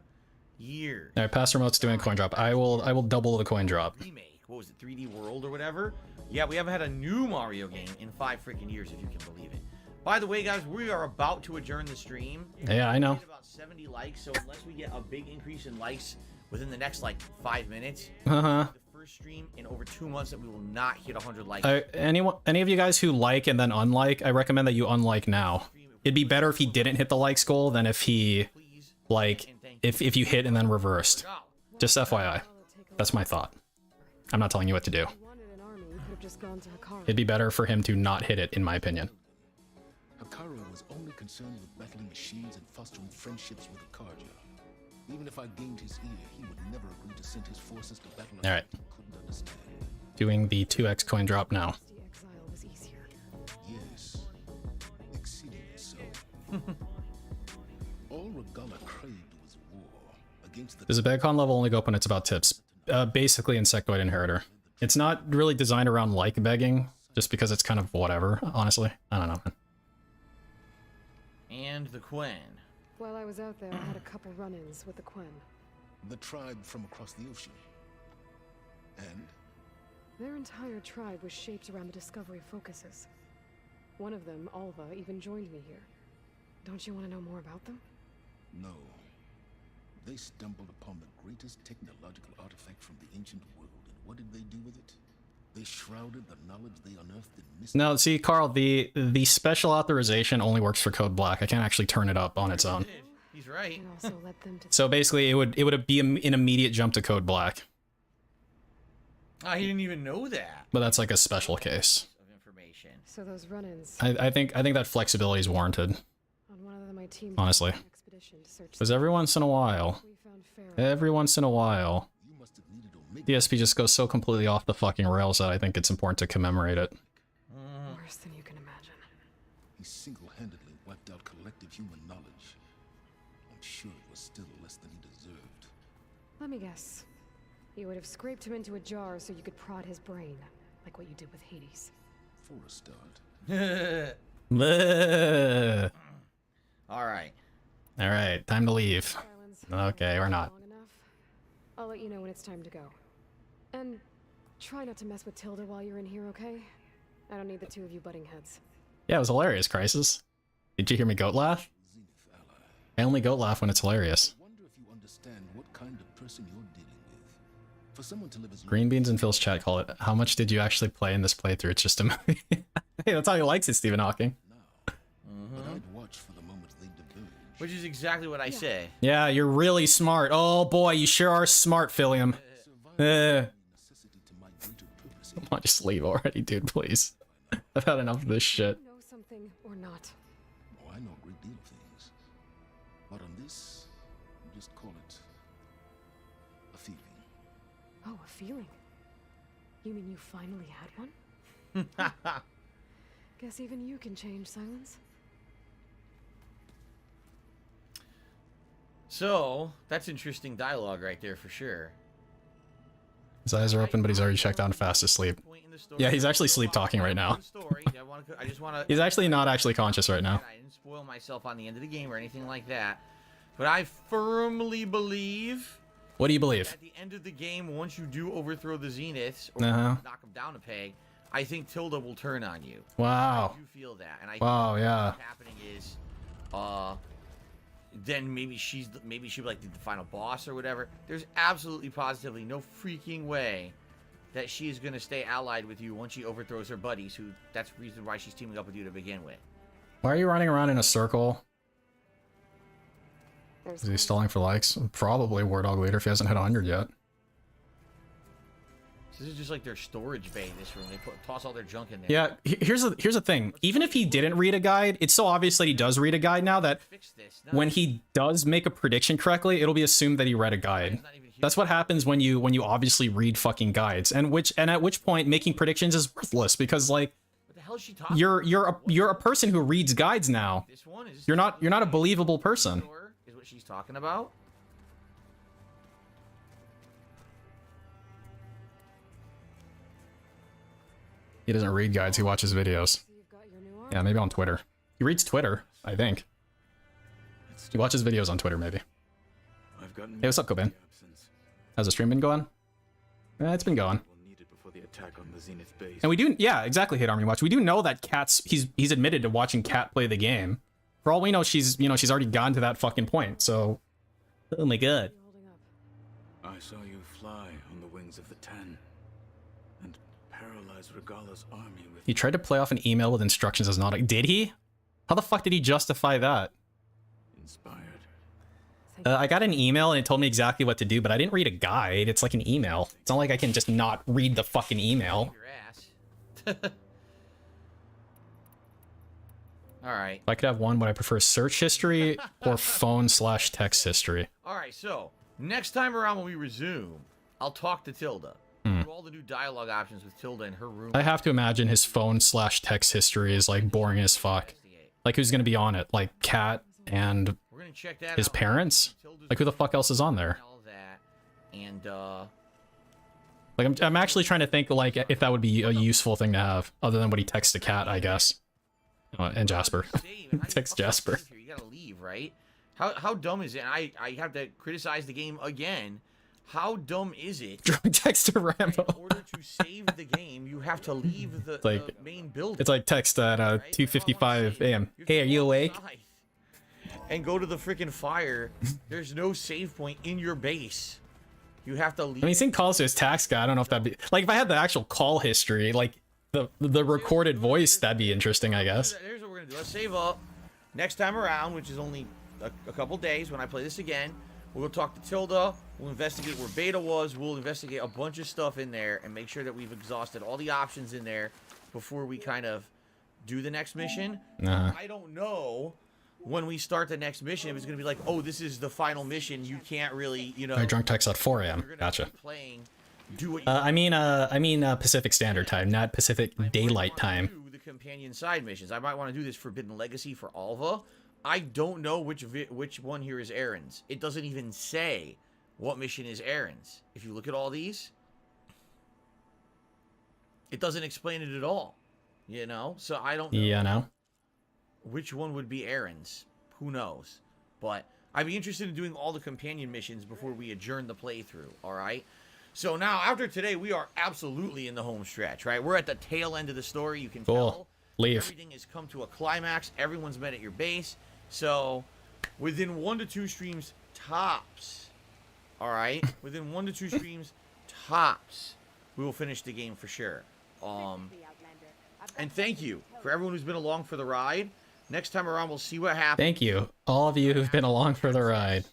Speaker 3: years.
Speaker 1: Alright, Pastor Mote's doing a coin drop. I will double the coin drop.
Speaker 3: Remake. What was it, 3D World or whatever? Yeah, we haven't had a new Mario game in 5 freaking years, if you can believe it. By the way, guys, we are about to adjourn the stream.
Speaker 1: Yeah, I know.
Speaker 3: We get about 70 likes, so unless we get a big increase in likes within the next like 5 minutes, the first stream in over 2 months that we will not hit 100 likes.
Speaker 1: Any of you guys who like and then unlike, I recommend that you unlike now. It'd be better if he didn't hit the likes goal than if he like if you hit and then reversed. Just FYI. That's my thought. I'm not telling you what to do. It'd be better for him to not hit it, in my opinion.
Speaker 17: Hikaru was only concerned with battling machines and fostering friendships with Akarja. Even if I gained his ear, he would never agree to send his forces to battle.
Speaker 1: All right.
Speaker 17: Couldn't understand.
Speaker 1: Doing the 2x coin drop now.
Speaker 17: Yes, exceedingly so. All Regala craved was war against the...
Speaker 1: Does a BEGCON level only go up when it's about tips? Basically Insectoid Inheritor. It's not really designed around like begging, just because it's kind of whatever, honestly. I don't know, man.
Speaker 3: And the Quen.
Speaker 8: While I was out there, I had a couple run-ins with the Quen.
Speaker 17: The tribe from across the ocean. And?
Speaker 8: Their entire tribe was shaped around the discovery focuses. One of them, Alva, even joined me here. Don't you want to know more about them?
Speaker 17: No. They stumbled upon the greatest technological artifact from the ancient world, and what did they do with it? They shrouded the knowledge they unearthed in mystery.
Speaker 1: No, see, Carl, the special authorization only works for Code Black. I can't actually turn it up on its own.
Speaker 3: He's right.
Speaker 1: So basically, it would be an immediate jump to Code Black.
Speaker 3: Ah, he didn't even know that.
Speaker 1: But that's like a special case.
Speaker 3: Of information.
Speaker 8: So those run-ins.
Speaker 1: I think that flexibility is warranted.
Speaker 8: On one of them, my team
Speaker 1: honestly, because every once in a while, DSP just goes so completely off the fucking rails that I think it's important to commemorate it.
Speaker 8: Worse than you can imagine.
Speaker 17: he single-handedly wiped out collective human knowledge. I'm sure it was still less than he deserved.
Speaker 8: Let me guess. You would have scraped him into a jar so you could prod his brain, like what you did with Hades.
Speaker 17: For a start.
Speaker 3: All right.
Speaker 1: All right, time to leave. Okay, or not.
Speaker 8: I'll let you know when it's time to go. And try not to mess with Tilda while you're in here, okay? I don't need the two of you butting heads.
Speaker 1: Yeah, it was hilarious, Crisis. Did you hear me goat laugh? I only goat laugh when it's hilarious.
Speaker 17: I wonder if you understand what kind of person you're dealing with. For someone to live as
Speaker 1: Green Beans and Phil's chat call it, how much did you actually play in this playthrough? It's just a movie. Hey, that's how he likes it, Stephen Hawking.
Speaker 17: but I'd watch for the moment they diverge.
Speaker 3: Which is exactly what I say.
Speaker 1: Yeah, you're really smart. Oh boy, you sure are smart, Philium. Come on, just leave already, dude, please. I've had enough of this shit.
Speaker 8: Know something or not?
Speaker 17: Oh, I know a great deal of things. But on this, you just call it a feeling.
Speaker 8: Oh, a feeling? You mean you finally had one? Guess even you can change, Silence.
Speaker 3: So, that's interesting dialogue right there for sure.
Speaker 1: His eyes are open, but he's already checked out and fast asleep. Yeah, he's actually sleep talking right now.
Speaker 3: I just wanna,
Speaker 1: He's actually not actually conscious right now.
Speaker 3: I didn't spoil myself on the end of the game or anything like that. But I firmly believe...
Speaker 1: What do you believe?
Speaker 3: At the end of the game, once you do overthrow the Zeniths, or knock them down a peg, I think Tilda will turn on you.
Speaker 1: Wow.
Speaker 3: I do feel that. And I
Speaker 1: wow,
Speaker 3: think
Speaker 1: yeah.
Speaker 3: what's happening is... then maybe she'll be like the final boss or whatever. There's absolutely positively no freaking way that she is going to stay allied with you once she overthrows her buddies, who that's the reason why she's teaming up with you to begin with.
Speaker 1: Why are you running around in a circle? Is he stalling for likes? Probably War Dog Leader if he hasn't hit 100 yet.
Speaker 3: So this is just like their storage bay in this room. They toss all their junk in there.
Speaker 1: Yeah, here's the thing. Even if he didn't read a guide, it's so obvious that he does read a guide now that when he does make a prediction correctly, it'll be assumed that he read a guide. That's what happens when you obviously read fucking guides, and at which point making predictions is worthless because like
Speaker 3: what the hell is she talking
Speaker 1: you're a person who reads guides now.
Speaker 3: This one is
Speaker 1: you're not a believable person.
Speaker 3: Is what she's talking about.
Speaker 1: He doesn't read guides, he watches videos. Yeah, maybe on Twitter. He reads Twitter, I think. He watches videos on Twitter, maybe. Hey, what's up, Cobain? How's the stream been going? It's been going. And we do, yeah, exactly, Hate Army Watch. We do know that Cat's, he's admitted to watching Cat play the game. For all we know, she's already gotten to that fucking point, so... Oh my god.
Speaker 10: I saw you fly on the wings of the Ten. Regala's army with
Speaker 1: He tried to play off an email with instructions as not. Did he? How the fuck did he justify that?
Speaker 10: Inspired.
Speaker 1: I got an email and it told me exactly what to do, but I didn't read a guide. It's like an email. It's not like I can just not read the fucking email.
Speaker 3: Your ass. All right.
Speaker 1: If I could have one, would I prefer search history or phone/text history?
Speaker 3: All right. So next time around when we resume, I'll talk to Tilda. All the new dialogue options with Tilda in her room.
Speaker 1: I have to imagine his phone/text history is like boring as fuck. Like who's gonna be on it? Like Cat and his parents? Like who the fuck else is on there?
Speaker 3: And
Speaker 1: like I'm actually trying to think like if that would be a useful thing to have other than what he texts to Cat, I guess. And Jasper. Text Jasper.
Speaker 3: You gotta leave, right? How dumb is it? And I have to criticize the game again. How dumb is it?
Speaker 1: Drunk text to Rambo.
Speaker 3: In order to save the game, you have to leave the main building.
Speaker 1: It's like text at 2:55 a.m. Hey, are you awake?
Speaker 3: And go to the freaking fire. There's no save point in your base. You have to leave.
Speaker 1: I mean, he's in calls to his tax guy. I don't know if that'd be like if I had the actual call history, like the recorded voice. That'd be interesting, I guess.
Speaker 3: Here's what we're gonna do. Let's save up. Next time around, which is only a couple days when I play this again. We'll talk to Tilda, we'll investigate where Beta was, we'll investigate a bunch of stuff in there and make sure that we've exhausted all the options in there before we kind of do the next mission. I don't know when we start the next mission if it's going to be like, oh, this is the final mission, you can't really, you know...
Speaker 1: I drunk text at 4 a.m. Gotcha.
Speaker 3: Playing, do what
Speaker 1: I mean Pacific Standard Time, not Pacific Daylight Time.
Speaker 3: companion side missions. I might want to do this Forbidden Legacy for Alva. I don't know which one here is Aaron's. It doesn't even say what mission is Aaron's. If you look at all these, it doesn't explain it at all. You know? So I don't know.
Speaker 1: Yeah, no.
Speaker 3: Which one would be Aaron's? Who knows? But I'd be interested in doing all the companion missions before we adjourn the playthrough, alright? So now, after today, we are absolutely in the home stretch, right? We're at the tail end of the story, you can tell.
Speaker 1: Leave.
Speaker 3: Everything has come to a climax. Everyone's met at your base. So, within 1 to 2 streams tops, alright? Within 1 to 2 streams tops, we will finish the game for sure. And thank you for everyone who's been along for the ride. Next time around, we'll see what happens.
Speaker 1: Thank you, all of you who've been along for the ride.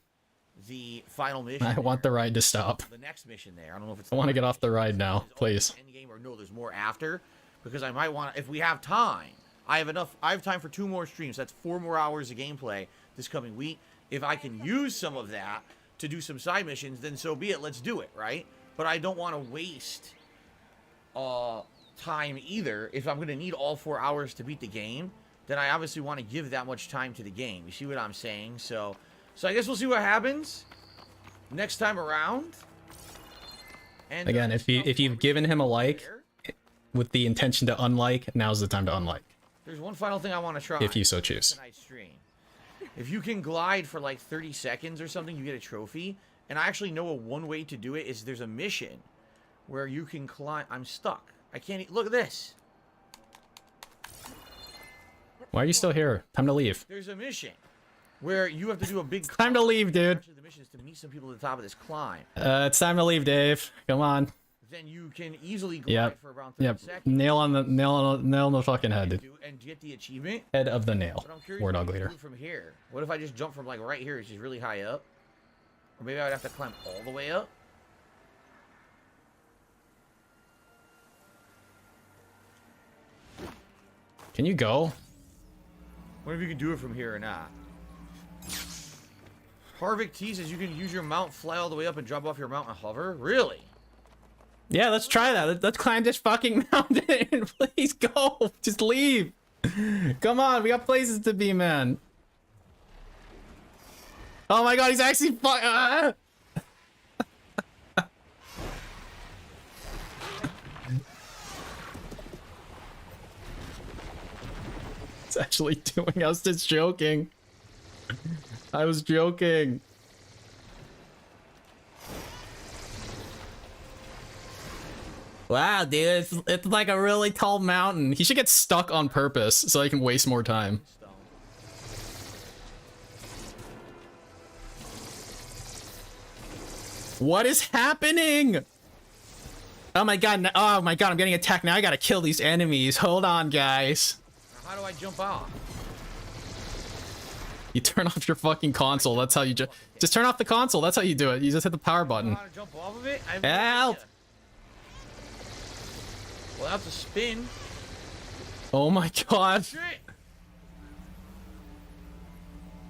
Speaker 3: The final mission.
Speaker 1: I want the ride to stop.
Speaker 3: The next mission there. I don't know if it's.
Speaker 1: I want to get off the ride now, please.
Speaker 3: Endgame or no, there's more after, because I might want to. If we have time, I have time for 2 more streams. That's 4 more hours of gameplay this coming week. If I can use some of that to do some side missions, then so be it. Let's do it, right? But I don't want to waste time either. If I'm going to need all 4 hours to beat the game, then I obviously want to give that much time to the game. You see what I'm saying? So I guess we'll see what happens next time around. And
Speaker 1: again, if you've given him a like with the intention to unlike, now's the time to unlike.
Speaker 3: There's one final thing I want to try.
Speaker 1: If you so choose.
Speaker 3: Tonight's stream. If you can glide for like 30 seconds or something, you get a trophy. And I actually know one way to do it is there's a mission where you can climb. I'm stuck. I can't. Look at this.
Speaker 1: Why are you still here? Time to leave.
Speaker 3: There's a mission where you have to do a big.
Speaker 1: It's time to leave, dude.
Speaker 3: Actually, the mission is to meet some people at the top of this climb.
Speaker 1: It's time to leave, Dave. Come on.
Speaker 3: Then you can easily glide for around 30 seconds.
Speaker 1: Nail on the fucking head, dude.
Speaker 3: And get the achievement.
Speaker 1: Head of the nail.
Speaker 3: But I'm curious
Speaker 1: War dog leader.
Speaker 3: From here, what if I just jump from like right here, which is really high up, or maybe I would have to climb all the way up?
Speaker 1: Can you go?
Speaker 3: What if you can do it from here or not? Harvick T says you can use your mount, fly all the way up, and drop off your mount and hover? Really?
Speaker 1: Yeah, let's try that. Let's climb this fucking mountain. Please go. Just leave. Come on, we got places to be, man. Oh my god, he's actually It's actually doing. I was just joking. I was joking. Wow, dude, it's like a really tall mountain. He should get stuck on purpose so he can waste more time. What is happening? Oh my god, I'm getting attacked now. I gotta kill these enemies. Hold on, guys.
Speaker 3: How do I jump off?
Speaker 1: You turn off your fucking console. That's how you just turn off the console. That's how you do it. You just hit the power button.
Speaker 3: How to jump off of it?
Speaker 1: Help!
Speaker 3: Well, I have to spin.
Speaker 1: Oh my god.
Speaker 3: Shit.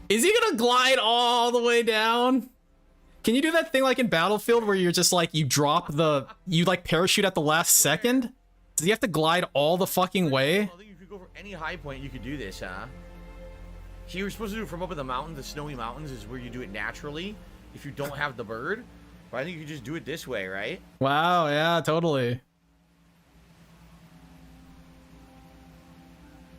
Speaker 1: Is he gonna glide all the way down? Can you do that thing like in Battlefield where you're just like, you like parachute at the last second? Does he have to glide all the fucking way?
Speaker 3: I think you could go for any high point, you could do this, huh? So you were supposed to do it from up in the mountains. The snowy mountains is where you do it naturally if you don't have the bird. But I think you could just do it this way, right?
Speaker 1: Wow, yeah, totally.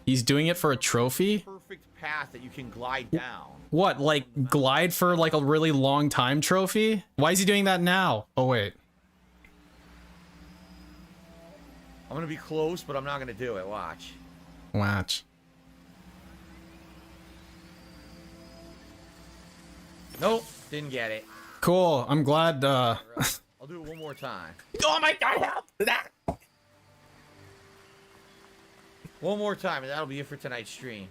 Speaker 1: He's doing it for a trophy?
Speaker 3: Perfect path that you can glide down.
Speaker 1: What, like glide for like a really long time trophy? Why is he doing that now? Oh, wait.
Speaker 3: I'm gonna be close, but I'm not gonna do it. Watch.
Speaker 1: Watch.
Speaker 3: Nope, didn't get it.
Speaker 1: Cool, I'm glad,
Speaker 3: I'll do it one more time.
Speaker 1: Oh my god, help! That!
Speaker 3: One more time, and that'll be it for tonight's stream.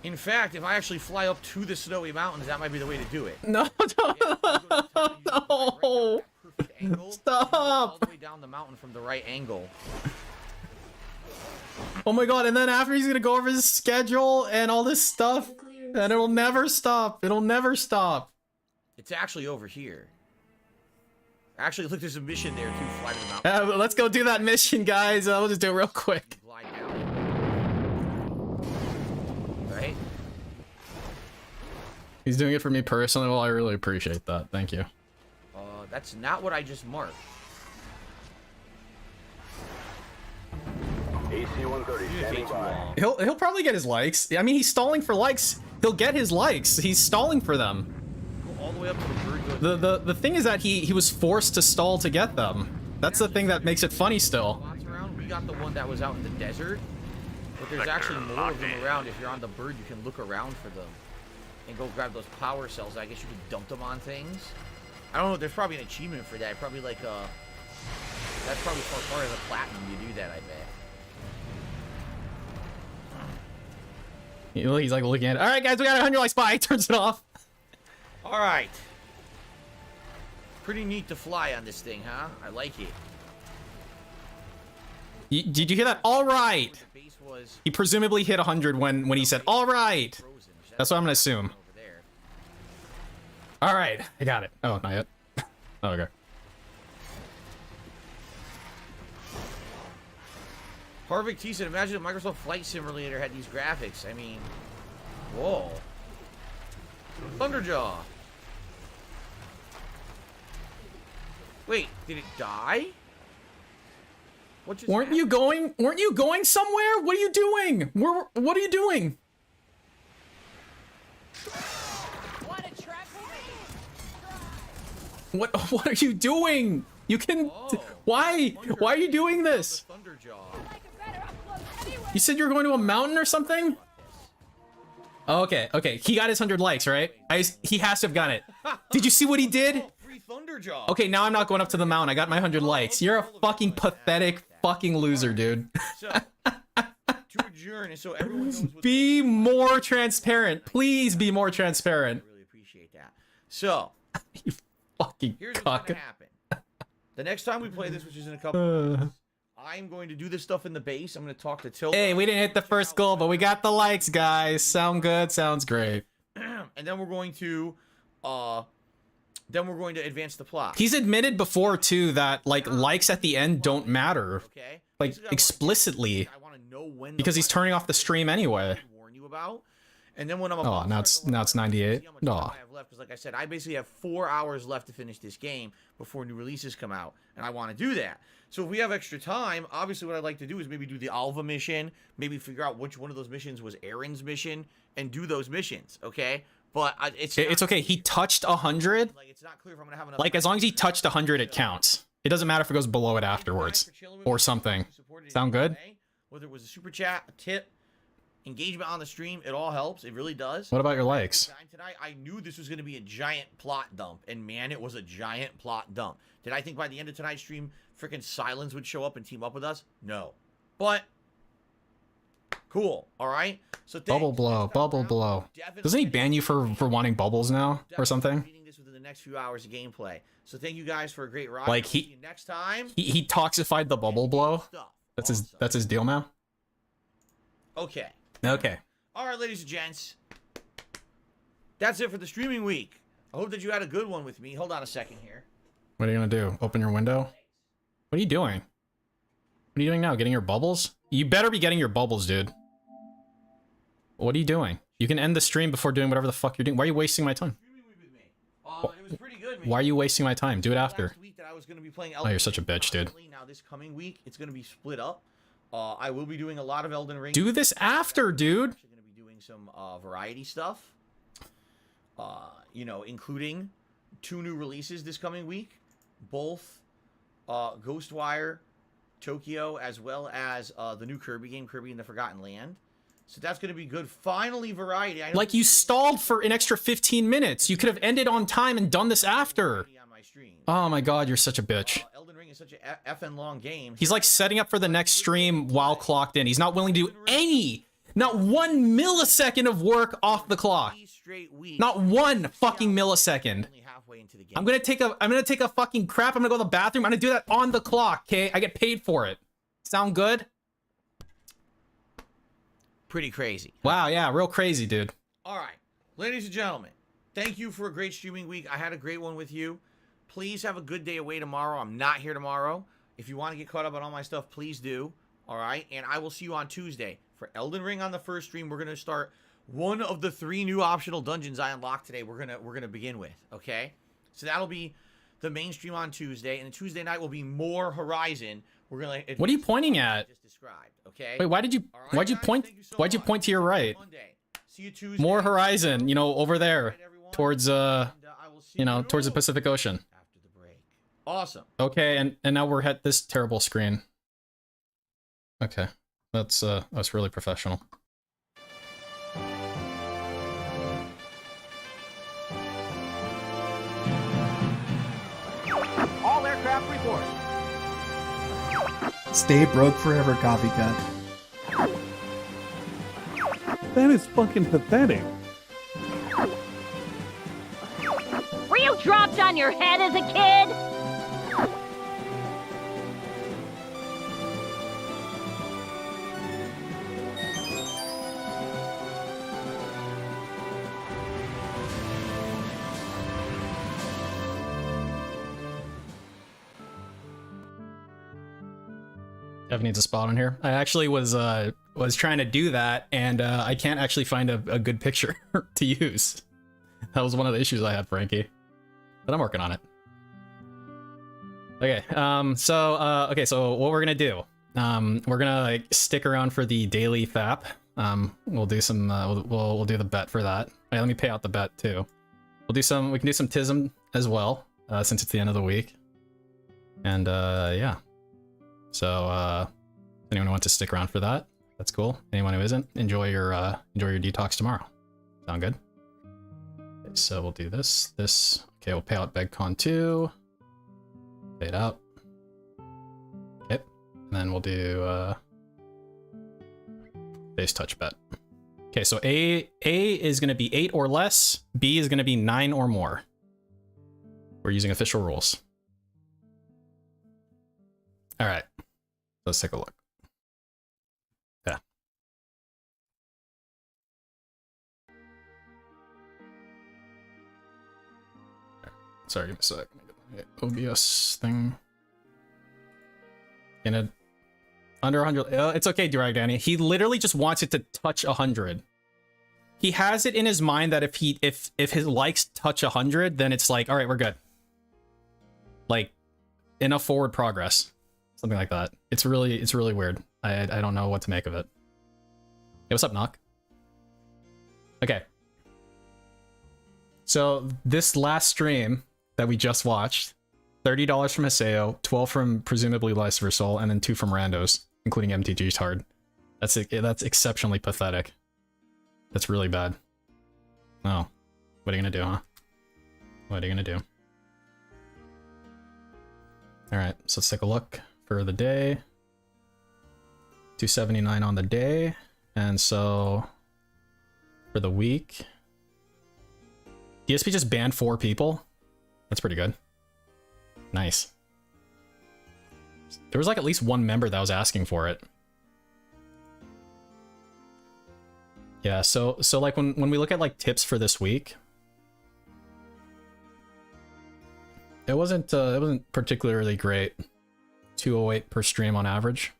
Speaker 3: In fact, if I actually fly up to the snowy mountains, that might be the way to do it.
Speaker 1: No, no. Stop!
Speaker 3: All the way down the mountain from the right angle.
Speaker 1: Oh my god, and then after he's gonna go over his schedule and all this stuff. And it'll never stop. It'll never stop.
Speaker 3: It's actually over here. Actually, look, there's a mission there too. Fly to the mountain.
Speaker 1: Let's go do that mission, guys. We'll just do it real quick.
Speaker 3: Glide down. Right?
Speaker 1: He's doing it for me personally. Well, I really appreciate that. Thank you.
Speaker 3: That's not what I just marked.
Speaker 14: AC-130 standing by.
Speaker 1: He'll probably get his likes. I mean, he's stalling for likes. He'll get his likes. He's stalling for them.
Speaker 3: Go all the way up to the bird.
Speaker 1: The thing is that he was forced to stall to get them. That's the thing that makes it funny still.
Speaker 3: We got the one that was out in the desert, but there's actually more of them around. If you're on the bird, you can look around for them and go grab those power cells. I guess you could dump them on things. I don't know. There's probably an achievement for that. Probably like that's probably part of the platinum. You do that, I bet.
Speaker 1: He's like looking at it. All right, guys, we got 100 likes. Bye. Turns it off.
Speaker 3: All right. Pretty neat to fly on this thing, huh? I like it.
Speaker 1: Did you hear that? All right. He presumably hit 100 when he said, all right. That's what I'm going to assume. All right. I got it. Oh, not yet. Oh, okay.
Speaker 3: Harvick T said, imagine if Microsoft Flight Simulator had these graphics. I mean, whoa. Thunderjaw. Wait, did it die? What just
Speaker 1: Weren't you going somewhere? What are you doing? What are you doing? What are you doing? You can why are you doing this? You said you were going to a mountain or something? Oh, okay, he got his 100 likes, right? He has to have gotten it. Did you see what he did? Okay, now I'm not going up to the mountain. I got my 100 likes. You're a fucking pathetic fucking loser, dude.
Speaker 3: So, to adjourn, so everyone knows what's
Speaker 1: be more transparent. Please be more transparent.
Speaker 3: I really appreciate that. So,
Speaker 1: you fucking
Speaker 3: here's what's
Speaker 1: cock.
Speaker 3: gonna happen. The next time we play this, which is in a couple of minutes, I'm going to do this stuff in the base. I'm going to talk to Tilt.
Speaker 1: Hey, we didn't hit the first goal, but we got the likes, guys. Sound good? Sounds great.
Speaker 3: And then we're going to advance the plot.
Speaker 1: He's admitted before too that like likes at the end don't matter.
Speaker 3: Okay.
Speaker 1: Like explicitly.
Speaker 3: I want to know when
Speaker 1: Because he's turning off the stream anyway.
Speaker 3: warn you about. And then when I'm
Speaker 1: Oh, now it's 98. No.
Speaker 3: I have left, because like I said, I basically have 4 hours left to finish this game before new releases come out, and I want to do that. So if we have extra time, obviously what I'd like to do is maybe do the Alva mission, maybe figure out which one of those missions was Aaron's mission, and do those missions, okay? But it's
Speaker 1: okay. He touched 100.
Speaker 3: Like, it's not clear if I'm gonna have enough.
Speaker 1: Like as long as he touched 100, it counts. It doesn't matter if it goes below it afterwards or something. Sound good?
Speaker 3: Whether it was a super chat, a tip, engagement on the stream, it all helps. It really does.
Speaker 1: What about your likes?
Speaker 3: Tonight, I knew this was going to be a giant plot dump, and man, it was a giant plot dump. Did I think by the end of tonight's stream, freaking Silence would show up and team up with us? No. But, cool, all right? So
Speaker 1: Bubble blow. Doesn't he ban you for wanting bubbles now or something?
Speaker 3: This within the next few hours of gameplay. So thank you guys for a great ride.
Speaker 1: Like
Speaker 3: See you next time.
Speaker 1: he toxified the bubble blow. That's his deal now.
Speaker 3: Okay.
Speaker 1: Okay.
Speaker 3: All right, ladies and gents. That's it for the streaming week. I hope that you had a good one with me. Hold on a second here.
Speaker 1: What are you gonna do? Open your window? What are you doing? What are you doing now? Getting your bubbles? You better be getting your bubbles, dude. What are you doing? You can end the stream before doing whatever the fuck you're doing. Why are you wasting my time?
Speaker 3: It was pretty good, man.
Speaker 1: Why are you wasting my time? Do it after.
Speaker 3: Last week that I was going to be playing
Speaker 1: Oh, you're such a bitch, dude.
Speaker 3: Now this coming week, it's going to be split up. I will be doing a lot of Elden Ring.
Speaker 1: Do this after, dude.
Speaker 3: I'm actually going to be doing some variety stuff. You know, including 2 new releases this coming week. Both Ghostwire Tokyo, as well as the new Kirby game, Kirby and the Forgotten Land. So that's going to be good. Finally, variety. I know
Speaker 1: Like you stalled for an extra 15 minutes. You could have ended on time and done this after. Oh my god, you're such a bitch.
Speaker 3: Elden Ring is such a effing long game.
Speaker 1: He's like setting up for the next stream while clocked in. He's not willing to do not 1 millisecond of work off the clock. Not 1 fucking millisecond. I'm gonna take a fucking crap. I'm gonna go to the bathroom. I'm gonna do that on the clock, okay? I get paid for it. Sound good?
Speaker 3: Pretty crazy.
Speaker 1: Wow, yeah, real crazy, dude.
Speaker 3: All right, ladies and gentlemen, thank you for a great streaming week. I had a great one with you. Please have a good day away tomorrow. I'm not here tomorrow. If you want to get caught up on all my stuff, please do. All right, and I will see you on Tuesday for Elden Ring on the first stream. We're gonna start one of the 3 new optional dungeons I unlocked today. We're gonna begin with. Okay, so that'll be the main stream on Tuesday, and Tuesday night will be more Horizon. We're gonna.
Speaker 1: What are you pointing at?
Speaker 3: Just described. Okay.
Speaker 1: Wait, why'd you point? Why'd you point to your right?
Speaker 3: See you Tuesday.
Speaker 1: More Horizon, you know, over there, towards you know, towards the Pacific Ocean.
Speaker 3: After the break. Awesome.
Speaker 1: Okay, and now we're at this terrible screen. Okay, that's really professional.
Speaker 3: All aircraft report.
Speaker 18: Stay broke forever, copycat.
Speaker 19: That is fucking pathetic.
Speaker 20: Were you dropped on your head as a kid?
Speaker 1: Dev needs a spot on here. I actually was trying to do that, and I can't actually find a good picture to use. That was one of the issues I had, Frankie. But I'm working on it. Okay, so what we're gonna do? We're gonna like stick around for the daily FAP. We'll do some we'll do the bet for that. Right, let me pay out the bet too. We can do some TISM as well, since it's the end of the week. And yeah. So anyone who wants to stick around for that, that's cool. Anyone who isn't, enjoy your detox tomorrow. Sound good? Okay, so we'll do this. Okay, we'll pay out BEGCON 2. Pay it out. Okay. And then we'll do base touch bet. Okay, so A is gonna be 8 or less, B is gonna be 9 or more. We're using official rules. Alright. Let's take a look. Yeah. Sorry, give me a sec. OBS thing. In a under 100. It's okay, Durag Danny. He literally just wants it to touch 100. He has it in his mind that if his likes touch 100, then it's like, all right, we're good. Like, enough forward progress. Something like that. It's really weird. I don't know what to make of it. Hey, what's up, Knock? Okay. So this last stream that we just watched, $30 from Haseo, 12 from presumably Lyciversol, and then 2 from Randos, including MTG's Hard. That's exceptionally pathetic. That's really bad. Oh. What are you gonna do, huh? What are you gonna do? Alright, so let's take a look for the day. 279 on the day. And so for the week, DSP just banned 4 people. That's pretty good. Nice. There was like at least 1 member that was asking for it. Yeah, so like when we look at like tips for this week, it wasn't particularly great. 208 per stream on average.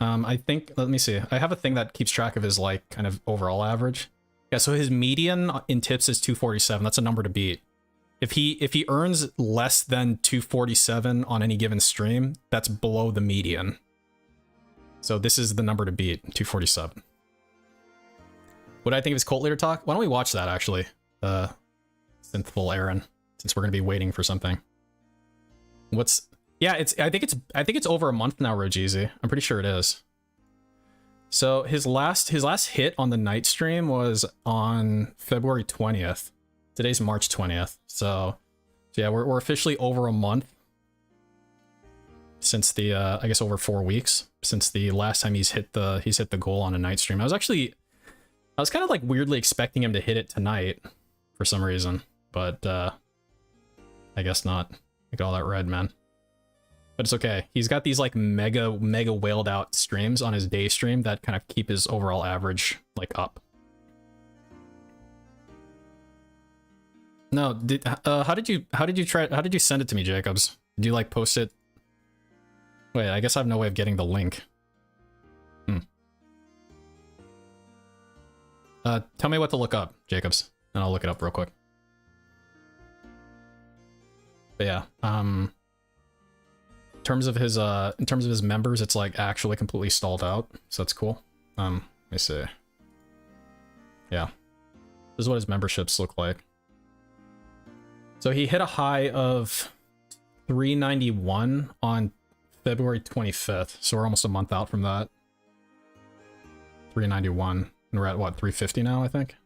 Speaker 1: I think, let me see. I have a thing that keeps track of his like kind of overall average. Yeah, so his median in tips is 247. That's a number to beat. If he earns less than 247 on any given stream, that's below the median. So this is the number to beat, 247. What do I think of his cult leader talk? Why don't we watch that actually? Synthful Aaron, since we're gonna be waiting for something. Yeah, I think it's over a month now, Rogeezy. I'm pretty sure it is. So his last hit on the night stream was on February 20th. Today's March 20th. So yeah, we're officially over a month since the I guess over 4 weeks since the last time he's hit the goal on a night stream. I was kind of like weirdly expecting him to hit it tonight for some reason, but I guess not. Look at all that red, man. But it's okay. He's got these like mega whaled out streams on his day stream that kind of keep his overall average like up. No, how did you send it to me, Jacobs? Did you like post it? Wait, I guess I have no way of getting the link. Tell me what to look up, Jacobs, and I'll look it up real quick. But yeah, in terms of his members, it's like actually completely stalled out, so that's cool. Let me see. Yeah, this is what his memberships look like. So he hit a high of 391 on February 25th, so we're almost a month out from that. 391, and we're at what, 350 now, I think?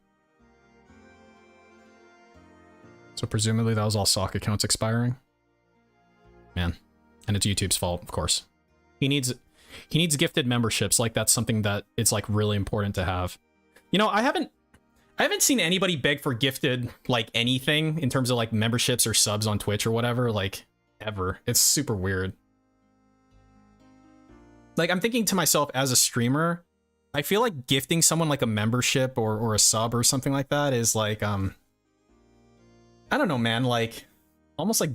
Speaker 1: So presumably that was all sock accounts expiring. Man, and it's YouTube's fault, of course. He needs gifted memberships, like that's something that it's like really important to have. You know, I haven't seen anybody beg for gifted like anything in terms of like memberships or subs on Twitch or whatever, like ever. It's super weird. Like I'm thinking to myself as a streamer, I feel like gifting someone like a membership or a sub or something like that is like I don't know, man, like almost like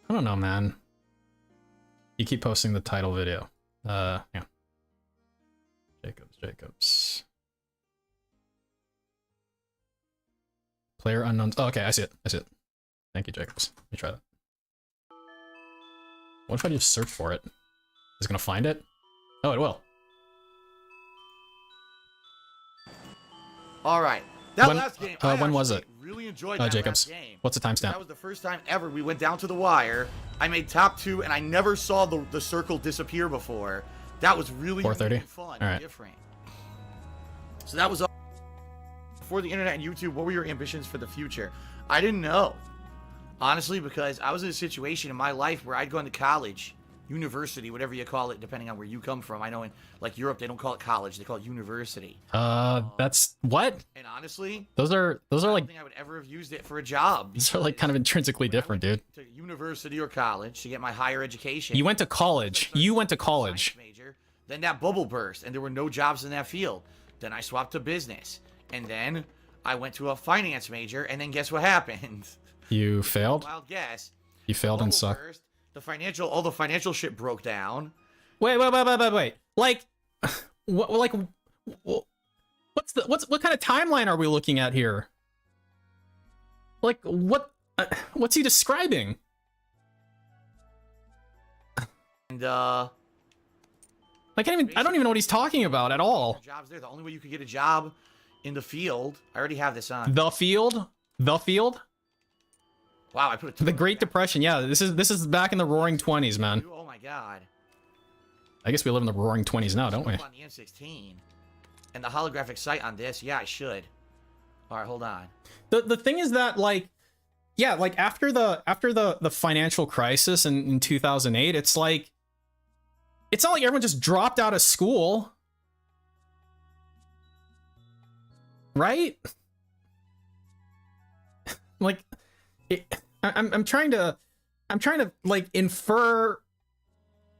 Speaker 1: I don't know, man. You keep posting the title video. Yeah. Jacobs. Player unknowns. Oh, okay, I see it. Thank you, Jacobs. Let me try that. What if I just search for it? Is it gonna find it? Oh, it will.
Speaker 3: All right. That last game,
Speaker 1: when was it?
Speaker 3: Really enjoyed that
Speaker 1: Jacobs.
Speaker 3: last game.
Speaker 1: What's the timestamp?
Speaker 3: That was the first time ever we went down to the wire. I made top 2, and I never saw the circle disappear before. That was really,
Speaker 1: 4:30.
Speaker 3: really fun and different. So that was all. Before the internet and YouTube, what were your ambitions for the future? I didn't know. Honestly, because I was in a situation in my life where I'd gone to college, university, whatever you call it, depending on where you come from. I know in like Europe they don't call it college, they call it university.
Speaker 1: That's what?
Speaker 3: And honestly,
Speaker 1: those are
Speaker 3: I don't
Speaker 1: like
Speaker 3: think I would ever have used it for a job.
Speaker 1: These are like kind of intrinsically different, dude.
Speaker 3: To university or college to get my higher education.
Speaker 1: You went to college.
Speaker 3: Major, then that bubble burst and there were no jobs in that field. Then I swapped to business. And then I went to a finance major, and then guess what happened?
Speaker 1: You failed?
Speaker 3: Wild guess.
Speaker 1: You failed and sucked.
Speaker 3: All the financial shit broke down.
Speaker 1: Wait. Like, what kind of timeline are we looking at here? Like, what's he describing?
Speaker 3: And
Speaker 1: like, I don't even know what he's talking about at all.
Speaker 3: Jobs there. The only way you could get a job in the field. I already have this on.
Speaker 1: The field.
Speaker 3: Wow, I put it.
Speaker 1: The Great Depression. Yeah, this is back in the Roaring 20s, man.
Speaker 3: Oh my god.
Speaker 1: I guess we live in the Roaring 20s now, don't we?
Speaker 3: On the N16, and the holographic sight on this. Yeah, I should. All right, hold on.
Speaker 1: The thing is that like, yeah, like after the financial crisis in 2008, it's not like everyone just dropped out of school, right? Like, I'm trying to like infer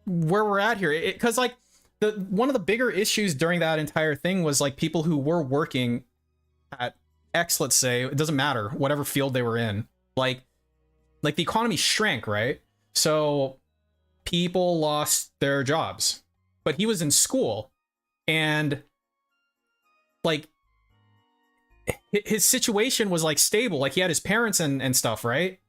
Speaker 1: where we're at here, because like one of the bigger issues during that entire thing was like people who were working at X, let's say, it doesn't matter whatever field they were in, like the economy shrank, right? So people lost their jobs, but he was in school, and like his situation was like stable, like he had his parents and stuff, right?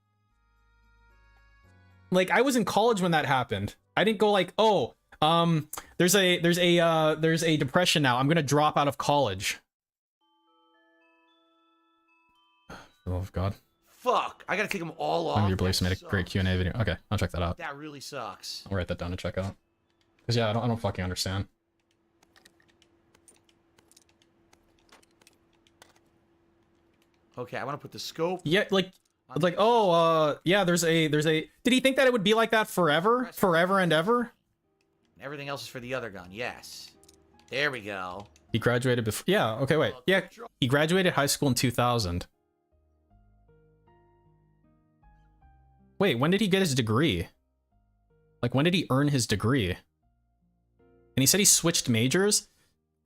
Speaker 1: Like I was in college when that happened. I didn't go like, oh, there's a depression now, I'm gonna drop out of college. For the love of God.
Speaker 3: Fuck, I gotta take them all off.
Speaker 1: Your beliefs made a great Q&A video. Okay, I'll check that out.
Speaker 3: That really sucks.
Speaker 1: I'll write that down to check out. Cause yeah, I don't fucking understand.
Speaker 3: Okay, I want to put the scope.
Speaker 1: Yeah, like oh, yeah, there's a. Did he think that it would be like that forever and ever?
Speaker 3: Everything else is for the other gun. Yes. There we go.
Speaker 1: He graduated before. Yeah. Okay. Wait. Yeah. He graduated high school in 2000. Wait. When did he get his degree? Like, when did he earn his degree? And he said he switched majors.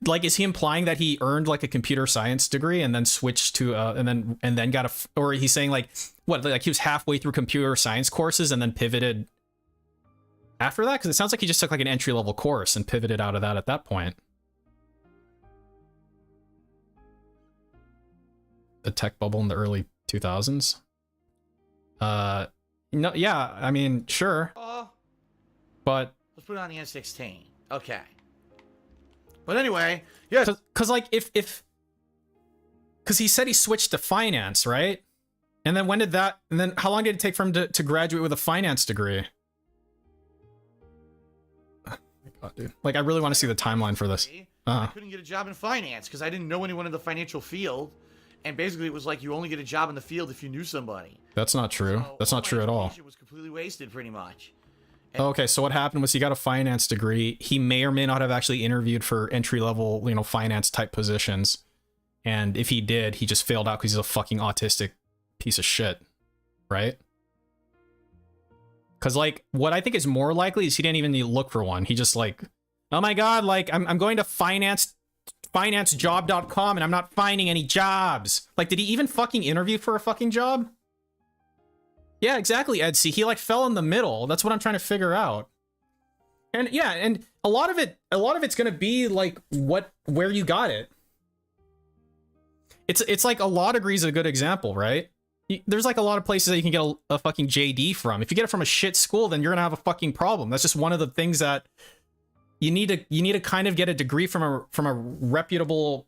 Speaker 1: like, is he implying that he earned like a computer science degree and then switched to and then got or he's saying like what, like he was halfway through computer science courses and then pivoted after that? Because it sounds like he just took like an entry-level course and pivoted out of that at that point. The tech bubble in the early 2000s. No, yeah, I mean, sure. But
Speaker 3: let's put it on the N16. Okay. But anyway, yeah.
Speaker 1: Because like because he said he switched to finance, right? And then when did that? And then how long did it take for him to graduate with a finance degree? Oh my God, dude. Like, I really want to see the timeline for this.
Speaker 3: I couldn't get a job in finance because I didn't know anyone in the financial field, and basically it was like you only get a job in the field if you knew somebody.
Speaker 1: That's not true. So that's not true at all.
Speaker 3: It was completely wasted, pretty much.
Speaker 1: Okay, so what happened was he got a finance degree. He may or may not have actually interviewed for entry-level, you know, finance-type positions. And if he did, he just failed out because he's a fucking autistic piece of shit, right? Because, like, what I think is more likely is he didn't even need to look for one. He just, like, oh my God, like, I'm going to financejob.com and I'm not finding any jobs. Like, did he even fucking interview for a fucking job? Yeah, exactly, Ed. See, he like fell in the middle. That's what I'm trying to figure out. And yeah, and a lot of it's gonna be like where you got it. It's like a law degree is a good example, right? There's like a lot of places that you can get a fucking JD from. If you get it from a shit school, then you're gonna have a fucking problem. That's just one of the things that you need to kind of get a degree from a reputable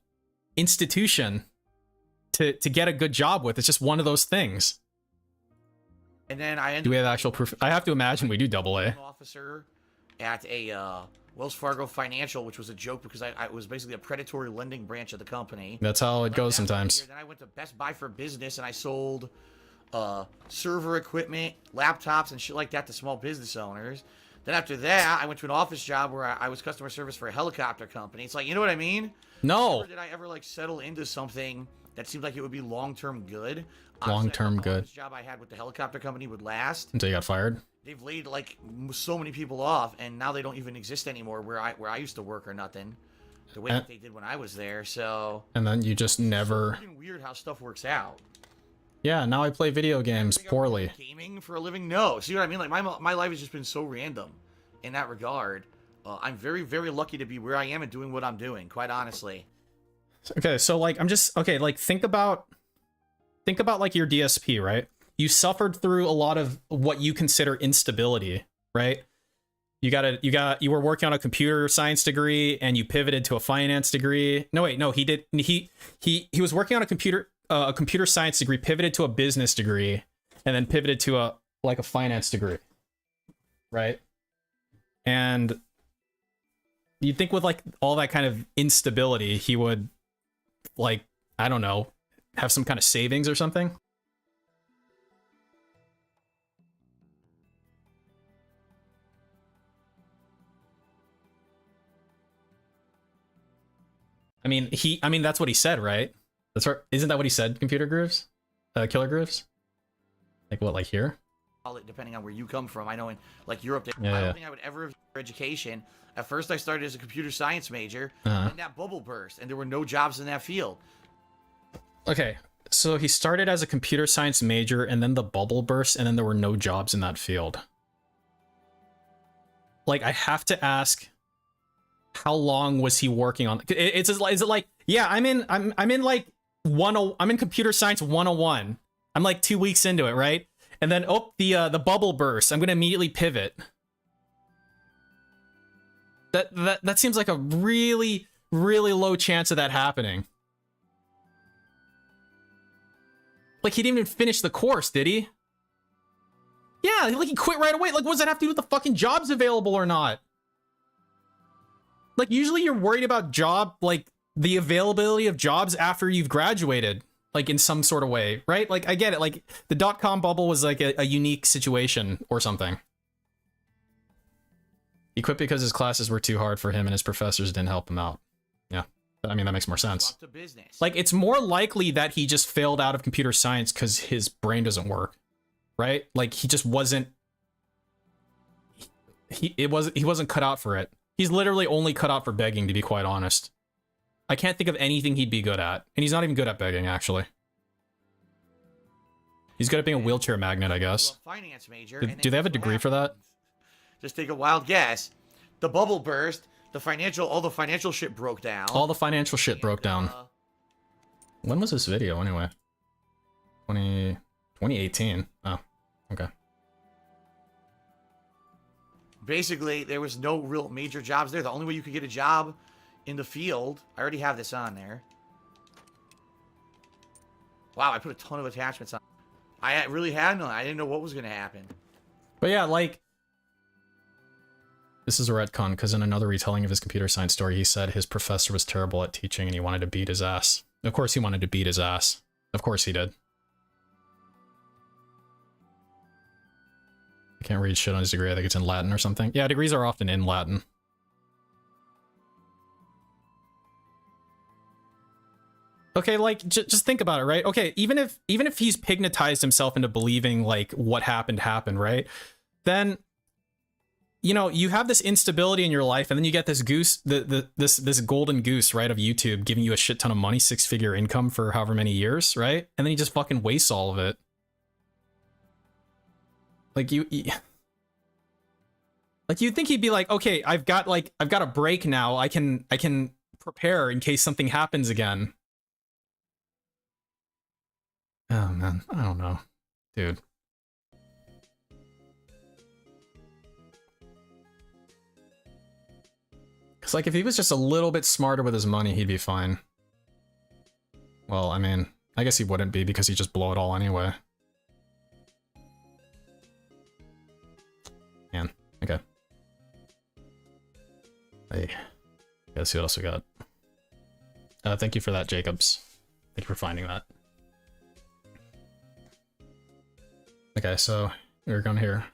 Speaker 1: institution to get a good job with. It's just one of those things.
Speaker 3: And then I ended
Speaker 1: do we have actual proof? I have to imagine we do AA.
Speaker 3: Officer at a Wells Fargo Financial, which was a joke because I was basically a predatory lending branch of the company.
Speaker 1: That's how it goes sometimes.
Speaker 3: Then I went to Best Buy for Business and I sold server equipment, laptops, and shit like that to small business owners. Then after that, I went to an office job where I was customer service for a helicopter company. It's like, you know what I mean?
Speaker 1: No.
Speaker 3: Never did I ever like settle into something that seemed like it would be long-term good.
Speaker 1: Long-term good.
Speaker 3: This job I had with the helicopter company would last
Speaker 1: until you got fired.
Speaker 3: They've laid like so many people off, and now they don't even exist anymore. Where I used to work or nothing, the way that they did when I was there. So.
Speaker 1: And then you just never.
Speaker 3: It's so weird how stuff works out.
Speaker 1: Yeah, now I play video games poorly.
Speaker 3: Gaming for a living? No. See what I mean? Like my life has just been so random in that regard. I'm very, very lucky to be where I am and doing what I'm doing. Quite honestly.
Speaker 1: Okay, so like like think about like your DSP, right? You suffered through a lot of what you consider instability, right? You were working on a computer science degree and you pivoted to a finance degree. No, wait, no, he was working on a computer science degree, pivoted to a business degree, and then pivoted to a finance degree. Right? And you'd think with like all that kind of instability, he would like, I don't know, have some kind of savings or something. I mean, that's what he said, right? That's right. Isn't that what he said, Computer Grooves? Killer Grooves? Like what, like here?
Speaker 3: Depending on where you come from. I know in like Europe, I don't think I would ever have education. At first, I started as a computer science major, and that bubble burst, and there were no jobs in that field.
Speaker 1: Okay, so he started as a computer science major, and then the bubble burst, and then there were no jobs in that field. Like, I have to ask, how long was he working on? Is it like, yeah, I'm in like I'm in computer science 101. I'm like 2 weeks into it, right? And then the bubble burst. I'm gonna immediately pivot. That seems like a really, really low chance of that happening. Like, he didn't even finish the course, did he? Yeah, like he quit right away. Like, what does that have to do with the fucking jobs available or not? Like, usually you're worried about the availability of jobs after you've graduated, like in some sort of way, right? Like, I get it. Like, the .com bubble was like a unique situation or something. He quit because his classes were too hard for him and his professors didn't help him out. Yeah, I mean, that makes more sense. Like, it's more likely that he just failed out of computer science because his brain doesn't work, right? Like, he just wasn't. He wasn't cut out for it. He's literally only cut out for begging, to be quite honest. I can't think of anything he'd be good at. And he's not even good at begging, actually. He's good at being a wheelchair magnet, I guess.
Speaker 3: Finance major.
Speaker 1: Do they have a degree for that?
Speaker 3: Just take a wild guess. The bubble burst. All the financial shit broke down.
Speaker 1: All the financial shit broke down. When was this video, anyway? 2018. Oh, okay.
Speaker 3: Basically, there was no real major jobs there. The only way you could get a job in the field... I already have this on there. Wow, I put a ton of attachments on. I really had none. I didn't know what was going to happen.
Speaker 1: But yeah, like... This is a retcon, because in another retelling of his computer science story, he said his professor was terrible at teaching and he wanted to beat his ass. Of course he wanted to beat his ass. Of course he did. I can't read shit on his degree. I think it's in Latin or something. Yeah, degrees are often in Latin. Okay, like, just think about it, right? Okay, even if he's pignatized himself into believing, like, what happened, right? Then, you know, you have this instability in your life, and then you get this goose, this golden goose, right, of YouTube giving you a shit ton of money, 6-figure income for however many years, right? And then he just fucking wastes all of it. Like, you'd think he'd be like, okay, I've got a break now. I can prepare in case something happens again. Oh man, I don't know, dude. Cause like if he was just a little bit smarter with his money, he'd be fine. Well, I mean, I guess he wouldn't be because he'd just blow it all anyway. Man, okay. Hey, let's see what else we got. Thank you for that, Jacobs. Thank you for finding that. Okay, so we're going here.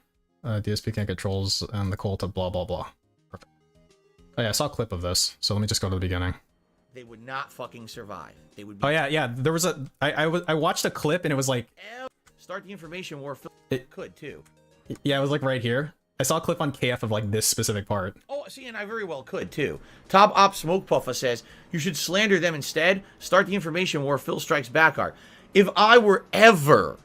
Speaker 1: DSP can't controls and the cult of blah blah blah. Perfect. Oh yeah, I saw a clip of this, so let me just go to the beginning.
Speaker 3: They would not fucking survive. They would be...
Speaker 1: Oh yeah, there was a... I watched a clip and it was like...
Speaker 3: Start the information war. It could too.
Speaker 1: Yeah, it was like right here. I saw a clip on KF of like this specific part.
Speaker 3: Oh, see, and I very well could too. Top Op Smoke Puffa says, you should slander them instead. Start the information war. Phil strikes back hard. If I were ever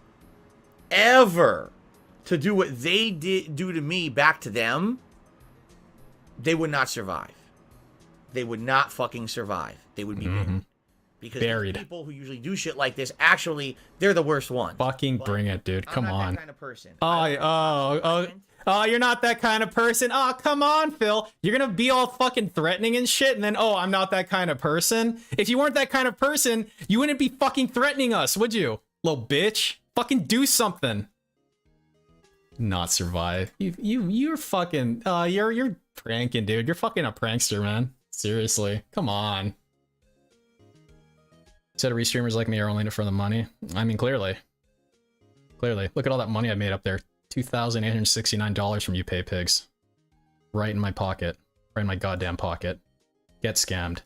Speaker 3: to do what they did do to me back to them, they would not survive. They would not fucking survive. They would be buried. Because
Speaker 1: buried.
Speaker 3: People who usually do shit like this, actually, they're the worst ones.
Speaker 1: Fucking bring it, dude. Come on.
Speaker 3: I'm not that kind of person.
Speaker 1: Oh, you're not that kind of person. Oh, come on, Phil. You're gonna be all fucking threatening and shit, and then, oh, I'm not that kind of person. If you weren't that kind of person, you wouldn't be fucking threatening us, would you? Little bitch. Fucking do something. Not survive. You're fucking, you're pranking, dude. You're fucking a prankster, man. Seriously. Come on. Said REEstreamers like me are only in it for the money. I mean, clearly. Clearly. Look at all that money I made up there. $2,869 from you pay pigs. Right in my pocket. Right in my goddamn pocket. Get scammed.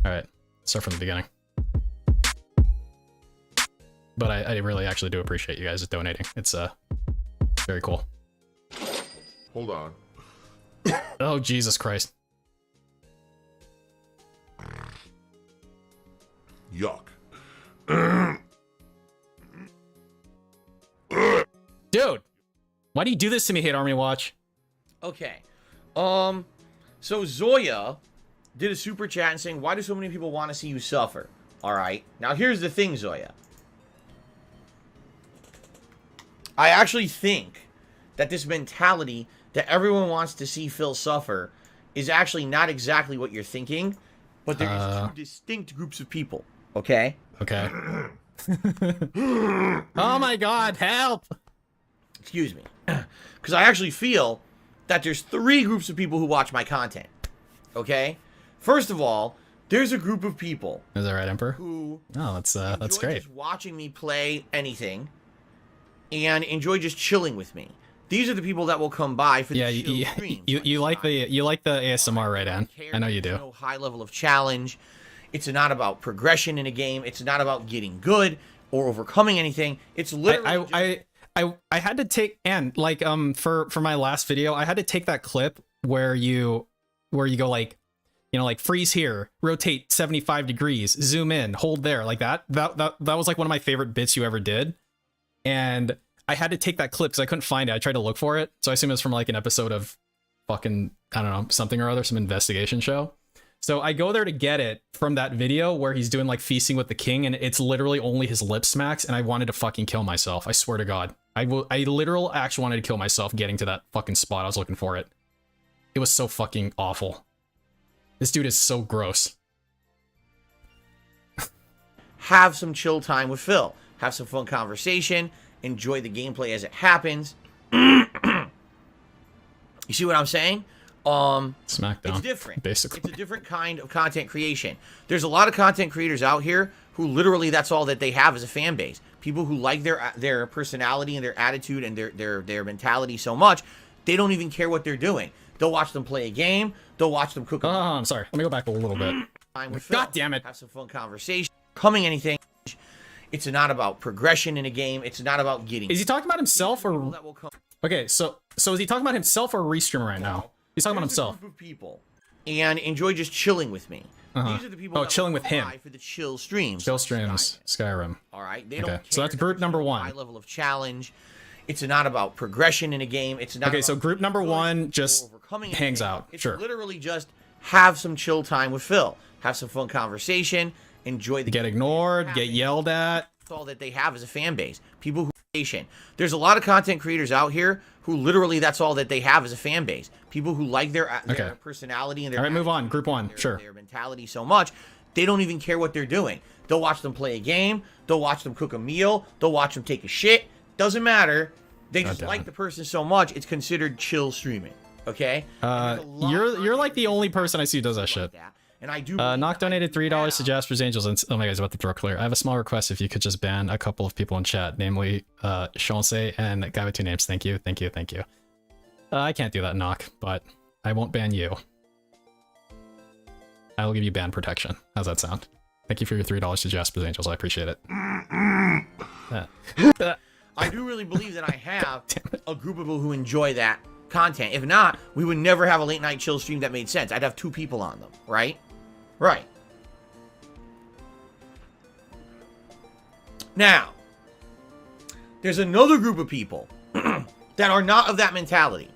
Speaker 1: Alright. Start from the beginning. But I really actually do appreciate you guys donating. It's very cool.
Speaker 21: Hold on.
Speaker 1: Oh, Jesus Christ.
Speaker 21: Yuck.
Speaker 1: Dude, why do you do this to me, Hate Army Watch?
Speaker 3: Okay. So Zoya did a super chat and saying, why do so many people want to see you suffer? Alright. Now here's the thing, Zoya. I actually think that this mentality that everyone wants to see Phil suffer is actually not exactly what you're thinking, but there is two distinct groups of people, okay?
Speaker 1: Okay. Oh my god, help!
Speaker 3: Excuse me. Because I actually feel that there's three groups of people who watch my content, okay? First of all, there's a group of people...
Speaker 1: Is that right, Emperor?
Speaker 3: ...who...
Speaker 1: Oh, that's great.
Speaker 3: Just watching me play anything and enjoy just chilling with me. These are the people that will come by for the streams.
Speaker 1: You like the ASMR, right, Ann? I know you do.
Speaker 3: No high level of challenge. It's not about progression in a game. It's not about getting good or overcoming anything. It's literally
Speaker 1: I had to take, and like for my last video, I had to take that clip where you go like, You know, like freeze here, rotate 75 degrees, zoom in, hold there, like that. That was like one of my favorite bits you ever did. And I had to take that clip because I couldn't find it. I tried to look for it. So I assume it was from like an episode of fucking, I don't know, something or other, some investigation show. So I go there to get it from that video where he's doing like feasting with the king, and it's literally only his lip smacks, and I wanted to fucking kill myself. I swear to God. I literal actually wanted to kill myself getting to that fucking spot. I was looking for it. It was so fucking awful. This dude is so gross.
Speaker 3: Have some chill time with Phil. Have some fun conversation. Enjoy the gameplay as it happens. You see what I'm saying?
Speaker 1: Smackdown.
Speaker 3: It's different.
Speaker 1: Basically.
Speaker 3: It's a different kind of content creation. There's a lot of content creators out here who literally that's all that they have as a fan base. People who like their personality and their attitude and their mentality so much, they don't even care what they're doing. They'll watch them play a game. They'll watch them cook.
Speaker 1: Oh, I'm sorry. Let me go back a little bit. God damn it.
Speaker 3: Have some fun conversation. Coming anything. It's not about progression in a game. It's not about getting.
Speaker 1: Is he talking about himself or? Okay, so is he talking about himself or REEstream right now? He's talking about himself.
Speaker 3: A group of people and enjoy just chilling with me. These are the people that
Speaker 1: chilling with him.
Speaker 3: For the chill streams.
Speaker 1: Chill streams, Skyrim.
Speaker 3: All right. They
Speaker 1: okay.
Speaker 3: don't care.
Speaker 1: So that's group number 1.
Speaker 3: High level of challenge. It's not about progression in a game. It's not.
Speaker 1: Okay, so group number 1 just hangs out.
Speaker 3: It's
Speaker 1: sure.
Speaker 3: Literally just have some chill time with Phil. Have some fun conversation. Enjoy the.
Speaker 1: Get ignored. Get yelled at.
Speaker 3: That's all that they have as a fan base. People who. There's a lot of content creators out here who literally that's all that they have as a fan base. People who like their personality and their.
Speaker 1: All right, move on. Group 1, sure.
Speaker 3: Their mentality so much, they don't even care what they're doing. They'll watch them play a game. They'll watch them cook a meal. They'll watch them take a shit. Doesn't matter. They just like the person so much, it's considered chill streaming. Okay?
Speaker 1: You're like the only person I see who does that shit.
Speaker 3: And I do.
Speaker 1: Knock donated $3 to Jasper's Angels, and oh my God, he's about to throw clear. I have a small request if you could just ban a couple of people in chat, namely Shonse and Guy with 2 names. Thank you, thank you, thank you. I can't do that, Knock, but I won't ban you. I will give you ban protection. How's that sound? Thank you for your $3 to Jasper's Angels. I appreciate it.
Speaker 3: I do really believe that I have a group of people who enjoy that content. If not, we would never have a late night chill stream that made sense. I'd have 2 people on them, right? Right. Now, there's another group of people that are not of that mentality.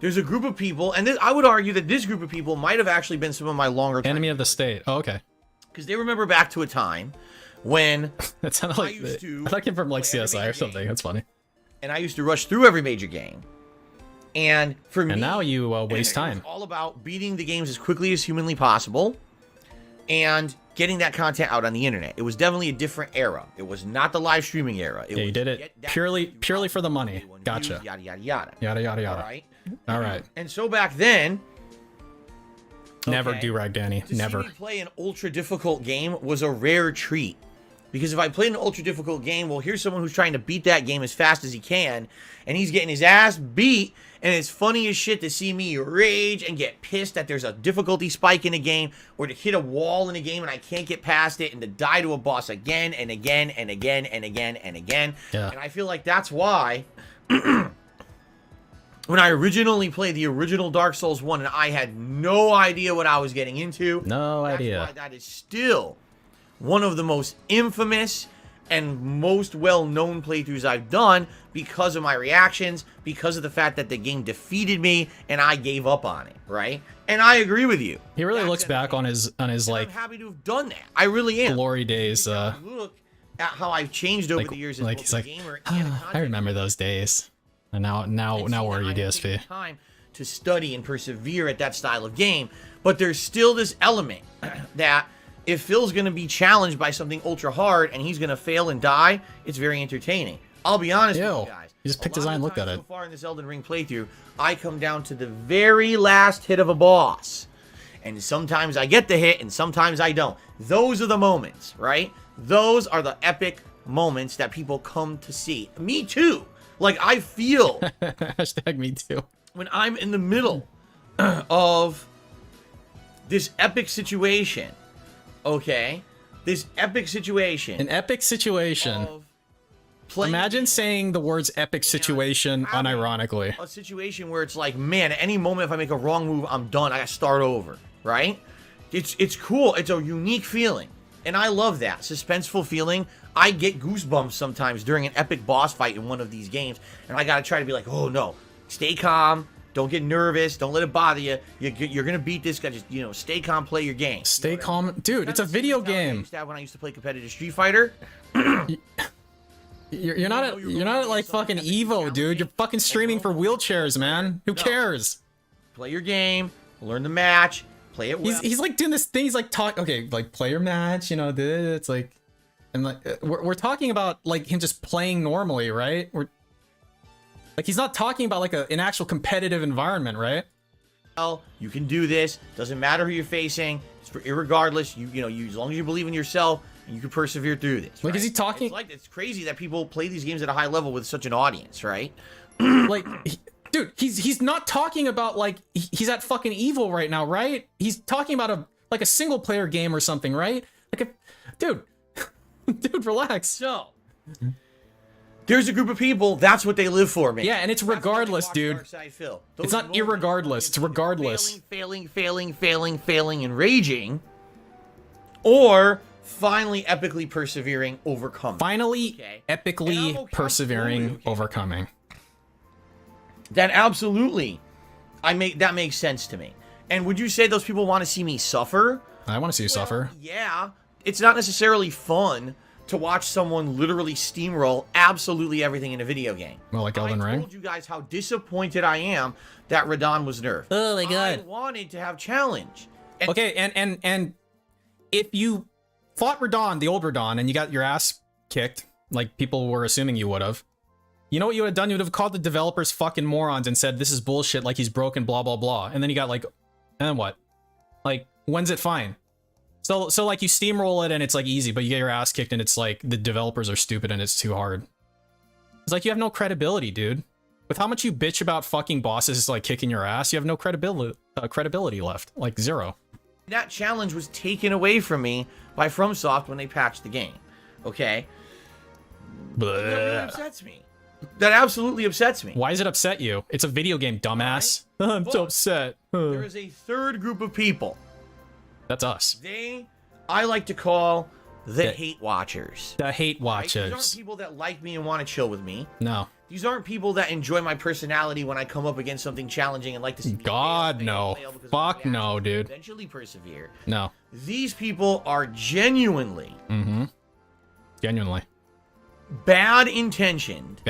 Speaker 3: There's a group of people, and I would argue that this group of people might have actually been some of my longer
Speaker 1: enemy of the state. Oh, okay.
Speaker 3: Because they remember back to a time when
Speaker 1: that sounded like I thought it came from like CSI or something. That's funny.
Speaker 3: And I used to rush through every major game. And for me,
Speaker 1: and now you waste time.
Speaker 3: It's all about beating the games as quickly as humanly possible and getting that content out on the internet. It was definitely a different era. It was not the live streaming era.
Speaker 1: Yeah, you did it purely for the money. Gotcha.
Speaker 3: Views, yada yada yada.
Speaker 1: Yada yada yada.
Speaker 3: All right.
Speaker 1: All right.
Speaker 3: And so back then,
Speaker 1: never do-rag Danny. Never.
Speaker 3: See me play an ultra difficult game was a rare treat. Because if I played an ultra difficult game, well, here's someone who's trying to beat that game as fast as he can, and he's getting his ass beat, and it's funny as shit to see me rage and get pissed that there's a difficulty spike in a game, or to hit a wall in a game and I can't get past it, and to die to a boss again and again and again and again and again.
Speaker 1: Yeah.
Speaker 3: And I feel like that's why when I originally played the original Dark Souls 1 and I had no idea what I was getting into.
Speaker 1: No idea.
Speaker 3: That's why that is still one of the most infamous and most well-known playthroughs I've done because of my reactions, because of the fact that the game defeated me and I gave up on it, right? And I agree with you.
Speaker 1: He really looks back on his like.
Speaker 3: I'm happy to have done that. I really am.
Speaker 1: Glory days.
Speaker 3: Look at how I've changed over the years as
Speaker 1: like,
Speaker 3: both a gamer and a content
Speaker 1: I remember those days. And now where are you, DSP?
Speaker 3: Time to study and persevere at that style of game, but there's still this element that if Phil's going to be challenged by something ultra hard and he's going to fail and die, it's very entertaining. I'll be honest with you guys.
Speaker 1: He just picked his eye and looked at it.
Speaker 3: So far in this Elden Ring playthrough, I come down to the very last hit of a boss. And sometimes I get the hit and sometimes I don't. Those are the moments, right? Those are the epic moments that people come to see. Me too. Like, I feel...
Speaker 1: Hashtag me too.
Speaker 3: When I'm in the middle of this epic situation... Okay, this epic situation.
Speaker 1: An epic situation. Imagine saying the words epic situation unironically.
Speaker 3: A situation where it's like, man, at any moment if I make a wrong move, I'm done. I gotta start over. right? It's cool. It's a unique feeling. And I love that. Suspenseful feeling. I get goosebumps sometimes during an epic boss fight in one of these games. And I gotta try to be like, oh no, stay calm. Don't get nervous. Don't let it bother you. You're gonna beat this guy. Just, you know, stay calm, play your game.
Speaker 1: Stay calm. Dude, it's a video game.
Speaker 3: When I used to play competitive Street Fighter.
Speaker 1: You're not at like fucking Evo, dude. You're fucking streaming for wheelchairs, man. Who cares?
Speaker 3: Play your game. Learn the match. Play it well.
Speaker 1: He's like doing this thing. He's like okay, like play your match. You know, it's like, and like we're talking about like him just playing normally, right? Like he's not talking about like an actual competitive environment, right?
Speaker 3: Well, you can do this. Doesn't matter who you're facing. It's irregardless. You know, as long as you believe in yourself, you can persevere through this.
Speaker 1: Like, is he talking?
Speaker 3: It's crazy that people play these games at a high level with such an audience, right?
Speaker 1: Like, dude, he's not talking about like he's at fucking Evil right now, right? He's talking about a single player game or something, right? Like, dude, relax.
Speaker 3: So. There's a group of people, that's what they live for, man.
Speaker 1: Yeah, and it's regardless, dude. It's not irregardless, it's regardless.
Speaker 3: Failing, and raging. Or finally epically persevering, overcoming.
Speaker 1: Finally, epically persevering, overcoming.
Speaker 3: That absolutely, that makes sense to me. And would you say those people want to see me suffer?
Speaker 1: I want to see you suffer.
Speaker 3: Yeah. It's not necessarily fun to watch someone literally steamroll absolutely everything in a video game.
Speaker 1: Well, like Elden Ring.
Speaker 3: I told you guys how disappointed I am that Radon was nerfed.
Speaker 1: Oh my god.
Speaker 3: I wanted to have challenge.
Speaker 1: Okay, and if you fought Radon, the old Radon, and you got your ass kicked, like people were assuming you would have, you know what you would have done? You would have called the developers fucking morons and said, this is bullshit, like he's broken, blah, blah, blah. And then you got like, and what? Like, when's it fine? So like you steamroll it and it's like easy, but you get your ass kicked and it's like the developers are stupid and it's too hard. It's like you have no credibility, dude. With how much you bitch about fucking bosses like kicking your ass, you have no credibility left. Like zero.
Speaker 3: That challenge was taken away from me by FromSoft when they patched the game. Okay? That really upsets me. That absolutely upsets me.
Speaker 1: Why does it upset you? It's a video game, dumbass. Right. I'm so upset.
Speaker 3: There is a third group of people.
Speaker 1: That's us.
Speaker 3: I like to call the hate watchers.
Speaker 1: The hate watchers.
Speaker 3: These aren't people that like me and want to chill with me.
Speaker 1: No.
Speaker 3: These aren't people that enjoy my personality when I come up against something challenging and like to see
Speaker 1: God, no. Fuck no, dude.
Speaker 3: Eventually persevere.
Speaker 1: No.
Speaker 3: These people are genuinely.
Speaker 1: Genuinely.
Speaker 3: Bad intentioned.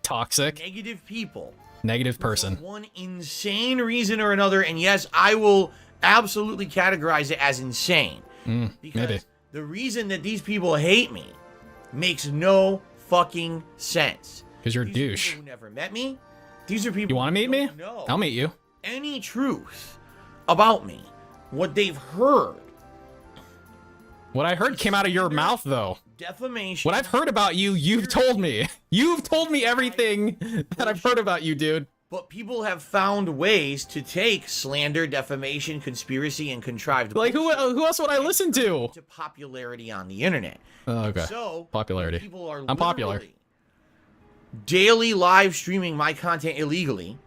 Speaker 1: Toxic.
Speaker 3: Negative people.
Speaker 1: Negative person.
Speaker 3: For one insane reason or another, and yes, I will absolutely categorize it as insane. Because
Speaker 1: maybe.
Speaker 3: The reason that these people hate me makes no fucking sense.
Speaker 1: Because you're a douche.
Speaker 3: Who never met me. These are people.
Speaker 1: You want to meet me? I'll meet you.
Speaker 3: Any truth about me, what they've heard.
Speaker 1: What I heard came out of your mouth, though.
Speaker 3: Defamation.
Speaker 1: What I've heard about you, you've told me. You've told me everything that I've heard about you, dude.
Speaker 3: But people have found ways to take slander, defamation, conspiracy, and contrived.
Speaker 1: Like who else would I listen to?
Speaker 3: To popularity on the internet.
Speaker 1: Oh, okay.
Speaker 3: So
Speaker 1: popularity.
Speaker 3: People are
Speaker 1: I'm popular.
Speaker 3: Daily live streaming my content illegally.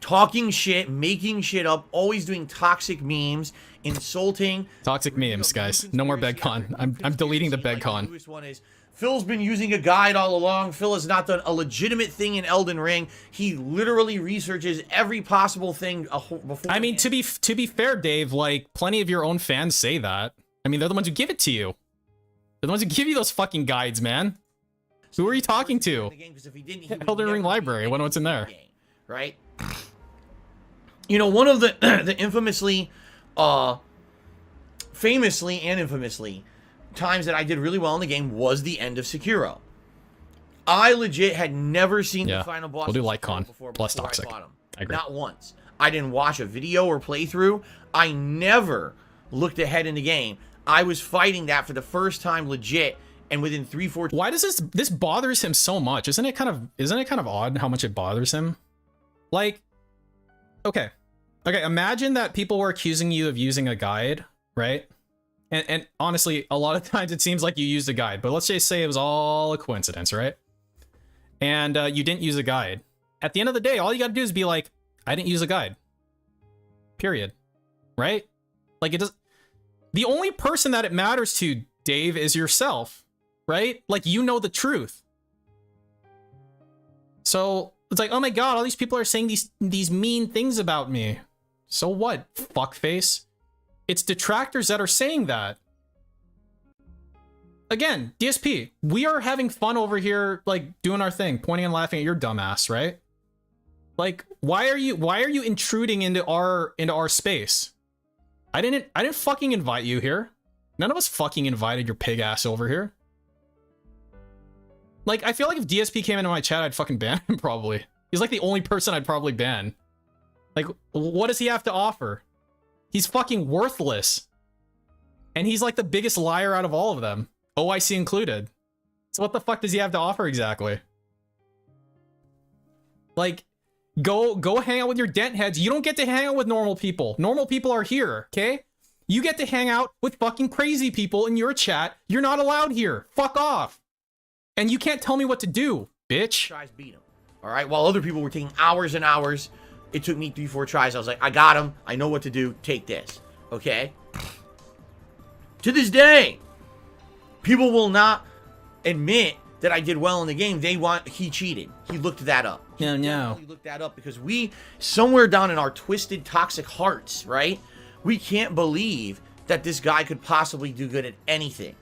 Speaker 3: Talking shit, making shit up, always doing toxic memes, insulting.
Speaker 1: Toxic memes, guys. No more BEGCON. I'm deleting the BEGCON.
Speaker 3: The newest one is Phil's been using a guide all along. Phil has not done a legitimate thing in Elden Ring. He literally researches every possible thing before.
Speaker 1: I mean, to be fair, Dave, like plenty of your own fans say that. I mean, they're the ones who give it to you. They're the ones who give you those fucking guides, man. So who are you talking to? Elden Ring Library. I wonder what's in there.
Speaker 3: Right? You know, one of the famously and infamously times that I did really well in the game was the end of Sekiro. I legit had never seen the final boss.
Speaker 1: We'll do LightCon plus Toxic.
Speaker 3: I agree. Not once. I didn't watch a video or playthrough. I never looked ahead in the game. I was fighting that for the first time legit, and within 3-4.
Speaker 1: Why does this bothers him so much? Isn't it kind of odd how much it bothers him? Like, okay, imagine that people were accusing you of using a guide, right? And honestly, a lot of times it seems like you used a guide, but let's just say it was all a coincidence, right? And you didn't use a guide. At the end of the day, all you gotta do is be like, I didn't use a guide. Period. Right? Like, it does. The only person that it matters to, Dave, is yourself. Right? Like, you know the truth. So it's like, oh my god, all these people are saying these mean things about me. So what, fuckface? It's detractors that are saying that. Again, DSP, we are having fun over here, like, doing our thing, pointing and laughing at your dumbass, right? Like, why are you intruding into our space? I didn't fucking invite you here. None of us fucking invited your pig ass over here. Like, I feel like if DSP came into my chat, I'd fucking ban him, probably. He's like the only person I'd probably ban. Like, what does he have to offer? He's fucking worthless. And he's like the biggest liar out of all of them. OIC included. So what the fuck does he have to offer exactly? Like, go hang out with your dent heads. You don't get to hang out with normal people. Normal people are here, okay? You get to hang out with fucking crazy people in your chat. You're not allowed here. Fuck off. And you can't tell me what to do, bitch.
Speaker 3: Tries beat him. All right, while other people were taking hours and hours, it took me 3-4 tries. I was like, I got him. I know what to do. Take this. Okay? To this day, people will not admit that I did well in the game. They want, he cheated. He looked that up.
Speaker 1: No.
Speaker 3: He looked that up because we, somewhere down in our twisted, toxic hearts, right? We can't believe that this guy could possibly do good at anything.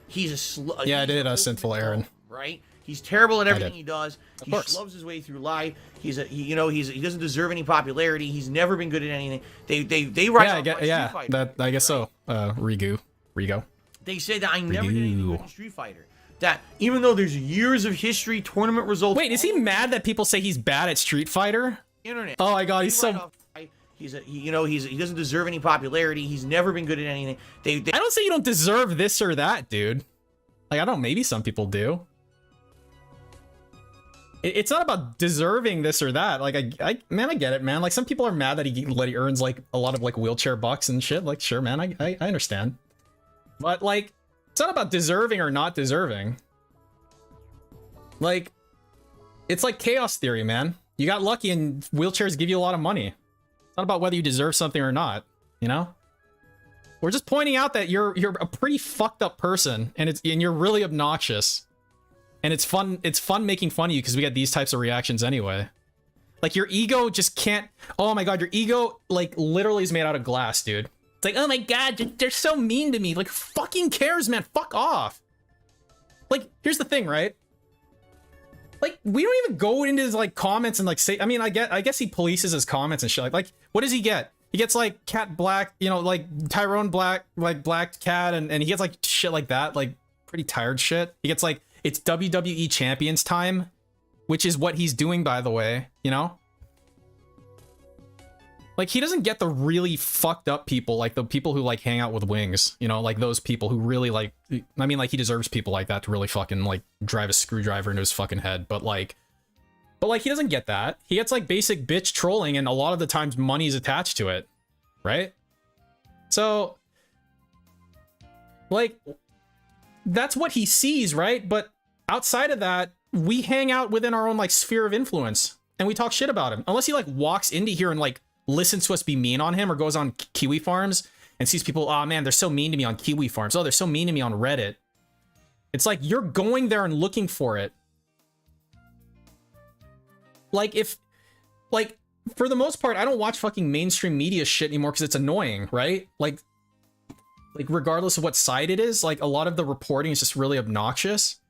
Speaker 3: He's a
Speaker 1: yeah, I did, Sinful Aaron.
Speaker 3: Right? He's terrible at everything he does. He schlubs his way through life. He doesn't deserve any popularity. He's never been good at anything. They write
Speaker 1: yeah, I guess so. Rigo.
Speaker 3: They say that I never did anything good in Street Fighter. That even though there's years of history, tournament results.
Speaker 1: Wait, is he mad that people say he's bad at Street Fighter?
Speaker 3: Internet.
Speaker 1: Oh my god, he's so.
Speaker 3: He doesn't deserve any popularity. He's never been good at anything. I
Speaker 1: don't say you don't deserve this or that, dude. Like, I don't know, maybe some people do. It's not about deserving this or that. Like, I get it, man. Like, some people are mad that he earns like a lot of like wheelchair bucks and shit. Like, sure, man, I understand. But like, it's not about deserving or not deserving. Like, it's like chaos theory, man. You got lucky and wheelchairs give you a lot of money. It's not about whether you deserve something or not, you know? We're just pointing out that you're a pretty fucked up person, and you're really obnoxious. And it's fun making fun of you because we get these types of reactions anyway. Like, your ego just can't. Oh my god, your ego like literally is made out of glass, dude. It's like, oh my god, they're so mean to me. Like, fucking cares, man. Fuck off. Like, here's the thing, right? Like, we don't even go into his like comments and like say. I mean, I guess he polices his comments and shit. Like, what does he get? He gets like Cat Black, you know, like Tyrone Black, like Black Cat, and he gets like shit like that, like pretty tired shit. He gets like, it's WWE Champions time, which is what he's doing, by the way, you know? Like, he doesn't get the really fucked up people, like the people who like hang out with wings, you know, like those people who really like, I mean, like, he deserves people like that to really fucking like drive a screwdriver into his fucking head, but like he doesn't get that. He gets like basic bitch trolling, and a lot of the times money is attached to it, right? So like, that's what he sees, right? But outside of that, we hang out within our own like sphere of influence and we talk shit about him. Unless he like walks into here and like listens to us be mean on him, or goes on Kiwi Farms and sees people, oh man, they're so mean to me on Kiwi Farms. Oh, they're so mean to me on Reddit. It's like, you're going there and looking for it. Like, for the most part, I don't watch fucking mainstream media shit anymore because it's annoying, right? Like regardless of what side it is, like a lot of the reporting is just really obnoxious.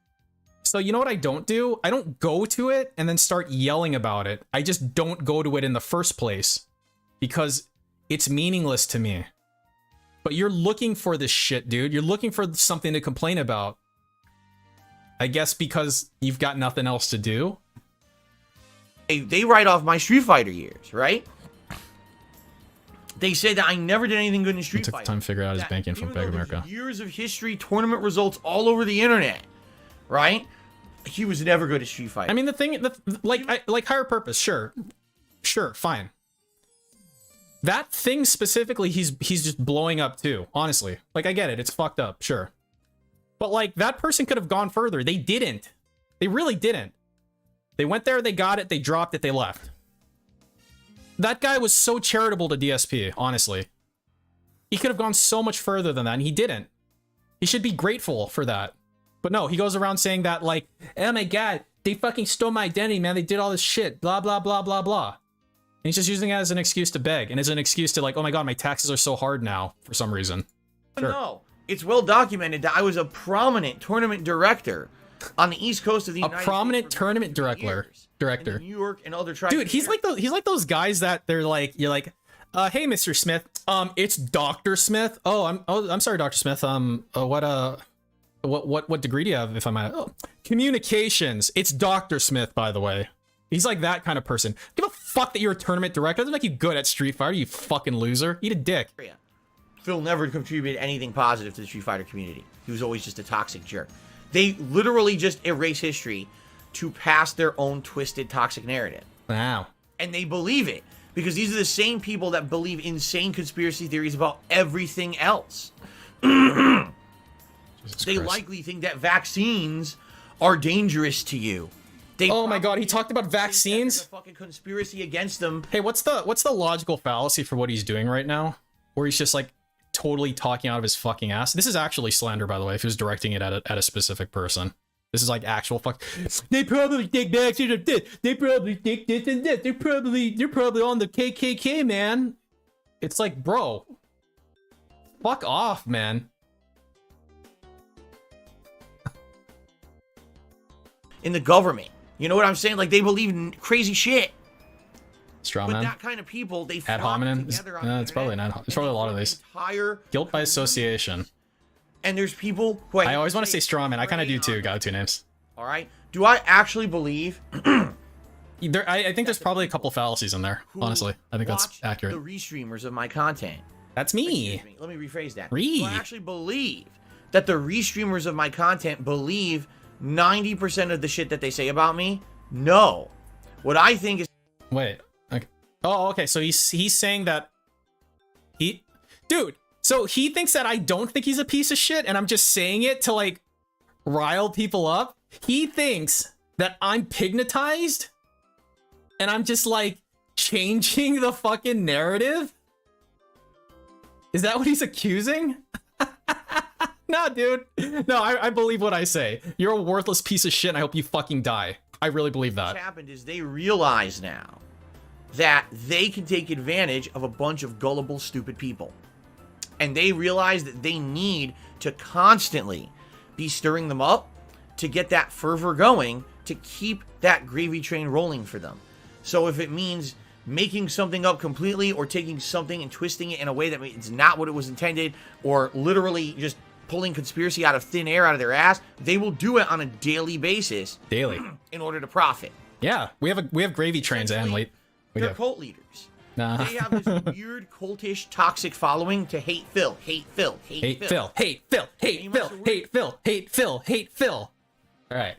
Speaker 1: So you know what I don't do? I don't go to it and then start yelling about it. I just don't go to it in the first place because it's meaningless to me. But you're looking for this shit, dude. You're looking for something to complain about. I guess because you've got nothing else to do.
Speaker 3: They write off my Street Fighter years, right? They say that I never did anything good in Street Fighter.
Speaker 1: Took time to figure out his banking from Bank of America.
Speaker 3: Years of history, tournament results all over the internet, right? He was never good at Street Fighter.
Speaker 1: I mean, the thing, like higher purpose, sure, fine. That thing specifically, he's just blowing up too. Honestly, like, I get it, it's fucked up, sure, but like, that person could have gone further. They didn't. They really didn't. They went there, they got it, they dropped it, they left. That guy was so charitable to DSP, honestly. He could have gone so much further than that, and he didn't. He should be grateful for that. But no, he goes around saying that, like, oh my god, they fucking stole my identity, man. They did all this shit, blah, blah, blah, blah, blah. And he's just using it as an excuse to beg, and as an excuse to, like, oh my god, my taxes are so hard now, for some reason. Sure.
Speaker 3: No, it's well documented that I was a prominent tournament director on the East Coast of the United States.
Speaker 1: A prominent tournament director.
Speaker 3: In New York and other tribes.
Speaker 1: Dude, he's like those guys that they're like, you're like, hey, Mr. Smith, it's Dr. Smith. I'm sorry, Dr. Smith. What degree do you have, if I'm at? Oh, communications. It's Dr. Smith, by the way. He's like that kind of person. Give a fuck that you're a tournament director. Doesn't make you good at Street Fighter, you fucking loser. Eat a dick.
Speaker 3: Phil never contributed anything positive to the Street Fighter community. He was always just a toxic jerk. They literally just erase history to pass their own twisted, toxic narrative.
Speaker 1: Wow.
Speaker 3: And they believe it because these are the same people that believe insane conspiracy theories about everything else. They likely think that vaccines are dangerous to you.
Speaker 1: Oh my god, he talked about vaccines?
Speaker 3: There's a fucking conspiracy against them.
Speaker 1: Hey, what's the logical fallacy for what he's doing right now? Where he's just like totally talking out of his fucking ass. This is actually slander, by the way, if he was directing it at a specific person. This is like actual fuck. They probably think vaccines are this. They probably think this and this. They're probably on the KKK, man. It's like, bro, fuck off, man.
Speaker 3: In the government, you know what I'm saying? Like they believe in crazy shit.
Speaker 1: Straw
Speaker 3: But
Speaker 1: man.
Speaker 3: that kind of people, they
Speaker 1: Ad hominem. It's probably not. It's probably a lot of these. Guilt by association.
Speaker 3: And there's people who
Speaker 1: I always want to say straw man. I kind of do too. Got two names.
Speaker 3: All right. Do I actually believe?
Speaker 1: I think there's probably a couple fallacies in there. Honestly, I think that's accurate.
Speaker 3: The restreamers of my content.
Speaker 1: That's me.
Speaker 3: Let me rephrase that.
Speaker 1: Do
Speaker 3: I actually believe that the restreamers of my content believe 90% of the shit that they say about me? No. What I think is...
Speaker 1: Wait. Okay. Oh, okay. So he's saying that... Dude, so he thinks that I don't think he's a piece of shit, and I'm just saying it to, like, rile people up? He thinks that I'm pignatized? And I'm just, like, changing the fucking narrative? Is that what he's accusing? Nah, dude. No, I believe what I say. You're a worthless piece of shit, and I hope you fucking die. I really believe that.
Speaker 3: What's happened is they realize now that they can take advantage of a bunch of gullible, stupid people. And they realize that they need to constantly be stirring them up to get that fervor going, to keep that gravy train rolling for them. So if it means making something up completely, or taking something and twisting it in a way that it's not what it was intended, or literally just pulling conspiracy out of thin air out of their ass, they will do it on a daily basis.
Speaker 1: Daily.
Speaker 3: In order to profit.
Speaker 1: Yeah, we have gravy trains and late.
Speaker 3: They're cult leaders.
Speaker 1: Nah.
Speaker 3: They have this weird, cultish, toxic following to hate Phil, hate Phil, hate Phil.
Speaker 1: Hate Phil, hate Phil, hate Phil, hate Phil, hate Phil. All right.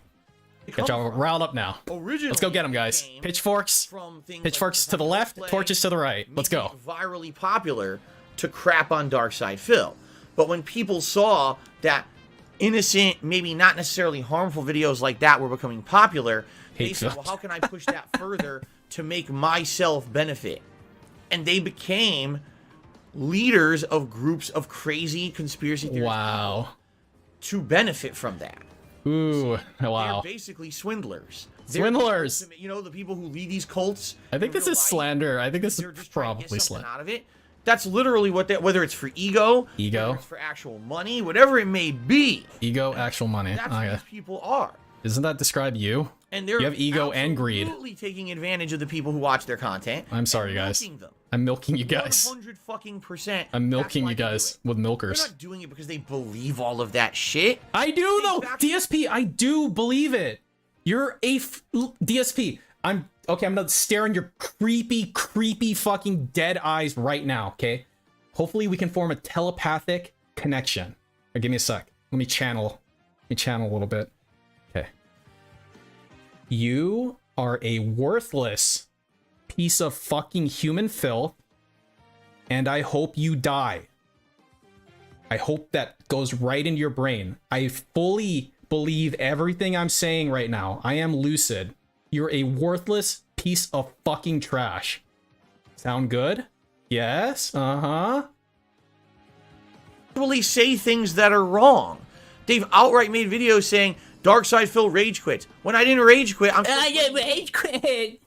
Speaker 1: Get y'all riled up now. Let's go get them, guys. Pitchforks. Pitchforks to the left, torches to the right. Let's go.
Speaker 3: Virally popular to crap on Darkside Phil. But when people saw that innocent, maybe not necessarily harmful videos like that were becoming popular, they said, well, how can I push that further to make myself benefit? And they became leaders of groups of crazy conspiracy theories.
Speaker 1: Wow.
Speaker 3: To benefit from that.
Speaker 1: Ooh, wow.
Speaker 3: They're basically swindlers.
Speaker 1: Swindlers.
Speaker 3: You know, the people who lead these cults.
Speaker 1: I think this is slander. I think this is probably slander.
Speaker 3: Out of it. That's literally what they, whether it's for ego, whether it's for actual money, whatever it may be.
Speaker 1: Ego, actual money.
Speaker 3: That's what these people are.
Speaker 1: Doesn't that describe you?
Speaker 3: And they're
Speaker 1: you have ego and greed.
Speaker 3: Absolutely taking advantage of the people who watch their content.
Speaker 1: I'm sorry, guys. I'm milking you guys.
Speaker 3: 100%.
Speaker 1: I'm milking you guys with milkers.
Speaker 3: They're not doing it because they believe all of that shit.
Speaker 1: I do though. DSP, I do believe it. You're a DSP. I'm gonna stare in your creepy fucking dead eyes right now, okay? Hopefully we can form a telepathic connection. Or give me a sec. Let me channel a little bit. Okay. You are a worthless piece of fucking human filth, and I hope you die. I hope that goes right into your brain. I fully believe everything I'm saying right now. I am lucid. You're a worthless piece of fucking trash. Sound good? Yes. Uh-huh.
Speaker 3: Actually say things that are wrong. They've outright made videos saying Darkseid Phil rage quits. When I didn't rage quit, I didn't rage quit.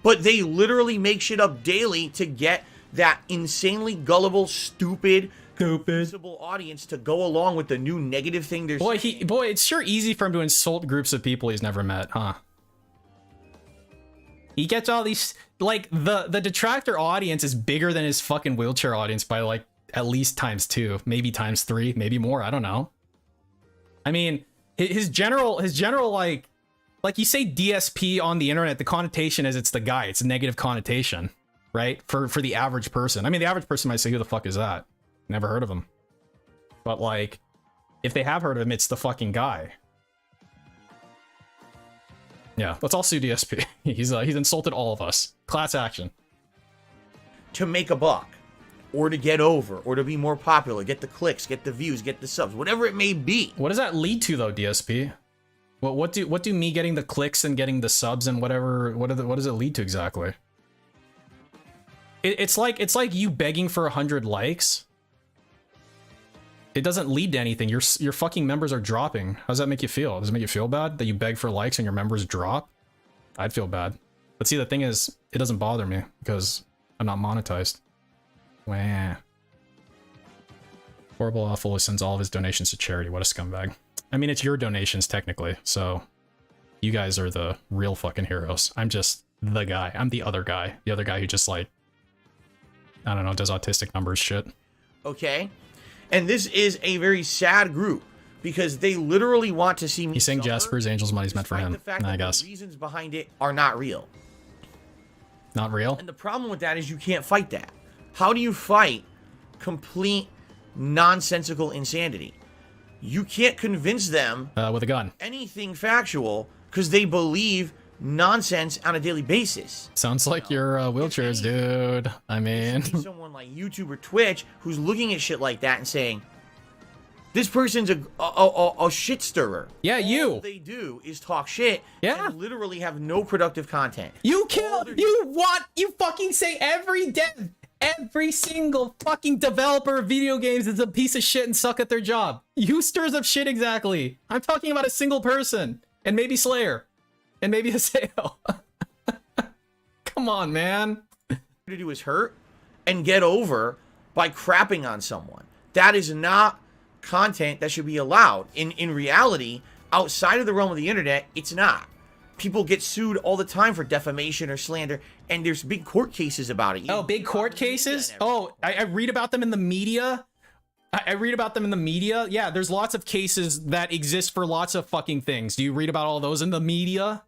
Speaker 3: But they literally make shit up daily to get that insanely gullible, stupid, visible audience to go along with the new negative thing they're saying.
Speaker 1: Boy, it's sure easy for him to insult groups of people he's never met, huh? He gets all these, like, the detractor audience is bigger than his fucking wheelchair audience by, like, at least ×2, maybe ×3, maybe more, I don't know. I mean, his general, like you say DSP on the internet, the connotation is it's the guy, it's a negative connotation, right? For the average person. I mean, the average person might say, who the fuck is that? Never heard of him. But, like, if they have heard of him, it's the fucking guy. Yeah, let's all sue DSP. He's insulted all of us. Class action.
Speaker 3: To make a buck, or to get over, or to be more popular, get the clicks, get the views, get the subs, whatever it may be.
Speaker 1: What does that lead to, though, DSP? What do me getting the clicks and getting the subs and whatever, what does it lead to exactly? It's like you begging for 100 likes. It doesn't lead to anything. Your fucking members are dropping. How does that make you feel? Does it make you feel bad that you beg for likes and your members drop? I'd feel bad. But see, the thing is, it doesn't bother me because I'm not monetized. Wah. Horrible Awful sends all of his donations to charity. What a scumbag. I mean, it's your donations technically, so you guys are the real fucking heroes. I'm just the guy. I'm the other guy. The other guy who just, like, I don't know, does autistic numbers shit.
Speaker 3: Okay? And this is a very sad group because they literally want to see me.
Speaker 1: He's saying Jasper's Angel's money's meant for him.
Speaker 3: The fact
Speaker 1: I
Speaker 3: that
Speaker 1: guess.
Speaker 3: The reasons behind it are not real.
Speaker 1: Not real?
Speaker 3: And the problem with that is you can't fight that. How do you fight complete nonsensical insanity? You can't convince them
Speaker 1: with a gun.
Speaker 3: Anything factual because they believe nonsense on a daily basis.
Speaker 1: Sounds like your wheelchairs, dude. I mean,
Speaker 3: someone like YouTube or Twitch who's looking at shit like that and saying, this person's a shit stirrer.
Speaker 1: Yeah, you.
Speaker 3: All they do is talk shit.
Speaker 1: Yeah.
Speaker 3: And literally have no productive content.
Speaker 1: You fucking say every single fucking developer of video games is a piece of shit and suck at their job. Who stirs up shit exactly? I'm talking about a single person and maybe Slayer. And maybe a sale. Come on, man.
Speaker 3: To do is hurt and get over by crapping on someone. That is not content that should be allowed. In reality, outside of the realm of the internet, it's not. People get sued all the time for defamation or slander, and there's big court cases about it.
Speaker 1: Oh, big court cases? Oh, I read about them in the media. I read about them in the media. Yeah, there's lots of cases that exist for lots of fucking things. Do you read about all those in the media?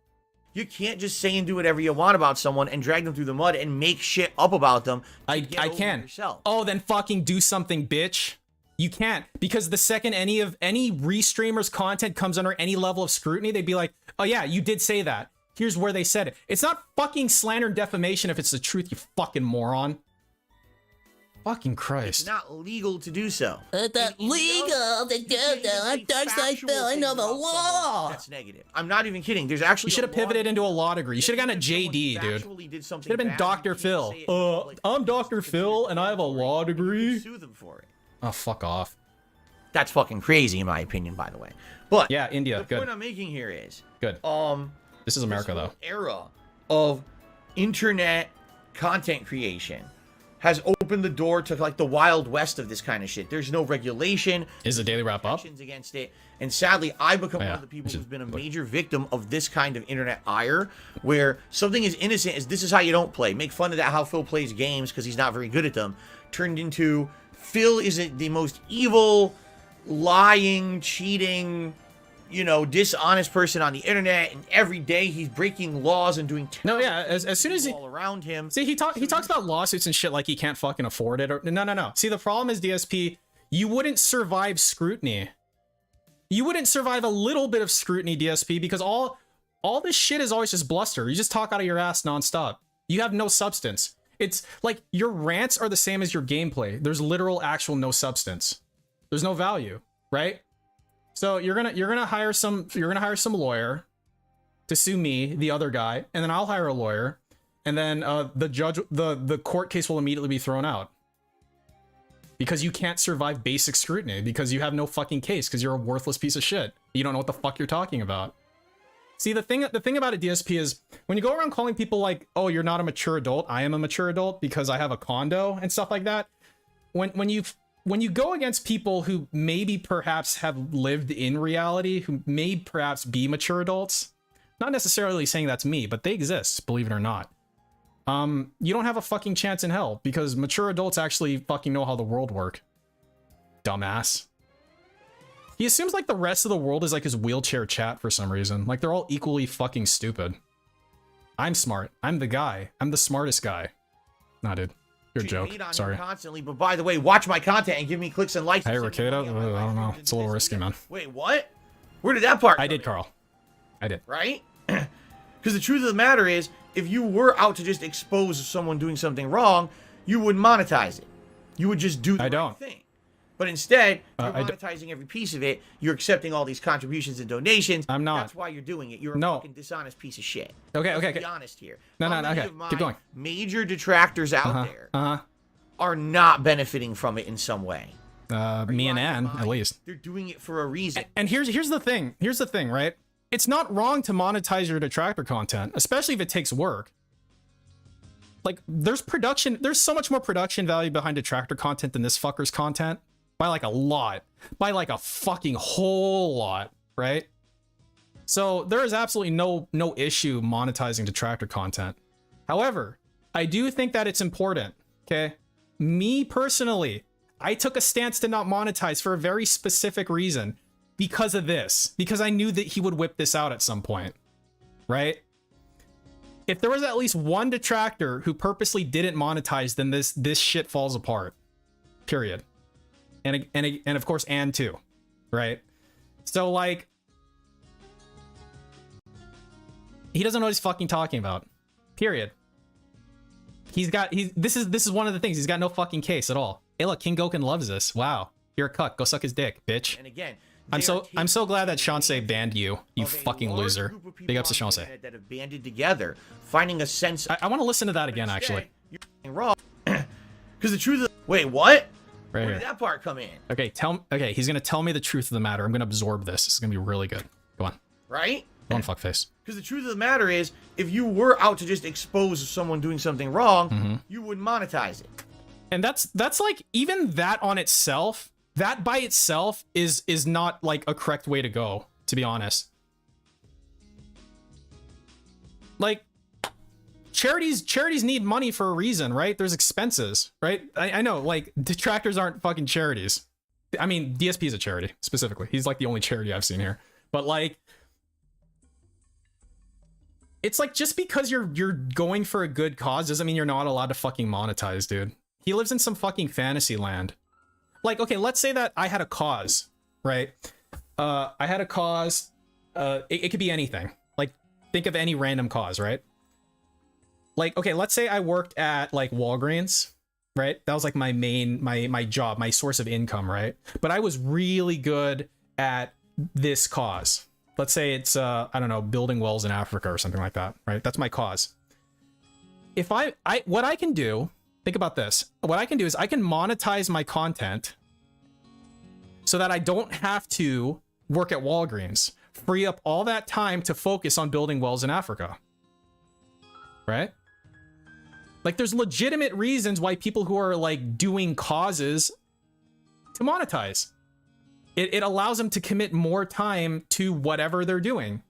Speaker 3: You can't just say and do whatever you want about someone and drag them through the mud and make shit up about them.
Speaker 1: I can.
Speaker 3: Yourself.
Speaker 1: Oh, then fucking do something, bitch. You can't, because the second any REEstreamer's content comes under any level of scrutiny, they'd be like, oh yeah, you did say that. Here's where they said it. It's not fucking slander and defamation if it's the truth, you fucking moron. Fucking Christ.
Speaker 3: It's not legal to do so.
Speaker 5: It's not legal to do that. I'm Darkseid Phil. I know the law.
Speaker 3: That's negative. I'm not even kidding. There's actually.
Speaker 1: You should have pivoted into a law degree. You should have gotten a JD, dude. Should have been Dr. Phil. I'm Dr. Phil and I have a law degree.
Speaker 3: Sue them for it.
Speaker 1: Oh, fuck off.
Speaker 3: That's fucking crazy, in my opinion, by the way. But
Speaker 1: yeah, India.
Speaker 3: The
Speaker 1: good.
Speaker 3: point I'm making here is
Speaker 1: good. This is America, though.
Speaker 3: Era of internet content creation has opened the door to like the Wild West of this kind of shit. There's no regulation.
Speaker 1: Is the daily wrap up?
Speaker 3: Against it. And sadly, I've become one of the people who's been a major victim of this kind of internet ire, where something as innocent as this is how you don't play. Make fun of that how Phil plays games because he's not very good at them. Turned into Phil is the most evil, lying, cheating, you know, dishonest person on the internet, and every day he's breaking laws and doing
Speaker 1: as soon as
Speaker 3: all around him.
Speaker 1: See, he talks about lawsuits and shit like he can't fucking afford it. Or no. See, the problem is, DSP, you wouldn't survive scrutiny. You wouldn't survive a little bit of scrutiny, DSP, because all this shit is always just bluster. You just talk out of your ass nonstop. You have no substance. It's like your rants are the same as your gameplay. There's literal, actual no substance. There's no value, right? So you're gonna hire some lawyer to sue me, the other guy, and then I'll hire a lawyer, and then the court case will immediately be thrown out. Because you can't survive basic scrutiny, because you have no fucking case, because you're a worthless piece of shit. You don't know what the fuck you're talking about. See, the thing about a DSP is, when you go around calling people like, oh, you're not a mature adult, I am a mature adult because I have a condo and stuff like that. When you go against people who maybe perhaps have lived in reality, who may perhaps be mature adults, not necessarily saying that's me, but they exist, believe it or not. You don't have a fucking chance in hell, because mature adults actually fucking know how the world works. Dumbass. He assumes like the rest of the world is like his wheelchair chat for some reason. Like they're all equally fucking stupid. I'm smart. I'm the guy. I'm the smartest guy. Nah, dude. You're a joke. Sorry.
Speaker 3: Constantly, but by the way, watch my content and give me clicks and likes.
Speaker 1: Hey, Ricada? I don't know. It's a little risky, man.
Speaker 3: Wait, what? Where did that part come
Speaker 1: I did,
Speaker 3: in?
Speaker 1: Carl. I did.
Speaker 3: Right? Because the truth of the matter is, if you were out to just expose someone doing something wrong, you wouldn't monetize it. You would just do the right thing. But instead, you're monetizing every piece of it. You're accepting all these contributions and donations.
Speaker 1: I'm not.
Speaker 3: That's why you're doing it. You're a fucking dishonest piece of shit.
Speaker 1: Okay,
Speaker 3: Let's be honest here.
Speaker 1: No, okay. Keep going.
Speaker 3: Major detractors out there are not benefiting from it in some way.
Speaker 1: Me and Ann, at least.
Speaker 3: They're doing it for a reason.
Speaker 1: And here's the thing. Here's the thing, right? It's not wrong to monetize your detractor content, especially if it takes work. Like, there's so much more production value behind detractor content than this fucker's content. By like a lot. By like a fucking whole lot, right? So there is absolutely no issue monetizing detractor content. However, I do think that it's important, okay? Me personally, I took a stance to not monetize for a very specific reason. Because of this. Because I knew that he would whip this out at some point. Right? If there was at least one detractor who purposely didn't monetize, then this shit falls apart. Period. And of course, Ann too. Right? So like, he doesn't know what he's fucking talking about. Period. This is one of the things. He's got no fucking case at all. Hey look, King Goken loves this. Wow. You're a cuck. Go suck his dick, bitch.
Speaker 3: And again,
Speaker 1: I'm so glad that Shansei banned you, you fucking loser. Big ups to Shansei.
Speaker 3: That have banded together, finding a sense.
Speaker 1: I want to listen to that again, actually.
Speaker 3: You're wrong. Because the truth of wait, what?
Speaker 1: Right
Speaker 3: Where
Speaker 1: here.
Speaker 3: did that part come in?
Speaker 1: Okay, okay, he's gonna tell me the truth of the matter. I'm gonna absorb this. This is gonna be really good. Go on.
Speaker 3: Right?
Speaker 1: Go on, fuckface.
Speaker 3: Because the truth of the matter is, if you were out to just expose someone doing something wrong, you wouldn't monetize it.
Speaker 1: And that's like, even that on itself, that by itself is not like a correct way to go, to be honest. Like, charities need money for a reason, right? There's expenses, right? I know, like, detractors aren't fucking charities. I mean, DSP is a charity, specifically. He's like the only charity I've seen here. But like, it's like, just because you're going for a good cause doesn't mean you're not allowed to fucking monetize, dude. He lives in some fucking fantasy land. Like, okay, let's say that I had a cause, right? I had a cause, it could be anything. Like, think of any random cause, right? Like, okay, let's say I worked at, like, Walgreens, right? That was, like, my main, my job, my source of income, right? But I was really good at this cause. Let's say it's, I don't know, building wells in Africa or something like that, right? That's my cause. If what I can do, think about this. What I can do is I can monetize my content so that I don't have to work at Walgreens. Free up all that time to focus on building wells in Africa. Right? Like, there's legitimate reasons why people who are, like, doing causes to monetize. It allows them to commit more time to whatever they're doing.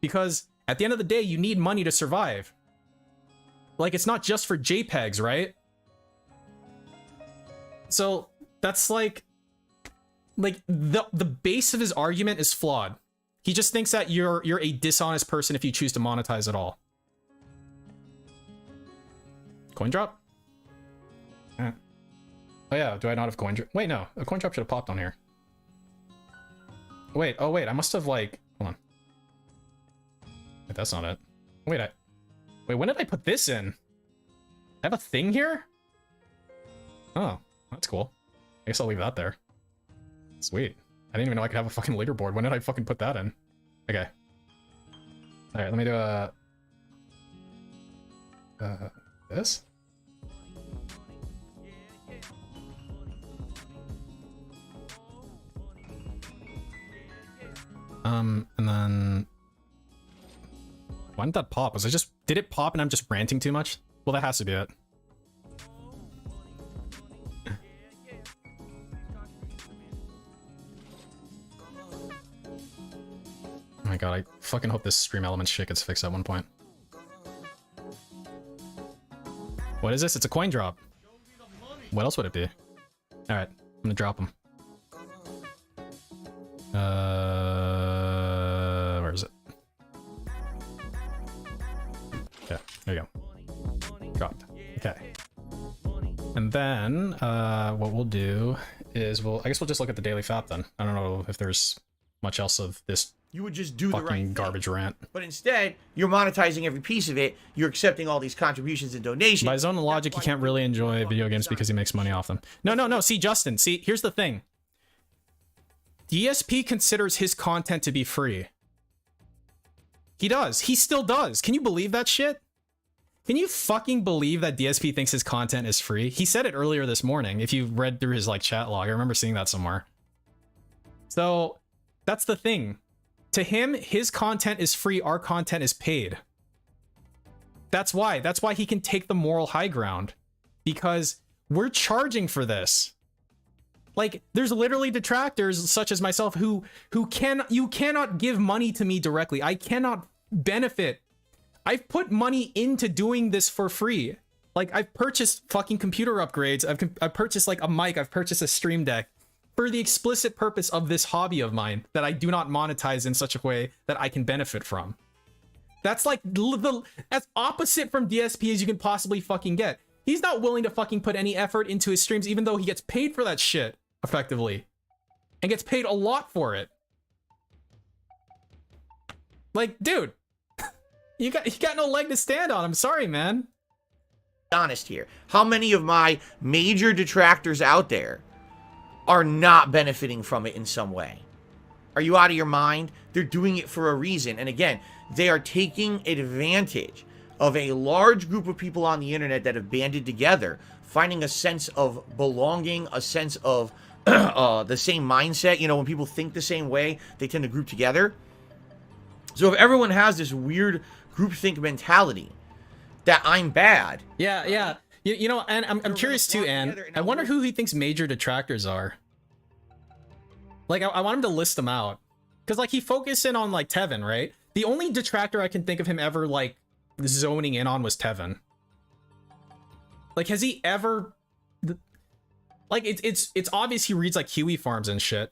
Speaker 1: Because at the end of the day, you need money to survive. Like, it's not just for JPEGs, right? So that's like the base of his argument is flawed. He just thinks that you're a dishonest person if you choose to monetize at all. Coin drop? Oh yeah, do I not have coin drop? Wait, no, a coin drop should have popped on here. Wait, oh wait, I must have, like, hold on. Wait, that's not it. Wait, when did I put this in? I have a thing here? Oh, that's cool. I guess I'll leave that there. Sweet. I didn't even know I could have a fucking leaderboard. When did I fucking put that in? Okay. Alright, let me do a... This? And then why didn't that pop? Was I just, did it pop and I'm just ranting too much? Well, that has to be it. Oh my god, I fucking hope this stream element shit gets fixed at one point. What is this? It's a coin drop. What else would it be? Alright, I'm gonna drop them. Where is it? Okay, there you go. Dropped. Okay. And then, what we'll do is I guess we'll just look at the daily FAP then. I don't know if there's much else of this.
Speaker 3: You would just do the right
Speaker 1: fucking
Speaker 3: thing.
Speaker 1: garbage rant.
Speaker 3: But instead, you're monetizing every piece of it. You're accepting all these contributions and donations.
Speaker 1: By his own logic, he can't really enjoy video games because he makes money off them. No. See, Justin, see, here's the thing. DSP considers his content to be free. He does. He still does. Can you believe that shit? Can you fucking believe that DSP thinks his content is free? He said it earlier this morning. If you read through his like chat log, I remember seeing that somewhere. So that's the thing. To him, his content is free, our content is paid. That's why he can take the moral high ground. Because we're charging for this. Like, there's literally detractors such as myself you cannot give money to me directly. I cannot benefit. I've put money into doing this for free. Like, I've purchased fucking computer upgrades. I've purchased like a mic. I've purchased a stream deck. For the explicit purpose of this hobby of mine that I do not monetize in such a way that I can benefit from. That's like that's opposite from DSP as you can possibly fucking get. He's not willing to fucking put any effort into his streams even though he gets paid for that shit effectively and gets paid a lot for it. Like, dude, you got no leg to stand on. I'm sorry, man.
Speaker 3: Honest here. How many of my major detractors out there are not benefiting from it in some way? Are you out of your mind? They're doing it for a reason. And again, they are taking advantage of a large group of people on the internet that have banded together, finding a sense of belonging, a sense of the same mindset. You know, when people think the same way, they tend to group together. So if everyone has this weird groupthink mentality that I'm bad.
Speaker 1: Yeah. You know, and I'm curious too, Ann. I wonder who he thinks major detractors are. Like, I want him to list them out. Because, like, he focused in on, like, Tevin, right? The only detractor I can think of him ever, like, zoning in on was Tevin. Like, has he ever... Like, it's obvious he reads, like, Huey Farms and shit.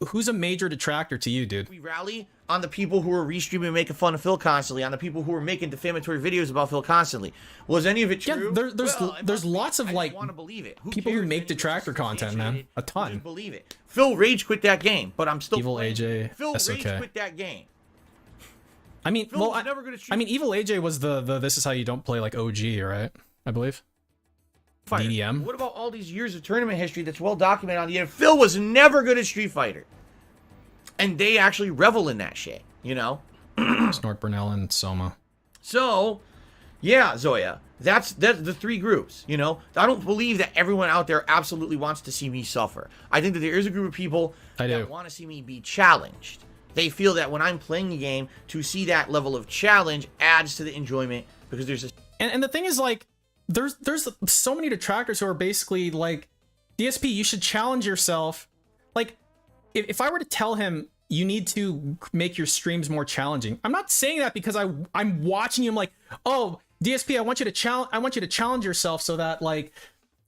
Speaker 1: Who's a major detractor to you, dude?
Speaker 3: We rally on the people who are restreaming and making fun of Phil constantly, on the people who are making defamatory videos about Phil constantly. Was any of it true?
Speaker 1: Yeah, there's lots of like
Speaker 3: want to believe it.
Speaker 1: People who make detractor content, man. A ton.
Speaker 3: Just believe it. Phil rage quit that game, but I'm still
Speaker 1: Evil
Speaker 3: playing.
Speaker 1: AJ.
Speaker 3: Phil
Speaker 1: that's
Speaker 3: rage
Speaker 1: okay.
Speaker 3: quit that game.
Speaker 1: I mean,
Speaker 3: Phil
Speaker 1: well,
Speaker 3: was never gonna
Speaker 1: I mean, Evil AJ was the this is how you don't play like OG, right? I believe.
Speaker 3: Fighter.
Speaker 1: DDM.
Speaker 3: What about all these years of tournament history that's well documented on the internet? Phil was never good at Street Fighter. And they actually revel in that shit, you know?
Speaker 1: Snort Burnell and Soma.
Speaker 3: So, yeah, Zoya, that's the three groups, you know? I don't believe that everyone out there absolutely wants to see me suffer. I think that there is a group of people that want to see me be challenged. They feel that when I'm playing the game, to see that level of challenge adds to the enjoyment because there's a...
Speaker 1: And the thing is, like, there's so many detractors who are basically like, DSP, you should challenge yourself. Like, if I were to tell him you need to make your streams more challenging, I'm not saying that because I'm watching you. I'm like, oh, DSP, I want you to challenge yourself so that like,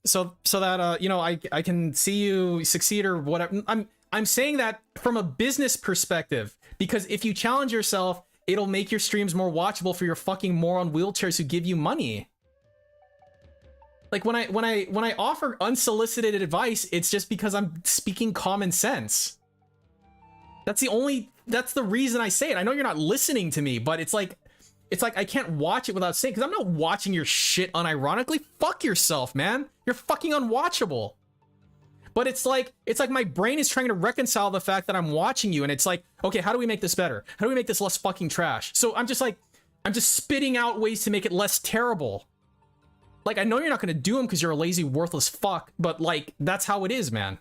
Speaker 1: so that you know, I can see you succeed or whatever. I'm saying that from a business perspective, because if you challenge yourself, it'll make your streams more watchable for your fucking moron wheelchairs who give you money. Like when I offer unsolicited advice, it's just because I'm speaking common sense. That's the reason I say it. I know you're not listening to me, but it's like I can't watch it without saying, because I'm not watching your shit unironically. Fuck yourself, man. You're fucking unwatchable. But it's like my brain is trying to reconcile the fact that I'm watching you, and it's like, okay, how do we make this better? How do we make this less fucking trash? So I'm just like, I'm just spitting out ways to make it less terrible. Like, I know you're not gonna do them because you're a lazy, worthless fuck, but like, that's how it is, man.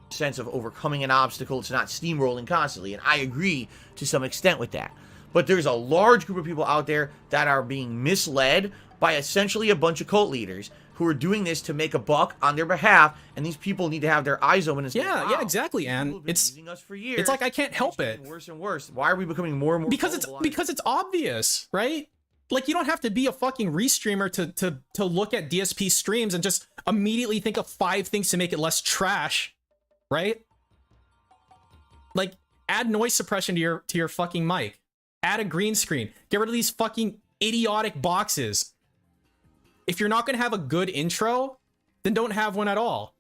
Speaker 3: Sense of overcoming an obstacle, it's not steamrolling constantly, and I agree to some extent with that. But there's a large group of people out there that are being misled by essentially a bunch of cult leaders who are doing this to make a buck on their behalf, and these people need to have their eyes open and say,
Speaker 1: yeah,
Speaker 3: wow,
Speaker 1: yeah, exactly, and it's
Speaker 3: using us for years.
Speaker 1: It's like I can't help it.
Speaker 3: Worse and worse. Why are we becoming more and more
Speaker 1: because it's obvious, right? Like, you don't have to be a fucking REEstreamer to look at DSP streams and just immediately think of 5 things to make it less trash, right? Like, add noise suppression to your fucking mic. Add a green screen. Get rid of these fucking idiotic boxes. If you're not going to have a good intro, then don't have one at all.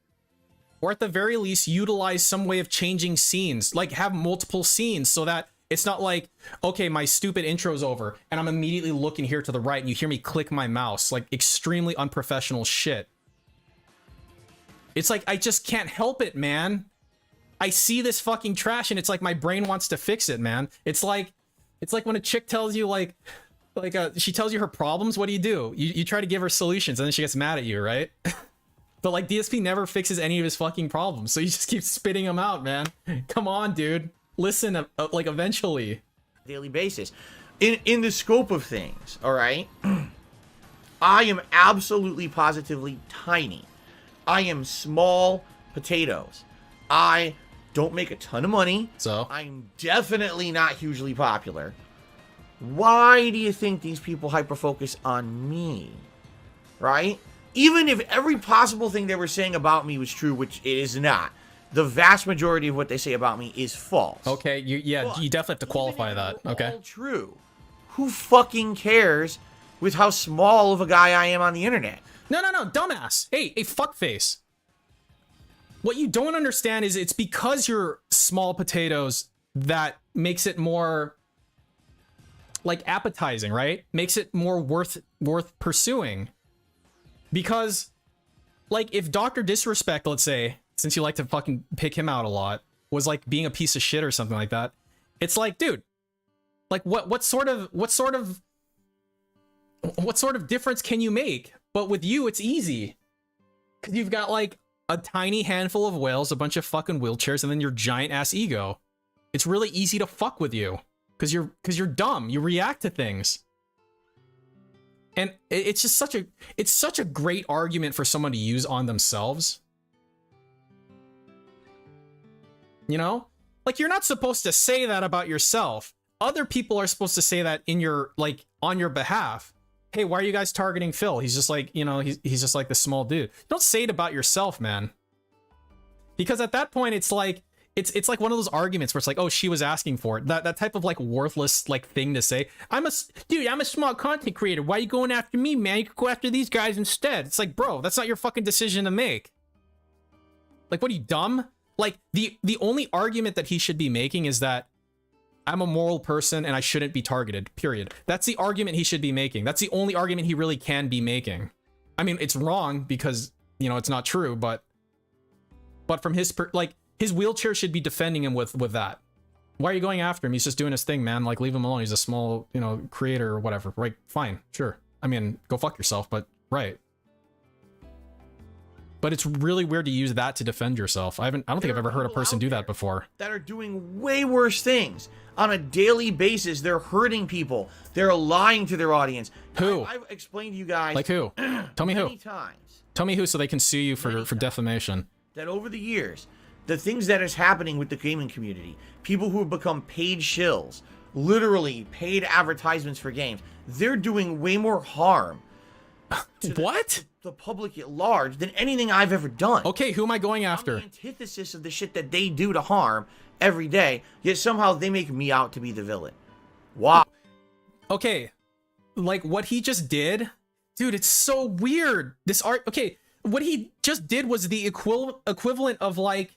Speaker 1: Or at the very least, utilize some way of changing scenes. Like, have multiple scenes so that it's not like, okay, my stupid intro's over and I'm immediately looking here to the right and you hear me click my mouse. Like, extremely unprofessional shit. It's like, I just can't help it, man. I see this fucking trash and it's like my brain wants to fix it, man. It's like when a chick tells you she tells you her problems, what do? You try to give her solutions and then she gets mad at you, right? But like, DSP never fixes any of his fucking problems, so you just keep spitting them out, man. Come on, dude. Listen, like, eventually.
Speaker 3: Daily basis. In the scope of things, all right? I am absolutely positively tiny. I am small potatoes. I don't make a ton of money.
Speaker 1: So?
Speaker 3: I'm definitely not hugely popular. Why do you think these people hyper-focus on me? Right? Even if every possible thing they were saying about me was true, which it is not, the vast majority of what they say about me is false.
Speaker 1: Okay, you definitely have to qualify that. Okay.
Speaker 3: All true. Who fucking cares with how small of a guy I am on the internet?
Speaker 1: No, dumbass. Hey, fuckface. What you don't understand is it's because you're small potatoes that makes it more, like, appetizing, right? Makes it more worth pursuing. Because, like, if Dr. Disrespect, let's say, since you like to fucking pick him out a lot, was like being a piece of shit or something like that, it's like, dude, like, what sort of difference can you make? But with you, it's easy. Because you've got, like, a tiny handful of whales, a bunch of fucking wheelchairs, and then your giant ass ego. It's really easy to fuck with you. Because you're dumb. You react to things. And it's just such a great argument for someone to use on themselves. You know? Like, you're not supposed to say that about yourself. Other people are supposed to say that in your, like, on your behalf. Hey, why are you guys targeting Phil? He's just like, you know, he's just like the small dude. Don't say it about yourself, man. Because at that point, it's like, it's like one of those arguments where it's like, oh, she was asking for it. That type of, like, worthless, like, thing to say. I'm a small content creator. Why are you going after me, man? You could go after these guys instead. It's like, bro, that's not your fucking decision to make. Like, what are you, dumb? Like, the only argument that he should be making is that I'm a moral person and I shouldn't be targeted, period. That's the argument he should be making. That's the only argument he really can be making. I mean, it's wrong because, you know, it's not true, but from his, his wheelchair should be defending him with that. Why are you going after him? He's just doing his thing, man. Like, leave him alone. He's a small, you know, creator or whatever. Right, fine, sure. I mean, go fuck yourself, but right. But it's really weird to use that to defend yourself. I don't think I've ever heard a person do that before.
Speaker 3: That are doing way worse things. On a daily basis, they're hurting people. They're lying to their audience.
Speaker 1: Who?
Speaker 3: I've explained to you guys.
Speaker 1: Like who? Tell me who.
Speaker 3: Many times.
Speaker 1: Tell me who so they can sue you for defamation.
Speaker 3: That over the years, the things that is happening with the gaming community, people who have become paid shills, literally paid advertisements for games, they're doing way more harm.
Speaker 1: What?
Speaker 3: The public at large than anything I've ever done.
Speaker 1: Okay, who am I going after?
Speaker 3: I'm the antithesis of the shit that they do to harm every day, yet somehow they make me out to be the villain. Wow.
Speaker 1: Okay, like what he just did, dude, it's so weird. Okay, what he just did was the equivalent of like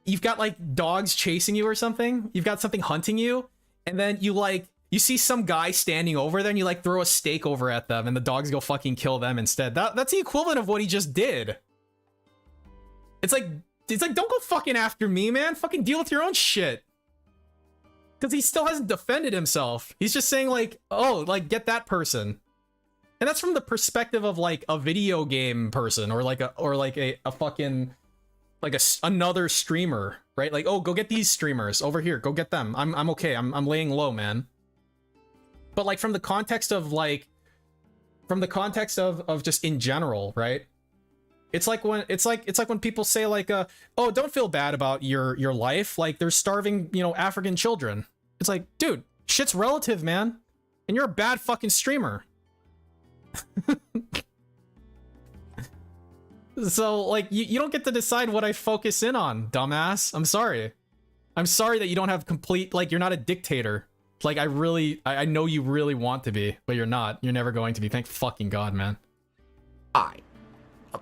Speaker 1: you've got like dogs chasing you or something. You've got something hunting you, and then you see some guy standing over there and you like throw a steak over at them and the dogs go fucking kill them instead. That's the equivalent of what he just did. It's like, don't go fucking after me, man. Fucking deal with your own shit. Because he still hasn't defended himself. He's just saying like, oh, like get that person. And that's from the perspective of like a video game person or like a fucking like another streamer, right? Like, oh, go get these streamers over here. Go get them. I'm okay. I'm laying low, man. But like from the context of like, just in general, right? It's like when people say like, oh, don't feel bad about your life. Like there's starving, you know, African children. It's like, dude, shit's relative, man. And you're a bad fucking streamer. So like you don't get to decide what I focus in on, dumbass. I'm sorry. I'm sorry that you don't have complete, like you're not a dictator. Like I know you really want to be, but you're not. You're never going to be. Thank fucking God, man.
Speaker 3: I'll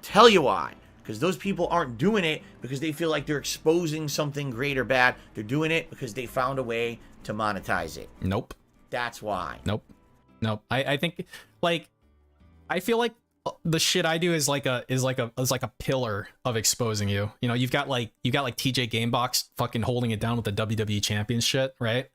Speaker 3: tell you why. Because those people aren't doing it because they feel like they're exposing something great or bad. They're doing it because they found a way to monetize it.
Speaker 1: Nope.
Speaker 3: That's why.
Speaker 1: Nope. I think like I feel like the shit I do is like a pillar of exposing you. You know, you've got like TJ Gamebox fucking holding it down with the WWE champion shit, right?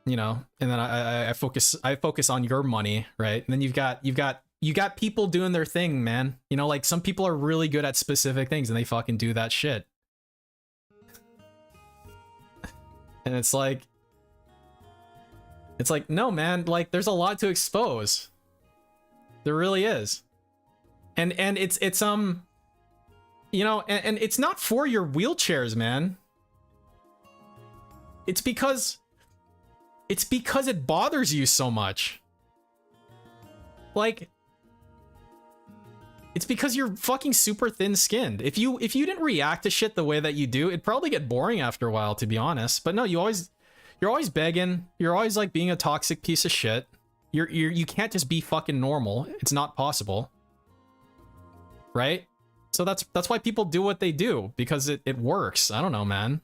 Speaker 1: You know, and then I focus on your money, right? And then you've got people doing their thing, man. You know, like some people are really good at specific things and they fucking do that shit. And it's like no, man, like there's a lot to expose. There really is. And it's you know, and it's not for your wheelchairs, man. It's because it bothers you so much. Like it's because you're fucking super thin-skinned. If you didn't react to shit the way that you do, it'd probably get boring after a while, to be honest. But no, you're always begging. You're always like being a toxic piece of shit. You can't just be fucking normal. It's not possible. Right? So that's why people do what they do, because it works. I don't know, man.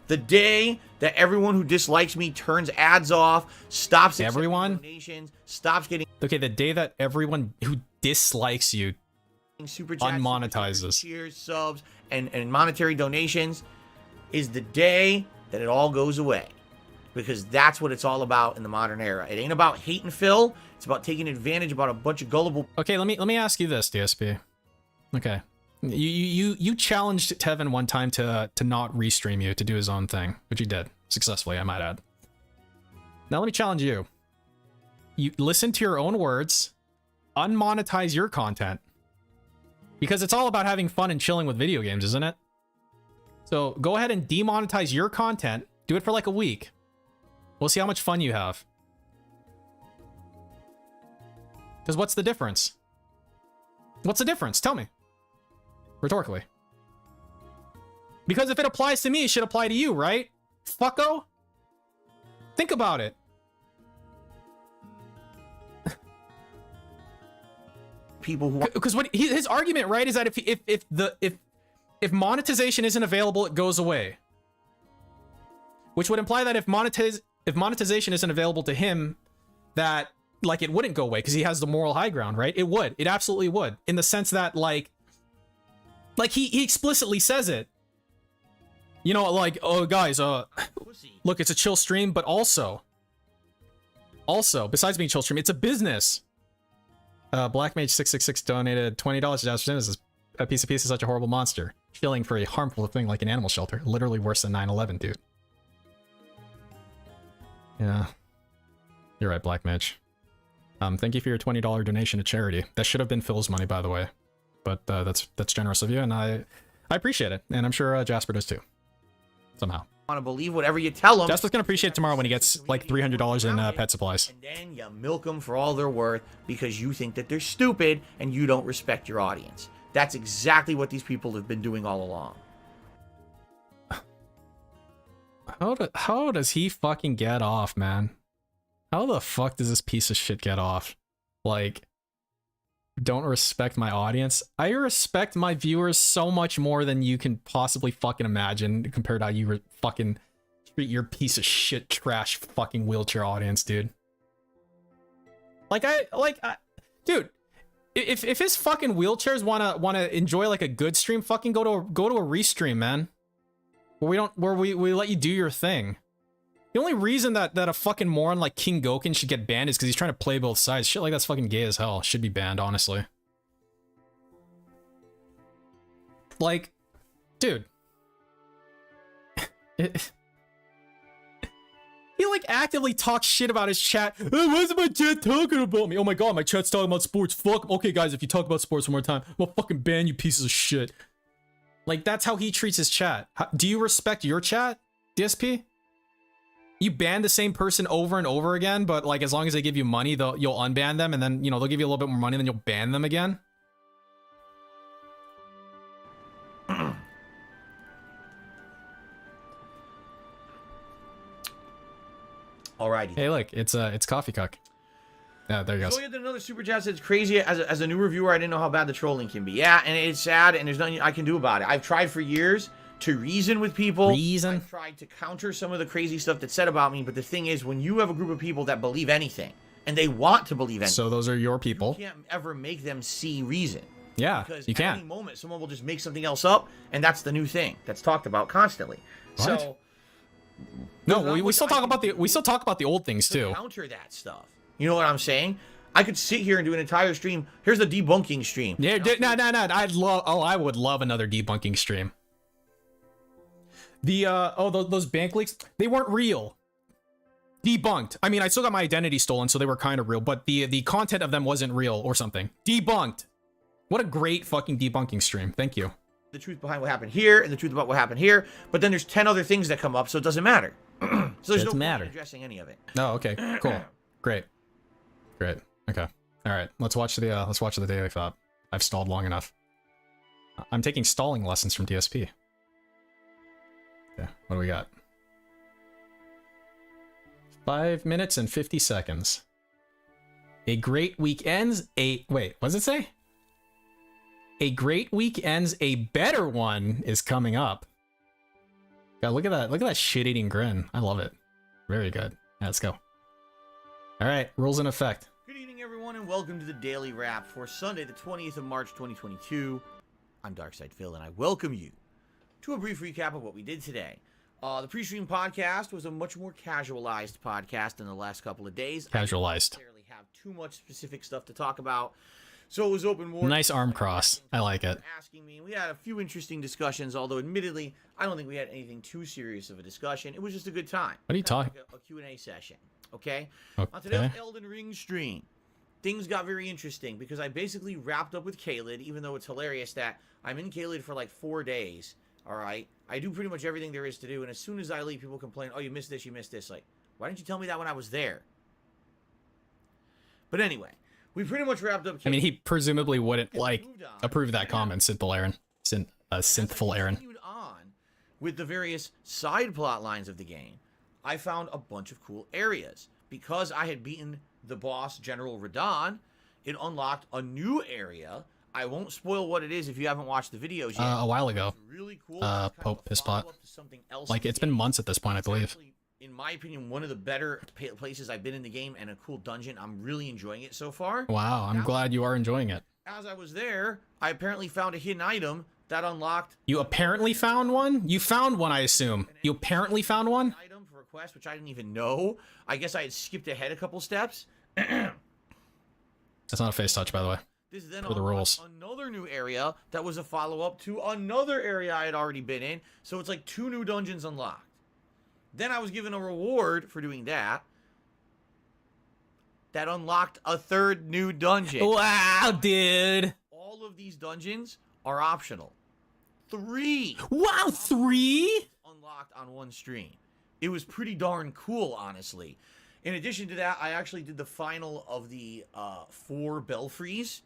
Speaker 3: The day that everyone who dislikes me turns ads off, stops
Speaker 1: everyone
Speaker 3: donations, stops getting
Speaker 1: the day that everyone who dislikes you
Speaker 3: super chats,
Speaker 1: unmonetizes,
Speaker 3: cheers, subs, and monetary donations is the day that it all goes away. Because that's what it's all about in the modern era. It ain't about hate and fill. It's about taking advantage about a bunch of gullible.
Speaker 1: Okay, let me ask you this, DSP. Okay, you challenged Tevin one time to not restream you, to do his own thing, which he did successfully, I might add. Now let me challenge you. You listen to your own words, unmonetize your content, because it's all about having fun and chilling with video games, isn't it? So go ahead and demonetize your content. Do it for like a week. We'll see how much fun you have. Because what's the difference? What's the difference? Tell me. Rhetorically. Because if it applies to me, it should apply to you, right? Fucko? Think about it.
Speaker 3: People who...
Speaker 1: Because what his argument, right, is that if monetization isn't available, it goes away. Which would imply that if monetization isn't available to him, that like it wouldn't go away because he has the moral high ground, right? It would. It absolutely would. In the sense that like he explicitly says it. You know, like, oh guys, look, it's a chill stream, but also, besides being a chill stream, it's a business. Blackmage666 donated $20 to Jasper. A piece of peace is such a horrible monster. Chilling for a harmful thing like an animal shelter. Literally worse than 9/11, dude. Yeah. You're right, Black Mage. Thank you for your $20 donation to charity. That should have been Phil's money, by the way. But that's generous of you, and I appreciate it. And I'm sure Jasper does too. Somehow.
Speaker 3: Want to believe whatever you tell him.
Speaker 1: Jasper's gonna appreciate it tomorrow when he gets like $300 in pet supplies.
Speaker 3: And then you milk them for all they're worth because you think that they're stupid and you don't respect your audience. That's exactly what these people have been doing all along.
Speaker 1: How does he fucking get off, man? How the fuck does this piece of shit get off? Like, don't respect my audience? I respect my viewers so much more than you can possibly fucking imagine compared to how you fucking treat your piece of shit trash fucking wheelchair audience, dude. Dude, if his fucking wheelchairs wanna enjoy like a good stream, fucking go to a REEstream, man. where we let you do your thing. The only reason that a fucking moron like King Goken should get banned is because he's trying to play both sides. Shit like that's fucking gay as hell. Should be banned, honestly. Like, dude. He like actively talks shit about his chat. Why is my chat talking about me? Oh my god, my chat's talking about sports. Fuck. Okay, guys, if you talk about sports one more time, I'm gonna fucking ban you pieces of shit. Like, that's how he treats his chat. Do you respect your chat, DSP? You ban the same person over and over again, but like as long as they give you money, you'll unban them, and then, you know, they'll give you a little bit more money, and then you'll ban them again.
Speaker 3: Alrighty.
Speaker 1: Hey, look, it's Coffee Cuck. Yeah, there you go.
Speaker 3: So we get another super chat. Says, it's crazy. As a new reviewer, I didn't know how bad the trolling can be. Yeah, and it's sad, and there's nothing I can do about it. I've tried for years to reason with people. I've tried to counter some of the crazy stuff that's said about me, but the thing is, when you have a group of people that believe anything, and they want to believe anything,
Speaker 1: so those are your people.
Speaker 3: You can't ever make them see reason.
Speaker 1: Yeah,
Speaker 3: because
Speaker 1: you
Speaker 3: at
Speaker 1: can't.
Speaker 3: any moment, someone will just make something else up, and that's the new thing that's talked about constantly.
Speaker 1: What?
Speaker 3: So,
Speaker 1: no, we still talk about the old things too.
Speaker 3: Counter that stuff. You know what I'm saying? I could sit here and do an entire stream. Here's the debunking stream.
Speaker 1: Yeah, no. I would love another debunking stream. Those bank leaks, they weren't real. Debunked. I mean, I still got my identity stolen, so they were kind of real, but the content of them wasn't real or something. Debunked. What a great fucking debunking stream. Thank you.
Speaker 3: The truth behind what happened here and the truth about what happened here, but then there's 10 other things that come up, so it doesn't matter. So there's no point in addressing any of it.
Speaker 1: Oh, okay, cool, great. Okay, all right. Let's watch the Daily Thought. I've stalled long enough. I'm taking stalling lessons from DSP. Yeah, what do we got? 5 minutes and 50 seconds. A great week ends. Wait, what does it say? A great week ends. A better one is coming up. God, look at that. Look at that shit-eating grin. I love it. Very good. Yeah, let's go. All right, rules in effect.
Speaker 3: Good evening, everyone, and welcome to the Daily Wrap for Sunday, the 20th of March, 2022. I'm Darkside Phil, and I welcome you to a brief recap of what we did today. The pre-stream podcast was a much more casualized podcast in the last couple of days.
Speaker 1: Casualized.
Speaker 3: I didn't necessarily have too much specific stuff to talk about, so it was open more.
Speaker 1: Nice arm cross. I like it.
Speaker 3: Asking me, we had a few interesting discussions, although admittedly, I don't think we had anything too serious of a discussion. It was just a good time.
Speaker 1: What are you talking?
Speaker 3: Like a Q&A session, okay?
Speaker 1: Okay.
Speaker 3: On today's Elden Ring stream, things got very interesting because I basically wrapped up with Caelid, even though it's hilarious that I'm in Caelid for like 4 days, all right? I do pretty much everything there is to do, and as soon as I leave, people complain, oh, you missed this, you missed this. Like, why didn't you tell me that when I was there? But anyway, we pretty much wrapped up Caelid.
Speaker 1: I mean, he presumably wouldn't, like, approve that comment, Synthful Aaron. Synthful Aaron.
Speaker 3: Continued on with the various side plot lines of the game, I found a bunch of cool areas. Because I had beaten the boss, General Radahn, it unlocked a new area. I won't spoil what it is if you haven't watched the videos yet.
Speaker 1: A while ago.
Speaker 3: It's really cool.
Speaker 1: Pope Pisspot. Like, it's been months at this point, I believe.
Speaker 3: In my opinion, one of the better places I've been in the game, and a cool dungeon. I'm really enjoying it so far.
Speaker 1: Wow, I'm glad you are enjoying it.
Speaker 3: As I was there, I apparently found a hidden item that unlocked...
Speaker 1: You apparently found one? You found one, I assume. You apparently found one?
Speaker 3: Item for a quest, which I didn't even know. I guess I had skipped ahead a couple steps.
Speaker 1: That's not a face touch, by the way.
Speaker 3: This is then
Speaker 1: for the rules.
Speaker 3: Another new area that was a follow-up to another area I had already been in. So it's like 2 new dungeons unlocked. Then I was given a reward for doing that. That unlocked a 3rd new dungeon.
Speaker 1: Wow, dude.
Speaker 3: All of these dungeons are optional. 3.
Speaker 1: Wow, 3?
Speaker 3: Unlocked on one stream. It was pretty darn cool, honestly. In addition to that, I actually did the final of the 4 belfries,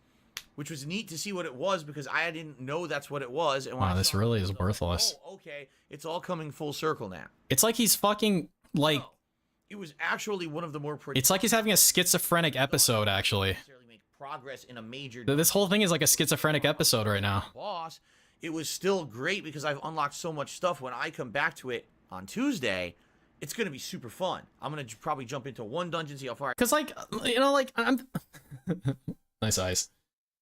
Speaker 3: which was neat to see what it was because I didn't know that's what it was. And
Speaker 1: wow, this really is worthless.
Speaker 3: Oh, okay, it's all coming full circle now.
Speaker 1: It's like he's fucking, like...
Speaker 3: No, it was actually one of the more...
Speaker 1: It's like he's having a schizophrenic episode, actually.
Speaker 3: Make progress in a major...
Speaker 1: This whole thing is like a schizophrenic episode right now.
Speaker 3: Boss, it was still great because I've unlocked so much stuff. When I come back to it on Tuesday... It's going to be super fun. I'm going to probably jump into 1 dungeon, see how far...
Speaker 1: Because, like, you know, like, I'm... Nice eyes.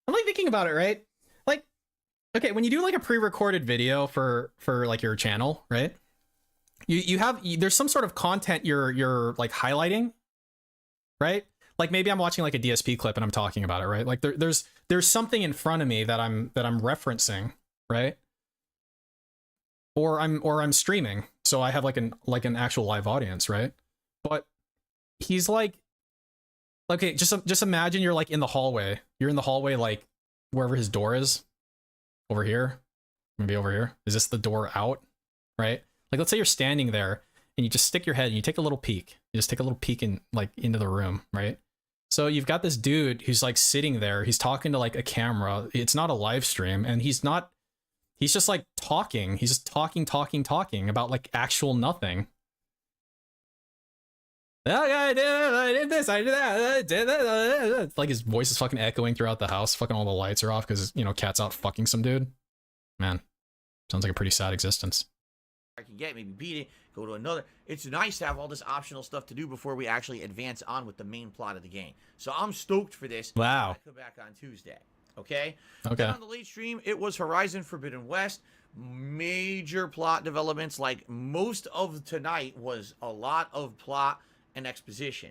Speaker 1: I'm, like, thinking about it, right? Like, Okay, when you do like a pre-recorded video for like your channel, right? There's some sort of content you're like highlighting, right? Like maybe I'm watching like a DSP clip and I'm talking about it, right? Like there's something in front of me that I'm referencing, right? Or I'm streaming, so I have like an actual live audience, right? But he's like, okay, just imagine you're like in the hallway. You're in the hallway, like wherever his door is. Over here, maybe over here. Is this the door out, right? Like let's say you're standing there and you just stick your head and you take a little peek. You just take a little peek in like into the room, right? So you've got this dude who's like sitting there. He's talking to like a camera. It's not a live stream, and he's just like talking. He's just talking about like actual nothing. I did this, I did that, I did that. It's like his voice is fucking echoing throughout the house. Fucking all the lights are off because, you know, cat's out fucking some dude. Man, sounds like a pretty sad existence.
Speaker 3: I can get, maybe beat it, go to another. It's nice to have all this optional stuff to do before we actually advance on with the main plot of the game. So I'm stoked for this.
Speaker 1: Wow.
Speaker 3: I come back on Tuesday. Okay?
Speaker 1: Okay.
Speaker 3: Then on the late stream, it was Horizon Forbidden West. Major plot developments. Like most of tonight was a lot of plot and exposition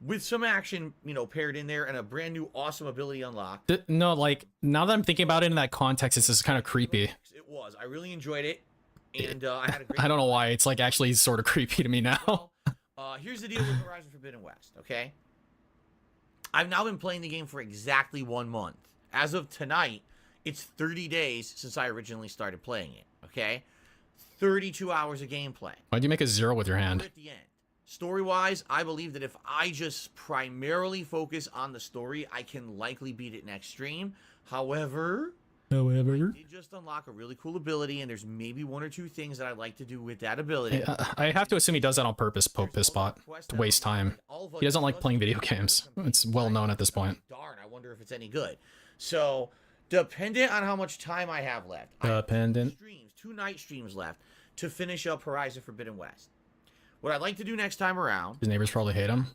Speaker 3: with some action, you know, paired in there, and a brand new awesome ability unlocked.
Speaker 1: No, like now that I'm thinking about it in that context, it's just kind of creepy.
Speaker 3: It was. I really enjoyed it, and I had a great.
Speaker 1: I don't know why it's like actually sort of creepy to me now.
Speaker 3: Here's the deal with Horizon Forbidden West. Okay, I've now been playing the game for exactly 1 month. As of tonight, it's 30 days since I originally started playing it. Okay, 32 hours of gameplay.
Speaker 1: Why'd you make a 0 with your hand?
Speaker 3: At the end. Story-wise, I believe that if I just primarily focus on the story, I can likely beat it next stream. However, I did just unlock a really cool ability, and there's maybe 1 or 2 things that I'd like to do with that ability.
Speaker 1: I have to assume he does that on purpose, Pisspot, to waste time. He doesn't like playing video games. It's well known at this point.
Speaker 3: Darn, I wonder if it's any good. So, dependent on how much time I have left.
Speaker 1: Dependent.
Speaker 3: I have 2 night streams left to finish up Horizon Forbidden West. What I'd like to do next time around,
Speaker 1: His neighbors probably hate him.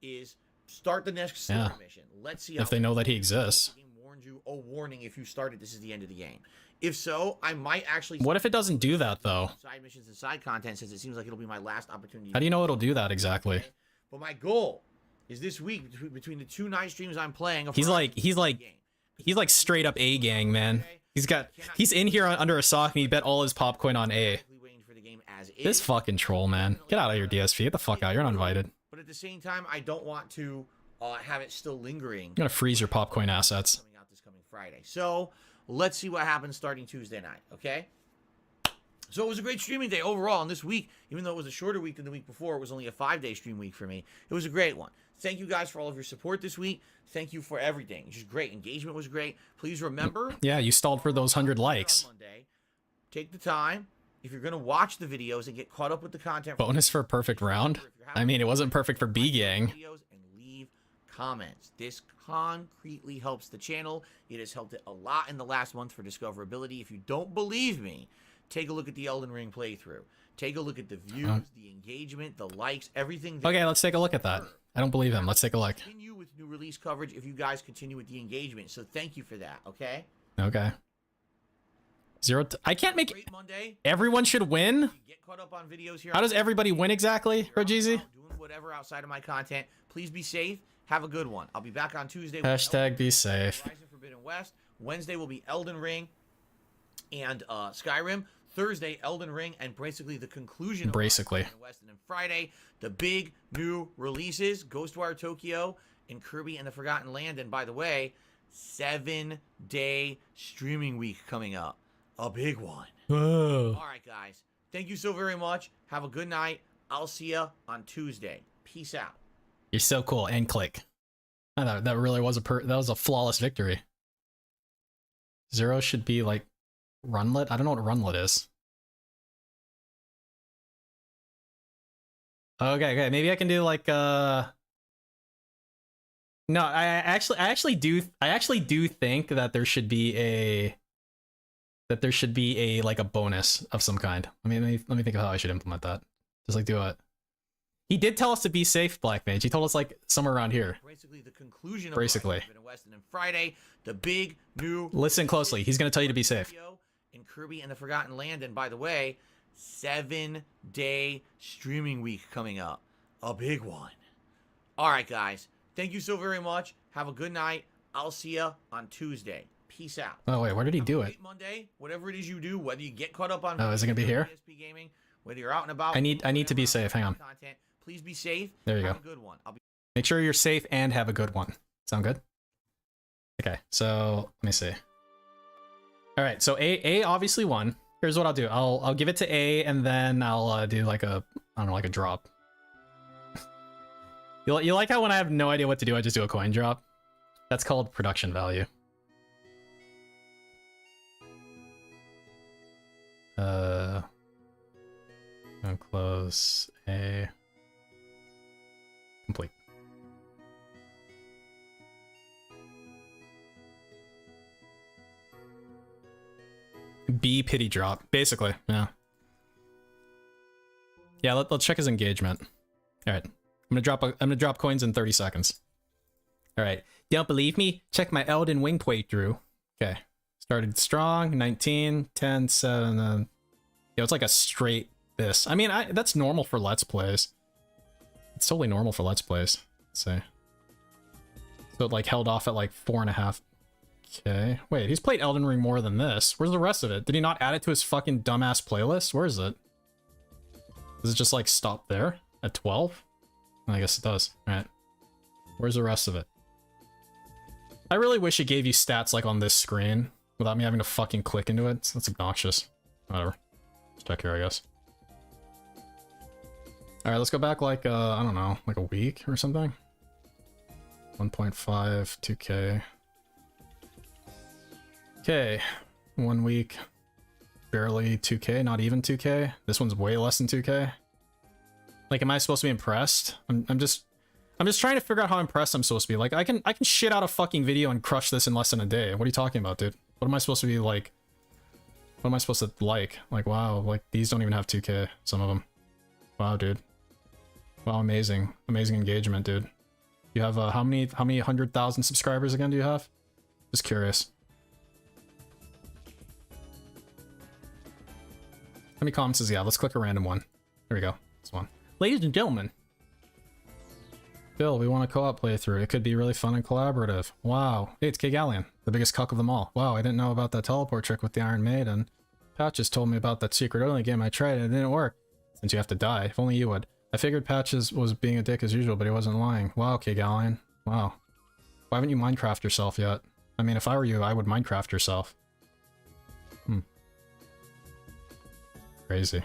Speaker 3: Is start the next story mission. Let's see
Speaker 1: if they know that he exists.
Speaker 3: The game warned you, oh, warning, if you started, this is the end of the game. If so, I might actually.
Speaker 1: What if it doesn't do that though?
Speaker 3: Side missions and side content, since it seems like it'll be my last opportunity.
Speaker 1: How do you know it'll do that exactly?
Speaker 3: But my goal is this week between the 2 night streams I'm playing.
Speaker 1: He's like straight up A gang, man. He's in here under a sock and he bet all his popcoin on A. This fucking troll, man. Get out of your DSP. Get the fuck out. You're not invited.
Speaker 3: But at the same time, I don't want to have it still lingering.
Speaker 1: I'm gonna freeze your popcoin assets.
Speaker 3: Coming out this coming Friday. So let's see what happens starting Tuesday night. Okay. So it was a great streaming day overall. And this week, even though it was a shorter week than the week before, it was only a 5-day stream week for me. It was a great one. Thank you guys for all of your support this week. Thank you for everything. It's just great. Engagement was great. Please remember.
Speaker 1: Yeah, you stalled for those 100 likes.
Speaker 3: Monday, take the time. If you're going to watch the videos and get caught up with the content.
Speaker 1: Bonus for a perfect round? I mean, it wasn't perfect for B Gang.
Speaker 3: And leave comments. This concretely helps the channel. It has helped it a lot in the last month for discoverability. If you don't believe me, take a look at the Elden Ring playthrough. Take a look at the views, the engagement, the likes, everything.
Speaker 1: Okay, let's take a look at that. I don't believe him. Let's take a look.
Speaker 3: Continue with new release coverage if you guys continue with the engagement. So thank you for that, okay?
Speaker 1: Okay. I can't make it. Everyone should win?
Speaker 3: Get caught up on videos here.
Speaker 1: How does everybody win exactly, Rojeezy?
Speaker 3: Doing whatever outside of my content. Please be safe. Have a good one. I'll be back on Tuesday.
Speaker 1: Hashtag be safe.
Speaker 3: Horizon Forbidden West. Wednesday will be Elden Ring and Skyrim. Thursday, Elden Ring, and basically the conclusion of
Speaker 1: basically
Speaker 3: West. And then Friday, the big new releases, Ghostwire Tokyo and Kirby and the Forgotten Land. And by the way, 7-day streaming week coming up. A big one.
Speaker 1: Whoa.
Speaker 3: All right, guys. Thank you so very much. Have a good night. I'll see you on Tuesday. Peace out.
Speaker 1: You're so cool. And click. I thought that really was that was a flawless victory. 0 should be like runlet. I don't know what runlet is. Okay. Maybe I can do like no, I actually do think that there should be a like a bonus of some kind. I mean, let me think of how I should implement that. Just like do it. He did tell us to be safe, Black Mage. He told us like somewhere around here.
Speaker 3: Basically, the conclusion of
Speaker 1: Basically.
Speaker 3: Horizon Forbidden West, and then Friday, the big new.
Speaker 1: Listen closely. He's gonna tell you to be safe.
Speaker 3: In Kirby and the Forgotten Land, and by the way, 7-day streaming week coming up, a big one. All right, guys. Thank you so very much. Have a good night. I'll see you on Tuesday. Peace out.
Speaker 1: Oh wait, where did he do it?
Speaker 3: Monday, whatever it is you do, whether you get caught up on.
Speaker 1: Oh, is it gonna be here?
Speaker 3: PSP gaming, whether you're out and about.
Speaker 1: I need to be safe. Hang on.
Speaker 3: Content. Please be safe.
Speaker 1: There you
Speaker 3: Have
Speaker 1: go.
Speaker 3: a good one. I'll be.
Speaker 1: Make sure you're safe and have a good one. Sound good? Okay, so let me see. All right, so A obviously won. Here's what I'll do. I'll give it to A, and then I'll do like a, I don't know, like a drop. You like how when I have no idea what to do, I just do a coin drop? That's called production value. I'll close A. Complete. B pity drop, basically. Yeah. Yeah. Let's check his engagement. All right. I'm gonna drop coins in 30 seconds. All right. Don't believe me? Check my Elden Ring playthrough. Okay. Started strong. 19, 10, 7. Yeah, it's like a straight this. I mean, that's normal for Let's Plays. It's totally normal for Let's Plays. Let's see. So it like held off at like 4.5. Okay. Wait, he's played Elden Ring more than this. Where's the rest of it? Did he not add it to his fucking dumbass playlist? Where is it? Does it just like stop there at 12? I guess it does. All right. Where's the rest of it? I really wish it gave you stats like on this screen without me having to fucking click into it. That's obnoxious. Whatever. Let's check here, I guess. All right, let's go back like, I don't know, like a week or something. 1.5, 2K. Okay, 1 week, barely 2K, not even 2K. This one's way less than 2K. Like, am I supposed to be impressed? I'm just trying to figure out how impressed I'm supposed to be. Like, I can shit out a fucking video and crush this in less than a day. What are you talking about, dude? What am I supposed to be like? What am I supposed to like? Like, wow, like these don't even have 2K, some of them. Wow, dude. Wow, amazing, amazing engagement, dude. You have how many 100,000 subscribers again do you have? Just curious. How many comments does he have? Let's click a random one. Here we go. This one. Ladies and gentlemen. Bill, we want a co-op playthrough. It could be really fun and collaborative. Wow. Hey, it's K Galleon, the biggest cuck of them all. Wow, I didn't know about that teleport trick with the Iron Maiden. Patches told me about that secret only game I tried and it didn't work. Since you have to die. If only you would. I figured Patches was being a dick as usual, but he wasn't lying. Wow, K Galleon. Wow. Why haven't you Minecraft yourself yet? I mean, if I were you, I would Minecraft yourself. Crazy.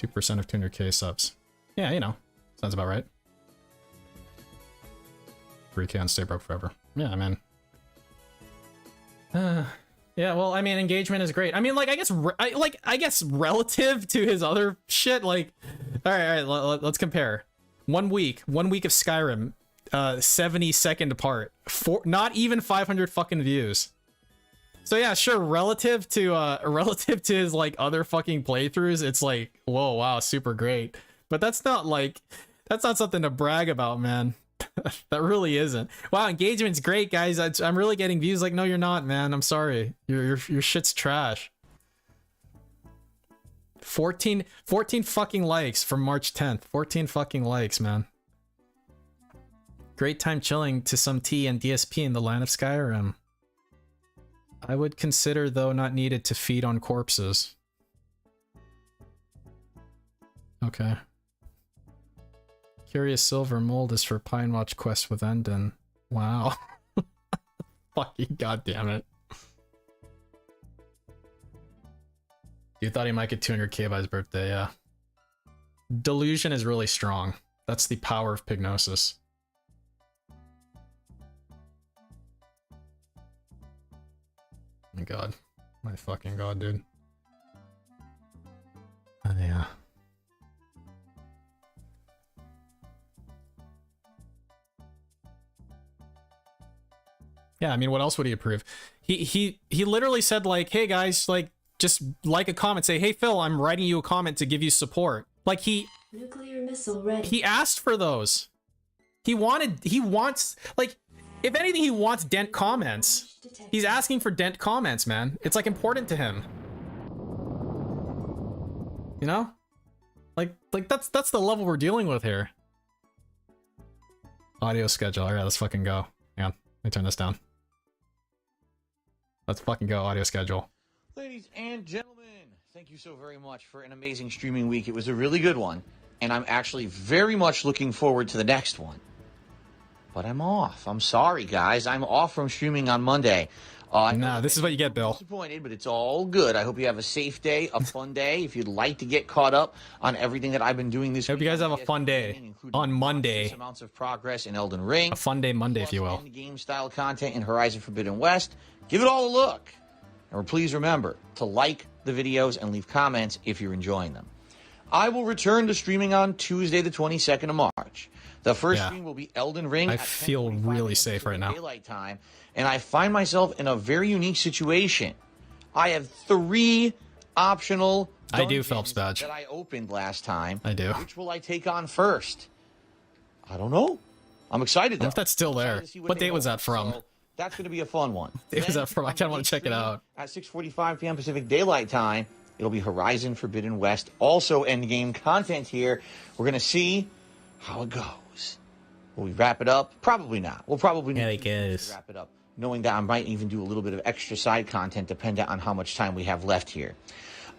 Speaker 1: % of 200k subs. Yeah, you know. Sounds about right. 3k and stay broke forever. Yeah, I mean. Yeah, well, I mean, engagement is great. I mean, like, I guess relative to his other shit, like, all right, let's compare. 1 week of Skyrim, 70 second apart, not even 500 fucking views. So yeah, sure, relative to his like other fucking playthroughs, it's like, whoa, wow, super great. But that's not something to brag about, man. That really isn't. Wow, engagement's great, guys. I'm really getting views. Like, no, you're not, man. I'm sorry. Your shit's trash. 14 fucking likes from March 10th. 14 fucking likes, man. Great time chilling to some tea and DSP in the land of Skyrim. I would consider, though, not needed to feed on corpses. Okay. Curious Silver Mold is for Pine Watch Quest with Endon. Wow. Fucking goddammit. You thought he might get 200k by his birthday, yeah. Delusion is really strong. That's the power of Pignosis. My god. My fucking god, dude. Yeah. Yeah, I mean, what else would he approve? He literally said, like, hey guys, like, just like a comment, say, hey Phil, I'm writing you a comment to give you support. Like
Speaker 13: Nuclear missile ready.
Speaker 1: he asked for those. He wants, like, if anything, he wants Dent comments. He's asking for Dent comments, man. It's like important to him. You know? Like that's the level we're dealing with here. Audio schedule. Alright, let's fucking go. Hang on. Let me turn this down. Let's fucking go, audio schedule.
Speaker 3: Ladies and gentlemen, thank you so very much for an amazing streaming week. It was a really good one, and I'm actually very much looking forward to the next one. But I'm off. I'm sorry, guys. I'm off from streaming on Monday.
Speaker 1: Nah, this is what you get, Bill.
Speaker 3: Disappointed, but it's all good. I hope you have a safe day, a fun day. If you'd like to get caught up on everything that I've been doing this week,
Speaker 1: hope you guys have a fun day on Monday.
Speaker 3: Amounts of progress in Elden Ring.
Speaker 1: A fun day Monday, if you will.
Speaker 3: Game style content in Horizon Forbidden West. Give it all a look. And please remember to like the videos and leave comments if you're enjoying them. I will return to streaming on Tuesday, the 22nd of March. The first stream will be Elden Ring.
Speaker 1: I feel really safe right now.
Speaker 3: Daylight time, and I find myself in a very unique situation. I have 3 optional
Speaker 1: I do, Phelps badge.
Speaker 3: that I opened last time.
Speaker 1: I do.
Speaker 3: Which will I take on first? I don't know. I'm excited though.
Speaker 1: If that's still there. What date was that from?
Speaker 3: So that's going to be a fun one.
Speaker 1: Date was that from? I kind of want to check it out.
Speaker 3: At 6:45 p.m. Pacific Daylight Time, it'll be Horizon Forbidden West. Also endgame content here. We're going to see how it goes. Will we wrap it up? Probably not. We'll probably need to wrap it up, knowing that I might even do a little bit of extra side content dependent on how much time we have left here.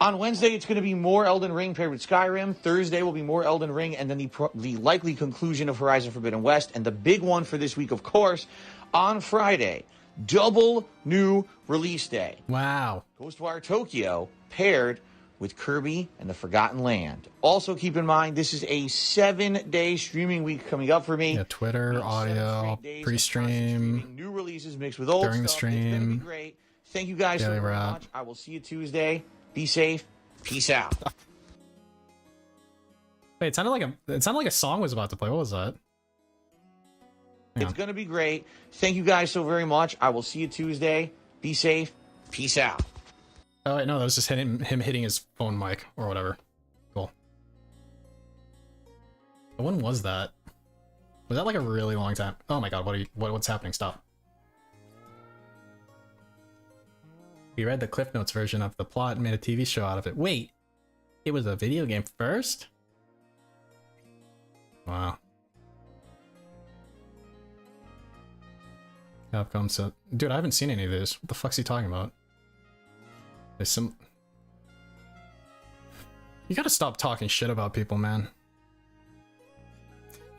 Speaker 3: On Wednesday, it's going to be more Elden Ring paired with Skyrim. Thursday will be more Elden Ring, and then the likely conclusion of Horizon Forbidden West. And the big one for this week, of course, on Friday, double new release day.
Speaker 1: Wow.
Speaker 3: Ghostwire Tokyo paired with Kirby and the Forgotten Land. Also keep in mind, this is a 7-day streaming week coming up for me.
Speaker 1: Yeah, Twitter, audio, pre-stream,
Speaker 3: new releases mixed with old
Speaker 1: during the
Speaker 3: stuff.
Speaker 1: stream.
Speaker 3: It's gonna be great. Thank you guys so very much. I will see you Tuesday. Be safe. Peace out.
Speaker 1: Wait, it sounded like a song was about to play. What was that?
Speaker 3: It's going to be great. Thank you guys so very much. I will see you Tuesday. Be safe. Peace out.
Speaker 1: Oh, wait, no, that was just him hitting his phone mic or whatever. Cool. When was that? Was that like a really long time? Oh my god, what's happening? Stop. We read the Cliff Notes version of the plot and made a TV show out of it. Wait, it was a video game first? Wow. Capcom said, dude, I haven't seen any of this. What the fuck's he talking about? There's some... You gotta stop talking shit about people, man.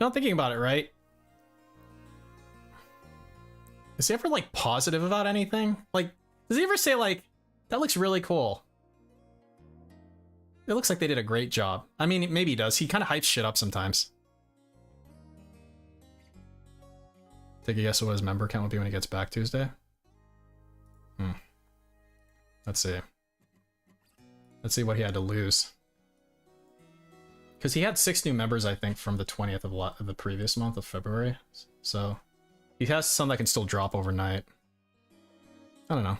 Speaker 1: Not thinking about it, right? Is he ever, like, positive about anything? Like, does he ever say, like, that looks really cool? It looks like they did a great job. I mean, maybe he does. He kind of hypes shit up sometimes. Take a guess what his member count will be when he gets back Tuesday? Let's see. Let's see what he had to lose. Because he had 6 new members, I think, from the 20th of the previous month of February. So he has some that can still drop overnight. I don't know.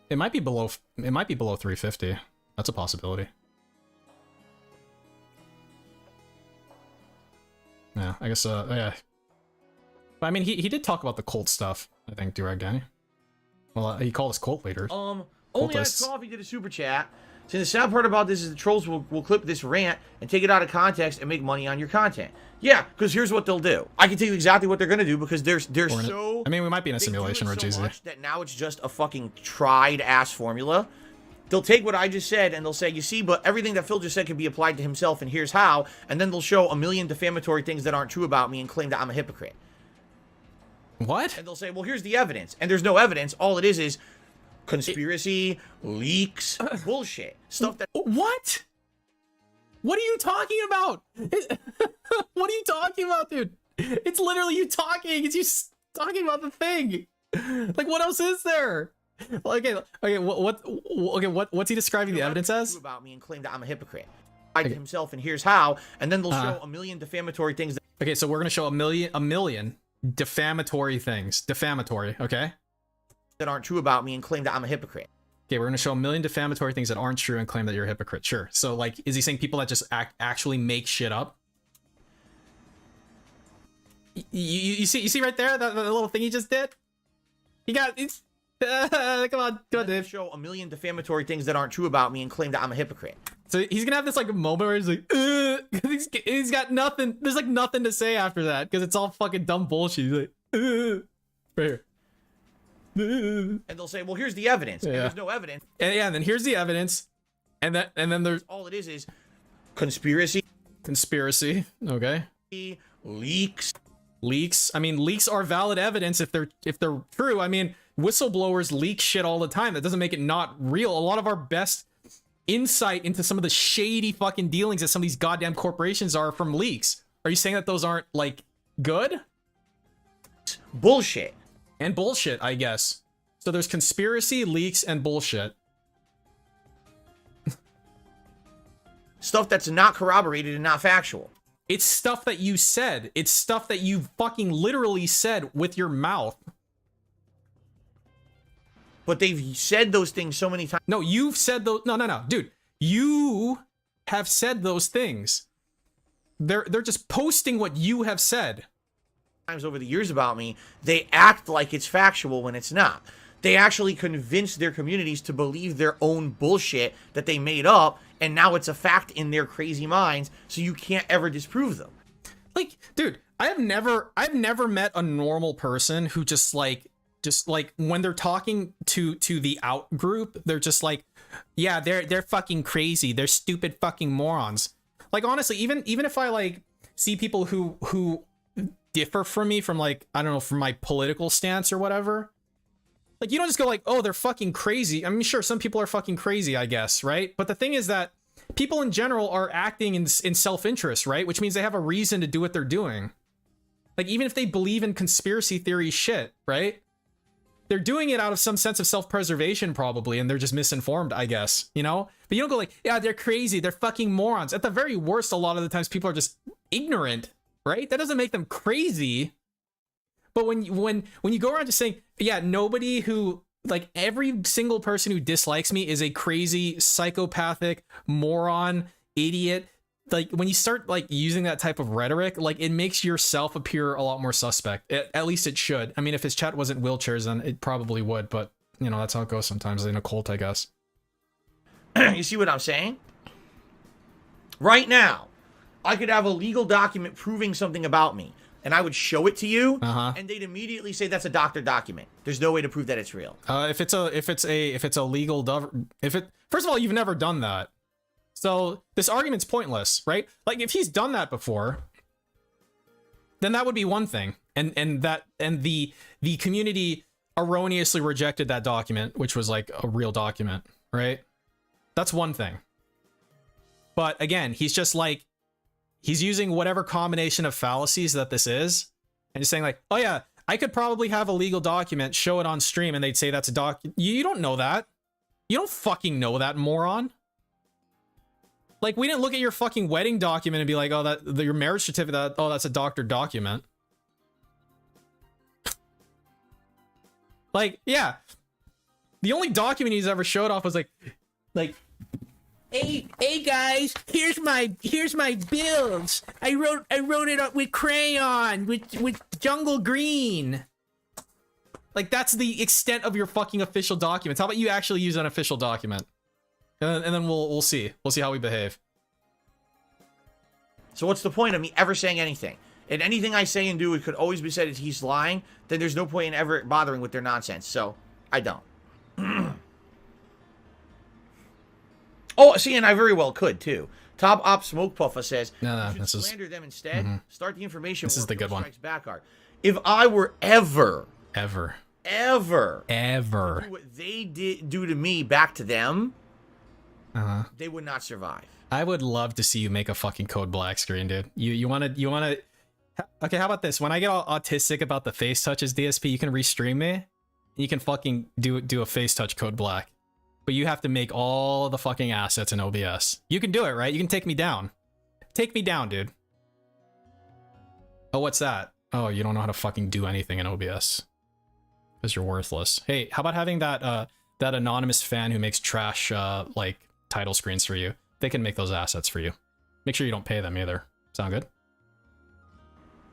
Speaker 1: It might be below 350. That's a possibility. Yeah, I guess yeah. But I mean, he did talk about the cult stuff, I think, Durag Danny. Well, he called us cult leaders.
Speaker 3: Only Ice Coffee did a super chat. So the sad part about this is the trolls will clip this rant and take it out of context and make money on your content. Yeah, because here's what they'll do. I can tell you exactly what they're going to do because they're so...
Speaker 1: I mean, we might be in a simulation, Rajeezy.
Speaker 3: So much that now it's just a fucking tried-ass formula. They'll take what I just said and they'll say, you see, but everything that Phil just said can be applied to himself and here's how. And then they'll show a million defamatory things that aren't true about me and claim that I'm a hypocrite.
Speaker 1: What?
Speaker 3: And they'll say, well, here's the evidence. And there's no evidence. All it is conspiracy, leaks, bullshit. Stuff that...
Speaker 1: What? What are you talking about? What are you talking about, dude? It's literally you talking. It's you talking about the thing. Like, what else is there? Okay, what's he describing the evidence as?
Speaker 3: About me and claim that I'm a hypocrite. Okay. Himself and here's how. And then they'll show a million defamatory things.
Speaker 1: Okay, so we're gonna show a million defamatory things. Defamatory, okay?
Speaker 3: That aren't true about me and claim that I'm a hypocrite.
Speaker 1: Okay, we're gonna show a million defamatory things that aren't true and claim that you're a hypocrite. Sure. So like, is he saying people that just actually make shit up? You see right there that little thing he just did? He got it's come on, Dave.
Speaker 3: Show a million defamatory things that aren't true about me and claim that I'm a hypocrite.
Speaker 1: So he's gonna have this like moment where he's like, he's got nothing. There's like nothing to say after that because it's all fucking dumb bullshit. He's like, right here.
Speaker 3: And they'll say, well, here's the evidence.
Speaker 1: Yeah.
Speaker 3: And there's no evidence.
Speaker 1: And yeah, and then here's the evidence. And then there's
Speaker 3: all it is conspiracy.
Speaker 1: Conspiracy. Okay.
Speaker 3: Leaks.
Speaker 1: Leaks. I mean, leaks are valid evidence if they're true. I mean, whistleblowers leak shit all the time. That doesn't make it not real. A lot of our best insight into some of the shady fucking dealings that some of these goddamn corporations are from leaks. Are you saying that those aren't like good?
Speaker 3: Bullshit.
Speaker 1: And bullshit, I guess. So there's conspiracy, leaks, and bullshit.
Speaker 3: Stuff that's not corroborated and not factual.
Speaker 1: It's stuff that you said. It's stuff that you fucking literally said with your mouth.
Speaker 3: But they've said those things so many times.
Speaker 1: No, you've said those. No. Dude, you have said those things. They're just posting what you have said.
Speaker 3: Times over the years about me, they act like it's factual when it's not. They actually convince their communities to believe their own bullshit that they made up, and now it's a fact in their crazy minds, so you can't ever disprove them.
Speaker 1: Like, dude, I've never met a normal person who just like when they're talking to the out group, they're just like, yeah, they're fucking crazy, they're stupid fucking morons. Like, honestly, even if I like see people who differ from me from like, I don't know, from my political stance or whatever, like, you don't just go like, oh, they're fucking crazy. I mean, sure, some people are fucking crazy, I guess, right? But the thing is that people in general are acting in self-interest, right? Which means they have a reason to do what they're doing. Like, even if they believe in conspiracy theory shit, right? They're doing it out of some sense of self-preservation probably, and they're just misinformed, I guess, you know? But you don't go like, yeah, they're crazy, they're fucking morons. At the very worst, a lot of the times people are just ignorant, right? That doesn't make them crazy. But when you go around just saying, yeah, nobody who, like, every single person who dislikes me is a crazy, psychopathic, moron, idiot. Like, when you start, like, using that type of rhetoric, like, it makes yourself appear a lot more suspect. At least it should. I mean, if his chat wasn't wheelchairs, then it probably would. But, you know, that's how it goes sometimes in a cult, I guess.
Speaker 3: You see what I'm saying? Right now, I could have a legal document proving something about me, and I would show it to you, and they'd immediately say that's a doctor document. There's no way to prove that it's real.
Speaker 1: If it's a legal first of all, you've never done that, so this argument's pointless, right? Like, if he's done that before, then that would be one thing, and the community erroneously rejected that document, which was like a real document, right? That's one thing. But again, he's just like, he's using whatever combination of fallacies that this is, and just saying like, oh yeah, I could probably have a legal document, show it on stream, and they'd say that's a doc. You don't know that. You don't fucking know that, moron. Like, we didn't look at your fucking wedding document and be like, oh, your marriage certificate, oh, that's a doctor document. Like, yeah. The only document he's ever showed off was like, Hey guys, here's my bills. I wrote it up with crayon, with jungle green. Like, that's the extent of your fucking official documents. How about you actually use an official document? And then we'll see. We'll see how we behave.
Speaker 3: So what's the point of me ever saying anything? And anything I say and do, it could always be said that he's lying. Then there's no point in ever bothering with their nonsense. So I don't. Oh, see, and I very well could too. Top Op Smoke Puffa says,
Speaker 1: no,
Speaker 3: you should slander them instead. Start the information.
Speaker 1: This is the good one.
Speaker 3: Back art. If I were ever
Speaker 1: do
Speaker 3: what they do to me back to them, they would not survive.
Speaker 1: I would love to see you make a fucking Code Black screen, dude. You want to. Okay, how about this? When I get all autistic about the face touches DSP, you can restream me. You can fucking do a face touch Code Black. But you have to make all the fucking assets in OBS. You can do it, right? You can take me down. Take me down, dude. Oh, what's that? Oh, you don't know how to fucking do anything in OBS. Because you're worthless. Hey, how about having that that anonymous fan who makes trash like title screens for you, they can make those assets for you. Make sure you don't pay them either. Sound good?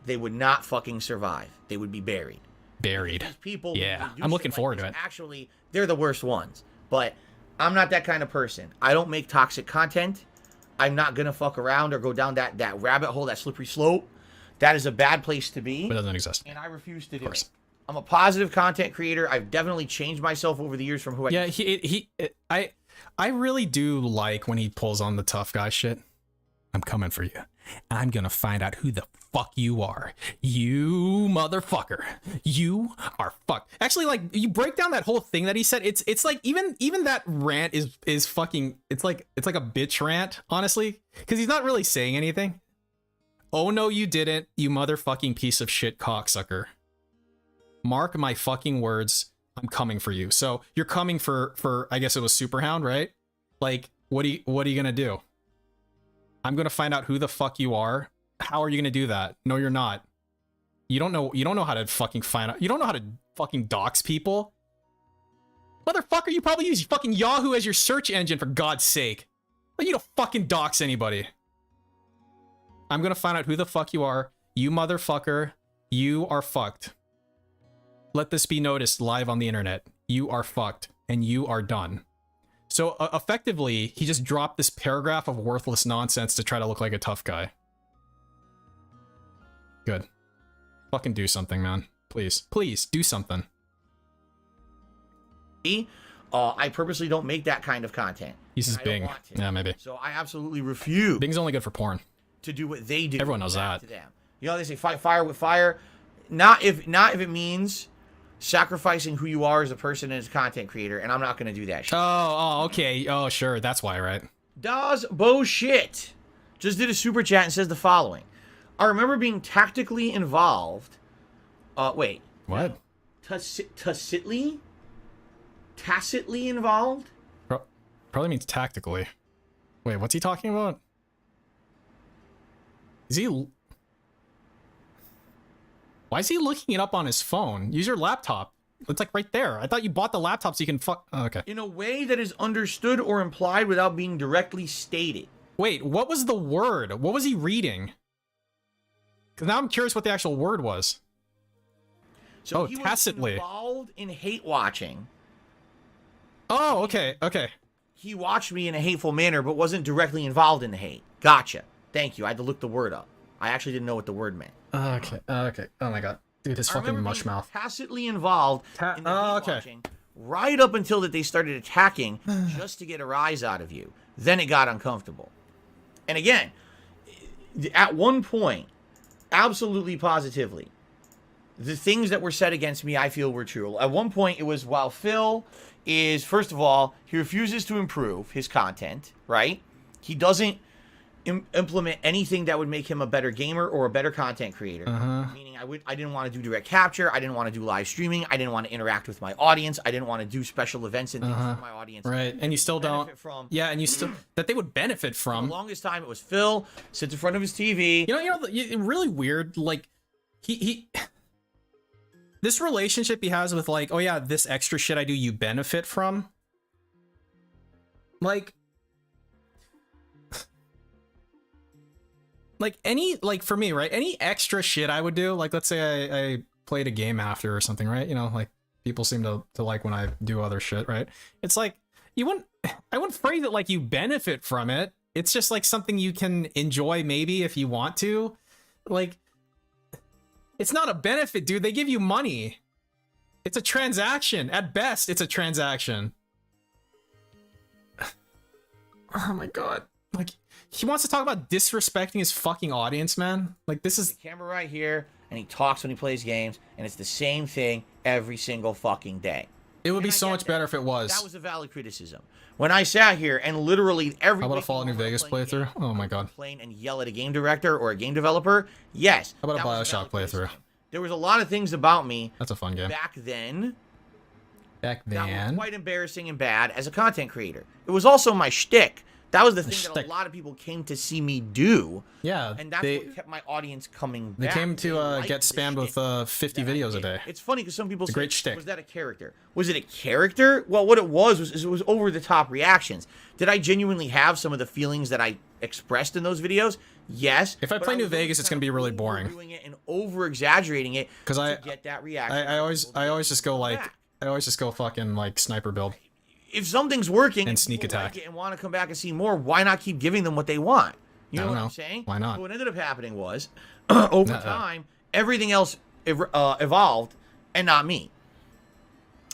Speaker 3: They would not fucking survive. They would be buried.
Speaker 1: Buried.
Speaker 3: These people,
Speaker 1: yeah, I'm looking forward to it.
Speaker 3: Actually, they're the worst ones. But I'm not that kind of person. I don't make toxic content. I'm not gonna fuck around or go down that rabbit hole, that slippery slope. That is a bad place to be.
Speaker 1: It doesn't exist.
Speaker 3: And I refuse to do it. I'm a positive content creator. I've definitely changed myself over the years from who I.
Speaker 1: Yeah, I really do like when he pulls on the tough guy shit. I'm coming for you. I'm gonna find out who the fuck you are. You motherfucker. You are fucked. Actually, like, you break down that whole thing that he said, it's like even that rant is fucking, it's like a bitch rant, honestly. Because he's not really saying anything. Oh no, you didn't, you motherfucking piece of shit cocksucker. Mark my fucking words, I'm coming for you. So you're coming for I guess it was Superhound, right? Like, what are you gonna do? I'm gonna find out who the fuck you are. How are you gonna do that? No, you're not. You don't know how to fucking find out. You don't know how to fucking dox people. Motherfucker, you probably use fucking Yahoo as your search engine, for God's sake. Like, you don't fucking dox anybody. I'm gonna find out who the fuck you are. You motherfucker. You are fucked. Let this be noticed live on the internet. You are fucked, and you are done. So effectively, he just dropped this paragraph of worthless nonsense to try to look like a tough guy. Good. Fucking do something, man. Please. Please, do something.
Speaker 3: I purposely don't make that kind of content.
Speaker 1: He's just Bing. Yeah, maybe.
Speaker 3: So I absolutely refuse.
Speaker 1: Bing's only good for porn.
Speaker 3: To do what they do.
Speaker 1: Everyone knows that.
Speaker 3: To them. You know, they say fight fire with fire. Not if it means sacrificing who you are as a person and as a content creator, and I'm not going to do that shit.
Speaker 1: Oh, okay. Oh, sure. That's why, right?
Speaker 3: Does bullshit. Just did a super chat and says the following. I remember being tactically involved. Wait.
Speaker 1: What?
Speaker 3: Tacitly involved?
Speaker 1: Probably means tactically. Wait, what's he talking about? Is he... Why is he looking it up on his phone? Use your laptop. It's like right there. I thought you bought the laptop so you can fuck... Oh, okay.
Speaker 3: In a way that is understood or implied without being directly stated.
Speaker 1: Wait, what was the word? What was he reading? Because now I'm curious what the actual word was.
Speaker 3: So he tacitly was involved in hate watching.
Speaker 1: Oh, okay, okay.
Speaker 3: He watched me in a hateful manner, but wasn't directly involved in the hate. Gotcha. Thank you. I had to look the word up. I actually didn't know what the word meant.
Speaker 1: Okay, okay. Oh my god. Dude, his fucking mush mouth.
Speaker 3: Tacitly involved in the hate watching, right up until that they started attacking just to get a rise out of you. Then it got uncomfortable. And again, at one point, absolutely positively, the things that were said against me, I feel were true. At one point, it was, while Phil is, first of all, he refuses to improve his content, right? He doesn't implement anything that would make him a better gamer or a better content creator. Meaning I didn't want to do direct capture. I didn't want to do live streaming. I didn't want to interact with my audience. I didn't want to do special events and things for my audience.
Speaker 1: Right, and you still don't. Yeah, and you still that they would benefit from.
Speaker 3: For the longest time, it was Phil sits in front of his TV.
Speaker 1: You know, really weird. Like he this relationship he has with, like, oh yeah, this extra shit I do, you benefit from. Like any, like, for me, right, any extra shit I would do, like, let's say I played a game after or something, right? You know, like, people seem to like when I do other shit, right? It's like, I wouldn't phrase it like you benefit from it. It's just like something you can enjoy maybe if you want to. Like, it's not a benefit, dude. They give you money. It's a transaction. At best, it's a transaction. Oh my god. Like, he wants to talk about disrespecting his fucking audience, man. Like, this is...
Speaker 3: The camera right here, and he talks when he plays games, and it's the same thing every single fucking day.
Speaker 1: It would be so much better if it was.
Speaker 3: That was a valid criticism. When I sat here and literally every...
Speaker 1: How about a Fallout New Vegas playthrough? Oh my god.
Speaker 3: ...complain and yell at a game director or a game developer? Yes.
Speaker 1: How about a BioShock playthrough?
Speaker 3: There was a lot of things about me...
Speaker 1: That's a fun game.
Speaker 3: ...back then...
Speaker 1: That
Speaker 3: was quite embarrassing and bad as a content creator. It was also my shtick. That was the thing that a lot of people came to see me do.
Speaker 1: Yeah,
Speaker 3: and that's what kept my audience coming back.
Speaker 1: They came to get spammed with 50 videos a day.
Speaker 3: It's funny because some people say,
Speaker 1: great shtick.
Speaker 3: was that a character? Was it a character? Well, what it was it was over-the-top reactions. Did I genuinely have some of the feelings that I expressed in those videos? Yes.
Speaker 1: If I play New Vegas, it's gonna be really boring.
Speaker 3: Doing it and over-exaggerating it
Speaker 1: because I
Speaker 3: get that reaction.
Speaker 1: I always just go like fucking like sniper build.
Speaker 3: If something's working
Speaker 1: and sneak attack
Speaker 3: like it and want to come back and see more, why not keep giving them what they want? You know what I'm saying?
Speaker 1: Why not?
Speaker 3: So what ended up happening was, over time, everything else evolved, and not me.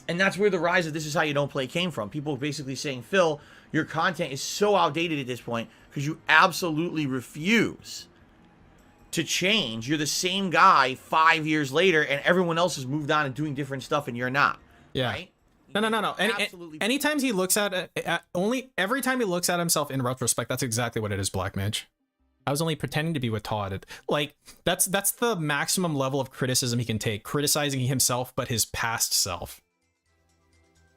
Speaker 3: And that's where the rise of This Is How You Don't Play came from. People basically saying, Phil, your content is so outdated at this point because you absolutely refuse to change. You're the same guy 5 years later, and everyone else has moved on and doing different stuff, and you're not.
Speaker 1: Yeah.
Speaker 3: Right?
Speaker 1: No. Anytime he looks at every time he looks at himself in retrospect, that's exactly what it is, Black Mage. I was only pretending to be with Todd. Like that's the maximum level of criticism he can take, criticizing himself but his past self.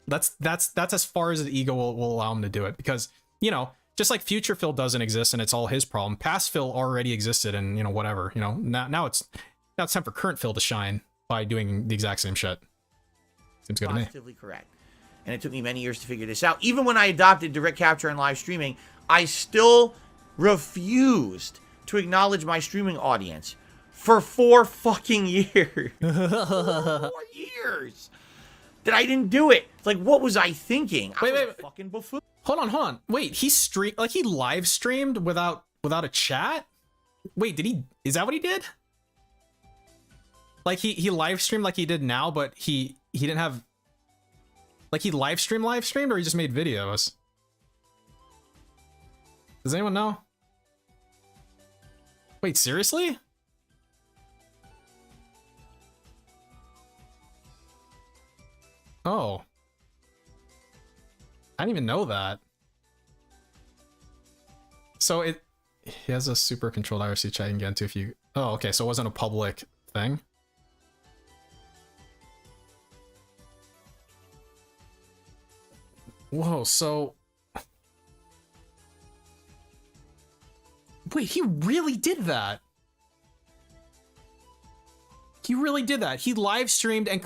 Speaker 1: That's as far as the ego will allow him to do it, because you know, just like future Phil doesn't exist and it's all his problem, past Phil already existed, and you know, whatever, you know, now it's time for current Phil to shine by doing the exact same shit. Seems good to me.
Speaker 3: Positively correct. And it took me many years to figure this out. Even when I adopted direct capture and live streaming, I still refused to acknowledge my streaming audience for 4 fucking years. 4 years that I didn't do it. It's like, what was I thinking?
Speaker 1: Wait.
Speaker 3: Fucking buffoon.
Speaker 1: Hold on. Wait, he live streamed without a chat? Wait, is that what he did? Like he live streamed like he did now, but he didn't have, like, he live streamed, or he just made videos? Does anyone know? Wait, seriously? Oh. I didn't even know that. So he has a super controlled IRC chat you can get into if you... Oh, okay, so it wasn't a public thing? Whoa, so... Wait, he really did that? He really did that. He live streamed and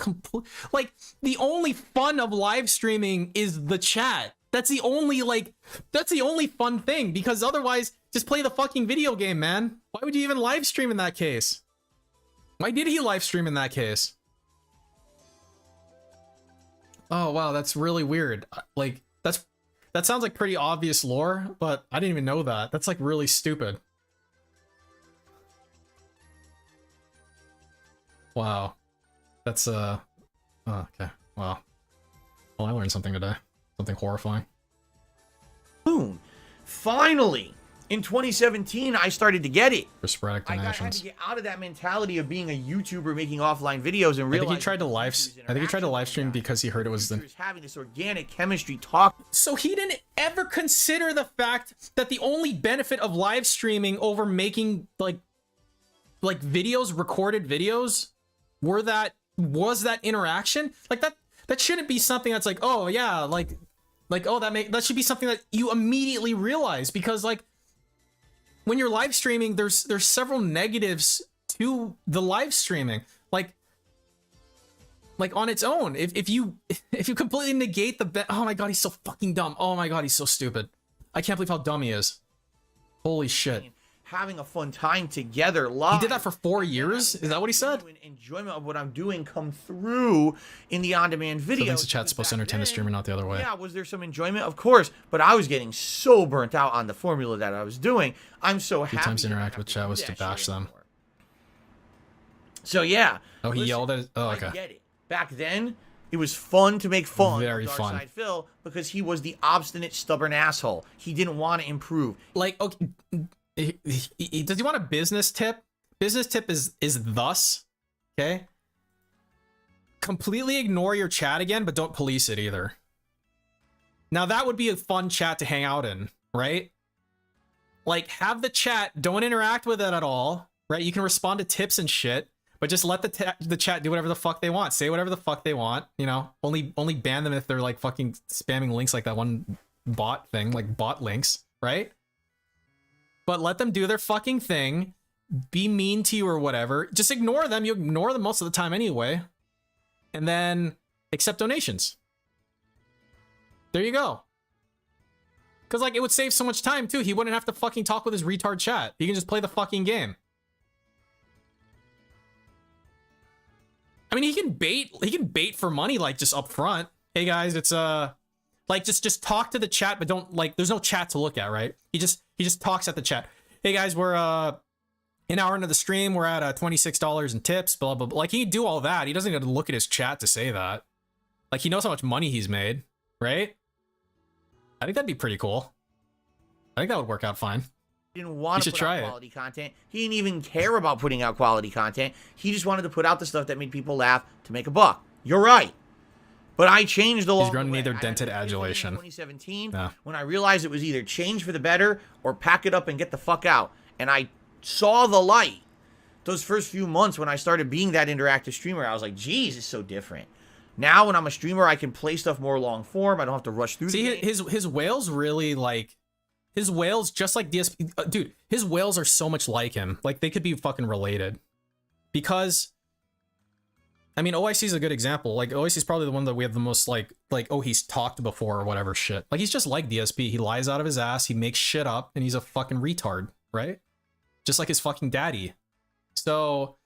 Speaker 1: like, the only fun of live streaming is the chat. That's the only fun thing, because otherwise, just play the fucking video game, man. Why would you even live stream in that case? Why did he live stream in that case? Oh, wow, that's really weird. Like, that sounds like pretty obvious lore, but I didn't even know that. That's like really stupid. Wow. That's oh, okay. Wow. Well, I learned something today. Something horrifying.
Speaker 3: Boom. Finally, in 2017, I started to get it.
Speaker 1: For sporadic donations.
Speaker 3: I had to get out of that mentality of being a YouTuber making offline videos and realize...
Speaker 1: I think he tried to live stream because he heard it was the...
Speaker 3: having this organic chemistry talk.
Speaker 1: So he didn't ever consider the fact that the only benefit of live streaming over making like videos, recorded videos, was that interaction? Like that shouldn't be something that's like, oh yeah, like oh, that should be something that you immediately realize, because like when you're live streaming, there's several negatives to the live streaming. Like on its own, if you completely negate oh my god, he's so fucking dumb. Oh my god, he's so stupid. I can't believe how dumb he is. Holy shit.
Speaker 3: Having a fun time together live.
Speaker 1: He did that for 4 years? Is that what he said?
Speaker 3: Enjoyment of what I'm doing come through in the on-demand video.
Speaker 1: So thinks the chat's supposed to entertain the streamer, not the other way.
Speaker 3: Yeah, was there some enjoyment? Of course, but I was getting so burnt out on the formula that I was doing. I'm so happy.
Speaker 1: 2 times to interact with chat was to bash them.
Speaker 3: So yeah.
Speaker 1: Oh, he yelled at it? Oh, okay.
Speaker 3: I get it. Back then, it was fun to make fun.
Speaker 1: Very
Speaker 3: of
Speaker 1: fun.
Speaker 3: Darkside Phil, because he was the obstinate, stubborn asshole. He didn't want to improve.
Speaker 1: Like, okay, does he want a business tip? Business tip is thus, okay? Completely ignore your chat again, but don't police it either. Now that would be a fun chat to hang out in, right? Like, have the chat, don't interact with it at all, right? You can respond to tips and shit, but just let the chat do whatever the fuck they want. Say whatever the fuck they want, you know? Only ban them if they're like fucking spamming links like that one bot thing, like bot links. right? But let them do their fucking thing, be mean to you or whatever. Just ignore them. You ignore them most of the time anyway. And then accept donations. There you go. Because, like, it would save so much time, too. He wouldn't have to fucking talk with his retard chat. He can just play the fucking game. I mean, he can bait for money, like, just up front. Hey, guys, it's, like, just talk to the chat, but don't, like, there's no chat to look at, right? He just talks at the chat. Hey, guys, we're, an hour into the stream, we're at, $26 in tips, blah, blah, blah. Like, he can do all that. He doesn't have to look at his chat to say that. Like, he knows how much money he's made, right? I think that'd be pretty cool. I think that would work out fine.
Speaker 3: He didn't want to put out quality content. He didn't even care about putting out quality content. He just wanted to put out the stuff that made people laugh to make a buck. You're right. But I changed along
Speaker 1: He's running
Speaker 3: the way.
Speaker 1: either dented adulation.
Speaker 3: 2017, when I realized it was either change for the better or pack it up and get the fuck out. And I saw the light. Those first few months when I started being that interactive streamer, I was like, geez, it's so different. Now, when I'm a streamer, I can play stuff more long form. I don't have to rush through.
Speaker 1: See, his whales really, like, his whales, just like DSP, dude, his whales are so much like him. Like, they could be fucking related. Because, I mean, OIC is a good example. Like, OIC is probably the one that we have the most, like, oh, he's talked before or whatever shit. Like, he's just like DSP. He lies out of his ass, he makes shit up, and he's a fucking retard, right? Just like his fucking daddy. So,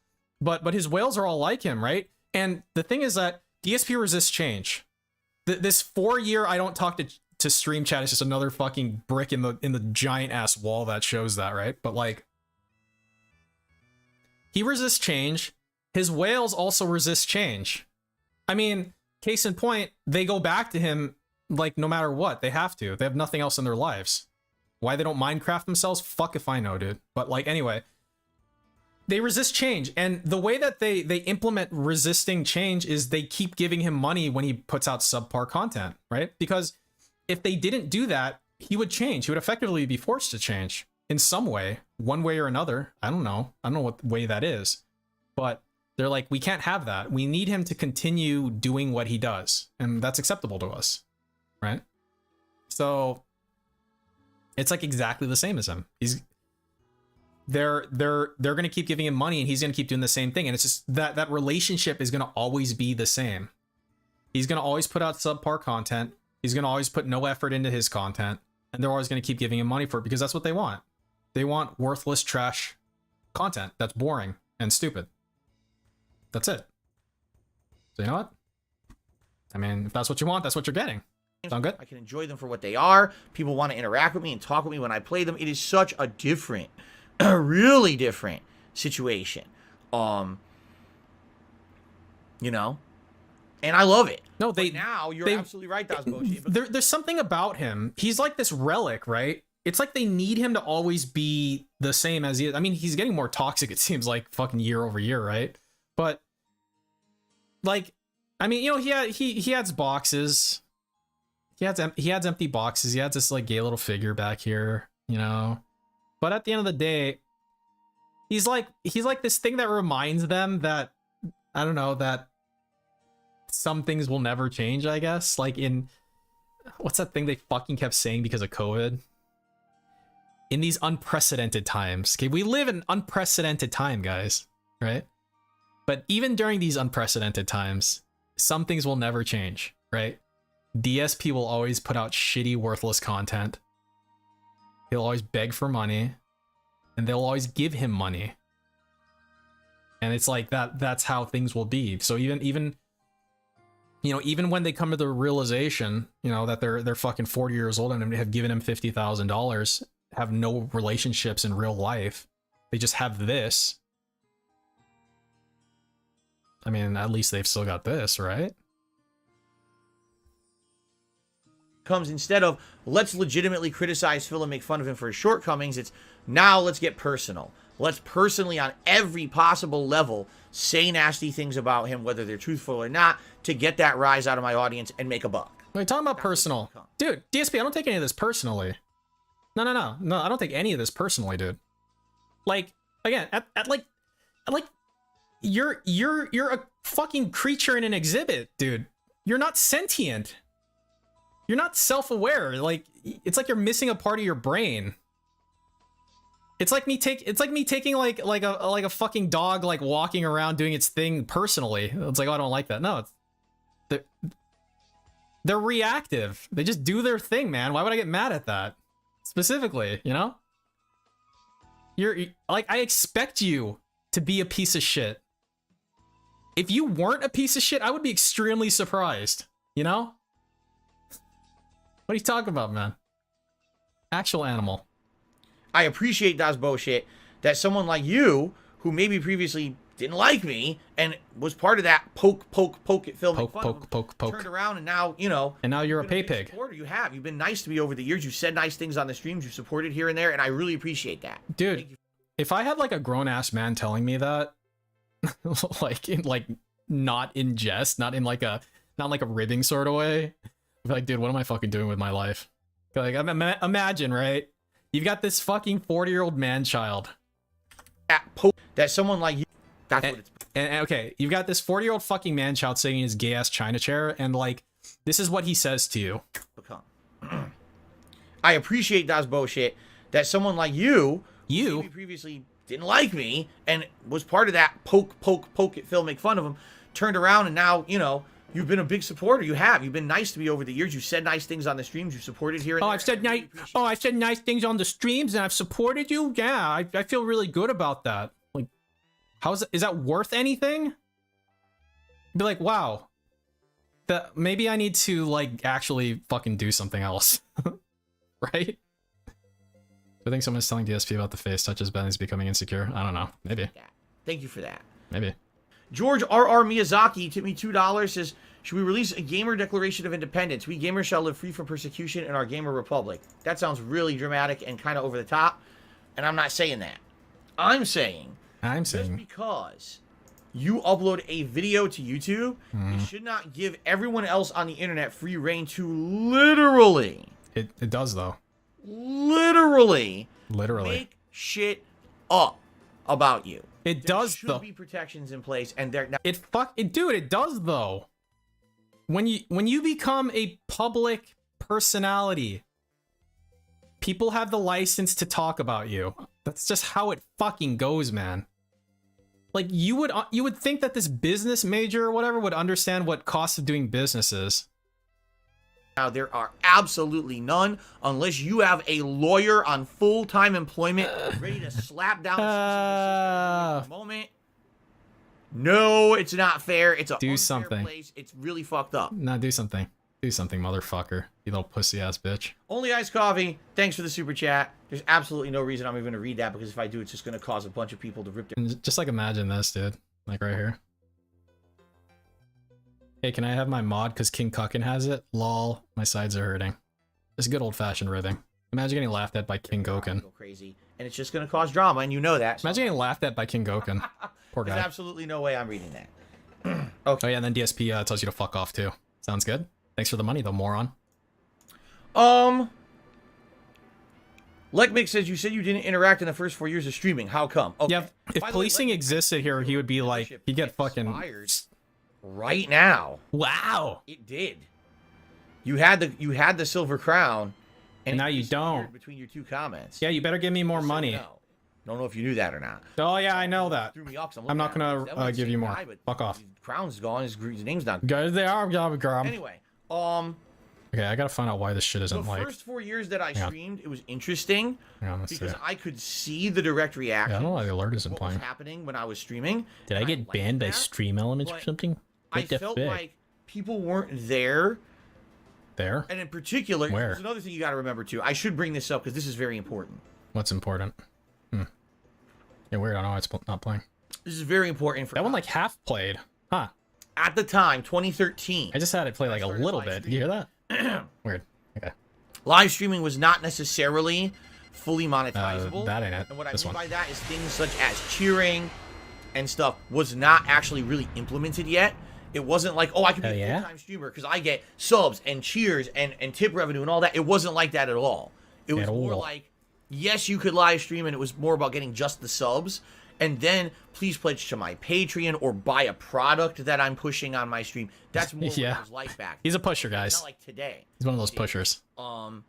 Speaker 1: but his whales are all like him, right? And the thing is that DSP resists change. This 4-year I don't talk to stream chat is just another fucking brick in the giant ass wall that shows that, right? But like, he resists change. His whales also resist change. I mean, case in point, they go back to him like no matter what. They have to. They have nothing else in their lives. Why they don't Minecraft themselves? Fuck if I know, dude. But like, anyway. They resist change, and the way that they implement resisting change is they keep giving him money when he puts out subpar content, right? Because if they didn't do that, he would change. He would effectively be forced to change in some way, one way or another. I don't know what way that is, but they're like, we can't have that. We need him to continue doing what he does, and that's acceptable to us, right? So it's like exactly the same as him. They're going to keep giving him money and he's going to keep doing the same thing. And it's just that relationship is going to always be the same. He's going to always put out subpar content. He's going to always put no effort into his content. And they're always going to keep giving him money for it because that's what they want. They want worthless trash content that's boring and stupid. That's it. So you know what? I mean, if that's what you want, that's what you're getting. Sound good?
Speaker 3: I can enjoy them for what they are. People want to interact with me and talk with me when I play them. It is such a different, a really different situation. You know? And I love it.
Speaker 1: No,
Speaker 3: now you're absolutely right, Dazboshi.
Speaker 1: There's something about him. He's like this relic, right? It's like they need him to always be the same as he is. I mean, he's getting more toxic, it seems like, fucking year over year, right? But like, I mean, you know, he adds boxes. He adds empty boxes. He adds this like gay little figure back here, you know. But at the end of the day, he's like this thing that reminds them that, I don't know, that some things will never change, I guess. Like in, what's that thing they fucking kept saying because of COVID? In these unprecedented times. Okay, we live in unprecedented time, guys, right? But even during these unprecedented times, some things will never change, right? DSP will always put out shitty, worthless content. He'll always beg for money, and they'll always give him money. And it's like that's how things will be. So even you know, even when they come to the realization, you know, that they're fucking 40 years old and have given him $50,000, have no relationships in real life, they just have this. I mean, at least they've still got this, right?
Speaker 3: Comes instead of let's legitimately criticize Phil and make fun of him for his shortcomings, it's now let's get personal. Let's personally, on every possible level, say nasty things about him, whether they're truthful or not, to get that rise out of my audience and make a buck.
Speaker 1: Wait, talking about personal. Dude, DSP, I don't take any of this personally. No, I don't take any of this personally, dude. Like, again, at like you're a fucking creature in an exhibit, dude. You're not sentient. You're not self-aware. Like, it's like you're missing a part of your brain. It's like me taking like a fucking dog like walking around doing its thing personally. It's like, oh, I don't like that. No, they're reactive. They just do their thing, man. Why would I get mad at that? Specifically, you know? You're like, I expect you to be a piece of shit. If you weren't a piece of shit, I would be extremely surprised, you know? What are you talking about, man? Actual animal.
Speaker 3: I appreciate that's bullshit that someone like you, who maybe previously didn't like me and was part of that poke at Phil,
Speaker 1: poke,
Speaker 3: turned around and now, you know,
Speaker 1: and now you're a pay pig.
Speaker 3: You've been nice to me over the years. You've said nice things on the streams. You've supported here and there, and I really appreciate that.
Speaker 1: Dude, if I had like a grown ass man telling me that, like not in jest, not in like a ribbing sort of way, I'd be like, dude, what am I fucking doing with my life? Like, imagine, right? You've got this fucking 40-year-old man child.
Speaker 3: That someone like you. That's what it's.
Speaker 1: And okay, you've got this 40-year-old fucking man child sitting in his gay ass China chair, and like, this is what he says to you.
Speaker 3: I appreciate that's bullshit that someone like you, who maybe previously didn't like me and was part of that poke at Phil, make fun of him, turned around and now, you know, you've been a big supporter. You've been nice to me over the years. You've said nice things on the streams. You've supported here and there.
Speaker 1: I've said nice things on the streams and I've supported you. Yeah, I feel really good about that. Like, is that worth anything? Be like, wow, that maybe I need to like actually fucking do something else, right? I think someone's telling DSP about the face touches Ben is becoming insecure. I don't know. Maybe.
Speaker 3: Yeah. Thank you for that.
Speaker 1: Maybe.
Speaker 3: George R.R. Miyazaki tipped me $2, says, should we release a gamer declaration of independence? We gamers shall live free from persecution in our gamer republic. That sounds really dramatic and kind of over the top, and I'm not saying that. I'm saying just because you upload a video to YouTube, it should not give everyone else on the internet free reign to literally...
Speaker 1: It does, though.
Speaker 3: Literally make shit up about you.
Speaker 1: It does, though.
Speaker 3: There should be protections in place, and they're not.
Speaker 1: Dude, it does, though. When you become a public personality, people have the license to talk about you. That's just how it fucking goes, man. Like, you would think that this business major or whatever would understand what cost of doing business is.
Speaker 3: Now, there are absolutely none unless you have a lawyer on full-time employment ready to slap down the moment. No, it's not fair. It's a unfair place. It's really fucked up.
Speaker 1: No, do something. Do something, motherfucker. You little pussy-ass bitch.
Speaker 3: Only Iced Coffee, thanks for the super chat. There's absolutely no reason I'm even going to read that, because if I do, it's just going to cause a bunch of people to rip their...
Speaker 1: And just like imagine this, dude. Like right here. Hey, can I have my mod because King Cuckin has it? Lol, my sides are hurting. It's good old-fashioned ribbing. Imagine getting laughed at by King Goken.
Speaker 3: Go crazy, and it's just going to cause drama, and you know that.
Speaker 1: So. Imagine getting laughed at by King Goken. Poor guy.
Speaker 3: There's absolutely no way I'm reading that.
Speaker 1: Okay. Oh yeah, and then DSP tells you to fuck off too. Sounds good. Thanks for the money, though, moron.
Speaker 3: Lekmix says, you said you didn't interact in the first 4 years of streaming. How come? Okay.
Speaker 1: Yeah, if policing existed here, he would be like, he'd get fucking...
Speaker 3: Right now.
Speaker 1: Wow.
Speaker 3: It did. You had the silver crown, and
Speaker 1: now you don't.
Speaker 3: Between your two comments.
Speaker 1: Yeah, you better give me more money.
Speaker 3: Don't know if you knew that or not.
Speaker 1: Oh yeah, I know that.
Speaker 3: Threw me off,
Speaker 1: I'm not gonna give you more. Fuck off.
Speaker 3: His crown's gone. His name's not.
Speaker 1: Guys, they are.
Speaker 3: Anyway,
Speaker 1: okay, I gotta find out why this shit isn't like.
Speaker 3: The first 4 years that I streamed, it was interesting because I could see the direct reaction.
Speaker 1: Yeah, I don't know why the alert isn't playing.
Speaker 3: What was happening when I was streaming?
Speaker 1: Did I get banned by Stream Elements or something?
Speaker 3: I felt like people weren't there.
Speaker 1: There?
Speaker 3: And in particular,
Speaker 1: where?
Speaker 3: There's another thing you got to remember too. I should bring this up because this is very important.
Speaker 1: What's important? Yeah, weird. I don't know why it's not playing.
Speaker 3: This is very important for
Speaker 1: that one. Like half played, huh?
Speaker 3: At the time, 2013.
Speaker 1: I just had it play like a little bit. Did you hear that? Weird. Okay.
Speaker 3: Live streaming was not necessarily fully monetizable.
Speaker 1: That ain't it.
Speaker 3: And what I mean by that is things such as cheering and stuff was not actually really implemented yet. It wasn't like, oh, I can be a full-time streamer because I get subs and cheers and tip revenue and all that. It wasn't like that at all. It was more like, yes, you could live stream, and it was more about getting just the subs and then please pledge to my Patreon or buy a product that I'm pushing on my stream. That's more
Speaker 1: Yeah.
Speaker 3: his life back.
Speaker 1: He's a pusher,
Speaker 3: It's
Speaker 1: guys.
Speaker 3: not like today.
Speaker 1: He's one of those pushers.
Speaker 3: And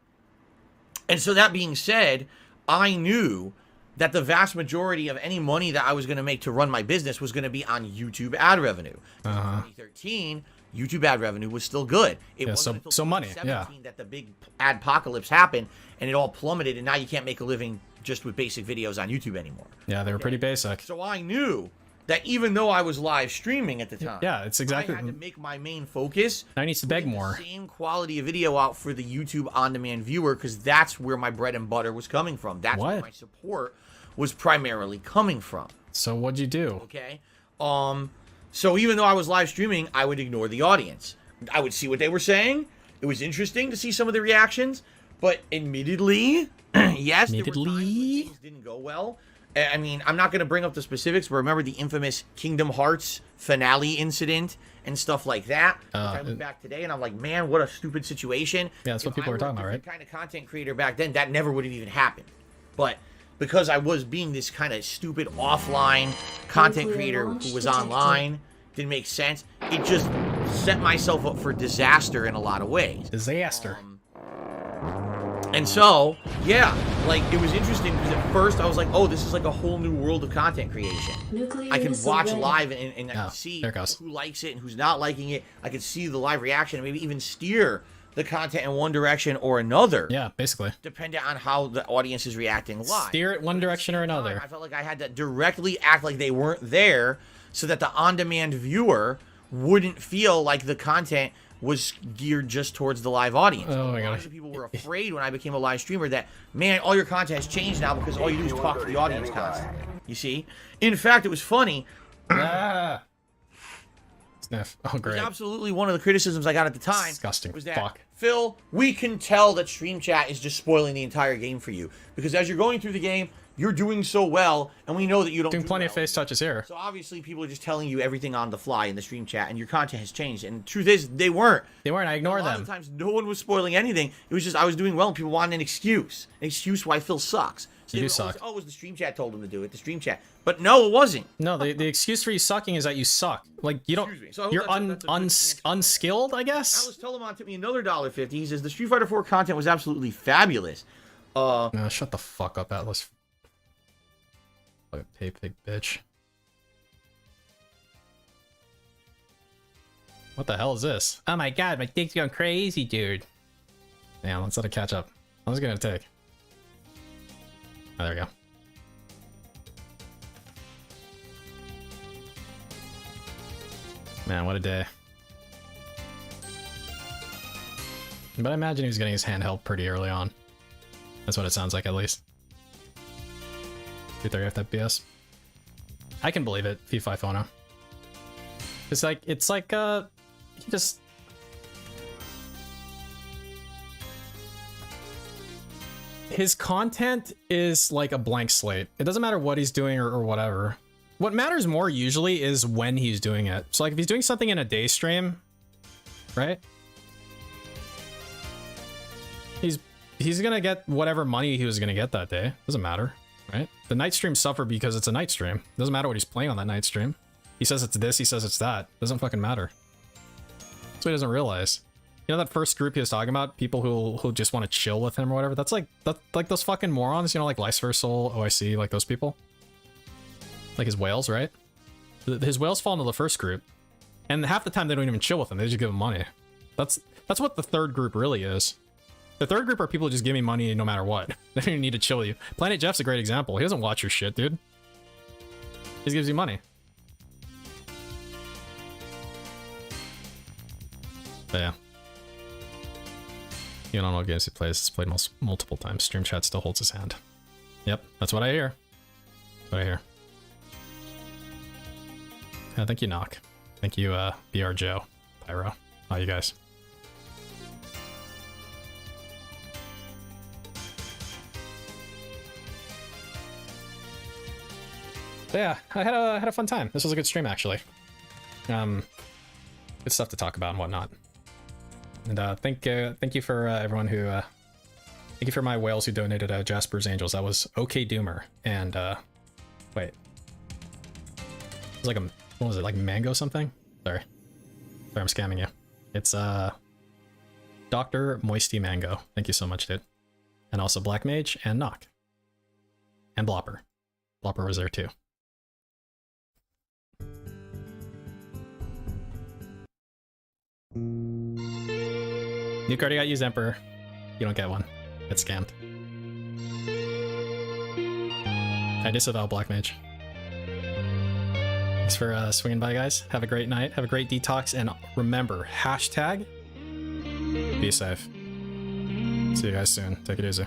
Speaker 3: so that being said, I knew that the vast majority of any money that I was going to make to run my business was going to be on YouTube ad revenue. In 2013, YouTube ad revenue was still good. It wasn't until
Speaker 1: so money,
Speaker 3: 2017 that the big adpocalypse happened and it all plummeted, and now you can't make a living just with basic videos on YouTube anymore.
Speaker 1: Yeah, they were pretty basic.
Speaker 3: So I knew that even though I was live streaming at the time,
Speaker 1: Yeah, it's exactly.
Speaker 3: I had to make my main focus.
Speaker 1: Now he needs to beg more.
Speaker 3: Same quality of video out for the YouTube on-demand viewer, because that's where my bread and butter was coming from. That's where my support was primarily coming from.
Speaker 1: So what'd you do?
Speaker 3: Okay. So even though I was live streaming, I would ignore the audience. I would see what they were saying. It was interesting to see some of the reactions, but admittedly, yes, there were times when things didn't go well. I mean, I'm not going to bring up the specifics, but remember the infamous Kingdom Hearts finale incident and stuff like that. Which I look back today and I'm like, man, what a stupid situation.
Speaker 1: Yeah, that's what people were talking about, right?
Speaker 3: Kind of content creator back then, that never would have even happened. But because I was being this kind of stupid offline content creator who was online, didn't make sense. It just set myself up for disaster in a lot of ways.
Speaker 1: Disaster.
Speaker 3: And so, yeah, like, it was interesting because at first I was like, oh, this is like a whole new world of content creation. I can watch live and I can see who likes it and who's not liking it. I can see the live reaction and maybe even steer the content in one direction or another.
Speaker 1: Yeah, basically.
Speaker 3: Depending on how the audience is reacting live.
Speaker 1: Steer it one direction or another.
Speaker 3: I felt like I had to directly act like they weren't there so that the on-demand viewer wouldn't feel like the content was geared just towards the live audience.
Speaker 1: Oh my
Speaker 3: gosh. A lot
Speaker 1: gosh.
Speaker 3: of people were afraid when I became a live streamer that, man, all your content has changed now because all you do is talk to the audience constantly. You see? In fact, it was funny.
Speaker 1: Sniff. Oh, great.
Speaker 3: It was absolutely one of the criticisms I got at the time.
Speaker 1: Disgusting.
Speaker 3: Was that,
Speaker 1: Fuck.
Speaker 3: Phil, we can tell that Stream Chat is just spoiling the entire game for you. Because as you're going through the game, you're doing so well, and we know that you don't
Speaker 1: doing
Speaker 3: do
Speaker 1: plenty
Speaker 3: well.
Speaker 1: of face touches here.
Speaker 3: So obviously people are just telling you everything on the fly in the Stream Chat, and your content has changed. And the truth is, they weren't.
Speaker 1: They weren't. I ignore
Speaker 3: them. A lot of times, no one was spoiling anything. It was just I was doing well, and people wanted an excuse why Phil sucks. So
Speaker 1: You
Speaker 3: they
Speaker 1: do
Speaker 3: would always,
Speaker 1: suck.
Speaker 3: oh, it was the Stream Chat told him to do it. The Stream Chat, but no, it wasn't.
Speaker 1: No, the excuse for you sucking is that you suck. Like you don't.
Speaker 3: So I hope
Speaker 1: You're
Speaker 3: that's
Speaker 1: unskilled, I guess.
Speaker 3: Alice Telemon took me another $1.50. He says the Street Fighter 4 content was absolutely fabulous.
Speaker 1: No, shut the fuck up, Atlas. Fucking pay pig bitch. What the hell is this? Oh my god, my dick's going crazy, dude. Damn, let's let it catch up. How long is it gonna take? Oh, there we go. Man, what a day. But I imagine he was getting his hand held pretty early on. That's what it sounds like, at least. 230 FPS. I can believe it, FIFA Phono. It's like, he just... His content is like a blank slate. It doesn't matter what he's doing or whatever. What matters more usually is when he's doing it. So like if he's doing something in a day stream, right? He's gonna get whatever money he was gonna get that day. Doesn't matter, right? The night streams suffer because it's a night stream. Doesn't matter what he's playing on that night stream. He says it's this, he says it's that. Doesn't fucking matter. That's what he doesn't realize. You know that first group he was talking about? People who just want to chill with him or whatever? That's like those fucking morons, you know, like Liceversal, OIC, like those people. Like his whales, right? His whales fall into the first group. And half the time they don't even chill with him, they just give him money. That's what the third group really is. The third group are people who just give me money no matter what. They don't even need to chill with you. Planet Jeff's a great example. He doesn't watch your shit, dude. He just gives you money. But yeah. You don't know what games he plays. He's played multiple times. Stream Chat still holds his hand. Yep, that's what I hear. That's what I hear. Yeah, thank you, Knock. Thank you, BR Joe, Pyro. How you guys? But yeah, I had a fun time. This was a good stream, actually. Good stuff to talk about and whatnot. And thank you for everyone who thank you for my whales who donated Jasper's Angels. That was OK Doomer and wait, It's like a, what was it, like mango something? Sorry, I'm scamming you. It's Dr. Moisty Mango. Thank you so much, dude. And also Black Mage and Knock. And Blopper. Blopper was there too. New card, you got use Emperor. You don't get one. It's scammed. I disavow Black Mage. Thanks for swinging by, guys. Have a great night. Have a great detox. And remember, hashtag be safe. See you guys soon. Take it easy.